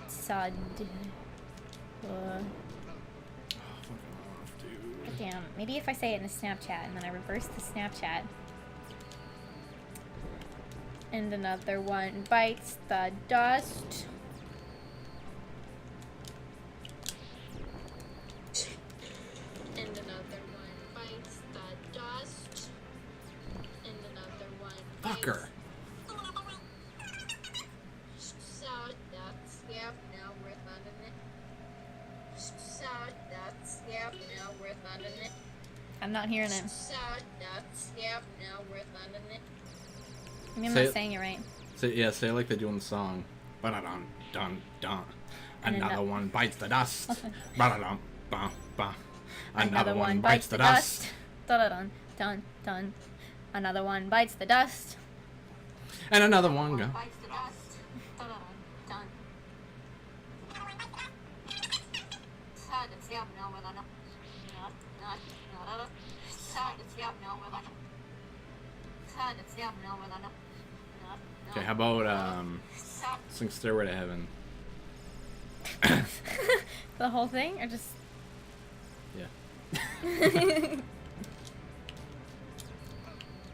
Speaker 2: Sud.
Speaker 1: Oh, fuck off, dude.
Speaker 2: Damn. Maybe if I say it in a Snapchat and then I reverse the Snapchat. And another one bites the dust. And another one bites the dust. And another one bites.
Speaker 1: Fucker.
Speaker 2: So that's, yep, now we're thumbing it. So that's, yep, now we're thumbing it. I'm not hearing it. So that's, yep, now we're thumbing it. Maybe I'm
Speaker 1: Say
Speaker 2: not
Speaker 1: it.
Speaker 2: saying it right.
Speaker 1: Say it like they do in the song. Ba-da-dum, dun, dun.
Speaker 2: And
Speaker 1: Another one bites the dust. Ba-da-dum, ba, ba.
Speaker 2: Another one bites the dust. Dun dun dun. Another one bites the dust.
Speaker 1: And another one go.
Speaker 2: Bites the dust. Dun dun dun.
Speaker 1: Okay, how about sing Stairway to Heaven?
Speaker 2: The whole thing, or just?
Speaker 1: Yeah.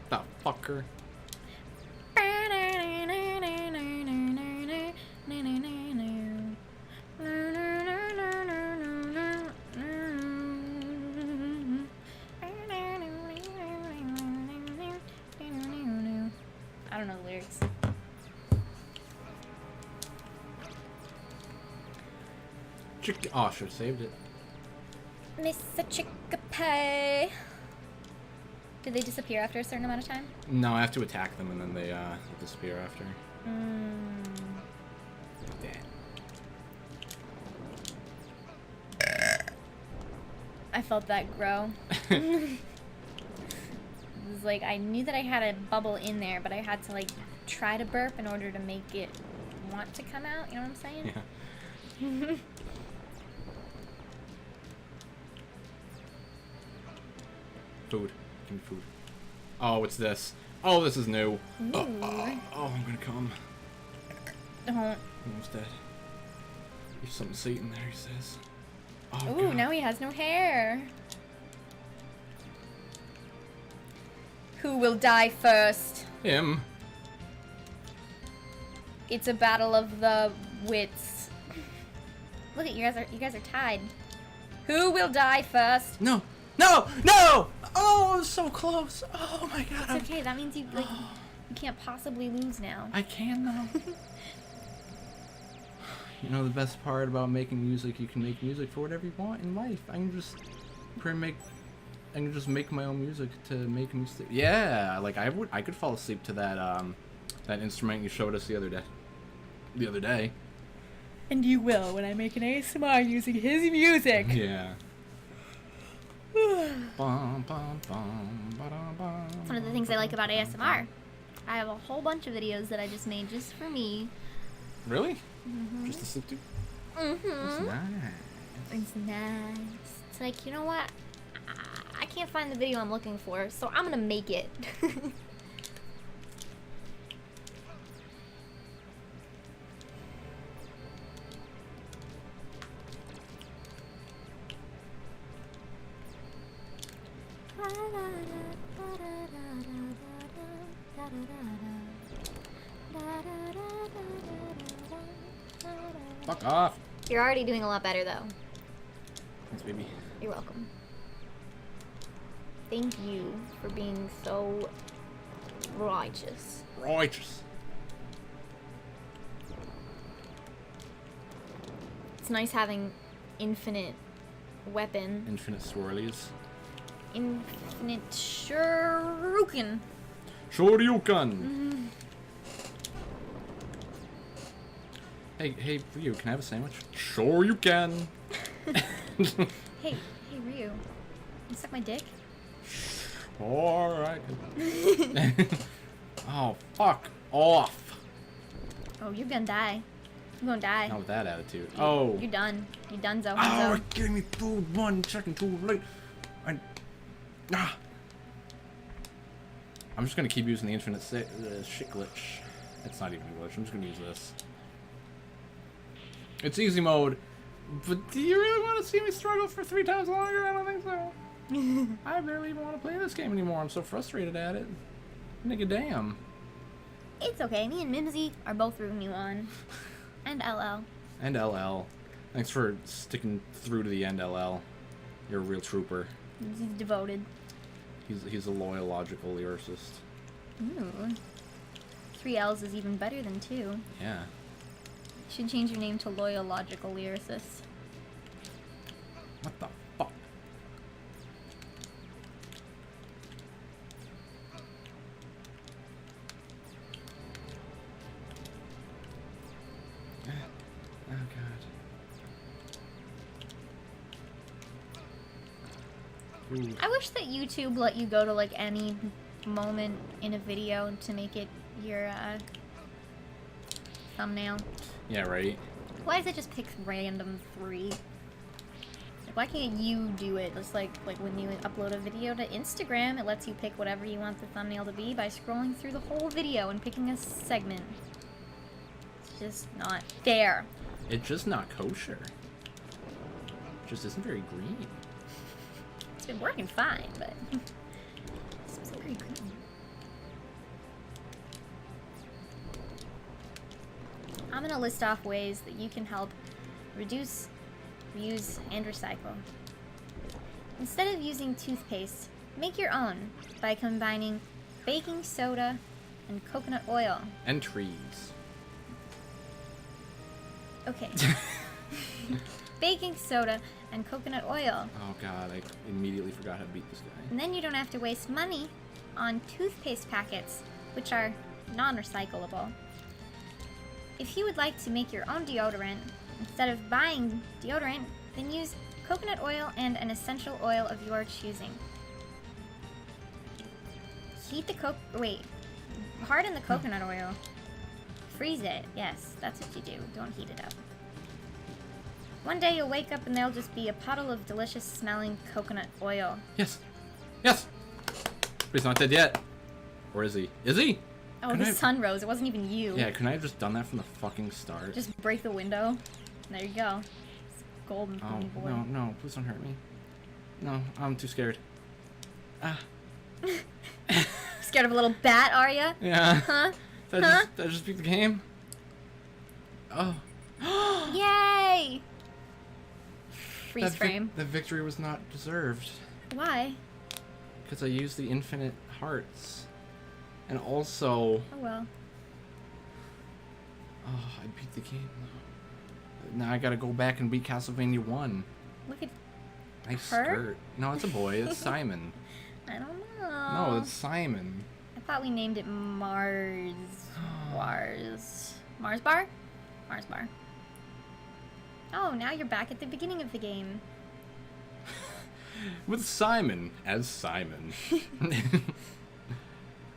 Speaker 1: The fucker.
Speaker 2: I don't know the lyrics.
Speaker 1: Oh, I should have saved it.
Speaker 2: Mr. Chickapay. Did they disappear after a certain amount of time?
Speaker 1: No, I have to attack them and then they disappear after.
Speaker 2: I felt that grow. It was like I knew that I had a bubble in there, but I had to like try to burp in order to make it want to come out. You know what I'm saying?
Speaker 1: Yeah. Food. Give me food. Oh, it's this. Oh, this is new. Oh, I'm gonna come.
Speaker 2: Don't.
Speaker 1: I'm almost dead. There's something sweet in there, he says. Oh,
Speaker 2: Ooh,
Speaker 1: God.
Speaker 2: now he has no hair. Who will die first?
Speaker 1: Him.
Speaker 2: It's a battle of the wits. Look at you guys are tied. Who will die first?
Speaker 1: No! No! No! Oh, so close. Oh my God.
Speaker 2: It's okay. That means you can't possibly lose now.
Speaker 1: I can though. You know the best part about making music, you can make music for whatever you want in life. I can just make my own music to make music. Yeah, like I could fall asleep to that that instrument you showed us the other day.
Speaker 2: And you will when I make an ASMR using his music.
Speaker 1: Yeah.
Speaker 2: It's one of the things I like about ASMR. I have a whole bunch of videos that I just made just for me.
Speaker 1: Really? Mm-hmm. Just to sleep to?
Speaker 2: Mm-hmm.
Speaker 1: That's nice.
Speaker 2: It's nice. It's like, you know what? I can't find the video I'm looking for, so I'm gonna make it.
Speaker 1: Fuck off.
Speaker 2: You're already doing a lot better, though.
Speaker 1: Thanks, baby.
Speaker 2: You're welcome. Thank you for being so righteous.
Speaker 1: Righteous.
Speaker 2: It's nice having infinite weapon.
Speaker 1: Infinite swirlies.
Speaker 2: Infinite shuriken.
Speaker 1: Shoryuken. Hey, Ryu, can I have a sandwich? Sure you can.
Speaker 2: Hey, Ryu. You suck my dick?
Speaker 1: Alright. Oh, fuck off.
Speaker 2: Oh, you're gonna die. You're gonna die.
Speaker 1: Not with that attitude. Oh.
Speaker 2: You're done. You're done, Zo.
Speaker 1: Oh, give me food 1 second too late. I'm just gonna keep using the infinite shit glitch. It's not even a glitch. I'm just gonna use this. It's easy mode, but do you really want to see me struggle for 3 times longer? I don't think so. I barely even want to play this game anymore. I'm so frustrated at it. Nigga, damn.
Speaker 2: It's okay. Me and Mimsy are both rooting you on. And LL.
Speaker 1: And LL. Thanks for sticking through to the end, LL. You're a real trooper.
Speaker 2: He's devoted.
Speaker 1: He's a loyal, logical lyricist.
Speaker 2: Ooh. 3 L's is even better than 2.
Speaker 1: Yeah.
Speaker 2: You should change your name to Loyal Logical Lyricist.
Speaker 1: What the fuck? Oh god. Ooh.
Speaker 2: I wish that YouTube let you go to like any moment in a video to make it your thumbnail.
Speaker 1: Yeah, right?
Speaker 2: Why does it just pick random 3? Why can't you do it? Just like when you upload a video to Instagram, it lets you pick whatever you want the thumbnail to be by scrolling through the whole video and picking a segment. It's just not fair.
Speaker 1: It's just not kosher. It just isn't very green.
Speaker 2: It's been working fine, but it's not very green. I'm gonna list off ways that you can help reduce, reuse, and recycle. Instead of using toothpaste, make your own by combining baking soda and coconut oil.
Speaker 1: And trees.
Speaker 2: Okay. Baking soda and coconut oil.
Speaker 1: Oh god, I immediately forgot how to beat this guy.
Speaker 2: And then you don't have to waste money on toothpaste packets, which are non-recyclable. If you would like to make your own deodorant, instead of buying deodorant, then use coconut oil and an essential oil of your choosing. Harden the coconut oil. Freeze it. Yes, that's what you do. Don't heat it up. One day you'll wake up and there'll just be a puddle of delicious smelling coconut oil.
Speaker 1: Yes. Yes! But he's not dead yet. Or is he? Is he?
Speaker 2: Oh, the sun rose. It wasn't even you.
Speaker 1: Yeah, couldn't I have just done that from the fucking start?
Speaker 2: Just break the window. There you go. It's golden pony boy.
Speaker 1: No, no, please don't hurt me. No, I'm too scared. Ah.
Speaker 2: Scared of a little bat, are ya?
Speaker 1: Yeah.
Speaker 2: Huh?
Speaker 1: Did I just beat the game? Oh.
Speaker 2: Yay! Freeze frame.
Speaker 1: The victory was not deserved.
Speaker 2: Why?
Speaker 1: Because I used the infinite hearts. And also...
Speaker 2: Oh well.
Speaker 1: Oh, I beat the game. Now I gotta go back and beat Castlevania 1.
Speaker 2: Look at
Speaker 1: Nice
Speaker 2: her?
Speaker 1: skirt. No, it's a boy. It's Simon.
Speaker 2: I don't know.
Speaker 1: No, it's Simon.
Speaker 2: I thought we named it Mars Bar? Mars Bar? Oh, now you're back at the beginning of the game.
Speaker 1: With Simon as Simon.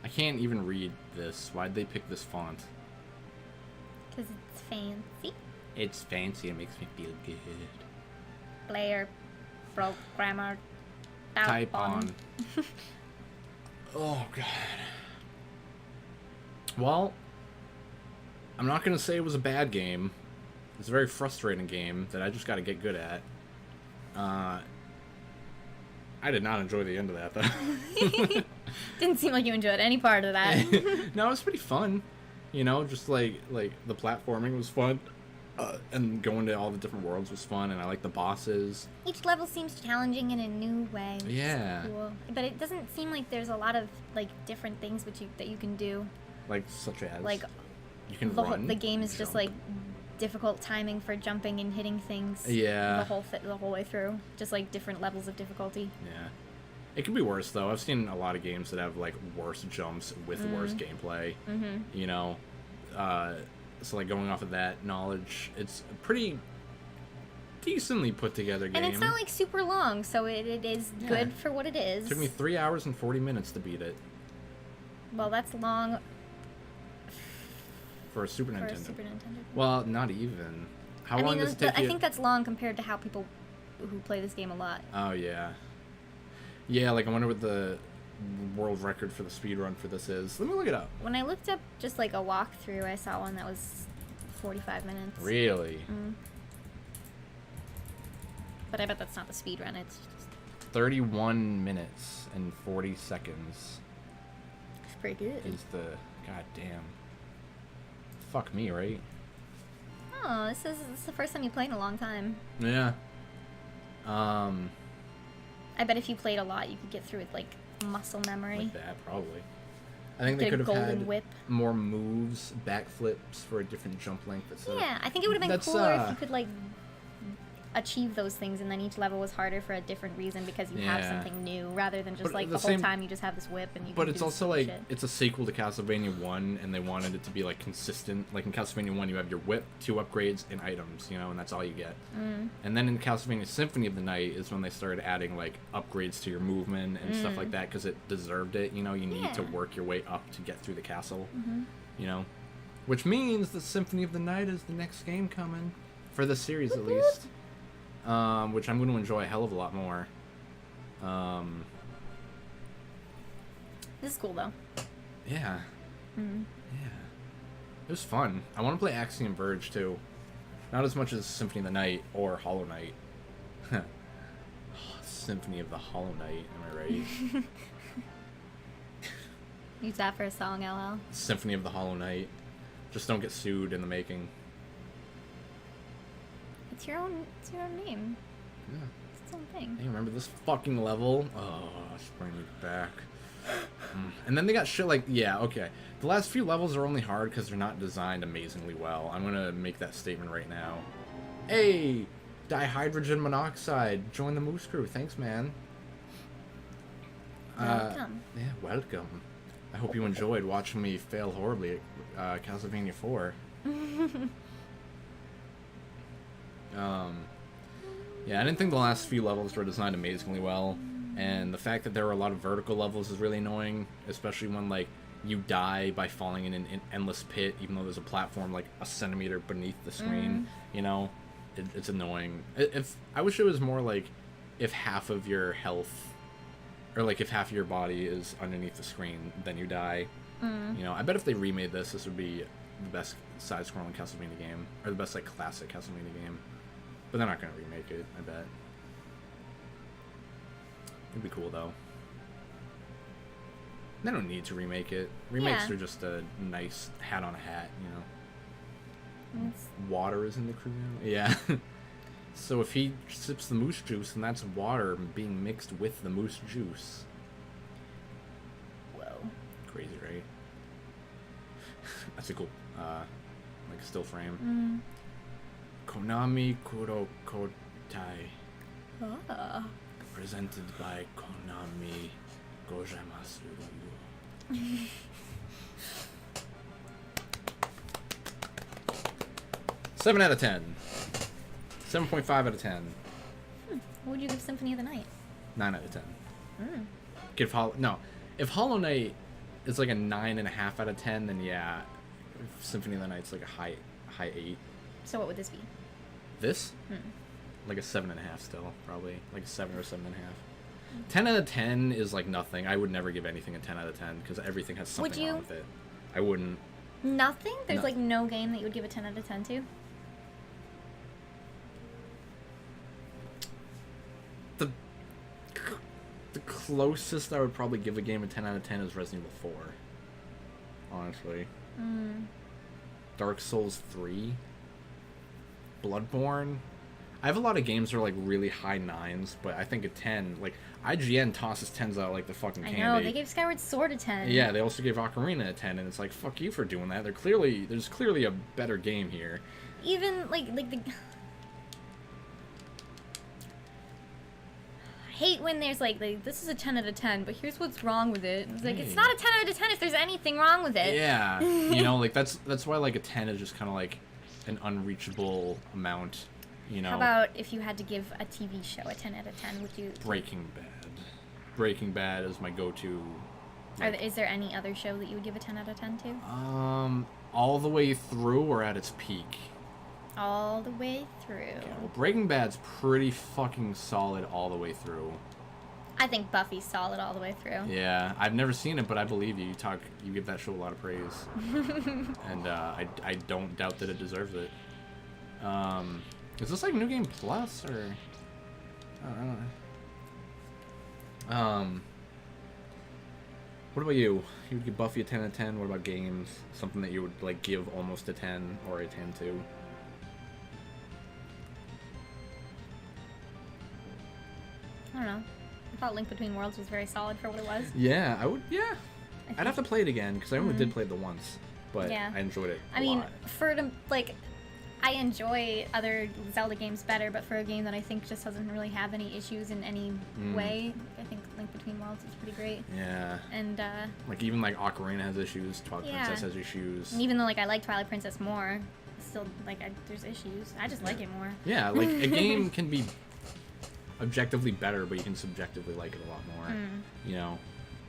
Speaker 1: I can't even read this. Why'd they pick this font?
Speaker 2: Because it's fancy.
Speaker 1: It's fancy. It makes me feel good.
Speaker 2: Player, programmer,
Speaker 1: Type on. Oh, God. Well, I'm not going to say it was a bad game. It's a very frustrating game that I just got to get good at. I did not enjoy the end of that, though.
Speaker 2: Didn't seem like you enjoyed any part of that.
Speaker 1: No, it was pretty fun. You know, just like the platforming was fun. And going to all the different worlds was fun, and I like the bosses.
Speaker 2: Each level seems challenging in a new way. Which
Speaker 1: Yeah.
Speaker 2: is cool. But it doesn't seem like there's a lot of like different things that you can do.
Speaker 1: Like, such as?
Speaker 2: Like,
Speaker 1: you can
Speaker 2: the
Speaker 1: run.
Speaker 2: the game is just
Speaker 1: jump.
Speaker 2: like difficult timing for jumping and hitting things.
Speaker 1: Yeah.
Speaker 2: The whole way through. Just like different levels of difficulty.
Speaker 1: Yeah. It could be worse, though. I've seen a lot of games that have, like, worse jumps with worse gameplay.
Speaker 2: Mm-hmm.
Speaker 1: You know? So, like, going off of that knowledge, it's a pretty decently put together game.
Speaker 2: And it's not, like, super long, so it is good for what it is.
Speaker 1: It took me 3 hours and 40 minutes to beat it.
Speaker 2: Well, that's long
Speaker 1: For a Super
Speaker 2: for
Speaker 1: Nintendo.
Speaker 2: a Super Nintendo.
Speaker 1: Well, not even. How long does it take
Speaker 2: I
Speaker 1: you?
Speaker 2: think that's long compared to how people who play this game a lot.
Speaker 1: Oh, yeah. Yeah, like, I wonder what the world record for the speedrun for this is. Let me look it up.
Speaker 2: When I looked up just like a walkthrough, I saw one that was 45 minutes.
Speaker 1: Really?
Speaker 2: But I bet that's not the speed run. It's just
Speaker 1: 31 minutes and 40 seconds
Speaker 2: it's pretty good.
Speaker 1: is the... God damn. Fuck me, right?
Speaker 2: Oh, this is the first time you played in a long time.
Speaker 1: Yeah.
Speaker 2: I bet if you played a lot, you could get through it like muscle memory.
Speaker 1: Like that, probably. I think they
Speaker 2: Get a
Speaker 1: could have
Speaker 2: golden
Speaker 1: had
Speaker 2: whip.
Speaker 1: more moves, backflips for a different jump length.
Speaker 2: Yeah, I think it would have been
Speaker 1: That's,
Speaker 2: cooler if you could like achieve those things, and then each level was harder for a different reason because you have
Speaker 1: Yeah.
Speaker 2: something new, rather than just
Speaker 1: But
Speaker 2: like
Speaker 1: the
Speaker 2: the whole
Speaker 1: same-
Speaker 2: time you just have this whip and you.
Speaker 1: But
Speaker 2: can
Speaker 1: it's
Speaker 2: do
Speaker 1: also
Speaker 2: stupid
Speaker 1: like
Speaker 2: shit.
Speaker 1: it's a sequel to Castlevania 1, and they wanted it to be like consistent. Like in Castlevania 1, you have your whip, 2 upgrades, and items, you know, and that's all you get. And then in Castlevania Symphony of the Night is when they started adding like upgrades to your movement and stuff like that because it deserved it. You know, you need to
Speaker 2: Yeah.
Speaker 1: work your way up to get through the castle. You know, which means the Symphony of the Night is the next game coming for the series at least. which I'm going to enjoy a hell of a lot more.
Speaker 2: This is cool, though.
Speaker 1: Yeah.
Speaker 2: Mm-hmm.
Speaker 1: Yeah. It was fun. I want to play Axiom Verge, too. Not as much as Symphony of the Night or Hollow Knight. Symphony of the Hollow Knight, am I right?
Speaker 2: Use that for a song, LL.
Speaker 1: Symphony of the Hollow Knight. Just don't get sued in the making.
Speaker 2: It's your own name.
Speaker 1: Yeah.
Speaker 2: It's its own thing.
Speaker 1: Hey, remember this fucking level? Oh, it's bringing me back. And then they got shit like, yeah, okay. The last few levels are only hard because they're not designed amazingly well. I'm gonna make that statement right now. Hey! Dihydrogen monoxide. Join the Moose Crew. Thanks, man.
Speaker 2: Welcome.
Speaker 1: Yeah, welcome. I hope you enjoyed watching me fail horribly at Castlevania 4. Yeah, I didn't think the last few levels were designed amazingly well, and the fact that there were a lot of vertical levels is really annoying, especially when, like, you die by falling in an endless pit, even though there's a platform, like, a centimeter beneath the screen, you know? It's annoying. I wish it was more like, if half of your health, or, like, if half of your body is underneath the screen, then you die. You know, I bet if they remade this would be the best side-scrolling Castlevania game, or the best, like, classic Castlevania game. But they're not going to remake it, I bet. It'd be cool, though. They don't need to remake it. Remakes are just a nice hat on a hat, you know? Water is in the crew now? Yeah. So if he sips the moose juice, then that's water being mixed with the moose juice.
Speaker 2: Whoa.
Speaker 1: Crazy, right? That's a cool, like, still frame. Konami Kuro Kotai.
Speaker 2: Oh.
Speaker 1: Presented by Konami Gojamasu. 7 out of 10. 7.5 out of 10.
Speaker 2: What would you give Symphony of the Night?
Speaker 1: 9 out of 10. Give if Hollow Knight is like a 9.5 out of 10, then yeah, Symphony of the Night's like a high 8.
Speaker 2: So what would this be?
Speaker 1: This? Like a 7.5 still, probably. Like a 7 or 7.5. 10 out of 10 is like nothing. I would never give anything a 10 out of 10 because everything has something wrong with it. I wouldn't.
Speaker 2: Nothing? There's like no game that you would give a 10 out of 10 to?
Speaker 1: The closest I would probably give a game a 10 out of 10 is Resident Evil 4. Honestly. Dark Souls 3. Bloodborne. I have a lot of games that are like really high 9s, but I think a 10, like IGN tosses 10s out like the fucking candy.
Speaker 2: I know, they gave Skyward Sword a 10.
Speaker 1: Yeah, they also gave Ocarina a 10, and it's like, fuck you for doing that. There's clearly a better game here.
Speaker 2: Even like the I hate when there's like this is a 10 out of 10, but here's what's wrong with it. It's like, it's not a 10 out of 10 if there's anything wrong with it.
Speaker 1: Yeah, you know, like that's why like a 10 is just kind of like an unreachable amount, you know.
Speaker 2: How about if you had to give a TV show a 10 out of 10, would you?
Speaker 1: Breaking Bad. Breaking Bad is my go-to. Like,
Speaker 2: is there any other show that you would give a 10 out of 10 to?
Speaker 1: All the way through or at its peak?
Speaker 2: All the way through.
Speaker 1: Okay, well, Breaking Bad's pretty fucking solid all the way through.
Speaker 2: I think Buffy's solid all the way through.
Speaker 1: Yeah, I've never seen it, but I believe you. You give that show a lot of praise, and I don't doubt that it deserves it. Is this like New Game Plus or? I don't know. What about you? You would give Buffy a 10 out of 10. What about games? Something that you would like give almost a 10 or a 10 to?
Speaker 2: I don't know. I thought Link Between Worlds was very solid for what it was.
Speaker 1: Yeah, I would. Yeah, I'd have to play it again because I only did play it the once, but
Speaker 2: yeah.
Speaker 1: I enjoyed it.
Speaker 2: I mean, I enjoy other Zelda games better, but for a game that I think just doesn't really have any issues in any way, I think Link Between Worlds is pretty great.
Speaker 1: Yeah.
Speaker 2: And
Speaker 1: like even like Ocarina has issues, Twilight Princess has issues.
Speaker 2: And even though like I like Twilight Princess more, still like there's issues. I just like it more.
Speaker 1: Yeah, like a game can be objectively better, but you can subjectively like it a lot more. You know,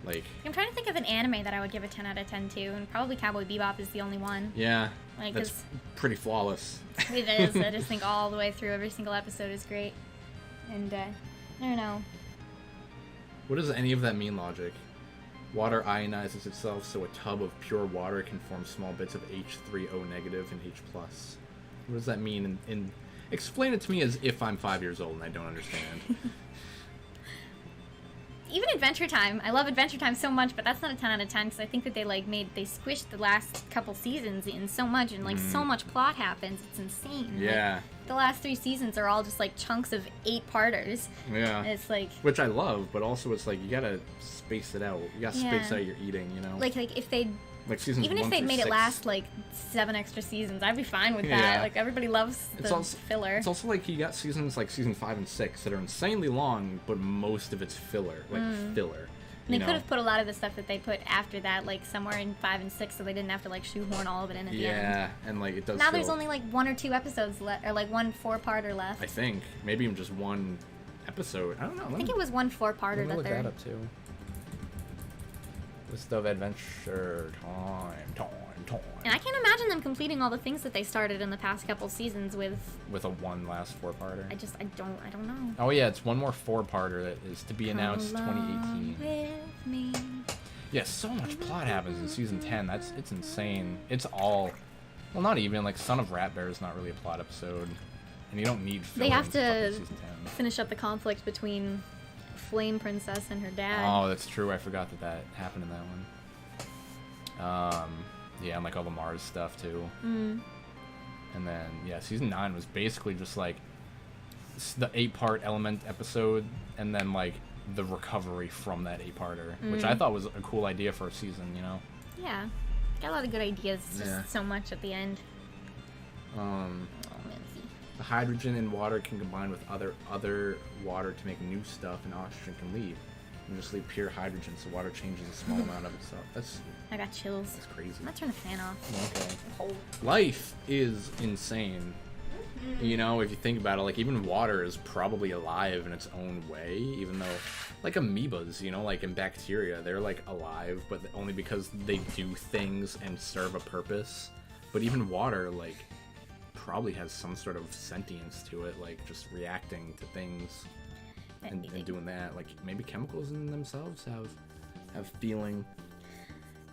Speaker 1: like I'm
Speaker 2: trying to think of an anime that I would give a 10 out of 10 to, and probably Cowboy Bebop is the only one.
Speaker 1: Yeah, like that's pretty flawless.
Speaker 2: It is. I just think all the way through every single episode is great. And, I don't know.
Speaker 1: What does any of that mean, logic? Water ionizes itself, so a tub of pure water can form small bits of H3O negative and H plus. What does that mean? Explain it to me as if I'm 5 years old and I don't understand.
Speaker 2: Even Adventure Time. I love Adventure Time so much, but that's not a 10 out of 10 because I think that they squished the last couple seasons in so much, and so much plot happens. It's insane.
Speaker 1: Yeah.
Speaker 2: Like, the last 3 seasons are all just like chunks of 8-parters.
Speaker 1: Yeah.
Speaker 2: It's like,
Speaker 1: which I love, but also it's like you gotta space it out. You gotta space out your eating, you know.
Speaker 2: Like if they
Speaker 1: seasons
Speaker 2: even if they'd made
Speaker 1: 6.
Speaker 2: it last like 7 extra seasons, I'd be fine with that.
Speaker 1: Yeah.
Speaker 2: Like everybody loves the filler.
Speaker 1: It's also like you got seasons like season 5 and 6 that are insanely long, but most of it's filler, filler.
Speaker 2: And they could have put a lot of the stuff that they put after that, like somewhere in 5 and 6, so they didn't have to like shoehorn all of it in at the end.
Speaker 1: Yeah, and like it does.
Speaker 2: Now there's only like 1 or 2 episodes left, or like 1 4-parter left.
Speaker 1: I think maybe even just 1 episode. I don't know.
Speaker 2: I think it was 1 4-parter that
Speaker 1: look
Speaker 2: they're.
Speaker 1: that up too. List of adventure time.
Speaker 2: And I can't imagine them completing all the things that they started in the past couple seasons with
Speaker 1: a 1 last 4-parter.
Speaker 2: I don't know.
Speaker 1: Oh yeah, it's 1 more 4-parter that is to be announced 2018.
Speaker 2: With me.
Speaker 1: Yeah, so much plot happens in season 10. It's insane. It's all, well, not even like Son of Rat Bear is not really a plot episode, and you don't need filler.
Speaker 2: They have
Speaker 1: in
Speaker 2: to
Speaker 1: fucking season 10.
Speaker 2: finish up the conflict between Flame Princess and her dad.
Speaker 1: Oh, that's true. I forgot that happened in that one. Yeah, and like all the Mars stuff too. And then yeah, season 9 was basically just like the 8-part Element episode, and then like the recovery from that 8-parter, which I thought was a cool idea for a season, you know.
Speaker 2: Yeah, got a lot of good ideas. Just so much at the end.
Speaker 1: The hydrogen in water can combine with other water to make new stuff, and oxygen can leave. And just leave pure hydrogen, so water changes a small amount of itself.
Speaker 2: I got chills.
Speaker 1: That's crazy.
Speaker 2: I'm gonna turn the fan off.
Speaker 1: Okay.
Speaker 2: Cold.
Speaker 1: Life is insane. You know, if you think about it, like even water is probably alive in its own way, even though, like amoebas, you know, like in bacteria, they're like alive, but only because they do things and serve a purpose. But even water, like, probably has some sort of sentience to it, like just reacting to things and doing that. Like maybe chemicals in themselves have feeling.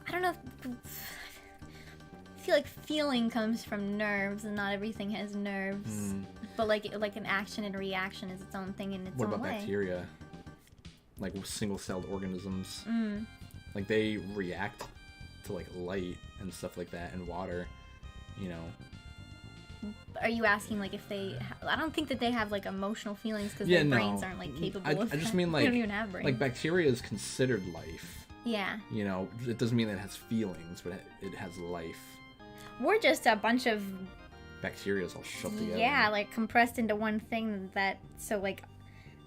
Speaker 2: I don't know. I feel like feeling comes from nerves, and not everything has nerves. But like an action and reaction is its own thing in its own way.
Speaker 1: What about bacteria? Like single-celled organisms. Like they react to like light and stuff like that, and water. You know.
Speaker 2: Are you asking like if they? I don't think that they have like emotional feelings because their brains aren't like capable of.
Speaker 1: I just mean like
Speaker 2: they don't even have brains.
Speaker 1: Like bacteria is considered life.
Speaker 2: Yeah.
Speaker 1: You know, it doesn't mean that it has feelings, but it has life.
Speaker 2: We're just a bunch of
Speaker 1: bacteria's all shoved together.
Speaker 2: Yeah, like compressed into one thing so like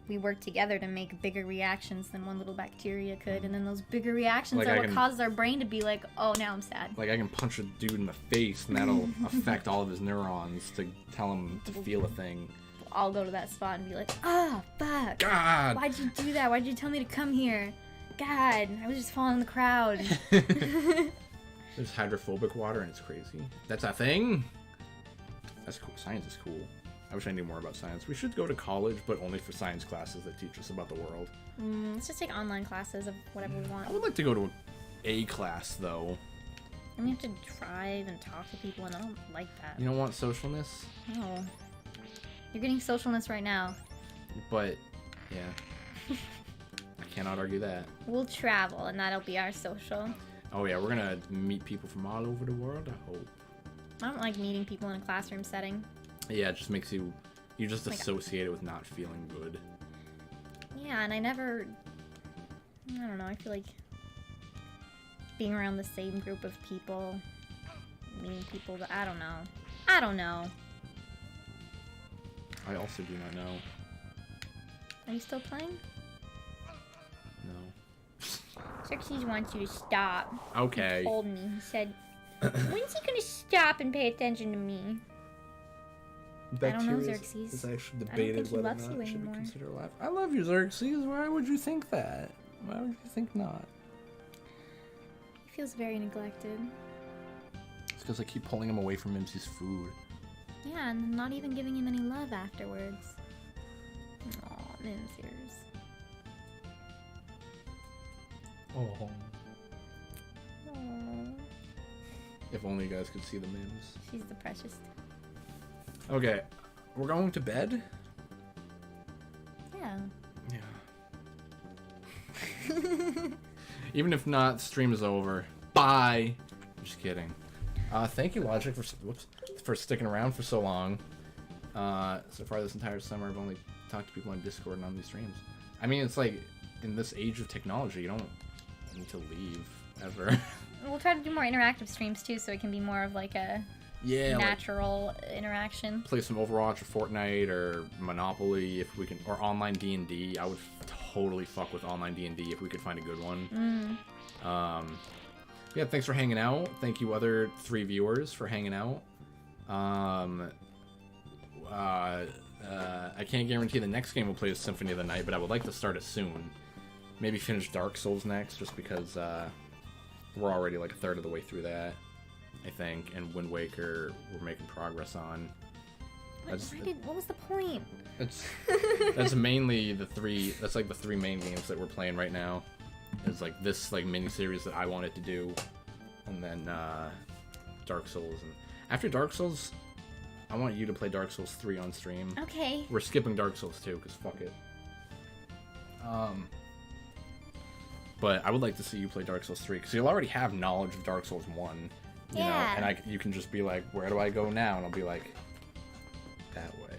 Speaker 2: we work together to make bigger reactions than one little bacteria could, and then those bigger reactions are what causes our brain to be like, oh, now I'm sad.
Speaker 1: Like I can punch a dude in the face and that'll affect all of his neurons to tell him to feel a thing.
Speaker 2: I'll go to that spot and be like, oh, fuck.
Speaker 1: God!
Speaker 2: Why'd you do that? Why'd you tell me to come here? God, I was just following the crowd.
Speaker 1: There's hydrophobic water and it's crazy. That's a thing? That's cool. Science is cool. I wish I knew more about science. We should go to college, but only for science classes that teach us about the world.
Speaker 2: Let's just take online classes of whatever we want.
Speaker 1: I would like to go to a class, though.
Speaker 2: And we have to drive and talk to people, and I don't like that.
Speaker 1: You don't want socialness?
Speaker 2: No. You're getting socialness right now.
Speaker 1: But, yeah. I cannot argue that.
Speaker 2: We'll travel, and that'll be our social.
Speaker 1: Oh, yeah, we're gonna meet people from all over the world, I hope.
Speaker 2: I don't like meeting people in a classroom setting.
Speaker 1: Yeah, it just makes you just associate it with not feeling good.
Speaker 2: Yeah, and I don't know, I feel like being around the same group of people, meeting people that, I don't know.
Speaker 1: I also do not know.
Speaker 2: Are you still playing?
Speaker 1: No.
Speaker 2: Xerxes wants you to stop.
Speaker 1: Okay.
Speaker 2: He told me, he said, when's he gonna stop and pay attention to me? I don't know, Xerxes.
Speaker 1: It's actually
Speaker 2: I
Speaker 1: debated
Speaker 2: don't think he
Speaker 1: whether or
Speaker 2: loves
Speaker 1: not
Speaker 2: you
Speaker 1: it should be
Speaker 2: anymore.
Speaker 1: considered life. I love you, Xerxes. Why would you think that? Why would you think not?
Speaker 2: He feels very neglected.
Speaker 1: It's because I keep pulling him away from his food.
Speaker 2: Yeah, and not even giving him any love afterwards. Aww. Mims ears.
Speaker 1: Oh.
Speaker 2: Aww.
Speaker 1: If only you guys could see the Mims.
Speaker 2: She's the precious.
Speaker 1: Okay, we're going to bed?
Speaker 2: Yeah.
Speaker 1: Yeah. Even if not, stream is over. Bye. I'm just kidding. Thank you, Logic, for sticking around for so long. So far this entire summer, I've only talked to people on Discord and on these streams. I mean, it's like, in this age of technology, you don't need to leave, ever.
Speaker 2: We'll try to do more interactive streams, too, so it can be more of, like, a natural interaction.
Speaker 1: Play some Overwatch or Fortnite or Monopoly, if we can, or online D&D. I would totally fuck with online D&D if we could find a good one. Yeah, thanks for hanging out. Thank you, other 3 viewers, for hanging out. I can't guarantee the next game we'll play is Symphony of the Night, but I would like to start it soon. Maybe finish Dark Souls next, just because we're already like a third of the way through that, I think. And Wind Waker, we're making progress on.
Speaker 2: What was the point?
Speaker 1: That's mainly the 3. That's like the 3 main games that we're playing right now. It's like this like mini series that I wanted to do, and then Dark Souls. And after Dark Souls, I want you to play Dark Souls 3 on stream.
Speaker 2: Okay.
Speaker 1: We're skipping Dark Souls 2 because fuck it. But I would like to see you play Dark Souls 3 because you'll already have knowledge of Dark Souls 1. You know, and you can just be like, where do I go now? And I'll be like, that way.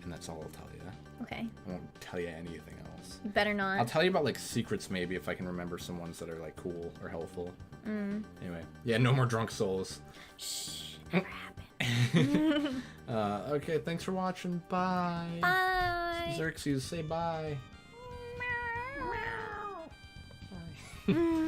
Speaker 1: And that's all I'll tell you.
Speaker 2: Okay.
Speaker 1: I won't tell you anything else.
Speaker 2: You better not.
Speaker 1: I'll tell you about like secrets maybe if I can remember some ones that are like cool or helpful. Anyway, yeah, no more drunk souls.
Speaker 2: Shh, never happened.
Speaker 1: Okay, thanks for watching. Bye.
Speaker 2: Bye.
Speaker 1: Xerxes, say bye.
Speaker 2: Meow. Bye.